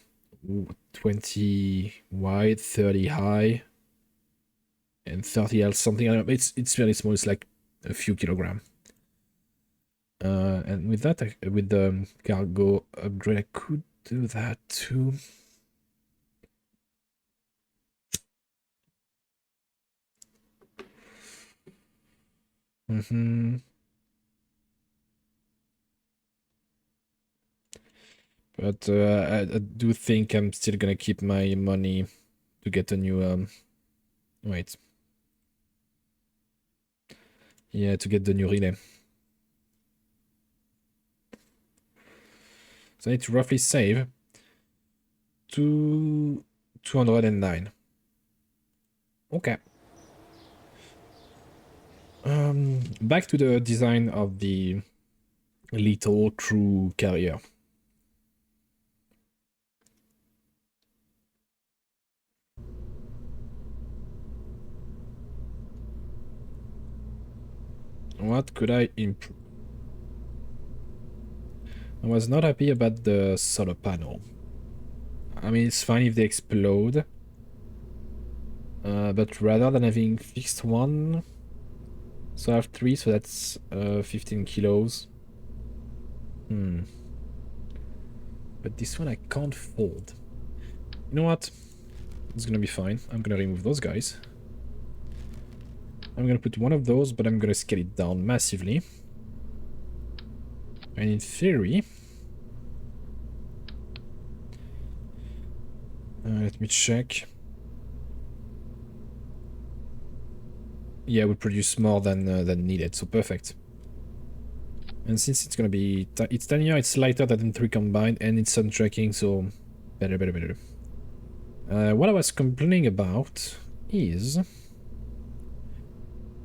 20 wide, 30 high, and 30 else something. I don't know. It's very small. It's like a few kilograms. And with that, with the cargo upgrade, I could do that too. But I do think I'm still gonna keep my money to get a new wait. Yeah, to get the new relay. So I need to roughly save 209. Okay. Back to the design of the little crew carrier. What could I improve? I was not happy about the solar panel. I mean, it's fine if they explode. But rather than having fixed one, so I have 3, so that's 15 kilos. But this one I can't fold. You know what? It's gonna be fine. I'm gonna remove those guys. I'm gonna put one of those, but I'm gonna scale it down massively. And in theory... let me check. Yeah, we produce more than needed, so perfect. And since it's gonna be... it's tinier, it's lighter than 3 combined, and it's sun tracking, so... better. What I was complaining about is...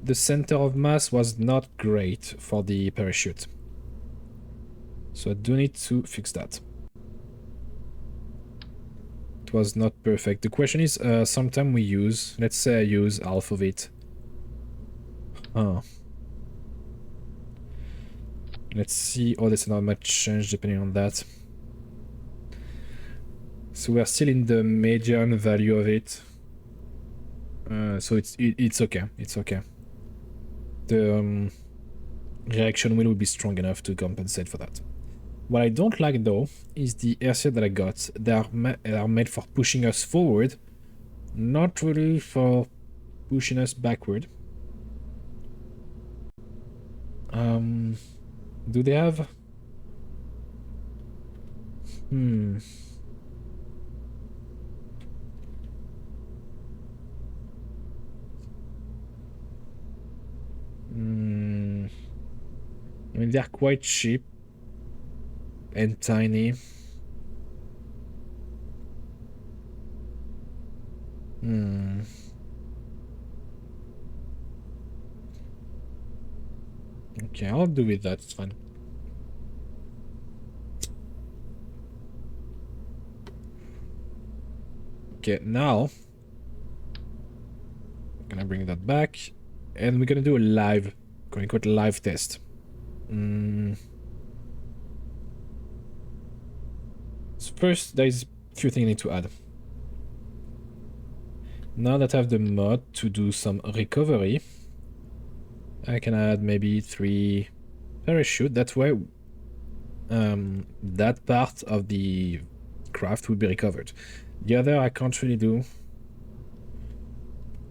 the center of mass was not great for the parachute. So I do need to fix that. It was not perfect. The question is, sometime we use... let's say I use half of it. Let's see. Oh, there's not much change depending on that. So we're still in the median value of it. So it's okay. It's okay. The reaction wheel will be strong enough to compensate for that. What I don't like though is the airset that I got. They are made for pushing us forward, not really for pushing us backward. Do they have... I mean, they're quite cheap and tiny. Okay, I'll do with that, it's fine. Okay, now... I'm gonna bring that back. And we're gonna do a live, quote-unquote, live test. So first, there's a few things I need to add. Now that I have the mod to do some recovery, I can add maybe 3 parachute. That way, that part of the craft will be recovered. The other I can't really do.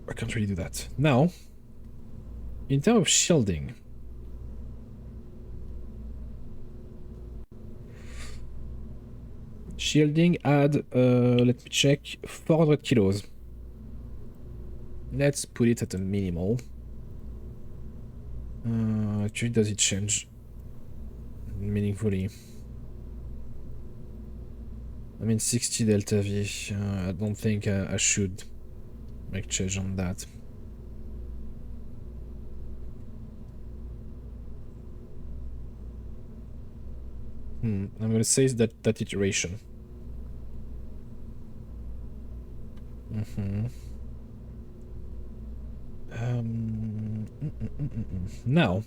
I can't really do that. Now, in terms of shielding, add, let me check, 400 kilos. Let's put it at a minimal. Actually, does it change meaningfully? I mean, 60 delta V. I don't think I should make change on that. I'm gonna say that iteration. Now,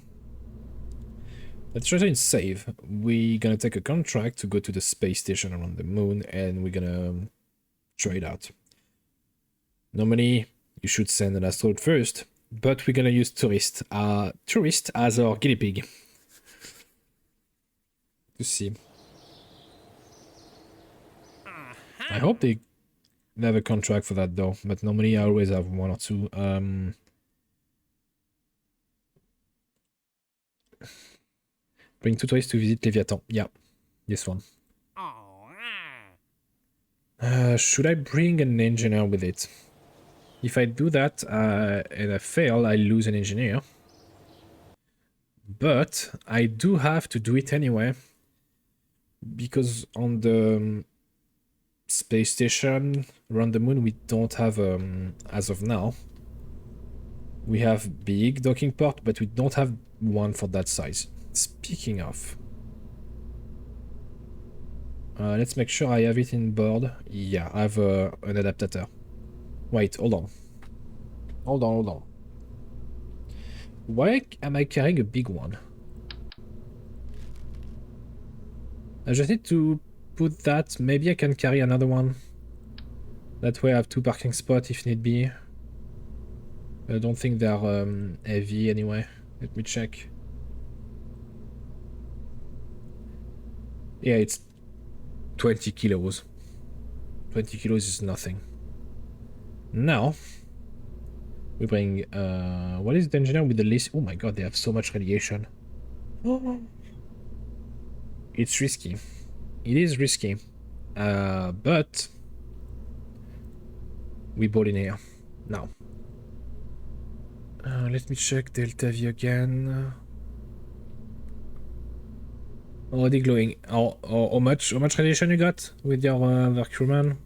let's try to save. We're gonna take a contract to go to the space station around the moon, and we're gonna try it out. Normally, you should send an astronaut first, but we're gonna use tourist as our guinea pig. To see. I hope they have a contract for that though, but normally I always have 1 or 2. Bring 2 toys to visit Leviathan. Yeah, this one. Should I bring an engineer with it? If I do that and I fail, I lose an engineer. But I do have to do it anyway. Because on the space station around the moon, we don't have, as of now, we have big docking port, but we don't have one for that size. Speaking of, let's make sure I have it in board. Yeah, I have an adapter. Wait, hold on. Hold on. Why am I carrying a big one? I just need to put that. Maybe I can carry another one. That way I have 2 parking spots if need be. I don't think they're heavy anyway. Let me check. Yeah, it's 20 kilos. 20 kilos is nothing. Now, we bring... what is the engineer with the least... Oh my god, they have so much radiation. It's risky. It is risky. But... we bought in here. Now. Let me check Delta V again. Already glowing. How much radiation you got with your crewman?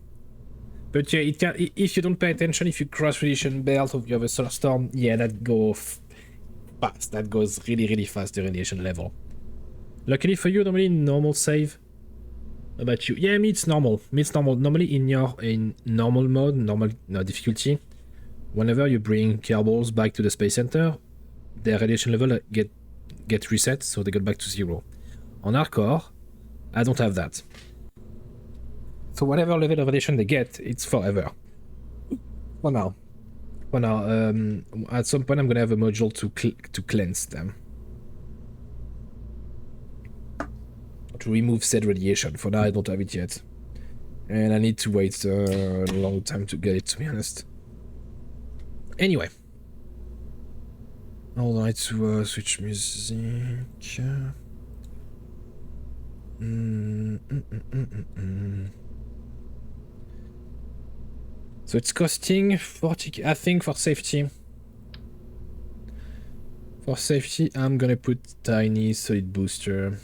But yeah, it can, if you don't pay attention, if you cross radiation belt or you have a solar storm, yeah, that goes fast. That goes really fast, the radiation level. Luckily for you, normally normal save. How about you? Yeah, me it's normal. Normally in normal mode, normal difficulty, whenever you bring Kerbals back to the space center, their radiation level get reset, so they get back to 0. On hardcore, I don't have that. So whatever level of radiation they get, it's forever. For now. At some point I'm gonna have a module to cleanse them. To remove said radiation. For now I don't have it yet. And I need to wait a long time to get it, to be honest. Anyway. I'll like to switch music. So it's costing 40, I think, for safety. For safety, I'm gonna put tiny solid booster.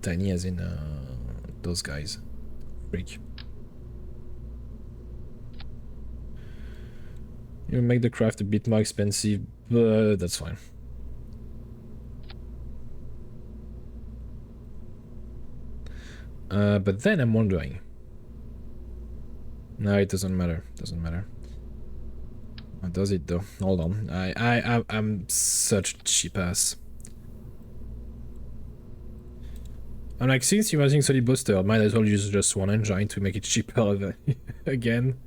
Tiny as in those guys. Freak. You make the craft a bit more expensive, but that's fine. But then I'm wondering. No, it doesn't matter. Doesn't matter. What does it though? Hold on. I'm such a cheap ass. I'm like, since you're using solid booster, I might as well use just one engine to make it cheaper again.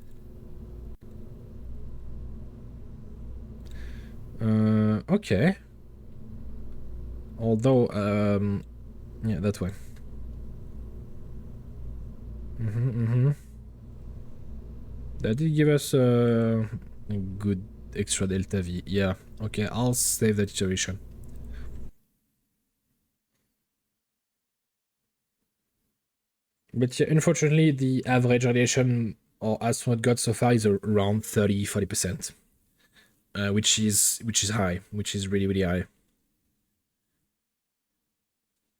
Okay. Although, yeah, that way. That did give us a good extra Delta V. Yeah, okay, I'll save that iteration. But yeah, unfortunately, the average radiation or astronaut got so far is around 30-40%, which is high, which is really high.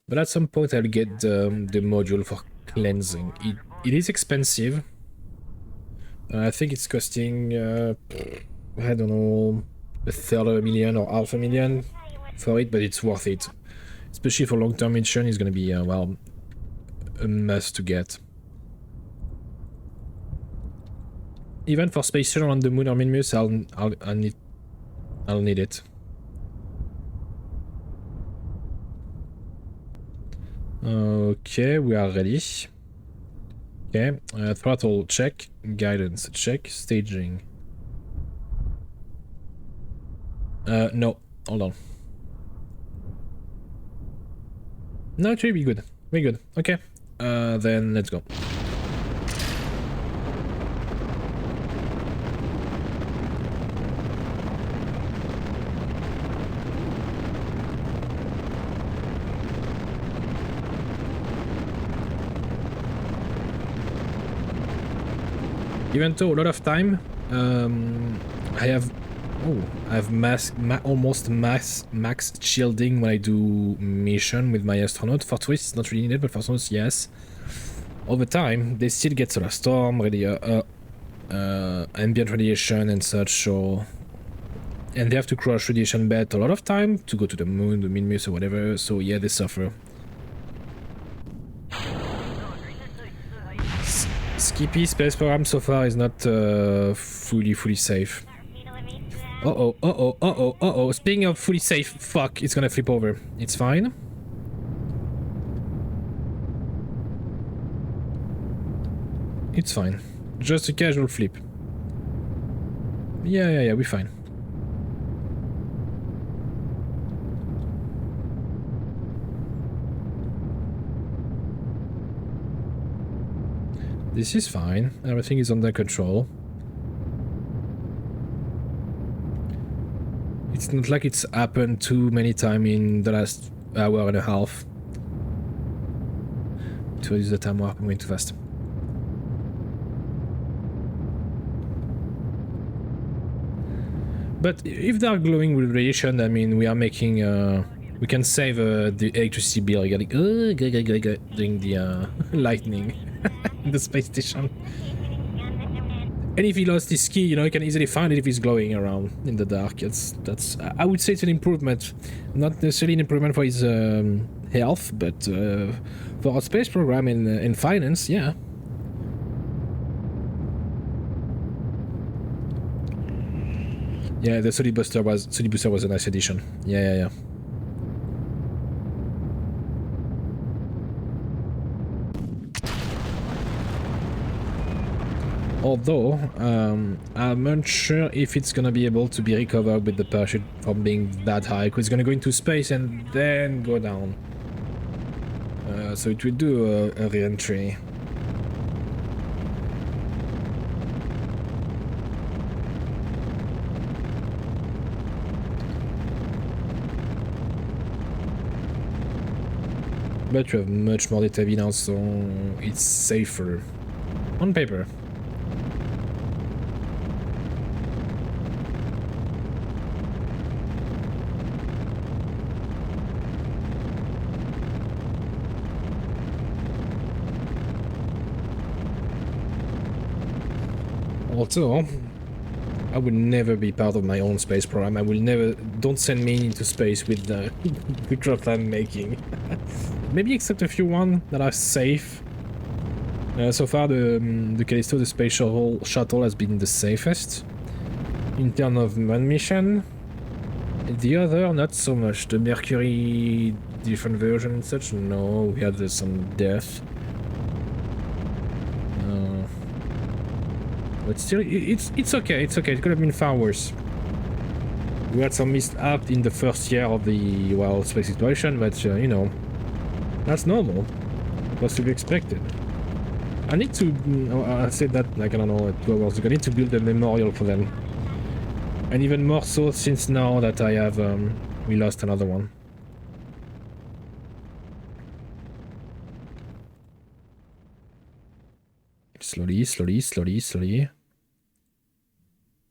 But at some point, I'll get the module for cleansing. It is expensive. I think it's costing I don't know, $350,000 or $500,000 for it, but it's worth it. Especially for long-term mission, it's gonna be well, a must to get. Even for space station on the moon or Minmus, I'll need it. Okay, we are ready. Okay, throttle check, guidance check, staging. No, hold on. No, it should be good. We're good. Okay, then let's go. Even though a lot of time, I have almost max shielding when I do mission with my astronaut. For tourists, it's not really needed, but for astronauts, yes. Over time, they still get solar storm, ambient radiation and such, so... And they have to cross radiation belt a lot of time to go to the moon, the Minmus or whatever, so yeah, they suffer. Skippy space program so far is not fully safe. Uh-oh. Speaking of fully safe, fuck, it's gonna flip over. It's fine. It's fine. Just a casual flip. Yeah, we're fine. This is fine. Everything is under control. It's not like it's happened too many times in the last hour and a half. To use the time warp, I'm going too fast. But if they are glowing with radiation, I mean, we are making, we can save the electricity bill regarding during the lightning in the space station. And if he lost his key, you know, you can easily find it if he's glowing around in the dark. That's I would say it's an improvement. Not necessarily an improvement for his health, but for a space program in finance, yeah. Yeah, the Solid Booster was a nice addition. Yeah. Although, I'm unsure if it's gonna be able to be recovered with the parachute from being that high, because it's gonna go into space and then go down. So it will do a re-entry. But you have much more data now, so it's safer. On paper. Also, I will never be part of my own space program. I will never... Don't send me into space with the craft I'm making. Maybe except a few ones that are safe. So far, the Callisto, the space shuttle has been the safest. In terms of man mission. The other, not so much. The Mercury, different version and such, no. We had some death. But still, it's okay, it's okay. It could have been far worse. We had some mishap in the first year of the, well, space exploration, but, you know, that's normal. It was to be expected. I need to, I said that, like, I don't know, 2 hours ago. I need to build a memorial for them. And even more so since now that I have, we lost another one. Slowly.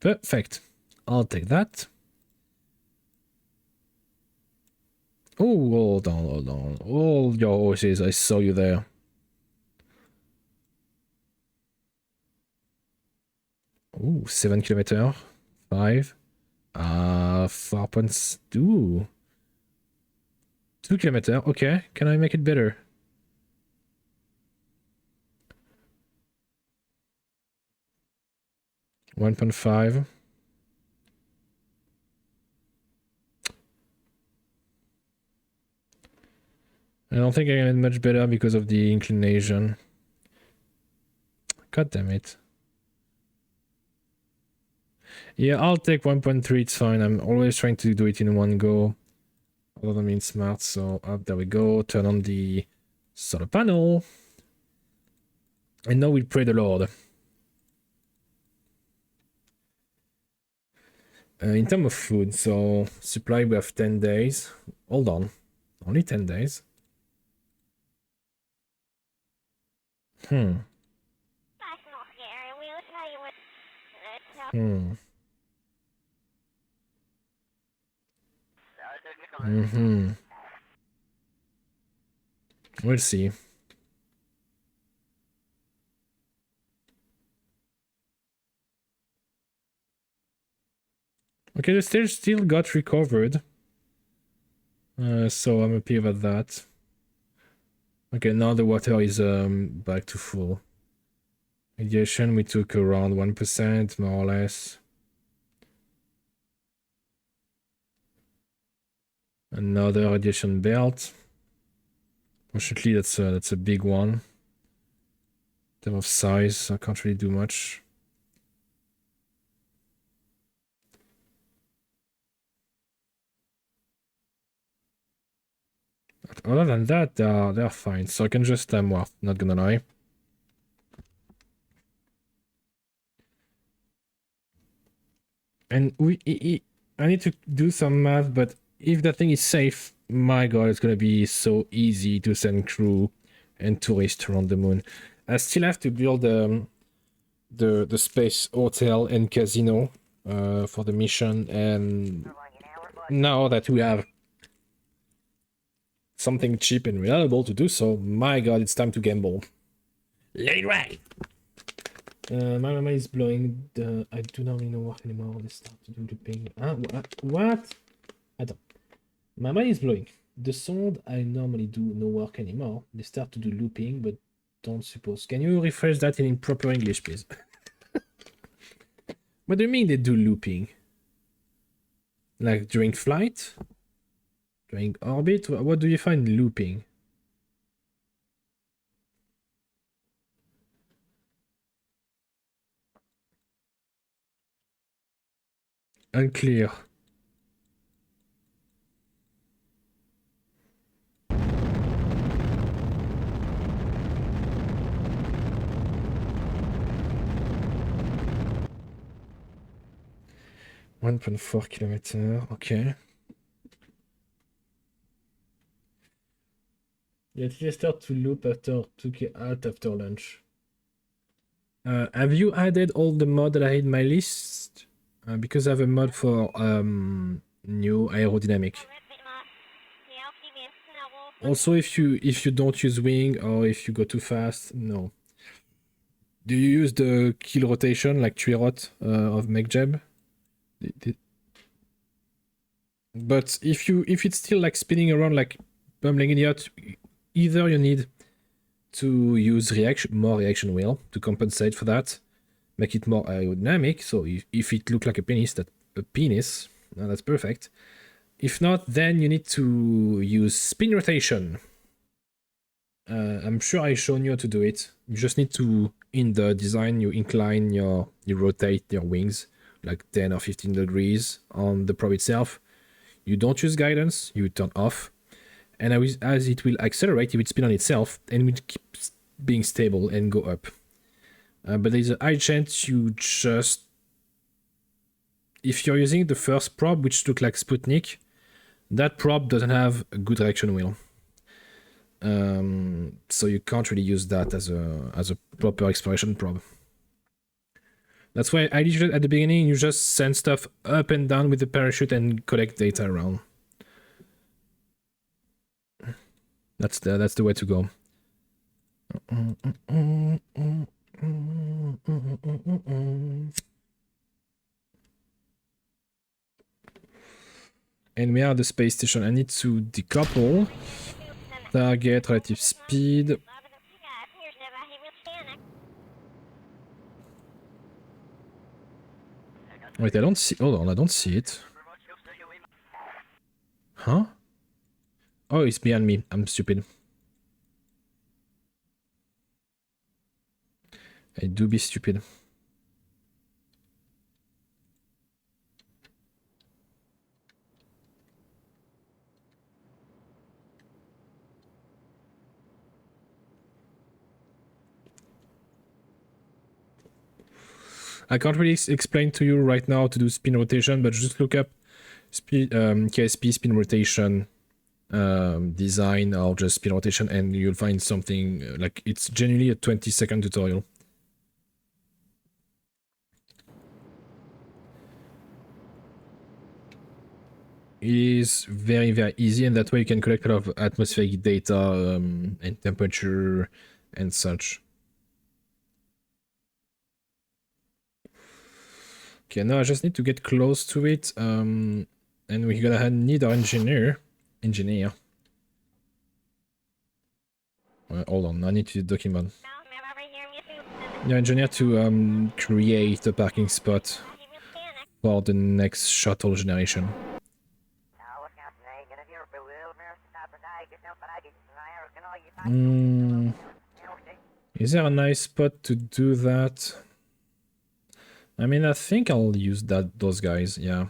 Perfect. I'll take that. Oh, hold on. Hold your horses, I saw you there. Oh, 7 kilometers. 5. 4.2. 2 kilometers. Okay, can I make it better? $1.5. I don't think I can much better because of the inclination. God damn it. Yeah, I'll take 1.3, it's fine. I'm always trying to do it in one go. Although that means smart, so up there we go. Turn on the solar panel. And now we pray the Lord. In terms of food, so supply we have 10 days. Hold on. Only 10 days. We'll see. Okay, the stage still got recovered. So I'm happy about that. Okay, now the water is back to full. Radiation, we took around 1%, more or less. Another radiation belt. Fortunately, that's a big one. In terms of size, I can't really do much. But other than that, they're fine. So I can just well, not gonna lie. And I need to do some math, but if that thing is safe, my god, it's gonna be so easy to send crew and tourists around the moon. I still have to build the space hotel and casino for the mission, and now that we have something cheap and reliable to do so, my god, it's time to gamble. Let it ride! My mama is blowing the... I do not really know work anymore. They start to do the ping. What? Attends. Mama is blowing. The sound I normally do no work anymore. They start to do looping, but don't suppose. Can you rephrase that in proper English, please? What do you mean they do looping? Like during flight? During orbit? What do you find looping? Unclear. .4 kilometers, okay. Yeah, it start to loop after out after lunch. Have you added all the mod that I had in my list? Because I have a mod for new aerodynamic. Also, if you don't use wing or if you go too fast, no. Do you use the kill rotation like Twirot of MechJeb? But if it's still like spinning around like bumbling idiot, either you need to use more reaction wheel to compensate for that, make it more aerodynamic. So if it looks like a penis, that's perfect. If not, then you need to use spin rotation. I'm sure I've shown you how to do it. You just need to, in the design, you rotate your wings like 10 or 15 degrees on the probe itself. You don't use guidance, you turn off. And as it will accelerate, it will spin on itself and it will keep being stable and go up. But there's a high chance you just... If you're using the first probe, which looks like Sputnik, that probe doesn't have a good reaction wheel. So you can't really use that as a proper exploration probe. That's why I usually at the beginning you just send stuff up and down with the parachute and collect data around. That's the way to go. And we are at the space station. I need to decouple. Target, relative speed. Wait, I don't see... Hold on, I don't see it. Huh? Oh, it's behind me. I'm stupid. I do be stupid. I can't really explain to you right now to do spin rotation, but just look up KSP spin rotation design or just spin rotation and you'll find something like it's genuinely a 20-second tutorial. It is very, very easy, and that way you can collect a lot of atmospheric data and temperature and such. Okay, now I just need to get close to it, and we're gonna need our engineer. Hold on, I need to document. Your engineer to create a parking spot for the next shuttle generation. Is there a nice spot to do that? I mean, I think I'll use those guys, yeah.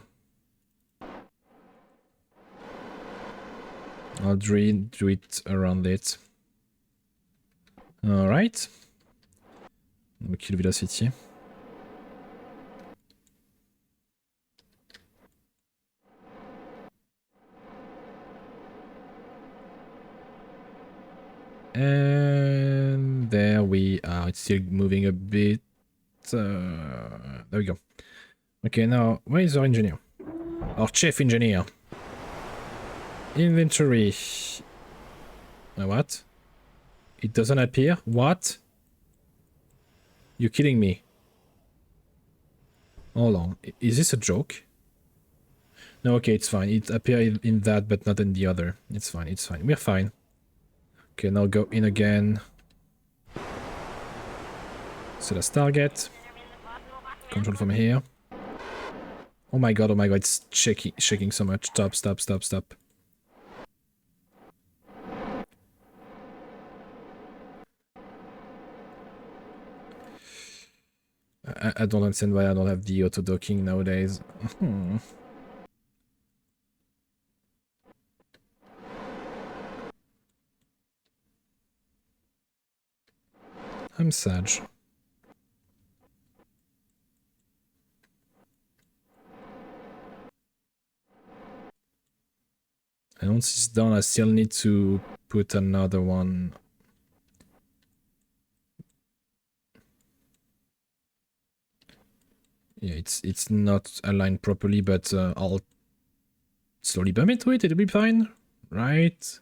I'll do it around it. Alright. Kill velocity. And there we are. It's still moving a bit. There we go. Okay, now, where is our engineer? Our chief engineer. Inventory. What? It doesn't appear? What? You're kidding me. Hold on. Is this a joke? No, okay, it's fine. It appears in that, but not in the other. It's fine, it's fine. We're fine. Okay, now go in again. Set as target. Control from here. Oh my god, it's shaking so much. Stop, stop, stop, stop. I don't understand why I don't have the auto docking nowadays. I'm sad. And once it's done, I still need to put another one. Yeah, it's not aligned properly, but I'll slowly bump into it. It'll be fine, right?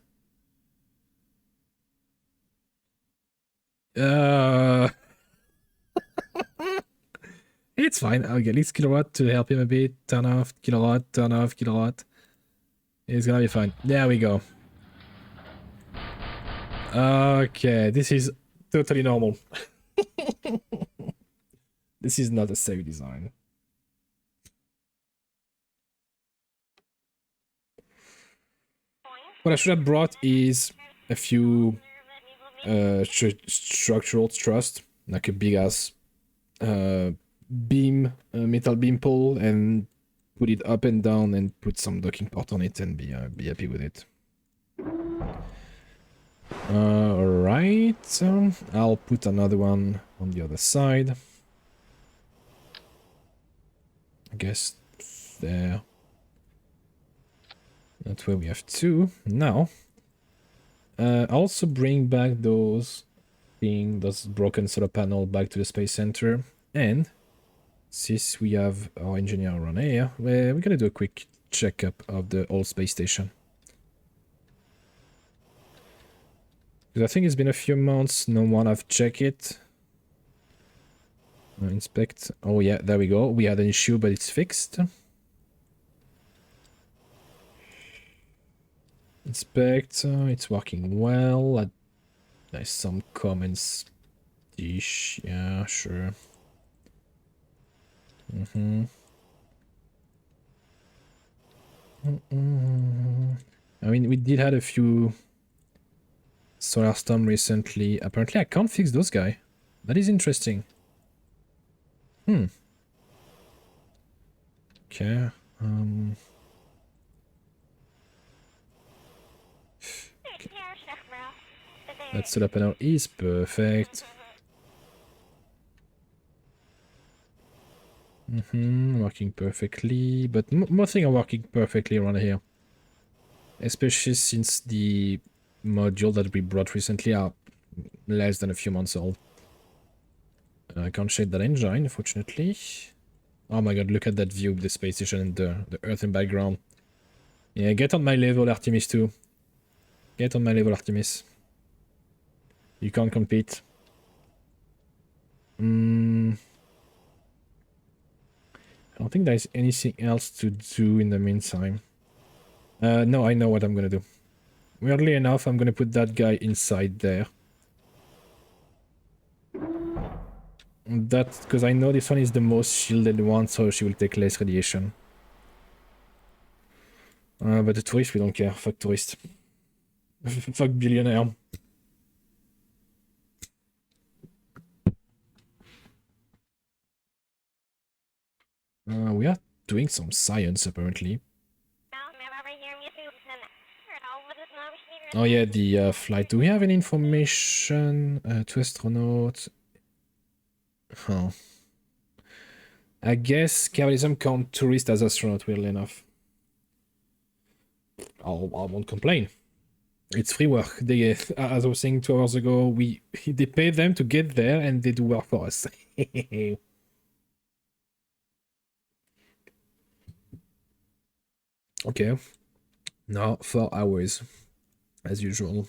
It's fine. I'll get at least kilowatt to help him a bit. Turn off, kilowatt, turn off, kilowatt. It's gonna be fine. There we go. Okay, this is totally normal. This is not a safe design. What I should have brought is a few structural truss, like a big ass beam, metal beam pole, and put it up and down and put some docking port on it and be happy with it. Alright, I'll put another one on the other side. I guess there. That's where we have two. Now, also bring back those broken solar panel back to the space center. And since we have our engineer around here, we're gonna do a quick checkup of the old space station. Because I think it's been a few months, no one have checked it. Inspect. Oh yeah, there we go. We had an issue, but it's fixed. Inspect. It's working well. There's some comments. Dish. Yeah, sure. I mean, we did have a few solar storm recently. Apparently, I can't fix those guys. That is interesting. Okay. That solar panel is perfect. Working perfectly, but more things are working perfectly around here. Especially since the module that we brought recently are less than a few months old. I can't shade that engine, unfortunately. Oh my god, look at that view of the space station and the Earth in background. Yeah, get on my level, Artemis, too. Get on my level, Artemis. You can't compete. I don't think there's anything else to do in the meantime. No, I know what I'm gonna do. Weirdly enough, I'm gonna put that guy inside there. That's because I know this one is the most shielded one, so she will take less radiation. But the tourist, we don't care. Fuck tourist. Fuck billionaire. We are doing some science, apparently. Oh yeah, the flight. Do we have any information? To astronauts? Huh. I guess Kerbalism count tourist as astronaut, weirdly enough. I won't complain. It's free work. They, as I was saying 2 hours ago, they pay them to get there and they do work for us. Okay. Now 4 hours, as usual.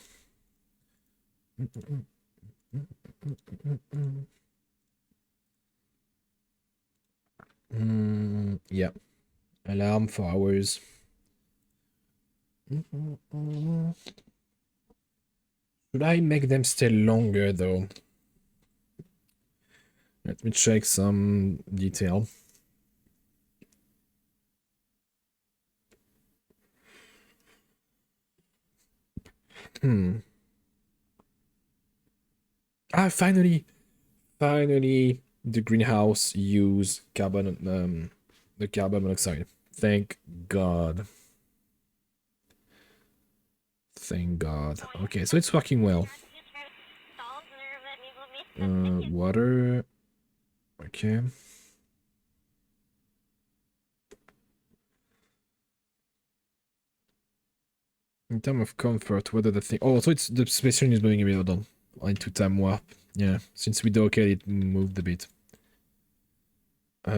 Yeah. Alarm 4 hours. Should I make them stay longer, though? Let me check some detail. Ah, finally, the greenhouse use carbon, the carbon monoxide. Thank God. Thank God. Okay, so it's working well. Water. Okay. In terms of comfort, whether the thing... Oh, so it's the space station is moving a bit, hold on. Into time warp. Yeah, since we docked it moved a bit.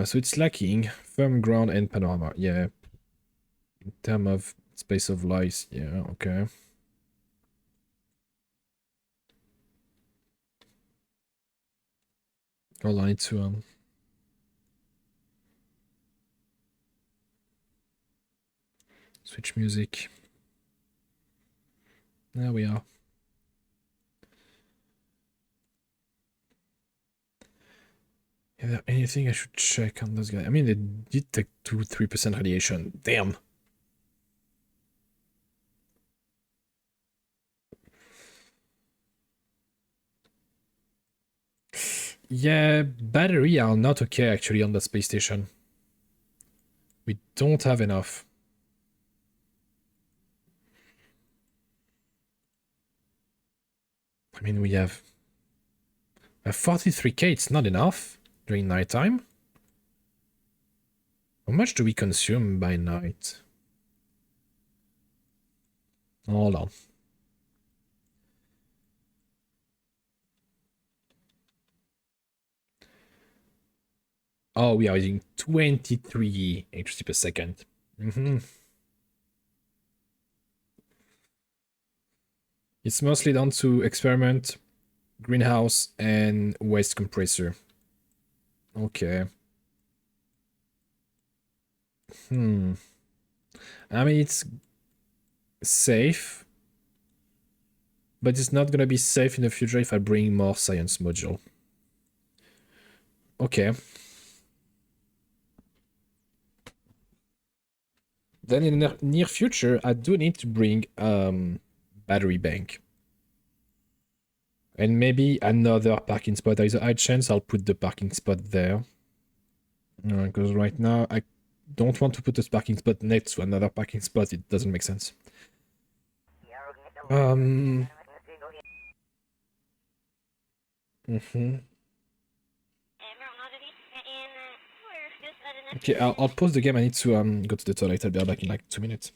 So it's lacking firm ground and panorama. Yeah. In terms of space of light, yeah, okay. Hold on, I need to switch music. There we are. Is there anything I should check on those guys? I mean, they did take 2-3% radiation. Damn. Yeah, battery are not okay actually on the space station. We don't have enough. I mean, we have 43k, it's not enough during nighttime. How much do we consume by night? Hold on. Oh, we are using 23 electricity per second. It's mostly down to experiment, greenhouse, and waste compressor. Okay. I mean, it's safe, but it's not gonna be safe in the future if I bring more science module. Okay. Then in the near future, I do need to bring battery bank. And maybe another parking spot. There's a high chance I'll put the parking spot there. Because right now, I don't want to put this parking spot next to another parking spot. It doesn't make sense. Okay, I'll pause the game. I need to go to the toilet. I'll be back in like 2 minutes.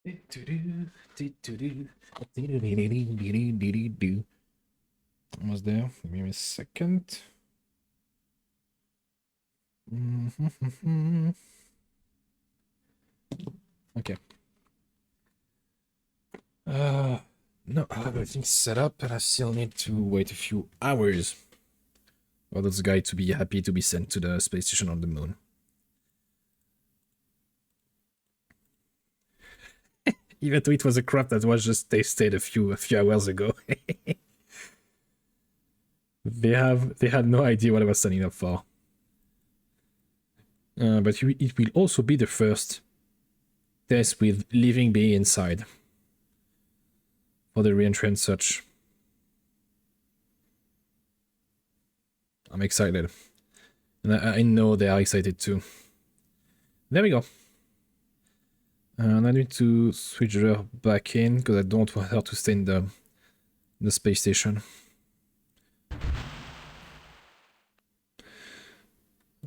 Almost there. Give me a second. Okay. No, I have everything set up, but I still need to wait a few hours for this guy to be happy to be sent to the space station on the moon. Even though it was a craft that was just tested a few hours ago. They had no idea what I was signing up for. But it will also be the first test with living being inside for the re-entry and such. I'm excited. And I know they are excited too. There we go. And I need to switch her back in because I don't want her to stay in the space station.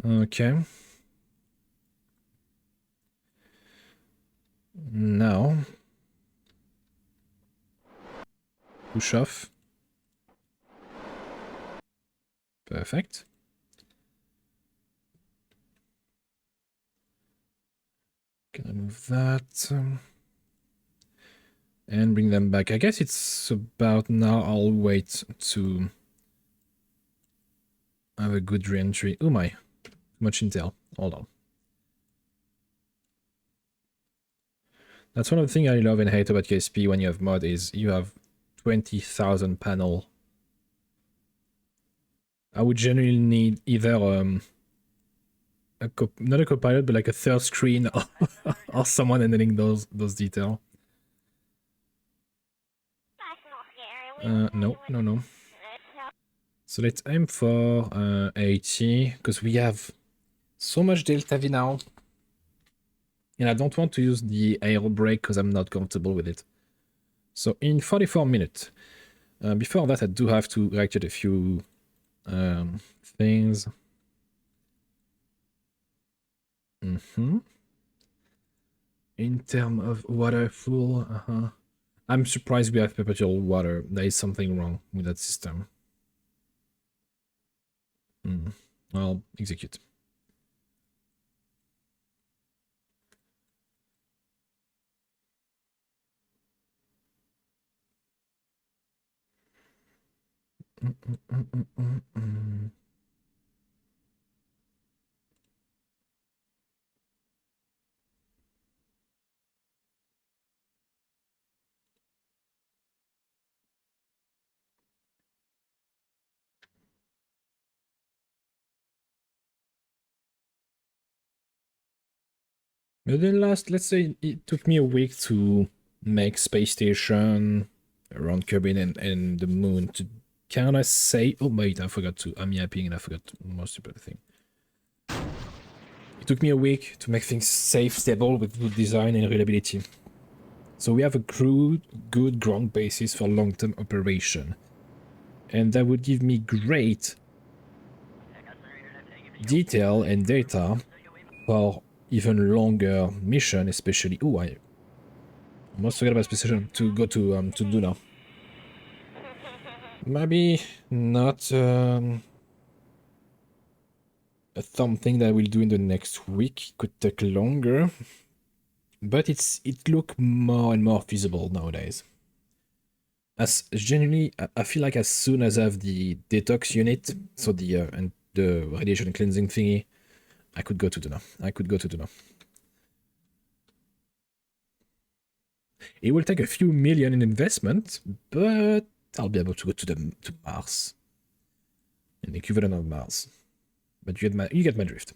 Okay. Now. Push off. Perfect. Can I move that? And bring them back. I guess it's about now. I'll wait to have a good re-entry. Oh my. Too much intel. Hold on. That's one of the things I love and hate about KSP when you have mod is you have 20,000 panel. I would generally need either not a copilot, but like a third screen or someone handling those details. No. So let's aim for 80 because we have so much delta V now. And I don't want to use the aero brake because I'm not comfortable with it. So in 44 minutes. Before that, I do have to reactivate a few things. In terms of water full, I'm surprised we have perpetual water. There is something wrong with that system. I'll execute. But then let's say it took me a week to make space station around Kerbin and the moon to kind of say, oh wait, I'm yapping and I forgot the most important thing. It took me a week to make things safe, stable with good design and reliability. So we have a good ground basis for long-term operation. And that would give me great detail and data for even longer mission, especially. Oh, I almost forgot about special to go to Duna. Maybe not something that I will do in the next week. It could take longer, but it look more and more feasible nowadays. As generally, I feel like as soon as I have the detox unit, so the radiation cleansing thingy, I could go to Duna. It will take a few million in investment, but I'll be able to go to Mars. An equivalent of Mars. But you get my drift.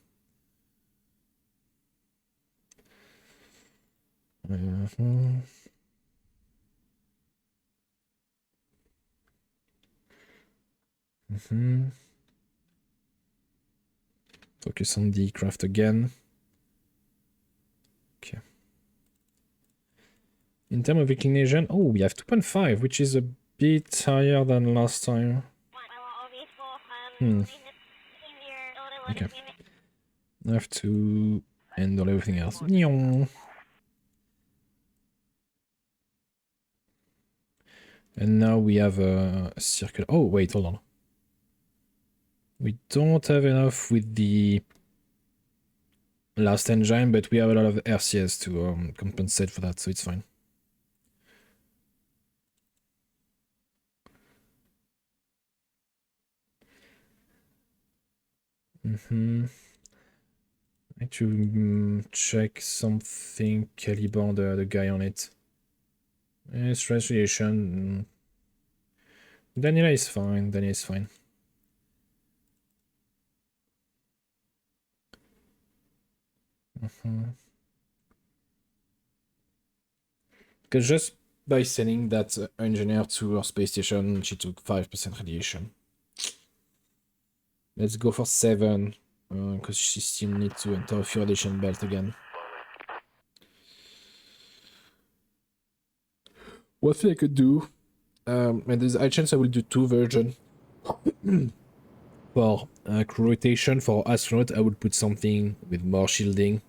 Focus on the craft again. Okay. In terms of inclination, oh, we have 2.5, which is a bit higher than last time. Okay. I have to handle everything else. And now we have a circle. Oh, wait, hold on. We don't have enough with the last engine, but we have a lot of RCS to compensate for that, so it's fine. I need to check something, caliber the guy on it. Stress radiation. Daniela is fine, Daniela is fine. Because just by sending that engineer to our space station, she took 5% radiation. Let's go for 7, because she still needs to enter a few radiation belt again. What thing I could do, and there's a chance I will do 2 versions. For crew rotation, for astronaut, I would put something with more shielding.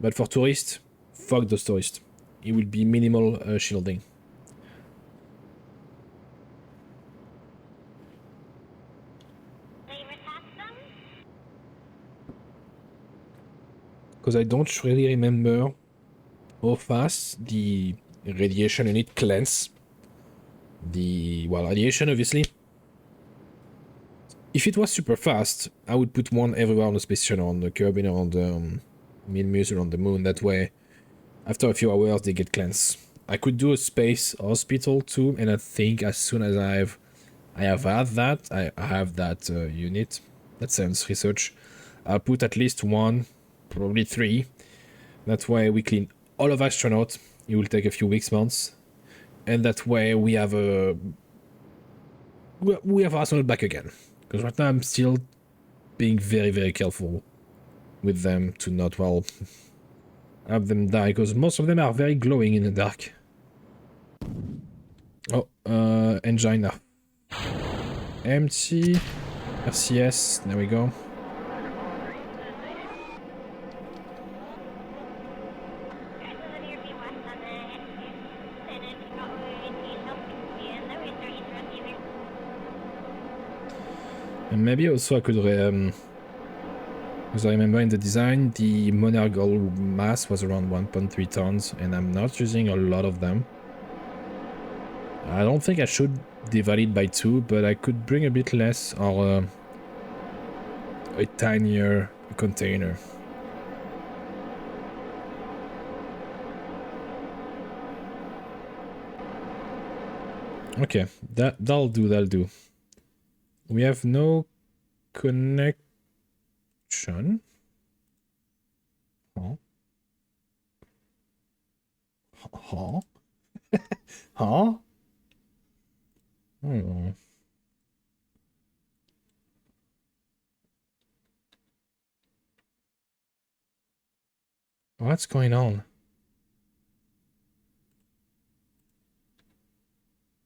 But for tourists, fuck those tourists. It will be minimal shielding. Because I don't really remember how fast the radiation unit cleanse. Well, radiation, obviously. If it was super fast, I would put one everywhere on the space station, on the Kerbin, or on the Muse, or on the moon. That way, after a few hours, they get cleansed. I could do a space hospital too, and I think as soon as I have that unit, that science research, I'll put at least 1, probably 3. That way we clean all of astronauts. It will take a few weeks, months, and that way we have astronaut back again. Because right now I'm still being very, very careful with them to not, well, have them die, because most of them are very glowing in the dark. Oh, engine are empty. RCS, there we go. And maybe also I could, because I remember in the design, the Monargal mass was around 1.3 tons, and I'm not using a lot of them. I don't think I should divide it by 2, but I could bring a bit less, or a tinier container. Okay, that'll do. We have no connection. Huh? Huh? Huh? Oh. What's going on?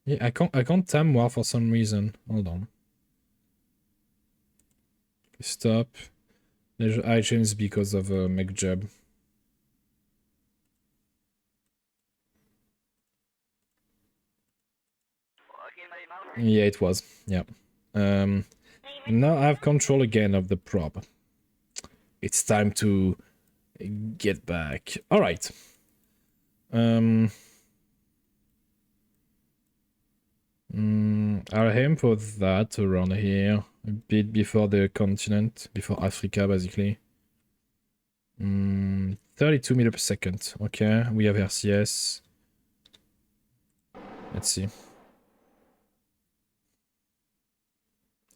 Yeah, I can't time war for some reason. Hold on. Stop. There's items because of a mech job. Yeah, it was. Yeah. Now I have control again of the prop. It's time to get back. All right. I'll aim for that around here, a bit before the continent, before Africa, basically. 32 meters per second. Okay, we have RCS. Let's see.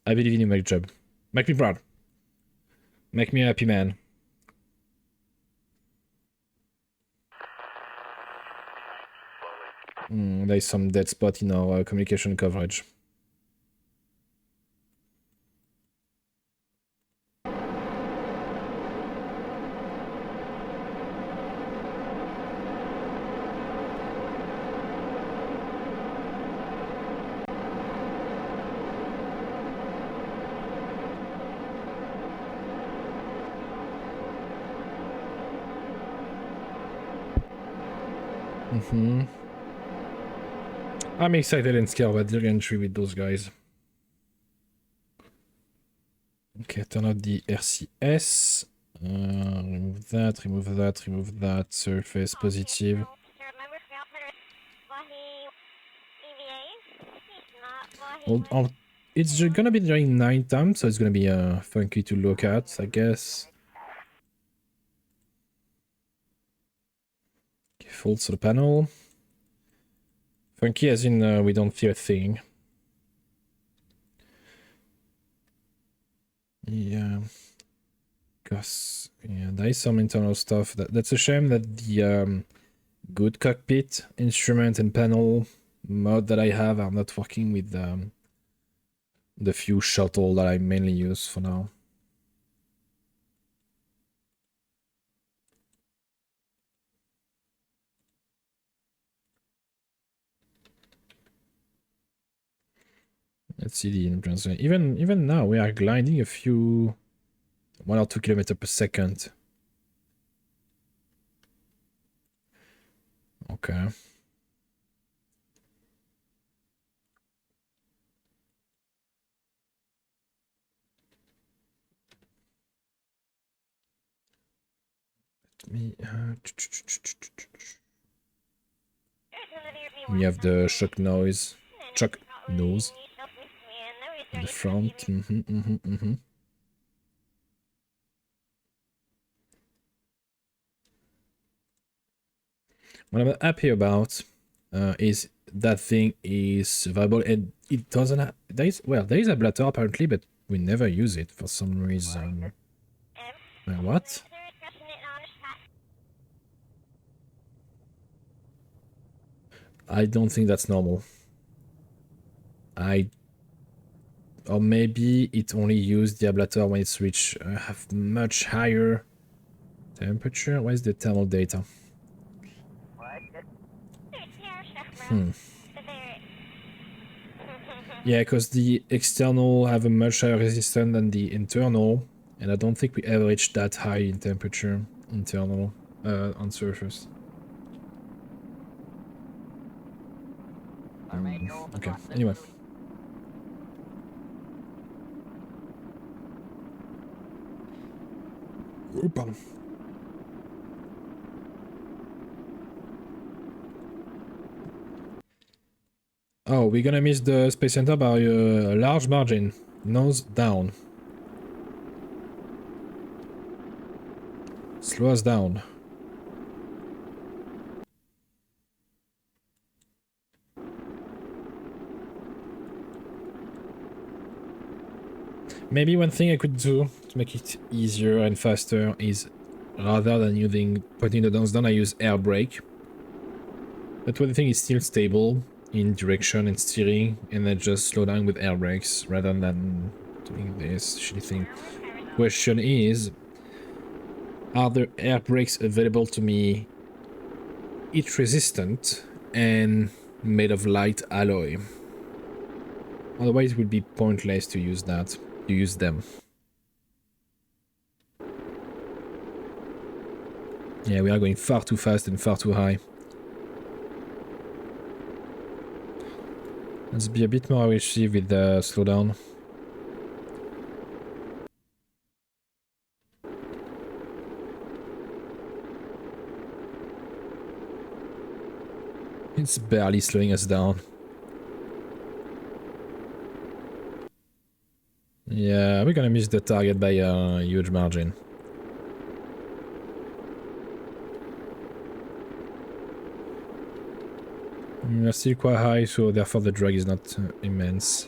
I believe in you, make job. Make me proud. Make me a happy man. There's some dead spot in our communication coverage. I'm excited and scared about the entry with those guys. Okay, turn off the RCS. Remove that, remove that, remove that. Surface positive. It's gonna be during night time, so it's gonna be funky to look at, I guess. Okay, full solar panel. Funky as in we don't feel a thing. Yeah. Because yeah, there is some internal stuff. That's a shame that the good cockpit instrument and panel mod that I have are not working with the few shuttle that I mainly use for now. Let's see the entrance. Even now we are gliding a few 1 or 2 kilometers per second. Okay. Let me you have the shock nose in the front. What I'm happy about is that thing is survivable, and it doesn't have... there is a blatter apparently, but we never use it for some reason. What? I don't think that's normal. Or maybe it only used the ablator when it's reached have much higher temperature. Where's the thermal data? Yeah, because the external have a much higher resistance than the internal, and I don't think we ever reached that high in temperature internal on surface. Okay, anyway. Opa. Oh, we're gonna miss the Space Center by a large margin. Nose down. Slow us down. Maybe one thing I could do to make it easier and faster is, rather than using pointing the nose down, I use air brake. But one thing is still stable in direction and steering, and then just slow down with air brakes rather than doing this shitty thing. Question is, are there air brakes available to me heat resistant and made of light alloy? Otherwise it would be pointless to use that. To use them. Yeah, we are going far too fast and far too high. Let's be a bit more aggressive with the slowdown. It's barely slowing us down. Yeah, we're gonna miss the target by a huge margin. We're still quite high, so therefore the drag is not immense.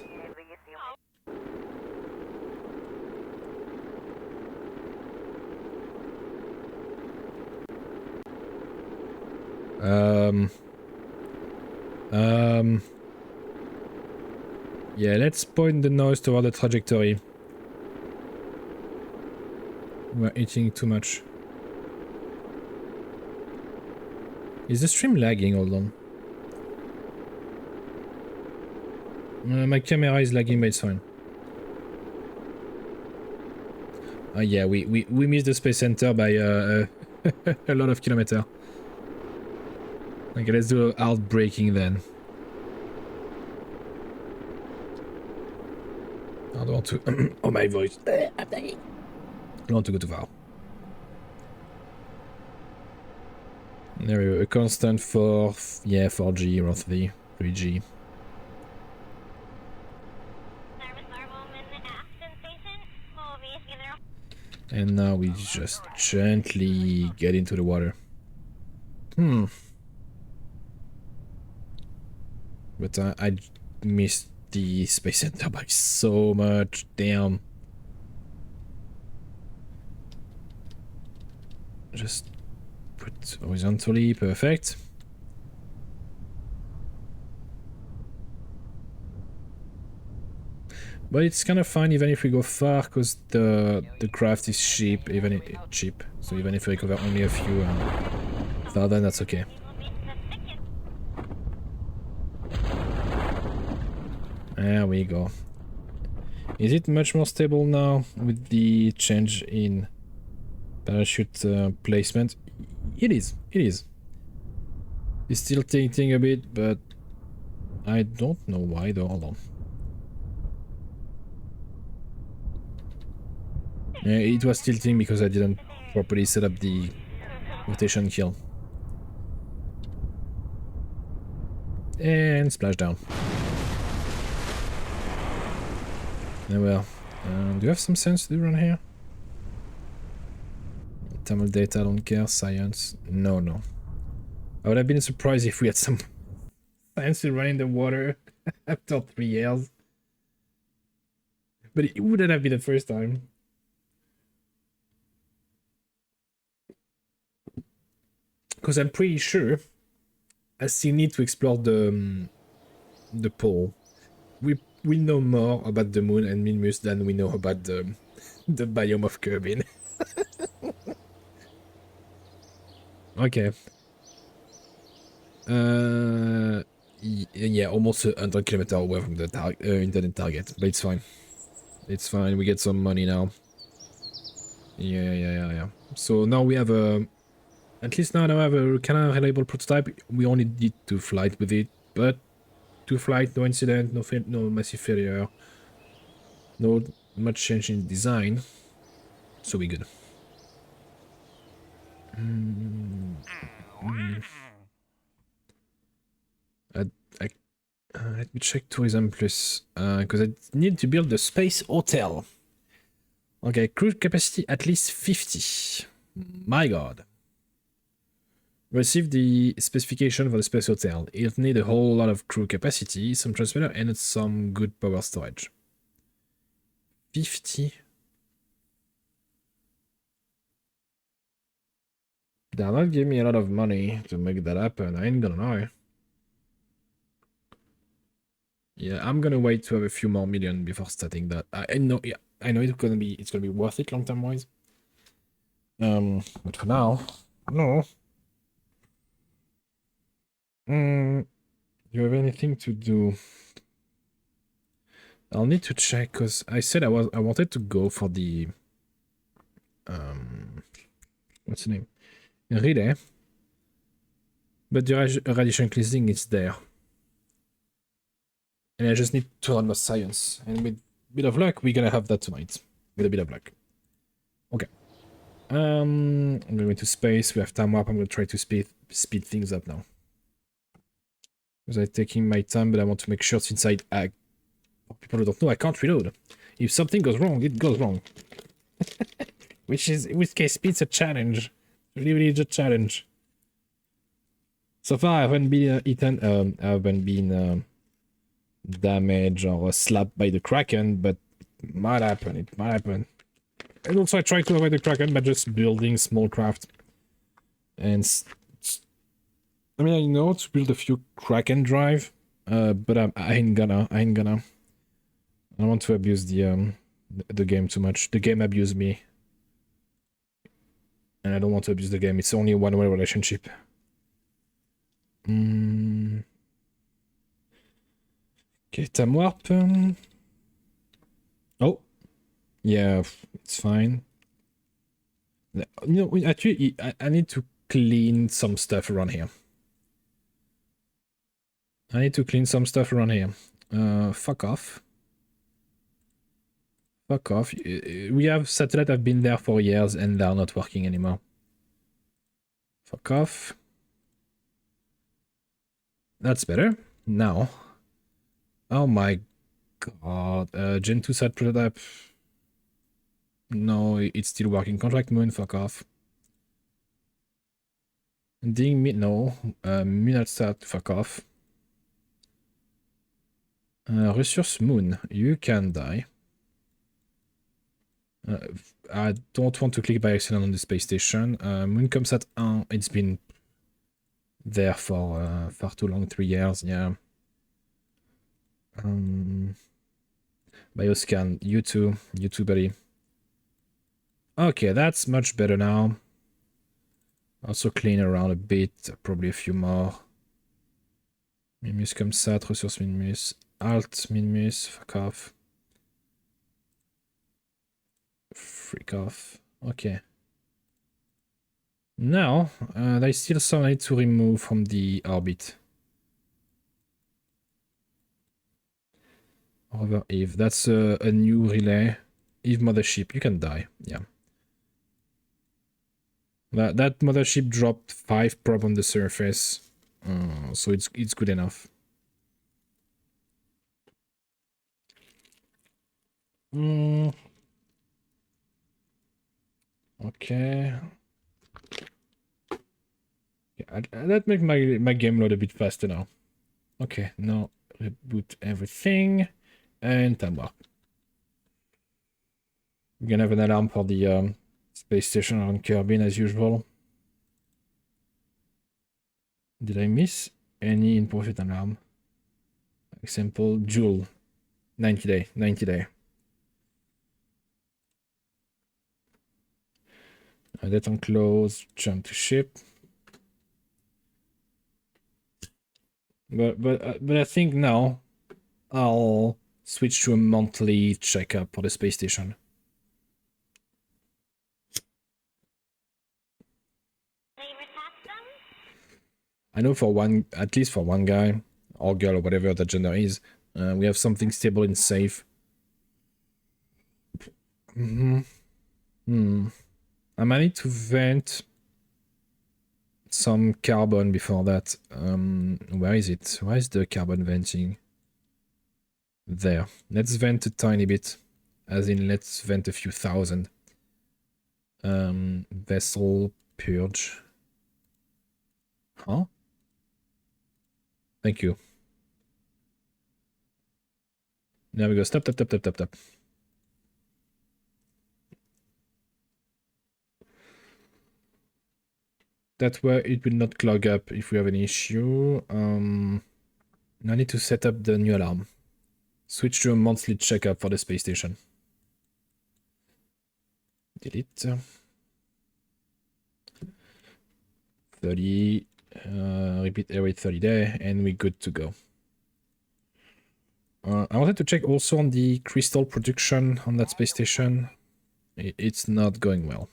Yeah, let's point the nose toward the trajectory. We're eating too much. Is the stream lagging? Hold on. My camera is lagging, but it's fine. Yeah, we missed the Space Center by a lot of kilometers. Okay, let's do hard braking then. I don't want to... oh, my voice. I'm dying. I don't want to go too far. There we go. A constant for... yeah, 4G, roughly. 3G. And now we just gently get into the water. But I missed the space center by so much. Damn. Just put horizontally. Perfect. But it's kind of fine even if we go far, because the craft is cheap, even if it's cheap. So even if we recover only a few thousand, that's okay. There we go. Is it much more stable now with the change in parachute placement? It is. It is. It's still tilting a bit, but I don't know why though. Hold on. Yeah, it was tilting because I didn't properly set up the rotation kill. And splash down. Yeah, well, do you have some sense to do around here? Thermal data, I don't care. Science, no. I would have been surprised if we had some science to run in the water after 3 years. But it wouldn't have been the first time. Because I'm pretty sure I still need to explore the pole. We know more about the moon and Minmus than we know about the biome of Kerbin. Okay. Yeah, almost 100 kilometers away from the intended target, but it's fine. It's fine. We get some money now. Yeah. So now we have a. At least now I have a kind of reliable prototype. We only did 2 flights with it, but 2 flights, no incident, no massive failure, no much change in design, so we good. Let me check Tourism Plus, because I need to build the space hotel. Okay, crew capacity at least 50. My god. Receive the specification for the space hotel. It'll need a whole lot of crew capacity, some transmitter, and some good power storage. 50. They're not giving me a lot of money to make that happen. I ain't gonna lie. Yeah, I'm gonna wait to have a few more million before starting that. I know it's gonna be worth it long term wise. But for now, no. Do you have anything to do? I'll need to check, because I said I wanted to go for the what's the name? Relay. But the radiation cleansing is there. And I just need to run my science. And with a bit of luck, we're gonna have that tonight. With a bit of luck. Okay. I'm going to space. We have time warp. I'm gonna try to speed things up now. Because I'm taking my time, but I want to make sure since for people who don't know, I can't reload. If something goes wrong, it goes wrong. Which case speed's a challenge. Really is a challenge. So far I haven't been eaten, I haven't been damaged or slapped by the Kraken, but it might happen, And also I try to avoid the Kraken by just building small craft. And I mean, I know to build a few Kraken drive, but I ain't gonna. I don't want to abuse the game too much. The game abused me. And I don't want to abuse the game. It's only a one-way relationship. Okay, time warp. Oh. Yeah, it's fine. You know, actually, I need to clean some stuff around here. Fuck off. Fuck off. We have satellite have been there for years and they're not working anymore. Fuck off. That's better. Now. Oh my god. Gen 2 sat prototype. No, it's still working. Contract moon, fuck off. Ding me, no. Minalsat, fuck off. Resource moon, you can die. I don't want to click by accident on the space station. Mooncomsat 1, it's been there for far too long, 3 years, yeah. Bioscan, you too, buddy. Okay, that's much better now. Also clean around a bit, probably a few more. Minmus comsat, resource minmus, alt minmus, fuck off. Freak off. Okay. Now, there's still some I need to remove from the orbit. Rover Eve, that's a new relay. Eve mothership, you can die, yeah. That mothership dropped 5 probe on the surface, so it's good enough. Okay. Yeah, that make my game load a bit faster now. Okay, now reboot everything and time warp. We're gonna have an alarm for the space station on Kerbin as usual. Did I miss any in-profit alarm? Example, Joule. 90 day, 90 day. That on close, jump to ship. But I think now I'll switch to a monthly checkup for the space station. I know for one, at least for one guy or girl or whatever that gender is, we have something stable and safe. I might need to vent some carbon before that. Where is it? Where is the carbon venting? There. Let's vent a tiny bit. As in, let's vent a few thousand. Vessel purge. Huh? Thank you. There we go. Stop. That way it will not clog up if we have an issue. I need to set up the new alarm. Switch to a monthly checkup for the space station. Delete. 30. Repeat every 30 days, and we're good to go. I wanted to check also on the crystal production on that space station. It's not going well.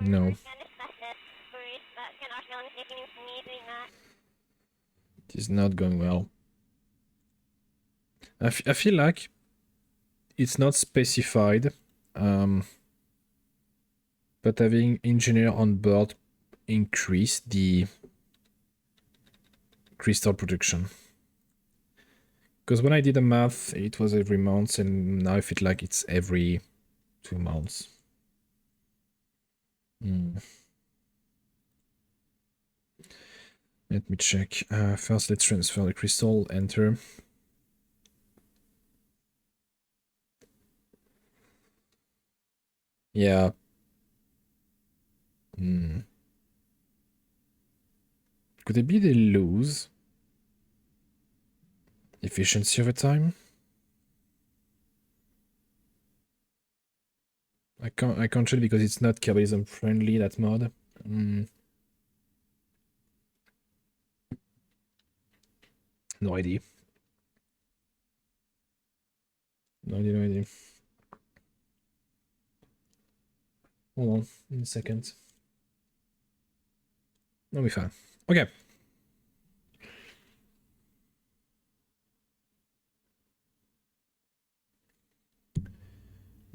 No. It is not going well. I feel like it's not specified, but having engineer on board increase the crystal production. Because when I did the math, it was every month, and now I feel like it's every 2 months. Let me check. First, let's transfer the crystal. Enter. Yeah. Could it be they lose efficiency over time? I can't check because it's not Kerbalism friendly, that mod. No idea. No idea. Hold on, in a second. That'll be fine. Okay.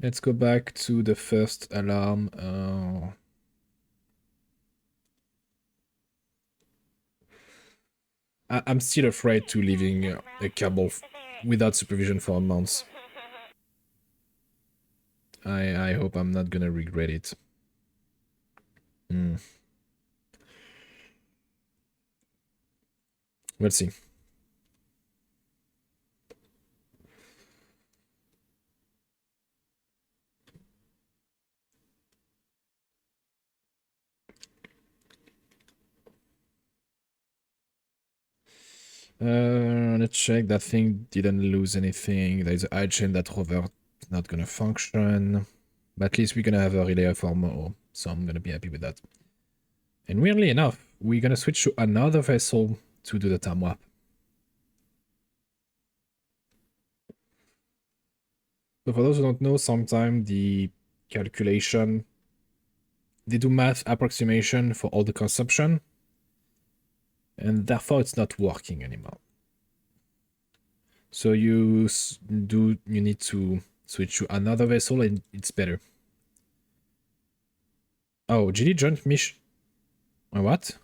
Let's go back to the first alarm. I'm still afraid to leaving a Kerbal without supervision for months. I hope I'm not gonna regret it. We'll see. Let's check. That thing didn't lose anything. There's a chain that rover is not gonna function. But at least we're gonna have a relay for more, so I'm gonna be happy with that. And weirdly enough, we're gonna switch to another vessel to do the time warp. So for those who don't know, sometimes the calculation, they do math approximation for all the consumption, and therefore it's not working anymore. So you need to switch to another vessel and it's better. Oh, GD joint mission. What?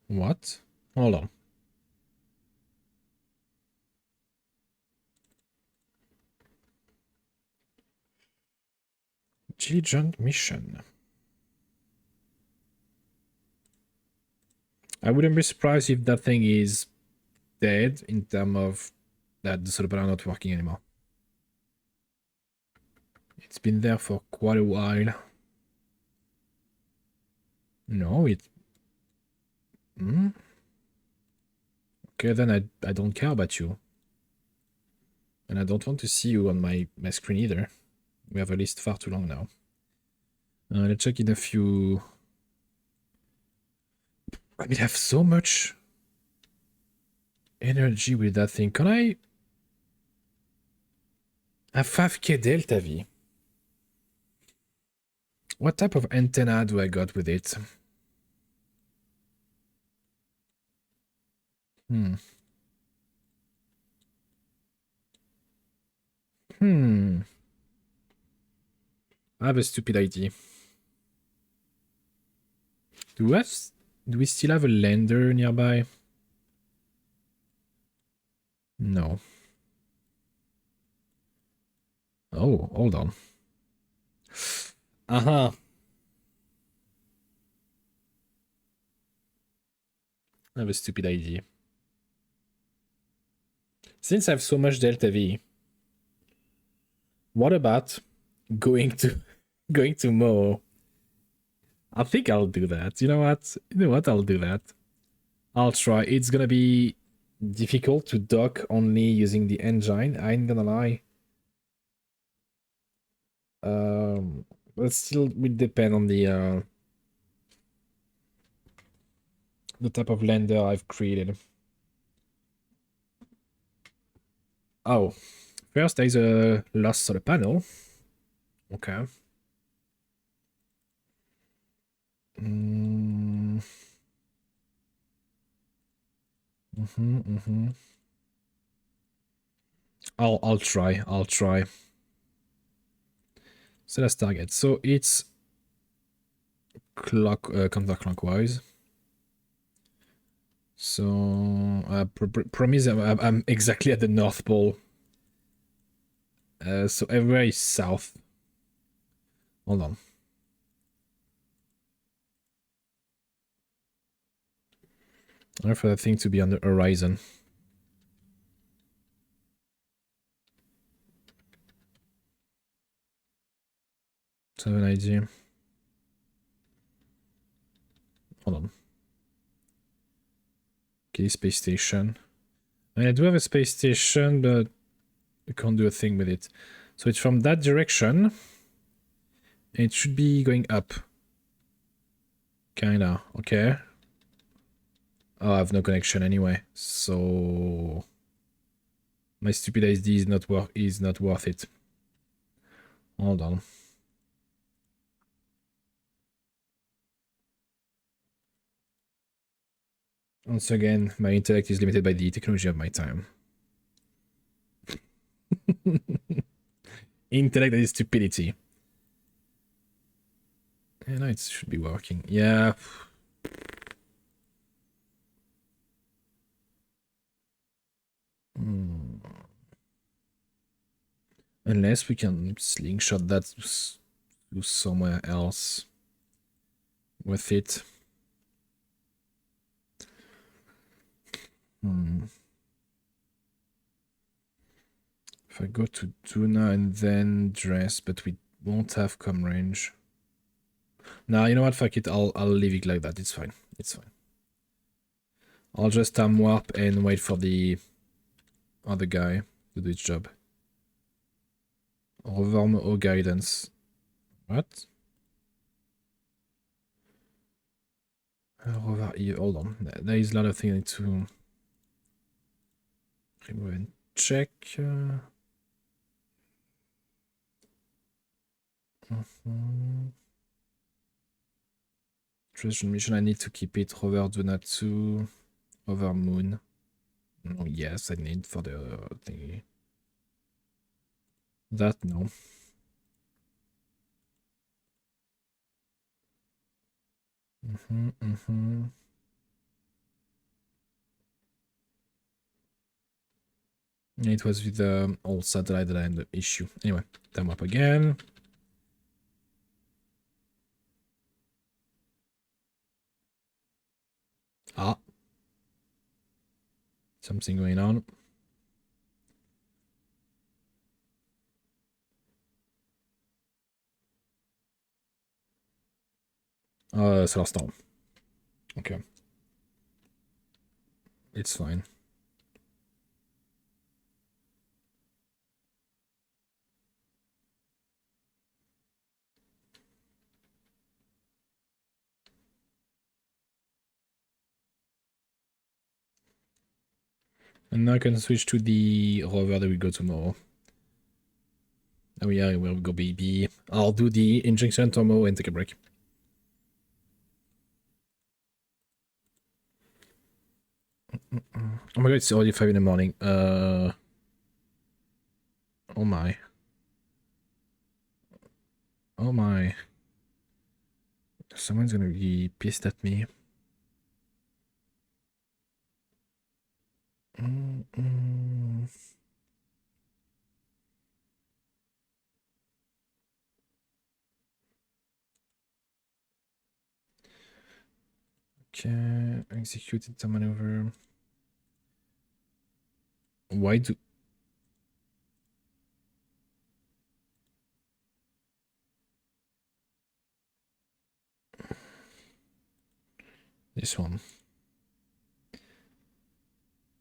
What? Hold on. GD joint mission. I wouldn't be surprised if that thing is dead in terms of that the solar panel not working anymore. It's been there for quite a while. No, it... Okay, then I don't care about you. And I don't want to see you on my screen either. We have a list far too long now. Let's check in a few... I mean, I have so much energy with that thing. Can I have 5k delta V? What type of antenna do I got with it? I have a stupid idea. Do we still have a lander nearby? No. Oh, hold on. Uh-huh. I have a stupid idea. Since I have so much delta V, what about going to Mo? I think I'll do that. You know what? I'll do that. I'll try. It's gonna be difficult to dock only using the engine. I ain't gonna lie. But still will depend on the type of lander I've created. Oh, first there's a lost solar panel. Okay. I'll try. So let's target. So it's counterclockwise. So promise I'm exactly at the North Pole. So everywhere is south. Hold on. I wait for that thing to be on the horizon. To have an idea. Hold on. Okay, space station. I mean, I do have a space station, but I can't do a thing with it. So it's from that direction. And it should be going up. Kinda, okay. Oh, I have no connection anyway, so my stupid ID is not worth it. Hold on. Once again, my intellect is limited by the technology of my time. Intellect that is stupidity. Yeah, no, it should be working. Yeah. Unless we can slingshot that to somewhere else with it. If I go to Tuna and then dress, but we won't have com range. Nah, you know what? Fuck it. I'll leave it like that. It's fine. It's fine. I'll just time warp and wait for the other guy to do its job. Rover or guidance. What? Rover E. Hold on. There is a lot of things I need to remove and check. Tradition mission, I need to keep it. Rover Donatsu. Over moon. Oh, yes, I need for the thingy. That, no. It was with the old satellite that I had the issue. Anyway, time up again. Ah. Something going on. Solar storm. Okay. It's fine. And now I can switch to the rover that we go tomorrow. Oh yeah, we'll go BB. I'll do the injection tomorrow and take a break. Oh my god, it's already 5 in the morning. Oh my. Oh my. Someone's gonna be pissed at me. Okay, executed the maneuver. Why do... This one.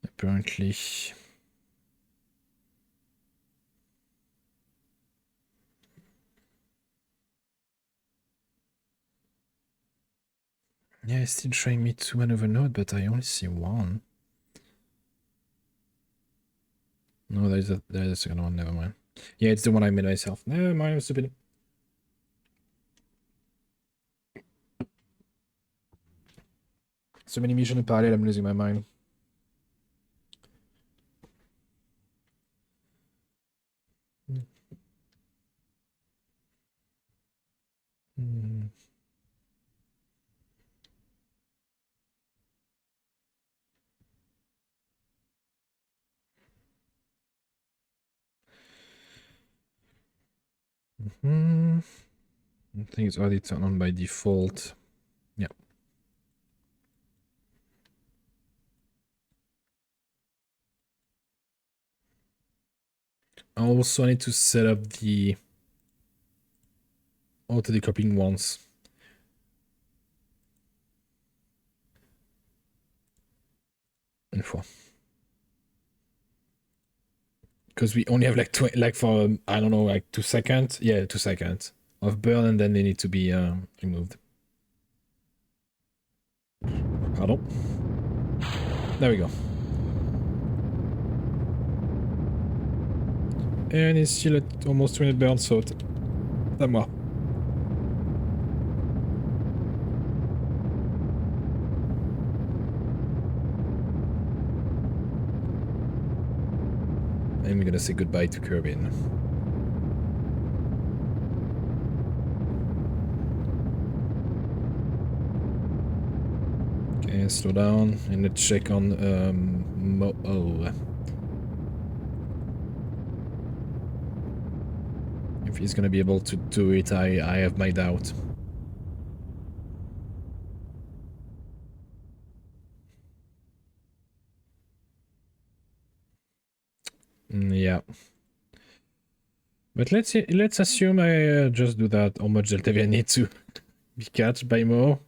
Apparently... Yeah, it's still showing me 2 maneuver node, but I only see 1. No, there's a second one, never mind. Yeah, it's the one I made myself. Never mind, I'm stupid. So many missions in parallel, I'm losing my mind. I think it's already turned on by default. Yeah. Also, I need to set up the auto decoupling once. Une fois. Because we only have like for I don't know, like 2 seconds. Yeah, 2 seconds of burn, and then they need to be removed. Pardon. There we go. And it's still at almost 2 minute burn, so that's moi. I'm gonna say goodbye to Kerbin. Okay, slow down and let's check on if he's gonna be able to do it. I have my doubt. Yeah. But let's assume I just do that. How much delta V I need to be catched by Mo?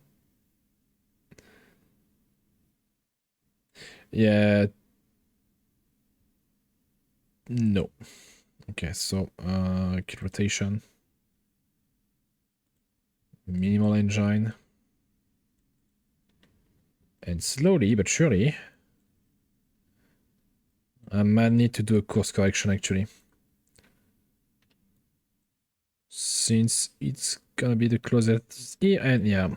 Yeah. No. Okay, so kit rotation. Minimal engine. And slowly but surely, I might need to do a course correction actually. Since it's gonna be the closest here, and yeah.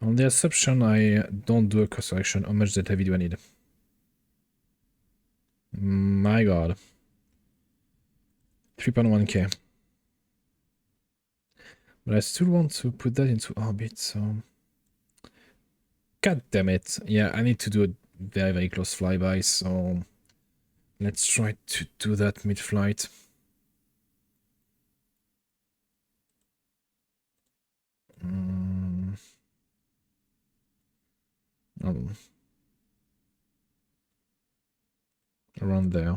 On the assumption I don't do a course correction, how much delta V do I need? My god. 3.1k. But I still want to put that into orbit, so... God damn it. Yeah, I need to do a very, very close flyby, so... Let's try to do that mid-flight. Around there.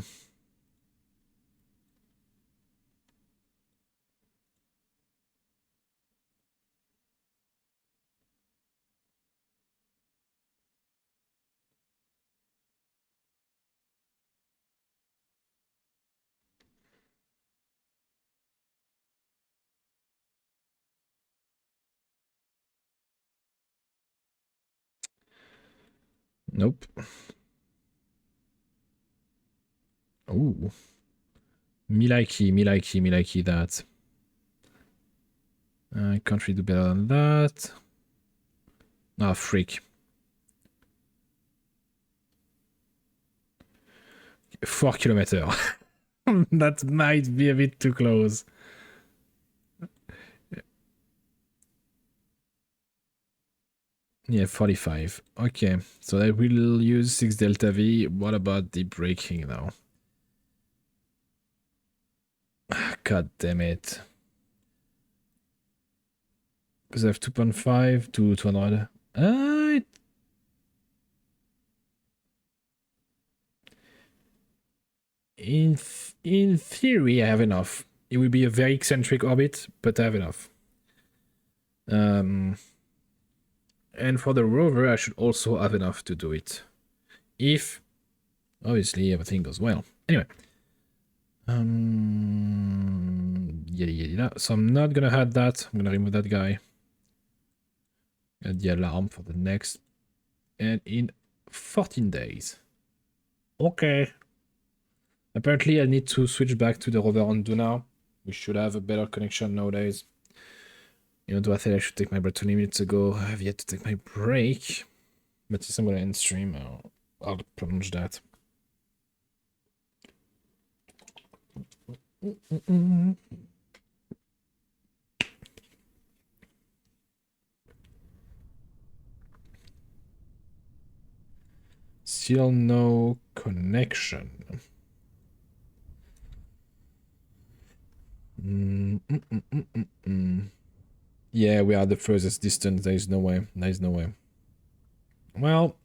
Nope. Ooh. Me likey that. I can't really do better than that. Ah, freak. 4 kilometers. That might be a bit too close. Yeah, 45. Okay, so I will use 6 delta V. What about the braking now? God damn it. Because I have 2.5 to 200. In theory, I have enough. It will be a very eccentric orbit, but I have enough. And for the rover, I should also have enough to do it. If, obviously, everything goes well. Anyway. So I'm not gonna add that. I'm gonna remove that guy. Add the alarm for the next. And in 14 days. Okay. Apparently, I need to switch back to the rover on Duna. We should have a better connection nowadays. You know, do I think I should take my break 20 minutes ago? I have yet to take my break. But since I'm gonna end stream, I'll plunge that. Still no connection. Yeah, we are the furthest distance. There is no way. There is no way. Well,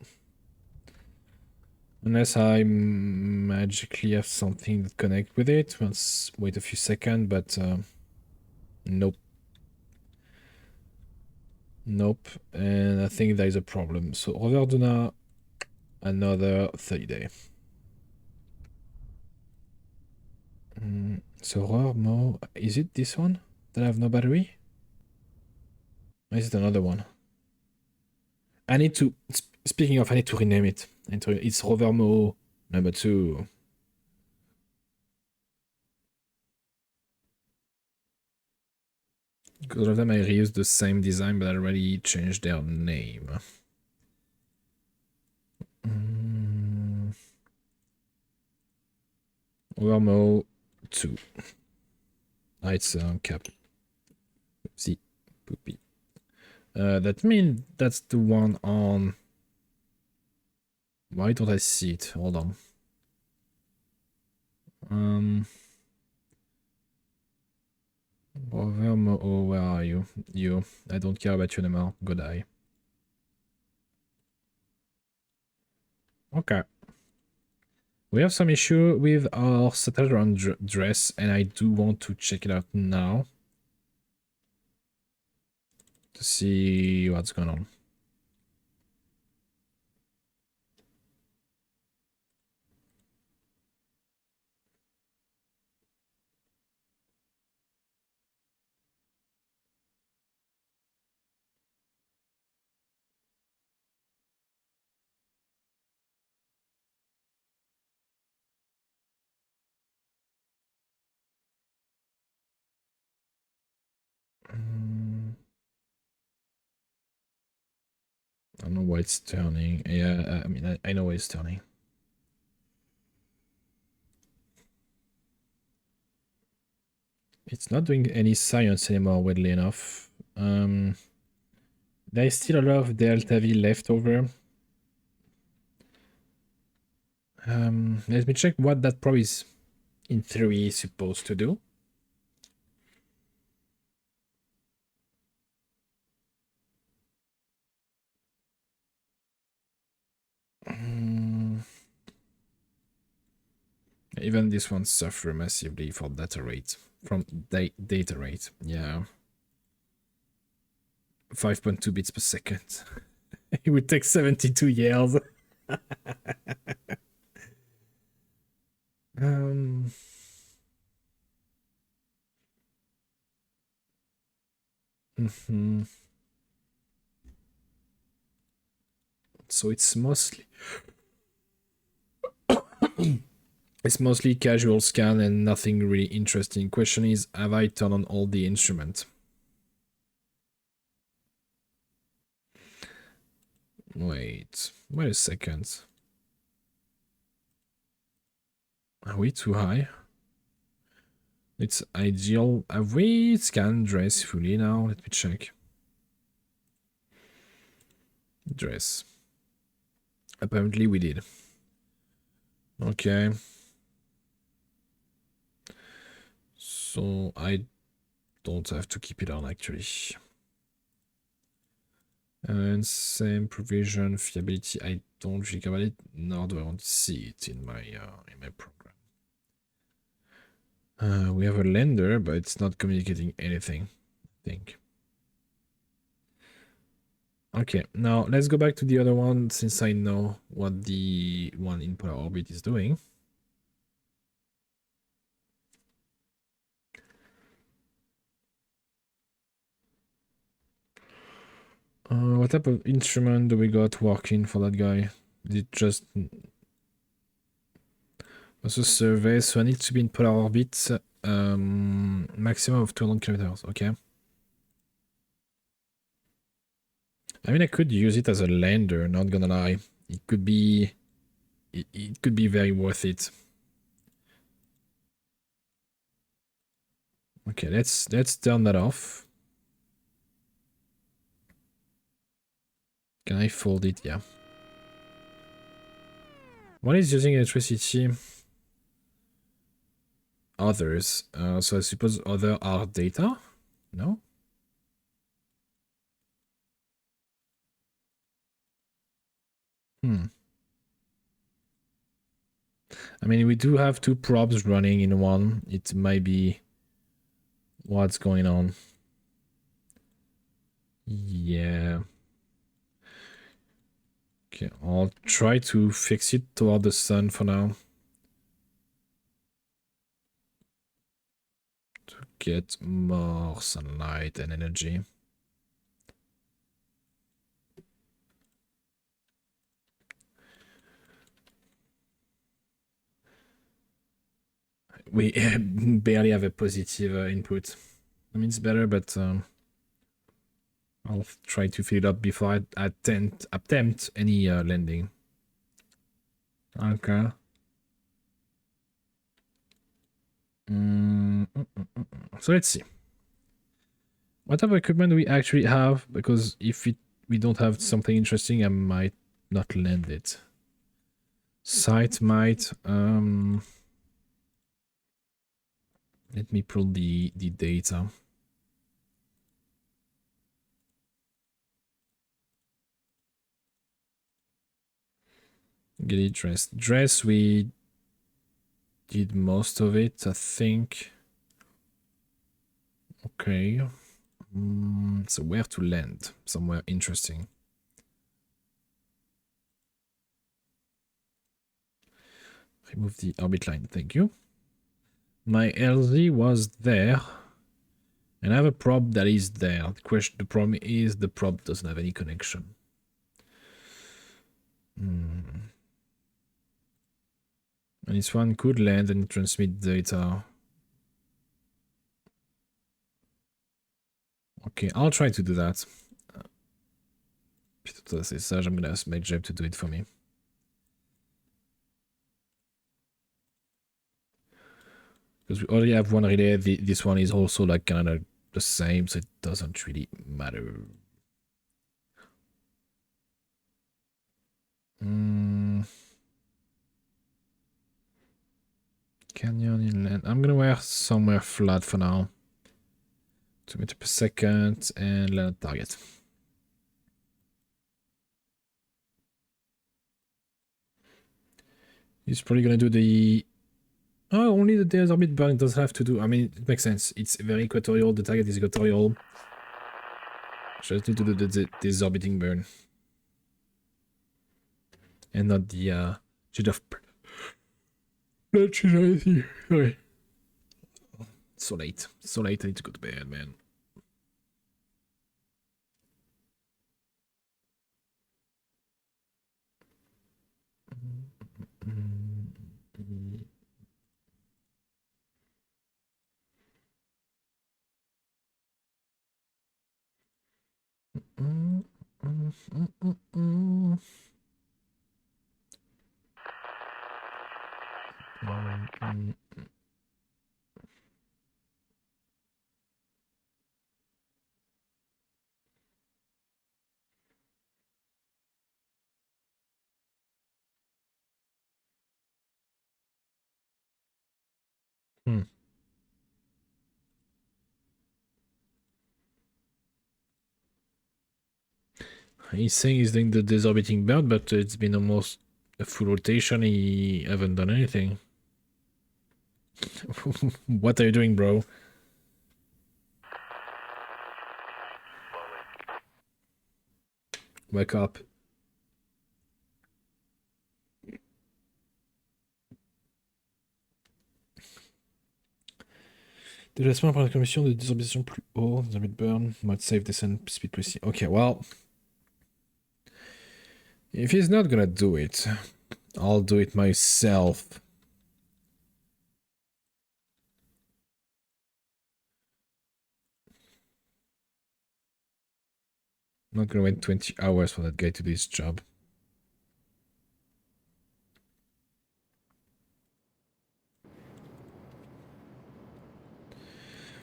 unless I magically have something that connect with it. Let's wait a few seconds, but nope. Nope. And I think there is a problem. So rover Duna, another 30 day. So rover Mo, is it this one that I have no battery? Or is it another one? I need to, speaking of, I need to rename it. It's rover Mo number 2. Because all of them I reused the same design, but I already changed their name. Overmo 2. Ah, it's cap. See, poopy. That means that's the one on. Why don't I see it? Hold on. Overmo, oh, where are you? You. I don't care about you anymore. Go die. Okay. We have some issue with our Saturn dress, and I do want to check it out now to see what's going on. I don't know why it's turning. Yeah, I mean, I know why it's turning. It's not doing any science anymore, weirdly enough. There's still a lot of Delta V left over. Let me check what that probe is, in theory, supposed to do. Even this one suffers massively for data rate. From data rate, yeah. 5.2 bits per second. It would take 72 years. So it's mostly it's mostly casual scan and nothing really interesting. Question is, have I turned on all the instruments? Wait a second. Are we too high? It's ideal. Have we scanned dress fully now? Let me check. Dress. Apparently we did. Okay. So I don't have to keep it on actually. And same provision, fiability, I don't think about it, nor do I want to see it in my program. We have a lender, but it's not communicating anything, I think. Okay, now let's go back to the other one, since I know what the one in polar orbit is doing. What type of instrument do we got working for that guy? Is it just also survey? So I need to be in polar orbit, maximum of 200 kilometers. Okay. I mean, I could use it as a lander. Not gonna lie, it could be very worth it. Okay, let's turn that off. Can I fold it? Yeah. One is using electricity. Others. So I suppose other are data? No? I mean, we do have two probes running in one. It might be what's going on. Yeah. Okay, I'll try to fix it toward the sun for now. To get more sunlight and energy. We barely have a positive input. I mean, it's better, but I'll try to fill it up before I attempt any landing. Okay. So let's see. What type of equipment do we actually have? Because if we don't have something interesting, I might not land it. Site might. Let me pull the data. Get it dressed. Dress, we did most of it, I think. Okay. So where to land? Somewhere interesting. Remove the orbit line, thank you. My LZ was there. And I have a prop that is there. The problem is the prop doesn't have any connection. And this one could land and transmit data. Okay, I'll try to do that. I'm gonna ask my Jeb to do it for me. Because we already have one relay. This one is also like kind of the same, so it doesn't really matter. Canyon inland. I'm gonna wear somewhere flat for now. 2 meters per second and land target. He's probably gonna do the. Oh, only the Dare's orbit burn does have to do. I mean, it makes sense. It's very equatorial. The target is equatorial. Just need to do this orbiting burn. And not the shit of. Sorry. So late. So late. I need to go to bed, man. He's saying he's doing the desorbiting bird, but it's been almost a full rotation. He haven't done anything. What are you doing, bro? Wake up. Déplacement par la commission de désorbitation plus haut, orbit burn, mode safe descent, speed précis. Okay, well. If he's not gonna do it, I'll do it myself. I'm not gonna wait 20 hours for that guy to do his job.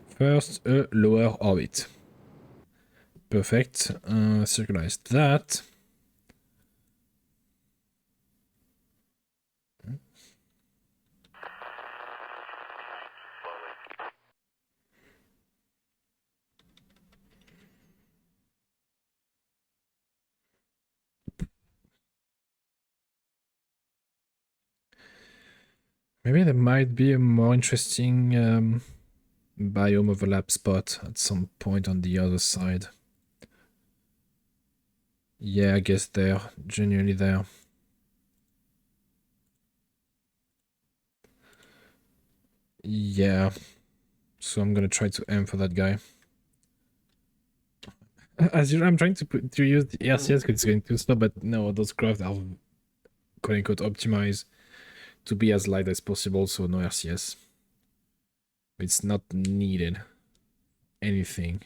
First, a lower orbit. Perfect. Circularize that. Maybe there might be a more interesting biome overlap spot at some point on the other side. Yeah, I guess there. Genuinely there. Yeah. So I'm gonna try to aim for that guy. As usual, I'm trying to use the RCS because it's going too slow, but no, those craft are quote unquote optimized to be as light as possible, so no RCS. It's not needed. Anything.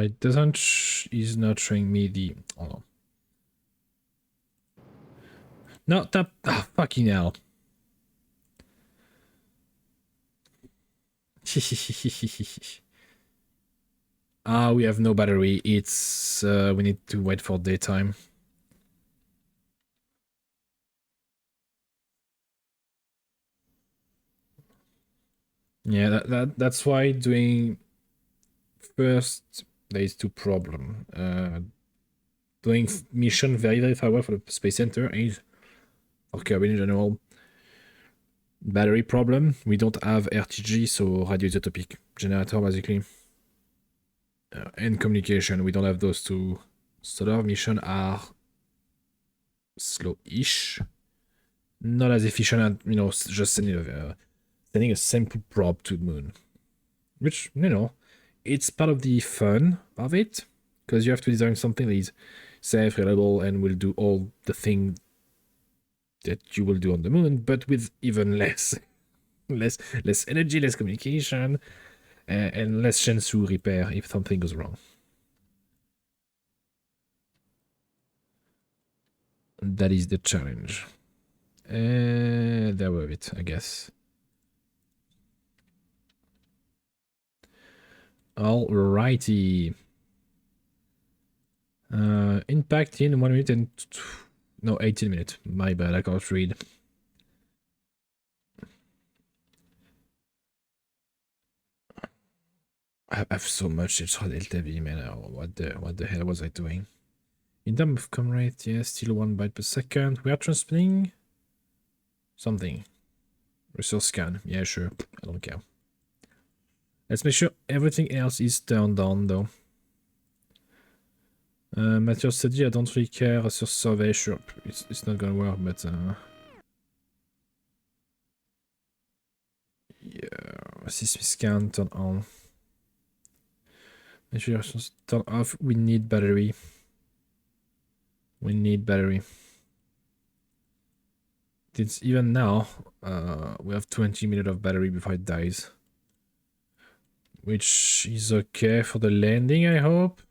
it doesn't. Is not showing me the. Hold on. No, that. Oh, fucking hell. Ah, we have no battery. It's we need to wait for daytime. Yeah, that's why doing first there is two problem. Doing mission very far away from the space center is for Kirby in general. Battery problem. We don't have RTG, so radioisotopic generator basically. And communication. We don't have those two. Solar mission are slow-ish. Not as efficient as, just sending a simple probe to the moon. Which, it's part of the fun of it. Because you have to design something that is safe, reliable, and will do all the things that you will do on the moon, but with even less energy, less communication, and less chance to repair if something goes wrong. That is the challenge. There we have it, I guess. Alrighty. Impact in 1 minute and... No, 18 minutes. My bad, I can't read. I have so much extra delta V, man. What the hell was I doing? In terms of com rate, yeah, still 1 byte per second. We are transmitting something. Resource scan. Yeah, sure. I don't care. Let's make sure everything else is turned on, though. Material study, I don't really care. Resource survey, sure. It's not gonna work, but... yeah, seismic scan, turn on. Make sure turn off. We need battery. We need battery. It's even now, we have 20 minutes of battery before it dies. Which is okay for the landing, I hope.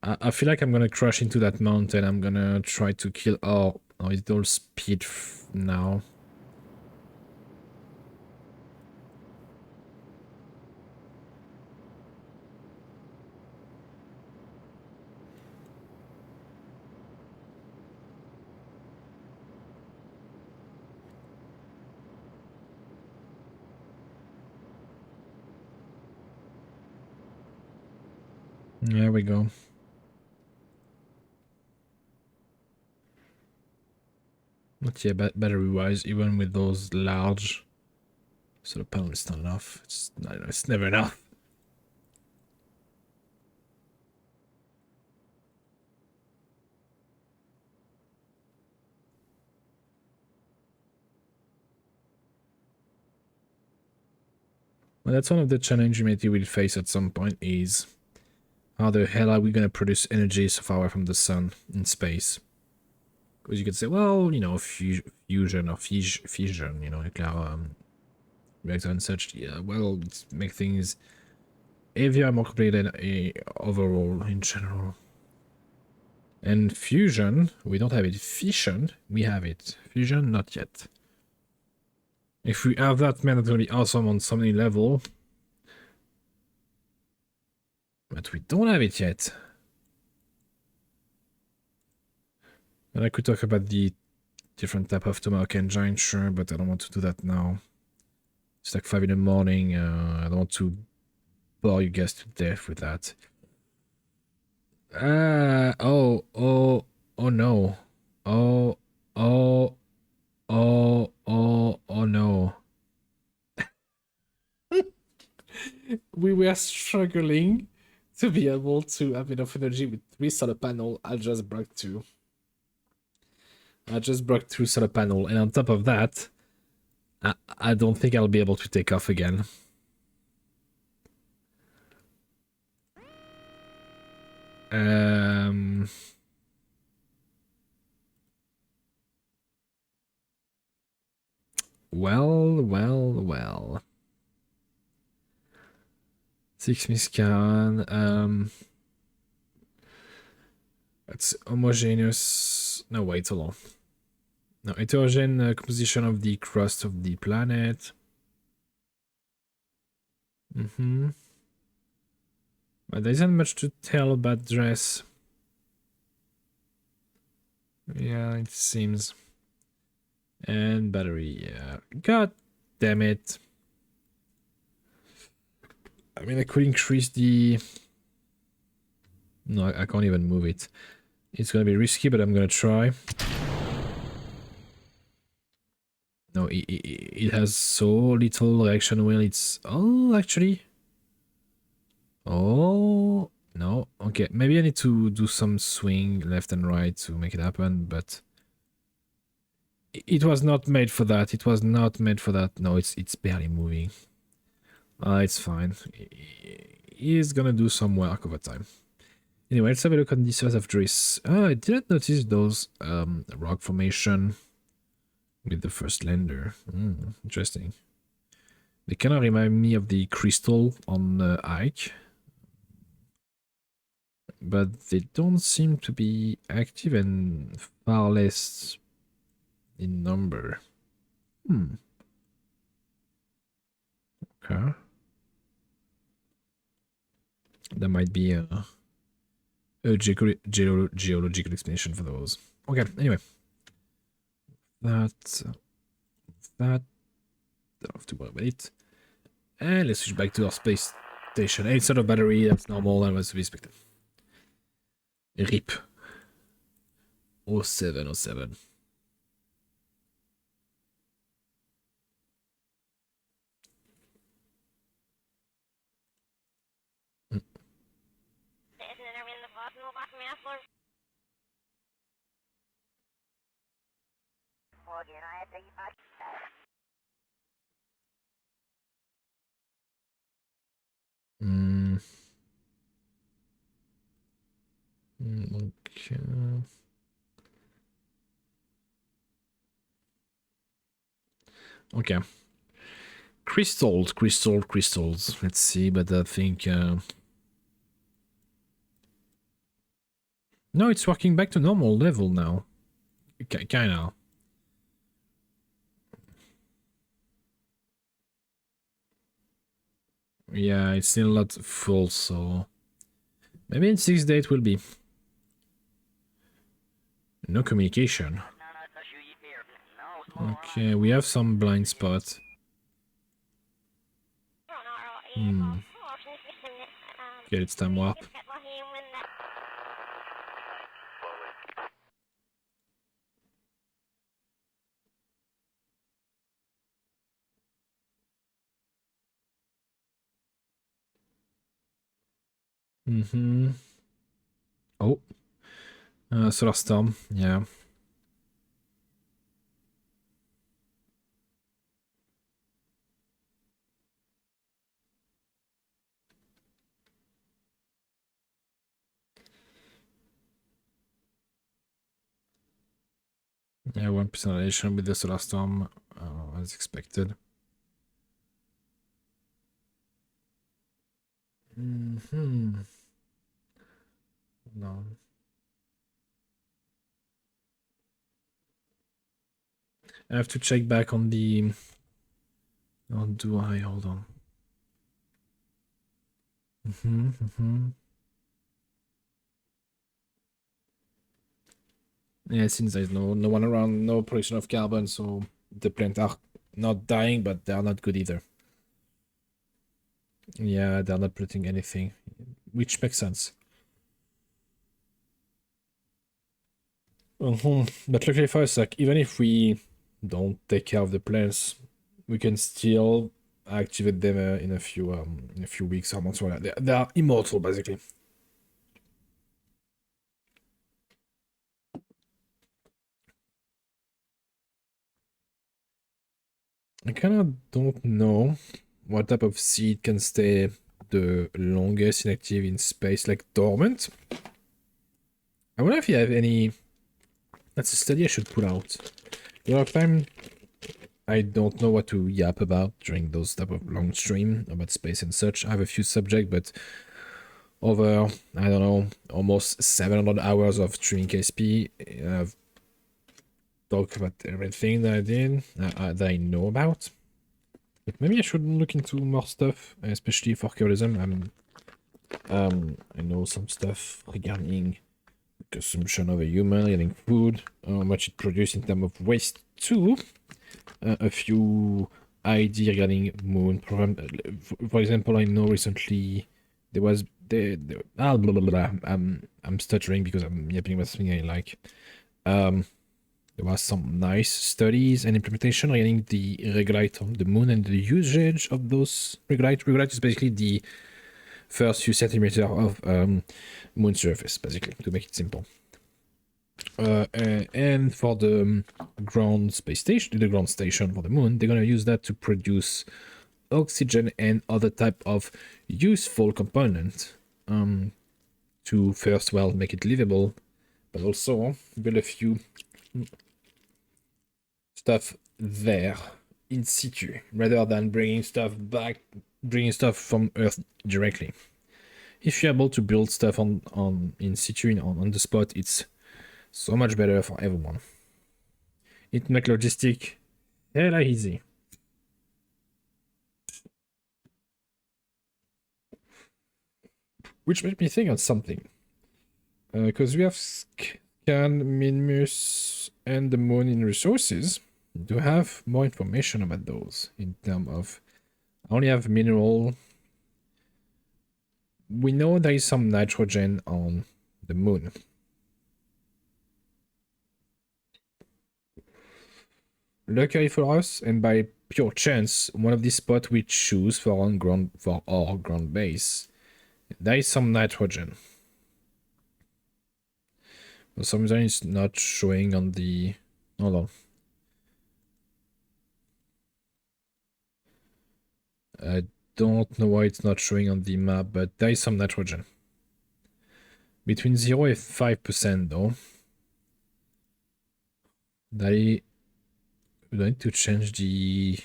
I feel like I'm gonna crash into that mountain. I'm gonna try to kill... Oh, it's all speed now. There we go. Not yet, battery-wise, even with those large solar panels, it's not enough. It's never enough. Well, that's one of the challenges humanity will face at some point is how the hell are we going to produce energy so far away from the sun in space? Because you could say, well, fusion or fission, nuclear reactor and such. Yeah, well, it make things heavier, more complicated overall in general. And fusion, we don't have it. Fission, we have it. Fusion, not yet. If we have that, man, that's gonna be awesome on so many levels. But we don't have it yet. And I could talk about the different type of tomahawk engine, sure, but I don't want to do that now. It's like 5 in the morning. I don't want to bore you guys to death with that. Oh no. Oh no. We were struggling to be able to have enough energy with 3 solar panels. I just broke 2. I just broke 2 solar panels, and on top of that, I don't think I'll be able to take off again. Well. 6 miscan. It's homogeneous. No, wait, hold on. No, heterogeneous composition of the crust of the planet. But there isn't much to tell about dress. Yeah, it seems. And battery, yeah. God damn it. I mean, I could increase the... No, I can't even move it. It's gonna be risky, but I'm gonna try. No, it has so little reaction wheel. It's... Oh, actually... Oh, no. Okay, maybe I need to do some swing left and right to make it happen, but... It was not made for that. It was not made for that. No, it's barely moving. It's fine. He's gonna do some work over time. Anyway, let's have a look at the surface of Driss. I didn't notice those rock formation with the first lander. Interesting. They kind of remind me of the crystal on Ike. But they don't seem to be active and far less in number. Okay. There might be a geological explanation for those. Okay, anyway. That. Don't have to worry about it. And let's switch back to our space station. 8 sort of battery, that's normal and was to be expected. RIP. 0707. Okay. Okay. Crystals. Let's see, but I think... No, it's working back to normal level now. Kinda. Yeah, it's still not full, so... Maybe in 6 days it will be. No communication. Okay, we have some blind spots. Okay, it's time warp. Oh. Solar storm, yeah. Yeah, 1% relation with the solar storm, as expected. No. I have to check back on the... Oh, do I? Hold on. Yeah, since there's no one around, no production of carbon, so the plants are not dying, but they are not good either. Yeah, they're not polluting anything, which makes sense. But luckily for us, like, even if we don't take care of the plants, we can still activate them in a few weeks or months. They are immortal, basically. I kind of don't know what type of seed can stay the longest inactive in space, like dormant. I wonder if you have any... That's a study I should pull out. A lot of time I don't know what to yap about during those type of long stream about space and such. I have a few subjects, but over, I don't know, almost 700 hours of streaming KSP, I've talked about everything that I did, that I know about. But maybe I should look into more stuff, especially for Kerbalism. I know some stuff regarding consumption of a human, getting food, how much it produces in terms of waste too. A few ideas regarding moon program. For example, I know recently there was blah, blah, blah. I'm stuttering because I'm yapping about something I like. There was some nice studies and implementation regarding the regolite on the moon and the usage of those regolite. Regolite is basically the first few centimeters of moon surface, basically, to make it simple. And for the ground space station, the ground station for the moon, they're gonna use that to produce oxygen and other type of useful component to first, well, make it livable, but also build a few stuff there in situ rather than bringing stuff from Earth directly. If you're able to build stuff on in situ on the spot, it's so much better for everyone. It makes logistic hella easy. Which made me think of something. Because we have Scan, Minmus, and the Moon in resources. Do have more information about those in terms of... I only have mineral. We know there is some nitrogen on the moon. Luckily for us, and by pure chance, one of these spots we choose for our ground base, there is some nitrogen. For some reason it's not showing on the... Hold on. I don't know why it's not showing on the map, but there is some nitrogen. Between 0 and 5% though. We need to change the...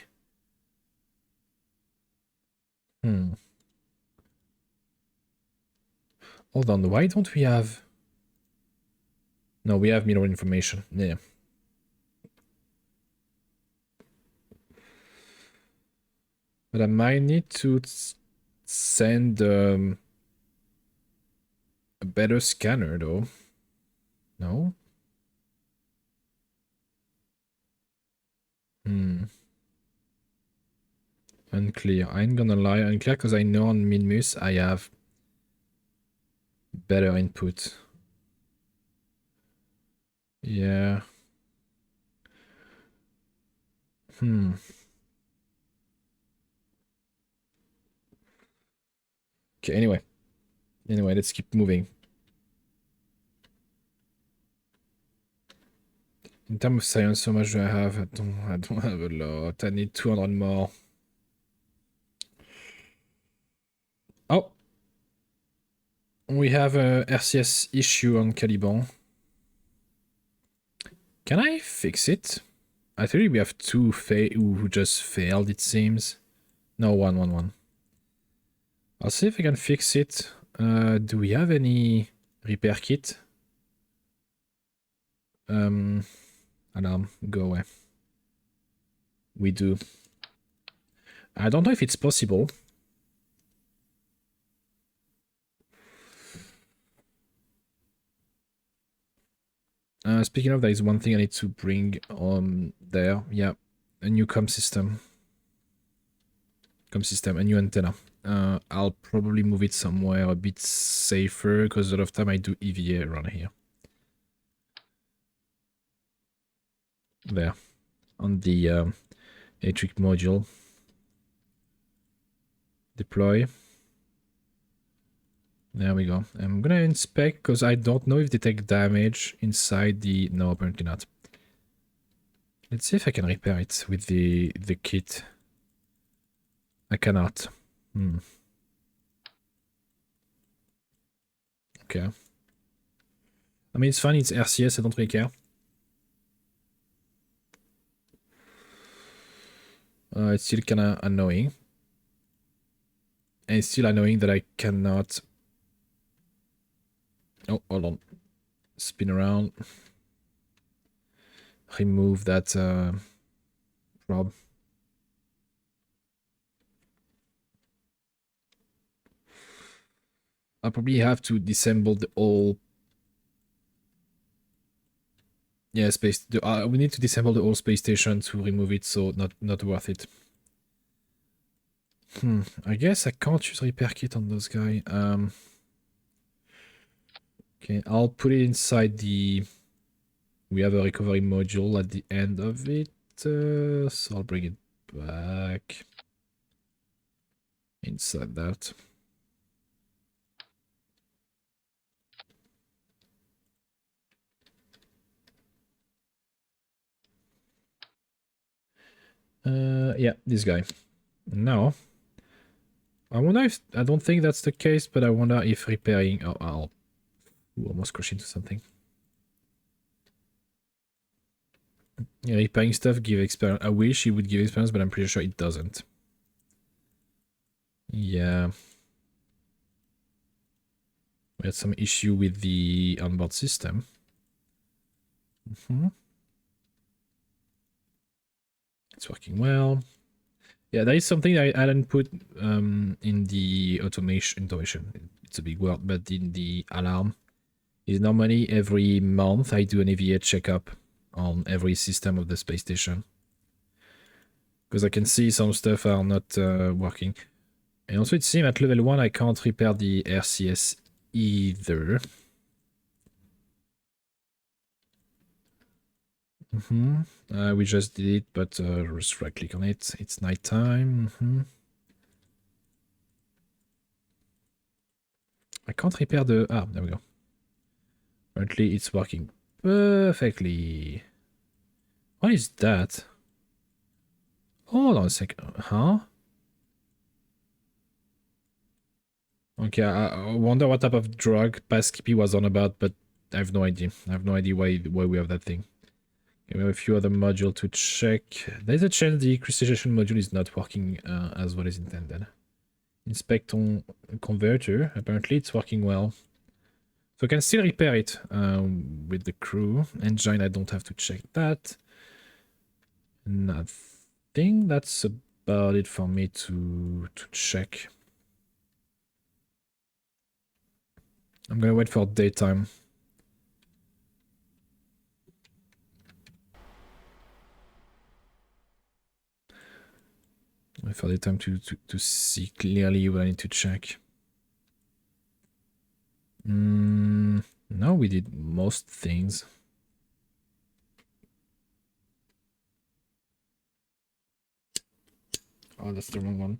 Hold on, why don't we have... No, we have mineral information. Yeah. But I might need to send a better scanner though. No? Unclear. I ain't gonna lie, unclear, because I know on Minmus I have better input. Yeah. Okay, anyway, let's keep moving. In terms of science, how much do I have? I don't have a lot. I need 200 more. Oh! We have a RCS issue on Caliban. Can I fix it? I think we have two who just failed, it seems. No, one. I'll see if I can fix it. Do we have any repair kit? Alarm, go away. We do. I don't know if it's possible. Speaking of, there is one thing I need to bring on there. Yeah, a new com system. A new antenna. I'll probably move it somewhere a bit safer because a lot of time I do EVA around here. There, on the electric module. Deploy. There we go. I'm gonna inspect because I don't know if they take damage inside the... No, apparently not. Let's see if I can repair it with the kit. I cannot. Okay. I mean, it's fine, it's RCS, I don't really care. It's still kind of annoying. And it's still annoying that I cannot... Oh, hold on. Spin around. Remove that prob. I'll probably have to disassemble the whole... Yeah, space... we need to disassemble the whole space station to remove it, so not worth it. I guess I can't use repair kit on those guys. Okay, I'll put it inside the... We have a recovery module at the end of it, so I'll bring it back inside that. Yeah, this guy. Now, I wonder if... I don't think that's the case, but I wonder if repairing... Oh, I'll... Ooh, almost crash into something. Yeah, repairing stuff give experience. I wish it would give experience, but I'm pretty sure it doesn't. Yeah. We had some issue with the onboard system. It's working well. Yeah, that is something I didn't put in the automation. It's a big word, but in the alarm. Is normally every month I do an EVA checkup on every system of the space station. Because I can see some stuff are not working. And also it seems at level 1 I can't repair the RCS either. We just did it, but just right click on it. It's nighttime. I can't repair the... Ah, there we go. Apparently it's working perfectly. What is that? Hold on a second. Huh? Okay, I wonder what type of drug Skippy was on about, but I have no idea. I have no idea why we have that thing. Okay, we have a few other modules to check. There's a chance the crystallization module is not working as well as intended. Inspect on converter. Apparently it's working well. So I can still repair it with the crew. Engine, I don't have to check that. And I think that's about it for me to check. I'm gonna wait for daytime. Wait for daytime to see clearly what I need to check. No, we did most things. Oh, that's the wrong one.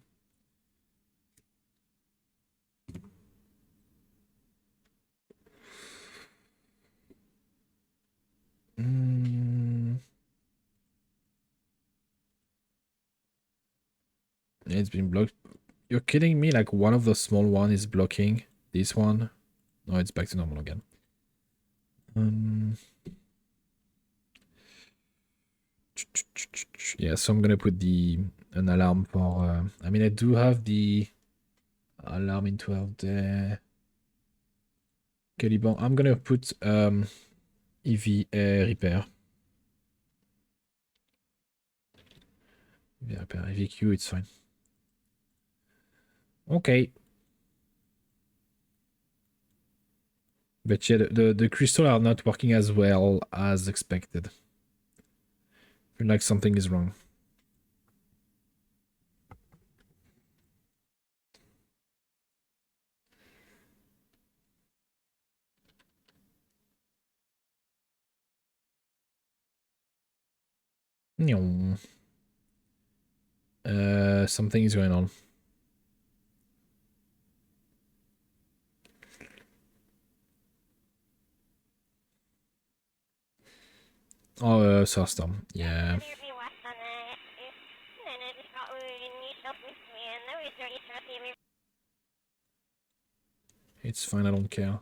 It's been blocked. You're kidding me? Like one of the small one is blocking this one. No, it's back to normal again. Yeah, so I'm gonna put an alarm for. I mean, I do have the alarm in 12 there. Caliban. I'm gonna put EVA repair. EVA repair, EVQ, it's fine. Okay. But yeah, the crystals are not working as well as expected. I feel like something is wrong. Something is going on. Oh, Starstorm. Yeah. It's fine, I don't care.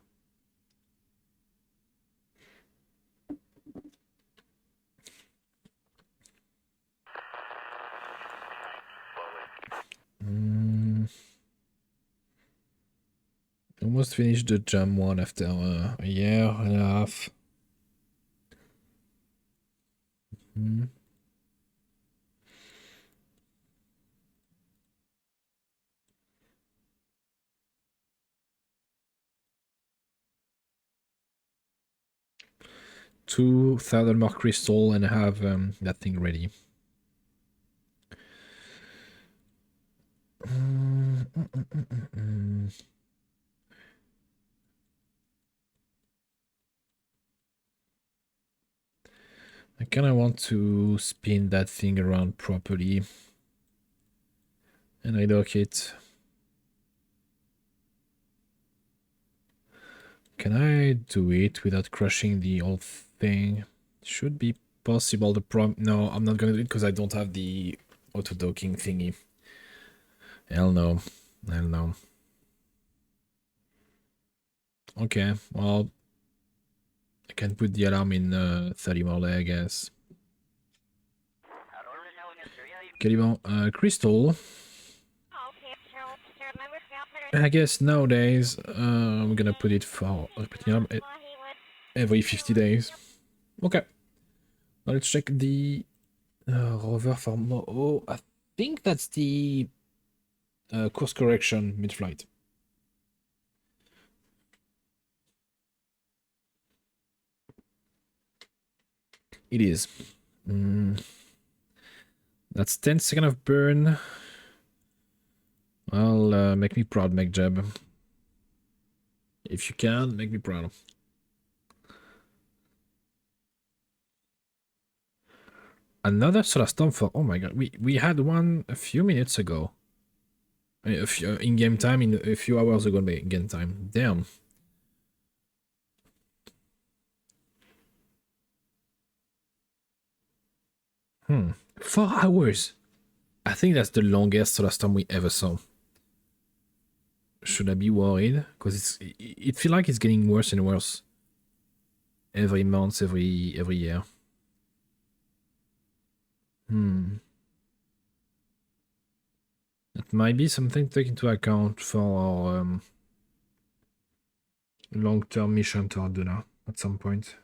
almost finished the jam one after a year and a half. 2,000 more crystal and have that thing ready. I kind of want to spin that thing around properly. And I dock it. Can I do it without crushing the whole thing? Should be possible. The problem... No, I'm not gonna do it because I don't have the auto-docking thingy. Hell no. Hell no. Okay, well... I can put the alarm in 30 more, I guess. Caliban, crystal. I guess nowadays we're gonna put it for every 50 days. Okay. Now let's check the rover for more. Oh, I think that's the course correction mid-flight. It is. That's 10 seconds of burn. Well, make me proud, MacJeb. If you can, make me proud. Another solar storm for... Oh my god, we had one a few minutes ago. In game time, in a few hours ago in game time. Damn. Hmm. 4 hours. I think that's the longest solar storm we ever saw. Should I be worried? Because it feels like it's getting worse and worse. Every month, every year. That might be something to take into account for our long-term mission to Arduna at some point.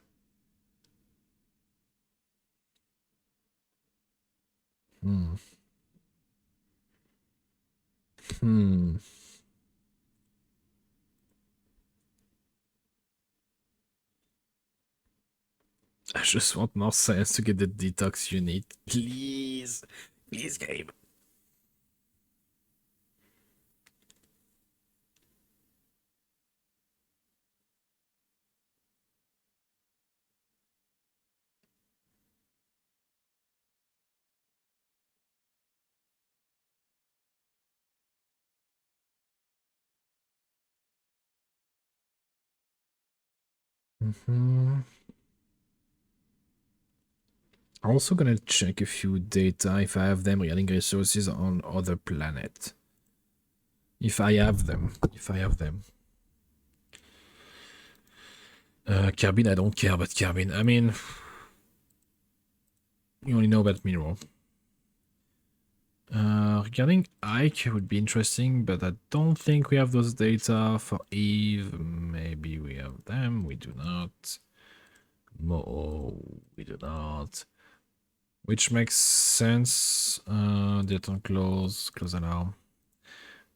I just want more science to get the detox unit. Please. Please, game. I'm also gonna check a few data if I have them regarding resources on other planet. If I have them. Carbine, I don't care about carbine. I mean, we only know about mineral. Regarding Ike, it would be interesting, but I don't think we have those data for Eve. Maybe we have them. We do not. Mo, we do not. Which makes sense. Dayton close alarm.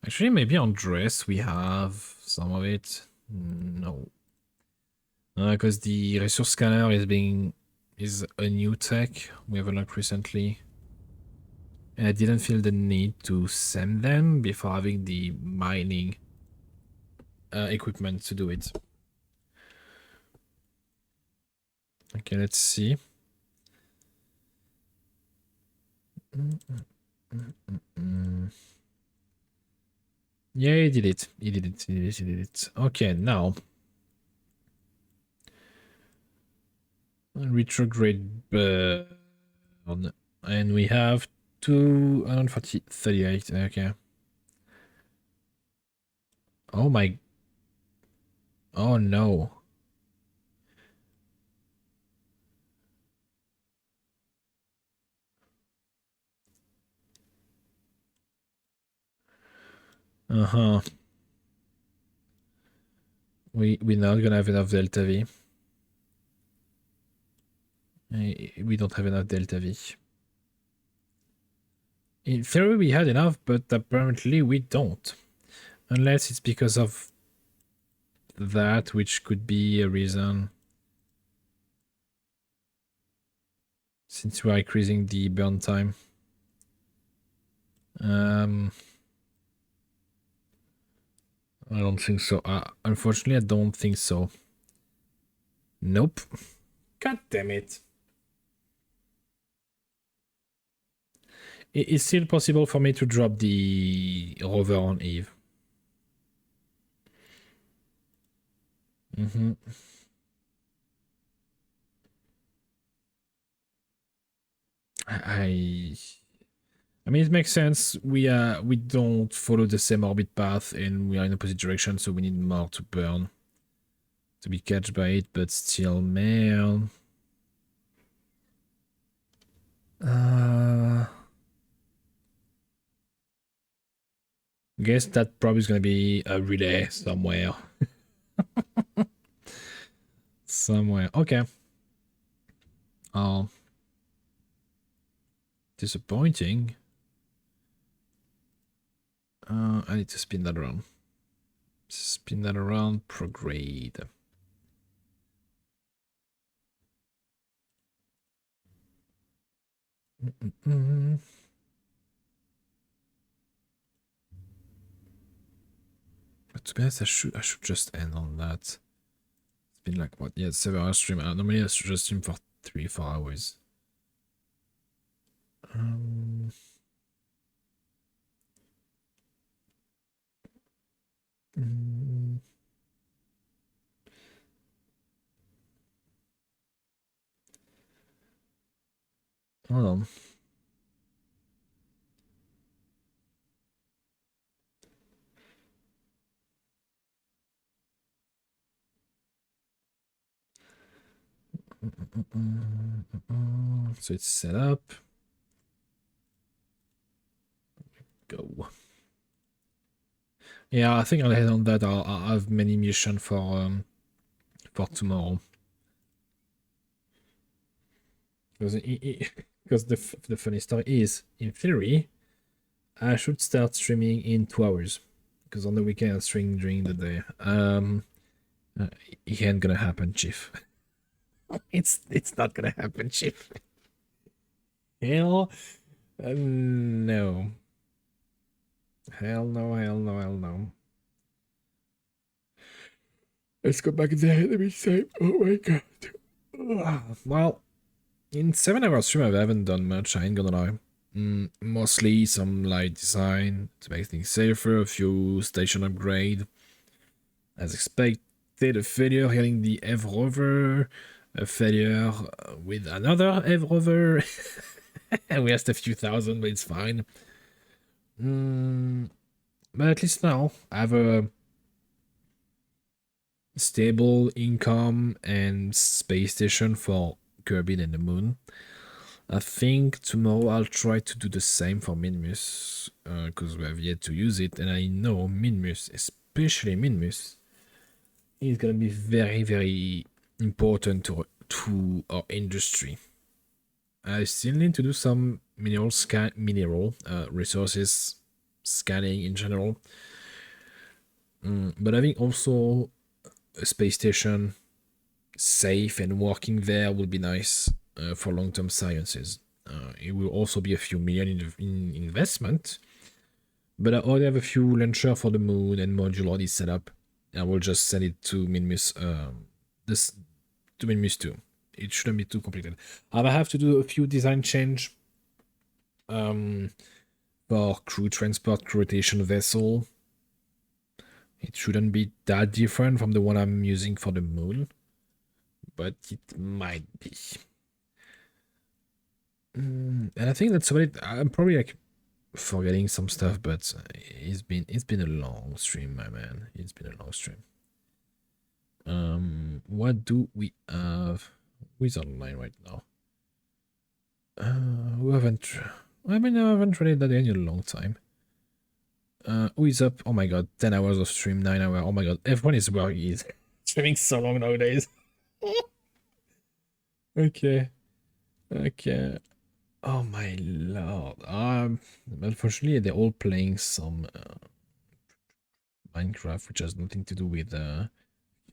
Actually, maybe on dress we have some of it. No. Because the resource scanner is a new tech we have unlocked recently. And I didn't feel the need to send them before having the mining equipment to do it. Okay, let's see. Yeah, he did it. Okay, now. Retrograde burn. And we have 238. Okay. Oh my. Oh no. Uh-huh. We're not gonna have enough Delta V. We don't have enough Delta V. In theory, we had enough, but apparently we don't. Unless it's because of that, which could be a reason. Since we are increasing the burn time. I don't think so. Unfortunately, I don't think so. Nope. God damn it. It's still possible for me to drop the rover on Eve. I mean, it makes sense. We don't follow the same orbit path, and we are in opposite direction, so we need more to burn to be catched by it. But still, man. Guess that probably is gonna be a relay somewhere. Somewhere. Okay. Oh. Disappointing. I need to spin that around. Spin that around. Prograde. But to be honest, I should just end on that. It's been like what? Yeah, 7 hours stream. Normally I should just stream for 3-4 hours. Hold on. So it's set up. Go. Yeah, I think I'll head on that. I'll have many missions for tomorrow. Because the funny story is, in theory, I should start streaming in 2 hours. Because on the weekend I stream during the day. It ain't gonna happen, Chief. It's not gonna happen, Chief. Hell no. Hell no, hell no, hell no. Let's go back there. Let me say, oh my god. Well, in 7 hours stream, I haven't done much, I ain't gonna lie. Mostly some light design to make things safer, a few station upgrade. As expected, a failure hitting the F rover, a failure with another F rover. We asked a few thousand, but it's fine. But at least now I have a stable income and space station for Kerbin and the moon. I think tomorrow I'll try to do the same for Minmus, because we have yet to use it, and I know Minmus, especially Minmus, is gonna be very, very important to our industry. I still need to do some mineral resources scanning in general, but having also a space station safe and working there will be nice for long-term sciences. It will also be a few million in investment, but I already have a few launcher for the moon and module already set up. I will just send it to Minmus, to Minmus 2. It shouldn't be too complicated. I might have to do a few design change for crew transport, crew rotation vessel. It shouldn't be that different from the one I'm using for the moon, but it might be. And I think that's about it. I'm probably like forgetting some stuff, but it's been a long stream, my man. It's been a long stream. What do we have? Who's online right now? Who haven't? I mean, I haven't really done it in a long time. Who is up? Oh my god, 10 hours of stream, 9 hours. Oh my god, everyone is where he is. streaming so long nowadays. Okay. Okay. Oh my lord. Unfortunately, they're all playing some Minecraft, which has nothing to do with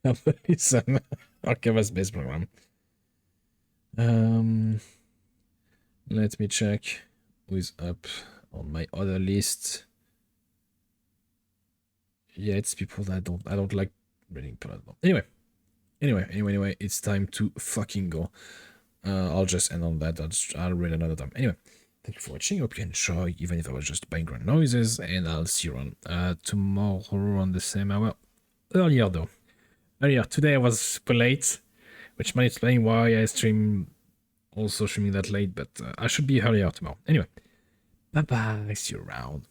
Kerbalism or Kerbal-based program. Let me check who's up on my other list. Yeah, it's people that I don't like reading. Anyway, it's time to fucking go. I'll just end on that. I'll read another time. Anyway, thank you for watching. Hope you enjoy, even if it was just background noises, and I'll see you around tomorrow on the same hour. Earlier though. Today I was super late, which might explain why I also streaming that late, but I should be earlier tomorrow. Anyway, bye bye. See you around.